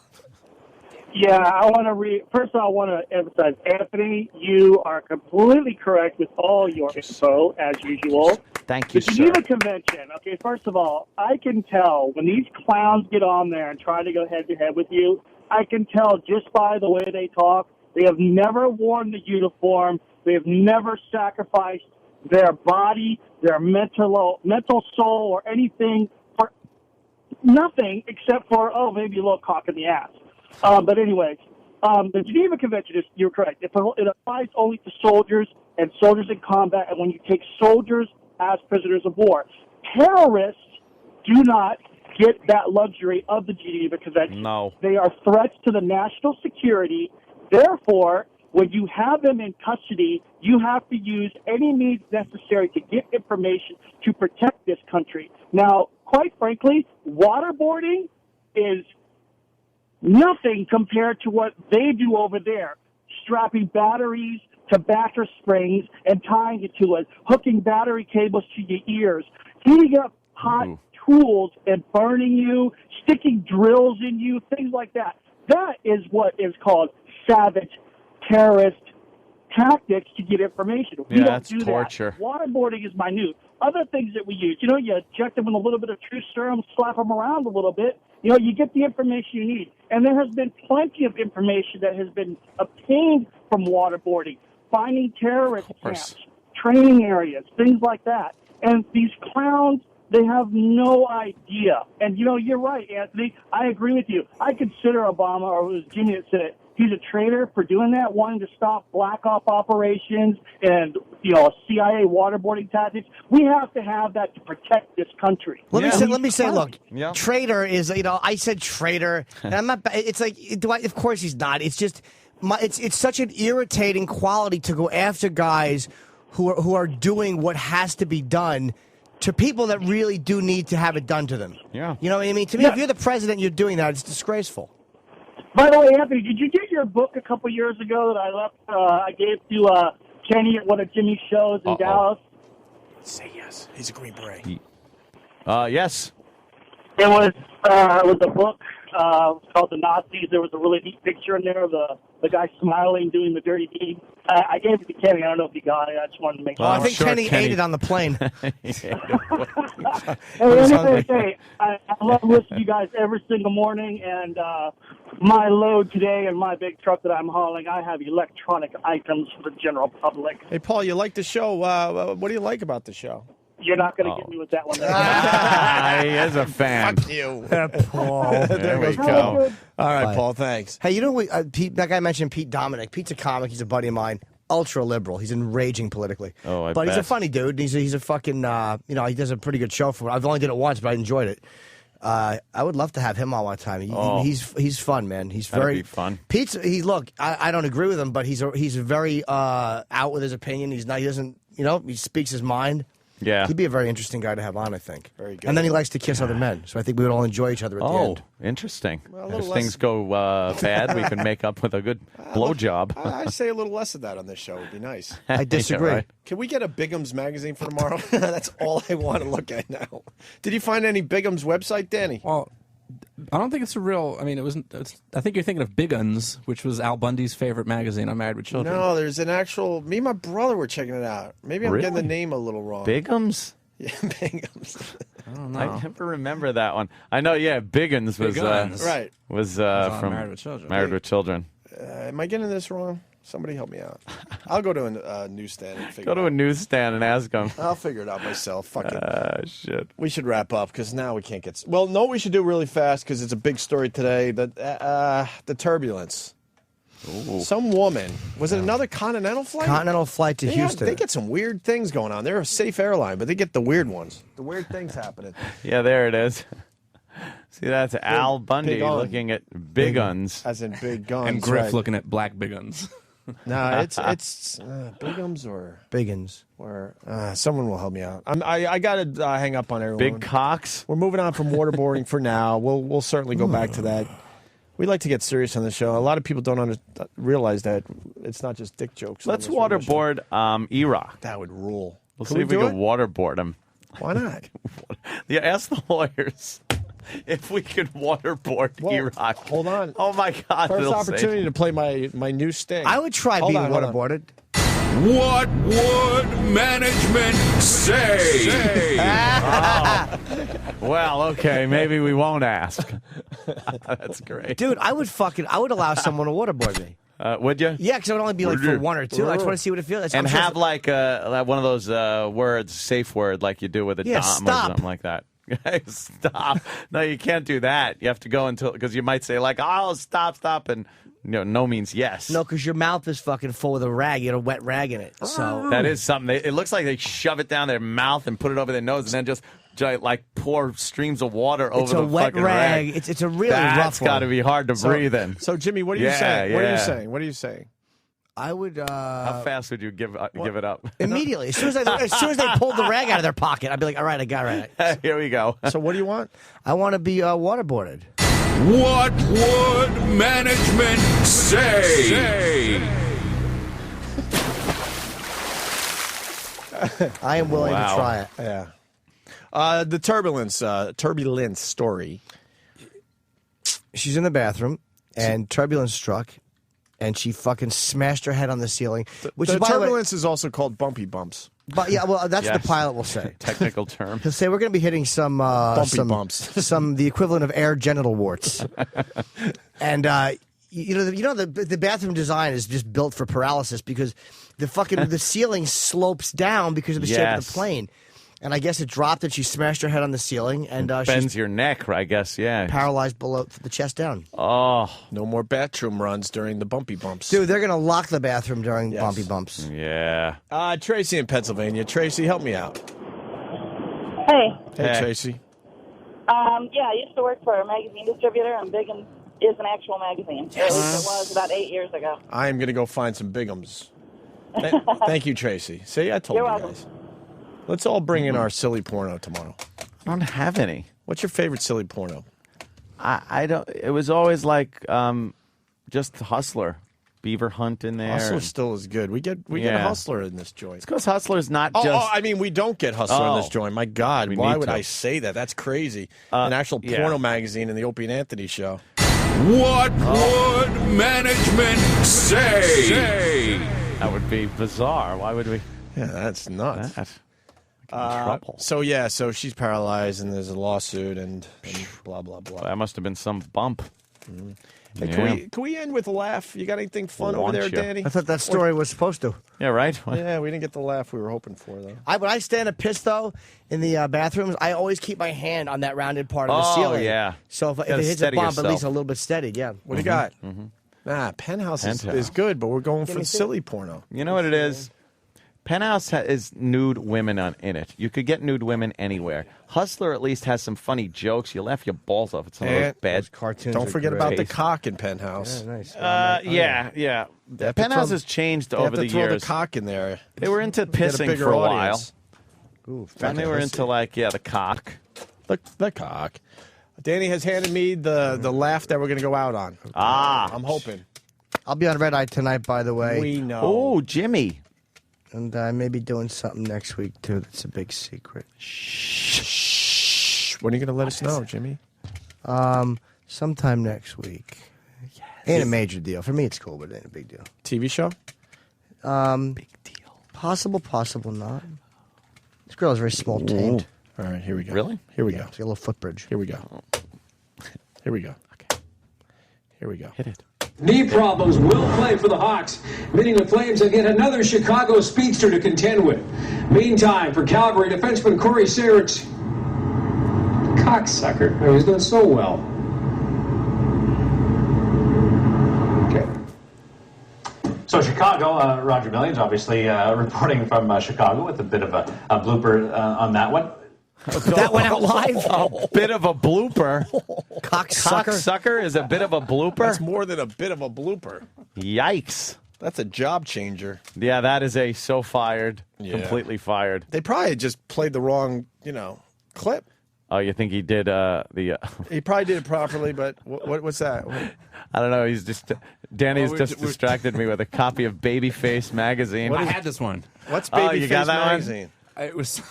Yeah, I want to first of all, I want to emphasize, Anthony, you are completely correct with all your info, as usual.
Thank you,
The Geneva Convention, okay, first of all, I can tell when these clowns get on there and try to go head-to-head with you, I can tell just by the way they talk, They have never worn the uniform. They have never sacrificed their body, their mental soul, or anything for nothing except for, maybe a little cock in the ass. But anyways, the Geneva Convention, you're correct. It applies only to soldiers and soldiers in combat, and when you take soldiers as prisoners of war. Terrorists do not get that luxury of the Geneva Convention.
No.
They are threats to the national security. Therefore, when you have them in custody, you have to use any means necessary to get information to protect this country. Now, quite frankly, waterboarding is nothing compared to what they do over there. Strapping batteries to mattress springs and tying it to it, hooking battery cables to your ears, heating up hot tools and burning you, sticking drills in you, things like that. That is what is called savage terrorist tactics to get information. We don't
that's
do
torture.
That. Waterboarding is minute. Other things that we use, you inject them with a little bit of truth serum, slap them around a little bit, you get the information you need. And there has been plenty of information that has been obtained from waterboarding, finding terrorist camps, training areas, things like that. And these clowns, they have no idea. And, you're right, Anthony. I agree with you. I consider Obama, or it was Jimmy that said it, he's a traitor for doing that, wanting to stop black op operations and, CIA waterboarding tactics. We have to have that to protect this country.
Let me say, look, traitor is, I said traitor, and I'm not, it's like, of course he's not. It's just, it's such an irritating quality to go after guys who are doing what has to be done to people that really do need to have it done to them.
Yeah.
You know what I mean? To me, if you're the president, you're doing that. It's disgraceful.
By the way, Anthony, did you get your book a couple years ago that I left? I gave to Kenny at one of Jimmy's shows in Dallas.
Say yes. He's a Green Beret.
Yes.
It was a book called The Nazis. There was a really neat picture in there of the guy smiling, doing the dirty deed. I gave it to Kenny. I don't know if he got it. I just wanted to make sure.
I think Kenny ate it on the plane.
I love listening to you guys every single morning, and my load today in my big truck that I'm hauling, I have electronic items for the general public.
Hey, Paul, you like the show? What do you like about the show?
You're not going to get me with that one.
He is a fan.
Fuck you.
Paul.
There we go. All right, Paul, thanks.
Hey, that guy mentioned Pete Dominic. Pete's a comic. He's a buddy of mine. Ultra liberal. He's enraging politically.
Oh,
But he's a funny dude. He's a fucking, he does a pretty good show for it. I've only did it once, but I enjoyed it. I would love to have him on one time. He's fun, man. He's very
fun.
Pete's. I don't agree with him, but he's very out with his opinion. He doesn't. He speaks his mind.
Yeah.
He'd be a very interesting guy to have on, I think.
Very good.
And then he likes to kiss other men, so I think we would all enjoy each other at the end.
Interesting.
Well,
if things go bad, we can make up with a good blowjob.
I say a little less of that on this show would be nice.
I disagree.
Yeah, right.
Can we get a Bigham's magazine for tomorrow? That's all I want to look at now. Did you find any Bigham's website, Danny?
Well, I don't think it's a real. I mean, I think you're thinking of Big Uns, which was Al Bundy's favorite magazine on Married with Children.
No, there's an actual. Me and my brother were checking it out. Maybe I'm getting the name a little wrong.
Bigham's?
Yeah, Bigham's.
I don't know. I never remember that one. I know. Yeah, Biggins was
right.
Was from
Married with Children.
Married with Children.
Am I getting this wrong? Somebody help me out. I'll go to a newsstand and figure
Go to a newsstand and ask them.
I'll figure it out myself. Fuck it.
Shit.
We should wrap up because now we can't get. Well, no, we should do really fast because it's a big story today. The turbulence.
Ooh.
Some woman. Was it another Continental flight?
Continental flight to Houston.
They get some weird things going on. They're a safe airline, but they get the weird ones. The weird things happening.
Yeah, there it is. See, that's Al Bundy looking at big guns.
As in big guns.
And Griff looking at black big guns.
No, it's Bigham's or
Biggins.
Or someone will help me out. I got to hang up on everyone.
Big cocks.
We're moving on from waterboarding for now. We'll certainly go back to that. We like to get serious on the show. A lot of people don't realize that it's not just dick jokes.
Let's waterboard Iraq.
That would rule.
We'll see if we can waterboard him.
Why not?
Yeah, ask the lawyers if we could waterboard Iraq.
Hold on.
Oh my God!
First opportunity to play my new sting.
I would try being waterboarded.
What would management say?
Well, okay, maybe we won't ask. That's great.
Dude, I would allow someone to waterboard me.
Would you?
Yeah, because it would only be like for 1 or 2. I just want to see what it feels like.
And have like one of those words, safe word, like you do with a dom or something like that. Stop. No, you can't do that. You have to go until, because you might say like, oh, stop, and no means yes.
No, because your mouth is fucking full with a rag. You had a wet rag in it. So
that is something. It looks like they shove it down their mouth and put it over their nose, and then just like pour streams of water over the fucking rag.
It's a really rough one.
That's got to be hard to breathe in.
So, Jimmy, what are you saying? What are you saying? What are you saying?
I would.
How fast would you give it up?
Immediately, as soon as they pulled the rag out of their pocket, I'd be like, all right, I got it.
Here we go.
So, what do you want?
I want to be waterboarded.
What would management say?
I am willing to try it.
Yeah. The turbulence story.
She's in the bathroom, and turbulence struck, and she fucking smashed her head on the ceiling. Which
the
is, by the way,
turbulence is also called bumpy bumps.
But yeah, well, that's what the pilot will say.
Technical term.
He'll say we're going to be hitting some
bumpy bumps,
the equivalent of air genital warts. And the bathroom design is just built for paralysis because the ceiling slopes down because of the shape of the plane. And I guess it dropped and she smashed her head on the ceiling and
bends your neck, I guess. Yeah,
paralyzed below the chest down.
Oh,
no more bathroom runs during the bumpy bumps,
dude. They're gonna lock the bathroom during bumpy bumps.
Yeah.
Tracy in Pennsylvania. Tracy, help me out.
Hey,
Tracy.
Yeah, I used to work for a magazine distributor, and Bigham is an actual magazine. Yes. At least it was about 8 years ago.
I am going to go find some Bighams. Thank you, Tracy. See, I told
You're
you
welcome.
guys. Let's all bring in our silly porno tomorrow.
I don't have any.
What's your favorite silly porno?
I don't. It was always like just Hustler. Beaver Hunt in there.
Hustler still is good. We get Hustler in this joint.
It's because Hustler's not just...
Oh, I mean, we don't get Hustler in this joint. My God, why would I say that? That's crazy. An actual porno magazine in the Opie and Anthony show.
What would management say?
That would be bizarre. Why would we...
Yeah, that's nuts.
Trouble.
So she's paralyzed, and there's a lawsuit, and blah, blah, blah.
That must have been some bump.
Mm-hmm. Hey, can we end with a laugh? You got anything fun over there, Danny?
I thought that story was supposed to.
Yeah, right?
Yeah, we didn't get the laugh we were hoping for, though.
When I stand and piss, though, in the bathrooms, I always keep my hand on that rounded part of the ceiling.
Oh, yeah.
So if it hits a bump, at least a little bit steadied, yeah.
What do you got? Penthouse is good, but we're going for the silly porno.
You know what it is? Penthouse is nude women in it. You could get nude women anywhere. Hustler at least has some funny jokes. You laugh your balls off at some of those bad
cartoons.
Don't forget about the cock in Penthouse.
Yeah, nice.
Yeah. Penthouse has changed over the years.
They have to throw the cock in there.
They were into pissing for a while.
Ooh,
and they were into the cock.
The cock. Danny has handed me the laugh that we're going to go out on. I'm hoping.
I'll be on Red Eye tonight, by the way.
We know.
Oh, Jimmy.
And I may be doing something next week, too. That's a big secret.
Shh. When are you going to let us know, Jimmy?
Sometime next week. Yes. Ain't a major deal. For me, it's cool, but it ain't a big deal.
TV show?
Big deal. Possible not. This girl is very small taint.
All right, here we go.
Really?
Here we go.
It's a little footbridge.
Here we go. Here we go. Okay. Here we go.
Hit it.
Knee problems will play for the Hawks, meaning the Flames have yet another Chicago speedster to contend with. Meantime, for Calgary, defenseman Corey Searich, cocksucker, he's done so well. Okay.
So Chicago, Roger Millions, obviously reporting from Chicago with a bit of a blooper on that one.
That went out live?
A bit of a blooper.
Cocksucker
is a bit of a blooper?
That's more than a bit of a blooper.
Yikes.
That's a job changer.
Yeah, that is a so fired. Yeah. Completely fired.
They probably just played the wrong, clip.
Oh, you think he did
He probably did it properly, but what's that?
I don't know. He's just... Danny's just distracted me with a copy of Babyface magazine.
I had this one.
What's Babyface magazine?
It was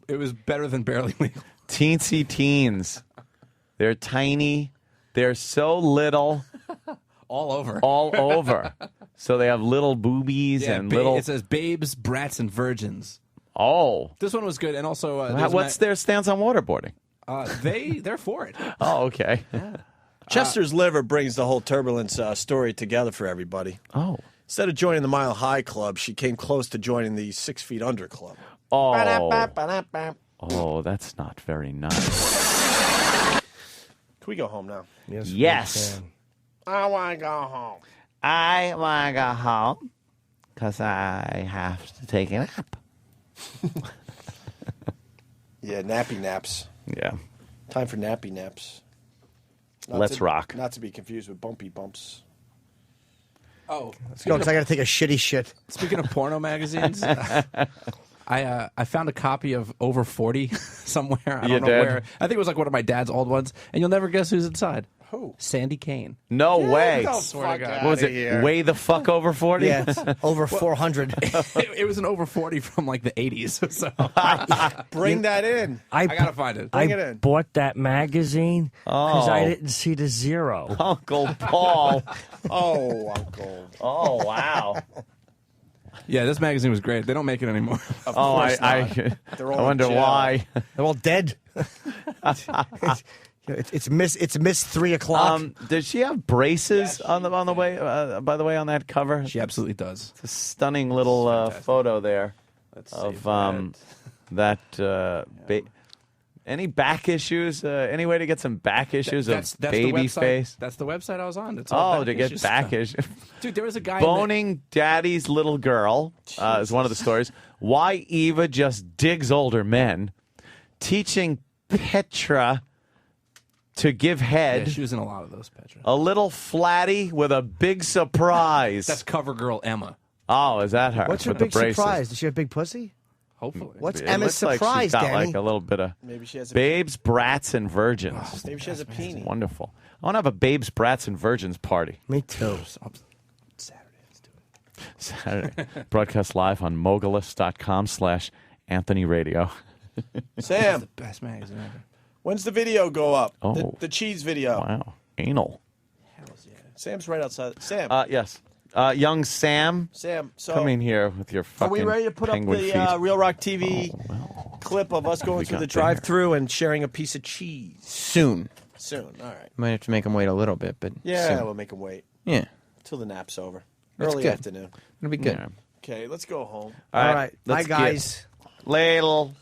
it was better than Barely Legal.
Teensy teens. They're tiny. They're so little.
All over.
All over. So they have little boobies and little...
It says babes, brats, and virgins.
Oh.
This one was good. And also...
what's their stance on waterboarding?
They're for it.
Oh, okay.
Yeah.
Chester's liver brings the whole turbulence story together for everybody.
Oh.
Instead of joining the Mile High Club, she came close to joining the 6 Feet Under Club.
Oh, that's not very nice.
Can we go home now?
Yes.
I want to go home.
I want to go home because I have to take a nap.
Yeah, nappy naps.
Yeah.
Time for nappy naps.
Let's rock.
Not to be confused with bumpy bumps.
Oh,
Let's go, because I got to take a shitty shit.
Speaking of porno magazines, I found a copy of Over 40 somewhere. I don't know where. I think it was like one of my dad's old ones, and you'll never guess who's inside.
Who?
Sandy Kane.
No way.
Swear to God.
What was it? Way the fuck over 40?
Yeah, it's over 400.
It was an Over 40 from like the 80s. So
Bring that in.
I gotta find it.
Bring it in.
Bought that magazine because I
Oh.
didn't see the zero.
Uncle Paul.
Oh, Uncle.
Oh, wow.
Yeah, this magazine was great. They don't make it anymore.
Oh, I wonder why.
They're all dead. It's miss 3 o'clock.
Does she have braces on the way? By the way, on that cover,
She absolutely does.
it's a stunning little photo there of that. Any back issues? Any way to get some back issues
That's
of
the
baby
website.
face?
That's the website I was on. It's all
Oh,
back
to get
issues
back
stuff.
issues.
Dude, there was a guy
Boning daddy's little girl is one of the stories. Why Eva just digs older men. Teaching Petra to give head.
Yeah, she was in a lot of those, Petra.
A little flatty with a big surprise.
That's cover girl Emma.
Oh, is that her?
What's her
with the
big
braces?
surprise? Does she have big pussy?
Hopefully.
What's
It
Emma's
looks like
surprise,
she's got
Danny?
like a little bit of
Maybe she has a
Babes, Brats, and Virgins.
Maybe she has a peenie.
Wonderful. I want to have a Babes, Brats, and Virgins party.
Me too.
Saturday, let's do it.
Saturday. Broadcast live on mogulus.com/Anthony Radio.
Sam,
The best magazine ever.
when's the video go up?
Oh.
The cheese video.
Wow. Anal.
Sam's right outside. Sam.
Yes. Young Sam.
Sam, so
Come in here with your
are
fucking
we ready to put up
penguin
the
feet.
Real Rock TV clip of us going
we
through
got
the drive-through and sharing a piece of cheese?
Soon.
Soon. All right.
Might have to make them wait a little bit, but
Yeah,
soon.
we'll make them wait.
Yeah.
Till the nap's over.
That's
Early
good.
afternoon.
It'll be good.
Yeah.
Okay, let's go home.
All right. Bye,
let's
guys.
Ladle.